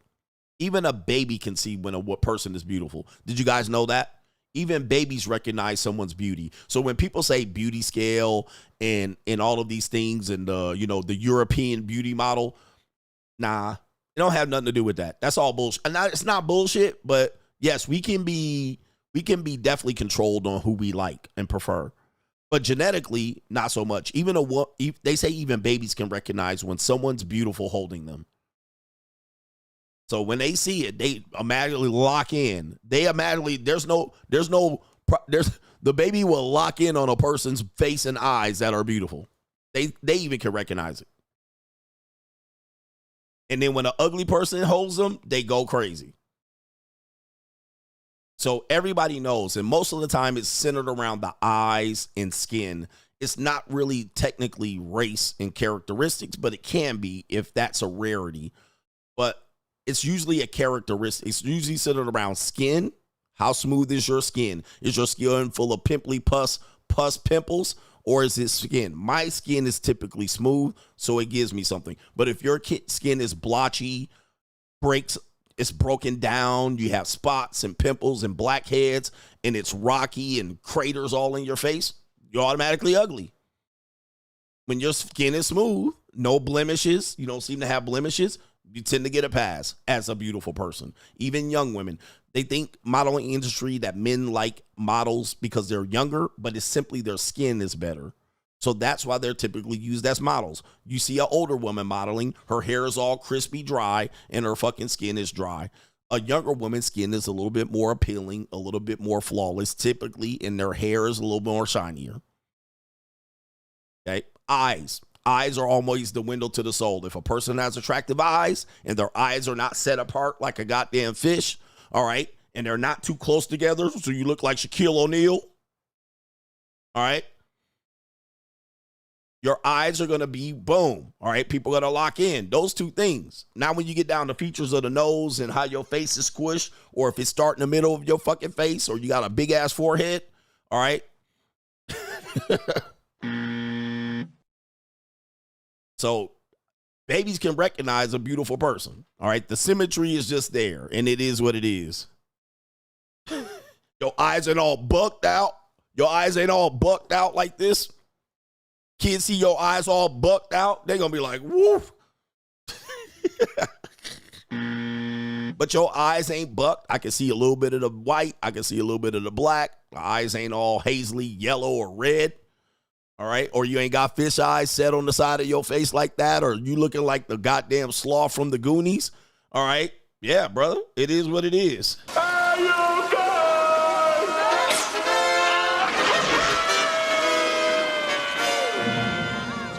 E: Even a baby can see when a person is beautiful. Did you guys know that? Even babies recognize someone's beauty. So when people say beauty scale and all of these things and you know, the European beauty model, nah, it don't have nothing to do with that. That's all bullshit. And it's not bullshit, but yes, we can be definitely controlled on who we like and prefer. But genetically, not so much. They say even babies can recognize when someone's beautiful holding them. So when they see it, they automatically lock in. The baby will lock in on a person's face and eyes that are beautiful. They even can recognize it. And then when an ugly person holds them, they go crazy. So everybody knows, and most of the time it's centered around the eyes and skin. It's not really technically race and characteristics, but it can be if that's a rarity. But it's usually a characteristic. It's usually centered around skin. How smooth is your skin? Is your skin full of pimply pus pimples, or is it skin? My skin is typically smooth, so it gives me something. But if your skin is blotchy, it's broken down, you have spots and pimples and blackheads, and it's rocky and craters all in your face, you're automatically ugly. When your skin is smooth, no blemishes, you don't seem to have blemishes, you tend to get a pass as a beautiful person. Even young women, they think modeling industry that men like models because they're younger, but it's simply their skin is better. So that's why they're typically used as models. You see an older woman modeling, her hair is all crispy dry and her fucking skin is dry. A younger woman's skin is a little bit more appealing, a little bit more flawless typically, and their hair is a little more shinier. Okay, eyes. Eyes are always the window to the soul. If a person has attractive eyes and their eyes are not set apart like a goddamn fish, all right, and they're not too close together so you look like Shaquille O'Neal, all right, your eyes are going to be boom, all right, people are going to lock in. Those two things. Now when you get down to features of the nose and how your face is squished, or if it's starting in the middle of your fucking face or you got a big-ass forehead, all right, so babies can recognize a beautiful person. All right. The symmetry is just there, and it is what it is. Your eyes ain't all bucked out. Your eyes ain't all bucked out like this. Kids see your eyes all bucked out, they're going to be like, woof. But your eyes ain't bucked. I can see a little bit of the white. I can see a little bit of the black. My eyes ain't all hazily yellow or red. All right, or you ain't got fish eyes set on the side of your face like that, or you looking like the goddamn sloth from the Goonies. All right, yeah, brother, it is what it is.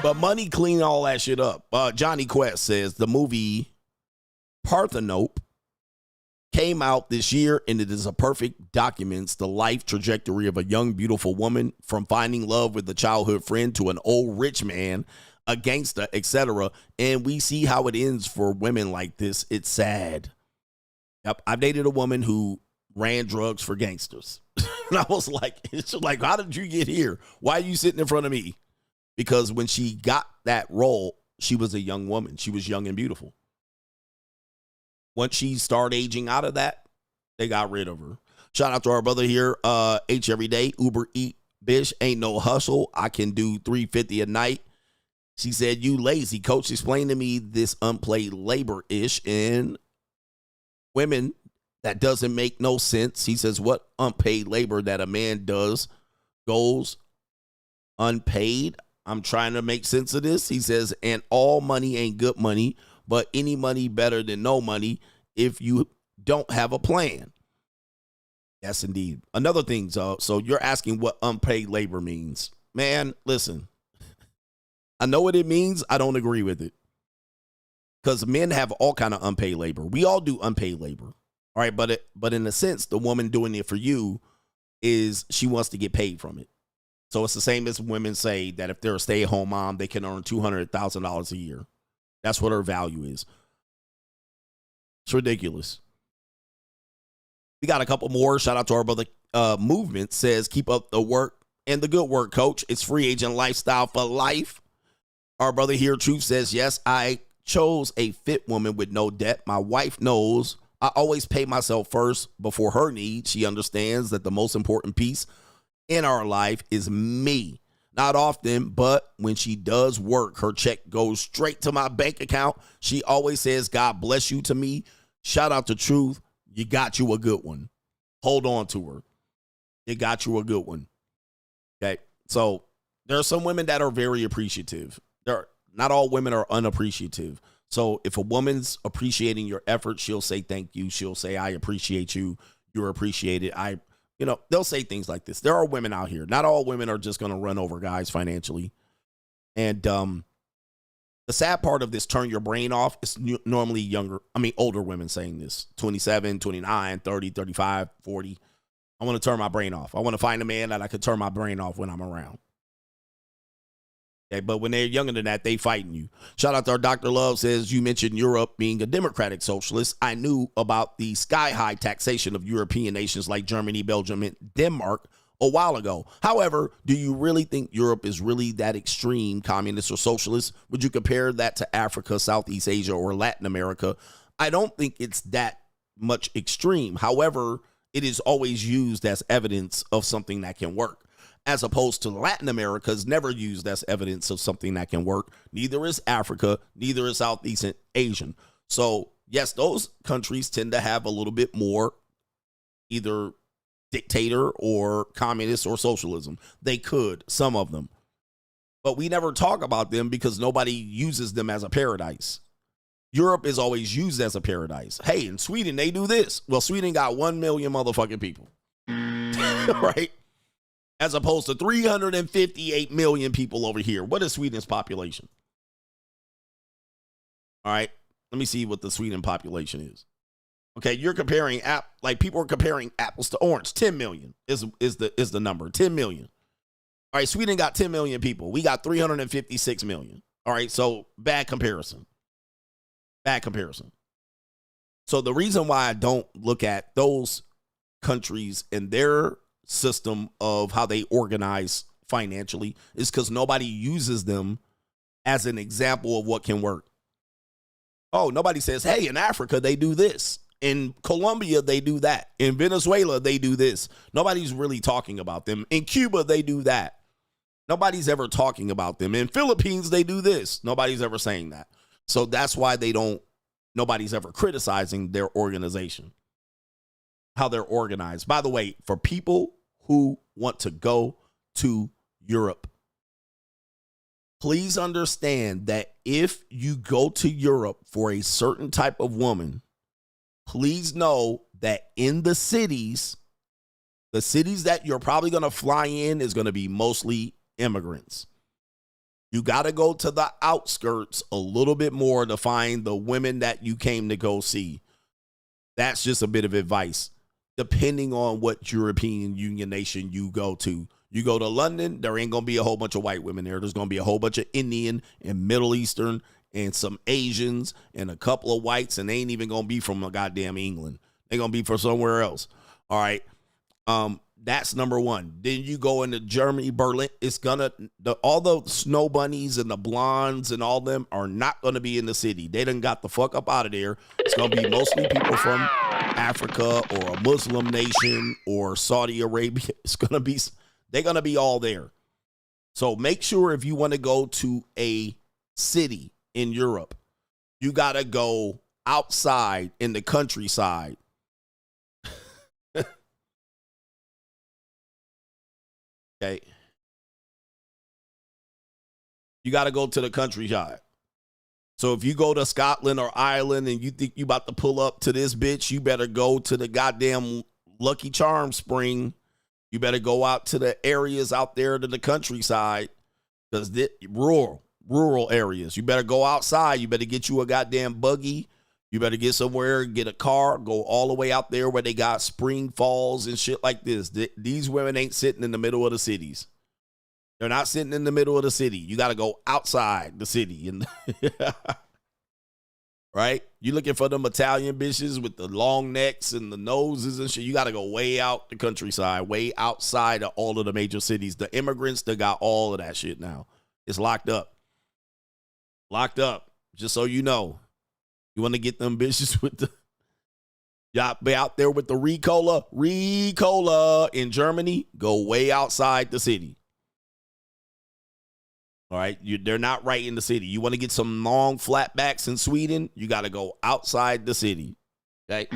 E: But money clean all that shit up. Johnny Quest says the movie Parthenope came out this year, and it is a perfect documents the life trajectory of a young, beautiful woman from finding love with a childhood friend to an old rich man, a gangster, etc. And we see how it ends for women like this. It's sad. Yep, I've dated a woman who ran drugs for gangsters. And I was like, it's just like, how did you get here? Why are you sitting in front of me? Because when she got that role, she was a young woman. She was young and beautiful. Once she started aging out of that, they got rid of her. Shout out to our brother here, H every day, Uber Eat, bitch, ain't no hustle. I can do $350 a night. She said, you lazy. Coach explained to me this unpaid labor-ish in women. That doesn't make no sense. He says, what unpaid labor that a man does goes unpaid? I'm trying to make sense of this. He says, and all money ain't good money, but any money better than no money if you don't have a plan. Yes, indeed. Another thing, so you're asking what unpaid labor means. Man, listen, I know what it means. I don't agree with it. Because men have all kind of unpaid labor. We all do unpaid labor. All right, but in a sense, the woman doing it for you is she wants to get paid from it. So it's the same as women say that if they're a stay-at-home mom, they can earn $200,000 a year. That's what her value is. It's ridiculous. We got a couple more. Shout out to our brother Movement. Says, keep up the work and the good work, coach. It's free agent lifestyle for life. Our brother here, Truth, says, yes, I chose a fit woman with no debt. My wife knows I always pay myself first before her needs. She understands that the most important piece in our life is me. Not often, but when she does work, her check goes straight to my bank account. She always says, God bless you to me. Shout out to Truth. You got you a good one. Hold on to her. You got you a good one. Okay. So there are some women that are very appreciative. Not all women are unappreciative. So if a woman's appreciating your effort, she'll say thank you. She'll say, I appreciate you. You're appreciated. They'll say things like this. There are women out here. Not all women are just going to run over guys financially. And the sad part of this turn your brain off is normally older women saying this. 27, 29, 30, 35, 40. I want to turn my brain off. I want to find a man that I can turn my brain off when I'm around. Okay, but when they're younger than that, they fighting you. Shout out to our Dr. Love. Says, you mentioned Europe being a democratic socialist. I knew about the sky-high taxation of European nations like Germany, Belgium, and Denmark a while ago. However, do you really think Europe is really that extreme communist or socialist? Would you compare that to Africa, Southeast Asia, or Latin America? I don't think it's that much extreme. However, it is always used as evidence of something that can work. As opposed to Latin America is never used as evidence of something that can work. Neither is Africa, neither is Southeast Asian. So, yes, those countries tend to have a little bit more either dictator or communist or socialism. They could, some of them. But we never talk about them because nobody uses them as a paradise. Europe is always used as a paradise. Hey, in Sweden, they do this. Well, Sweden got 1 million motherfucking people. Right? As opposed to 358 million people over here. What is Sweden's population? All right. Let me see what the Sweden population is. Okay, you're comparing people are comparing apples to orange. 10 million is the number. 10 million. All right, Sweden got 10 million people. We got 356 million. All right, so bad comparison. Bad comparison. So the reason why I don't look at those countries and their system of how they organize financially is because nobody uses them as an example of what can work. Oh, nobody says, hey, in Africa, they do this. In Colombia, they do that. In Venezuela, they do this. Nobody's really talking about them. In Cuba, they do that. Nobody's ever talking about them. In Philippines, they do this. Nobody's ever saying that. So that's why nobody's ever criticizing their organization, how they're organized. By the way, for people who want to go to Europe, please understand that if you go to Europe for a certain type of woman, please know that in the cities that you're probably going to fly in is going to be mostly immigrants. You got to go to the outskirts a little bit more to find the women that you came to go see. That's just a bit of advice. Depending on what European Union nation you go to. You go to London, there ain't going to be a whole bunch of white women there. There's going to be a whole bunch of Indian and Middle Eastern and some Asians and a couple of whites, and they ain't even going to be from a goddamn England. They're going to be from somewhere else. All right. That's number one. Then you go into Germany, Berlin. It's gonna all the snow bunnies and the blondes and all them are not gonna be in the city. They done got the fuck up out of there. It's gonna be mostly people from Africa or a Muslim nation or Saudi Arabia. They're gonna be all there. So make sure if you want to go to a city in Europe, you gotta go outside in the countryside. Okay. You got to go to the countryside. So if you go to Scotland or Ireland and you think you about to pull up to this bitch, you better go to the goddamn Lucky Charm Spring. You better go out to the areas out there to the countryside, because rural areas. You better go outside. You better get you a goddamn buggy. You better get somewhere, get a car, go all the way out there where they got spring falls and shit like this. These women ain't sitting in the middle of the cities. They're not sitting in the middle of the city. You got to go outside the city. And right? You looking for them Italian bitches with the long necks and the noses and shit. You got to go way out the countryside, way outside of all of the major cities. The immigrants, they got all of that shit now. It's locked up. Locked up. Just so you know. You want to get them bitches with the, y'all be out there with the Ricola in Germany, go way outside the city. All right, they're not right in the city. You want to get some long flatbacks in Sweden, you got to go outside the city. Okay.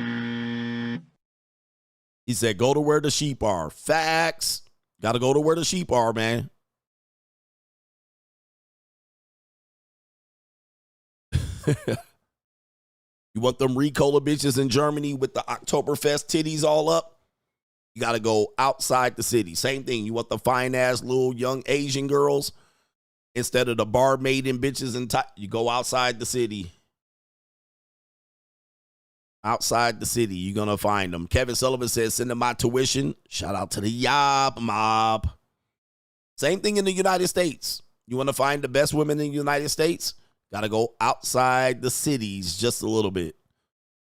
E: He said, go to where the sheep are. Facts. Got to go to where the sheep are, man. You want them Ricola bitches in Germany with the Oktoberfest titties all up? You got to go outside the city. Same thing. You want the fine-ass little young Asian girls? Instead of the barmaiden bitches you go outside the city. Outside the city, you're going to find them. Kevin Sullivan says, send them my tuition. Shout out to the Yob Mob. Same thing in the United States. You want to find the best women in the United States? Got to go outside the cities just a little bit,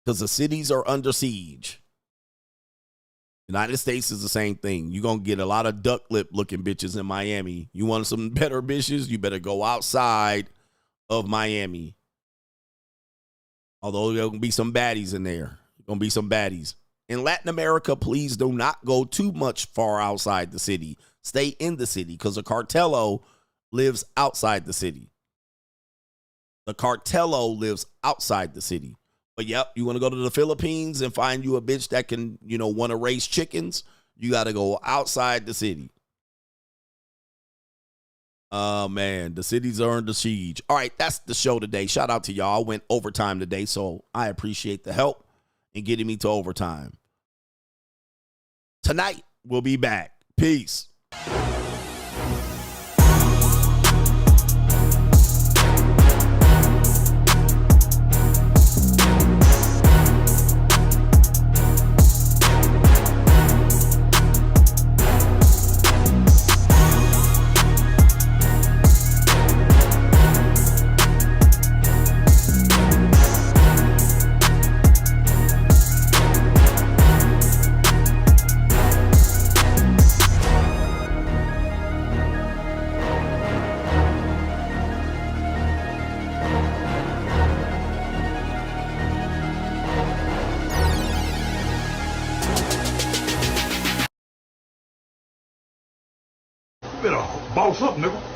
E: because the cities are under siege. United States is the same thing. You're going to get a lot of duck lip looking bitches in Miami. You want some better bitches? You better go outside of Miami. Although there going to be some baddies in there. Going to be some baddies. In Latin America, please do not go too much far outside the city. Stay in the city, because the cartello lives outside the city. The cartello lives outside the city. But yep, you want to go to the Philippines and find you a bitch that can, want to raise chickens, you got to go outside the city. Oh, man, the cities are under siege. All right, that's the show today. Shout out to y'all. I went overtime today, so I appreciate the help in getting me to overtime. Tonight, we'll be back. Peace.
V: Boss up, nigga.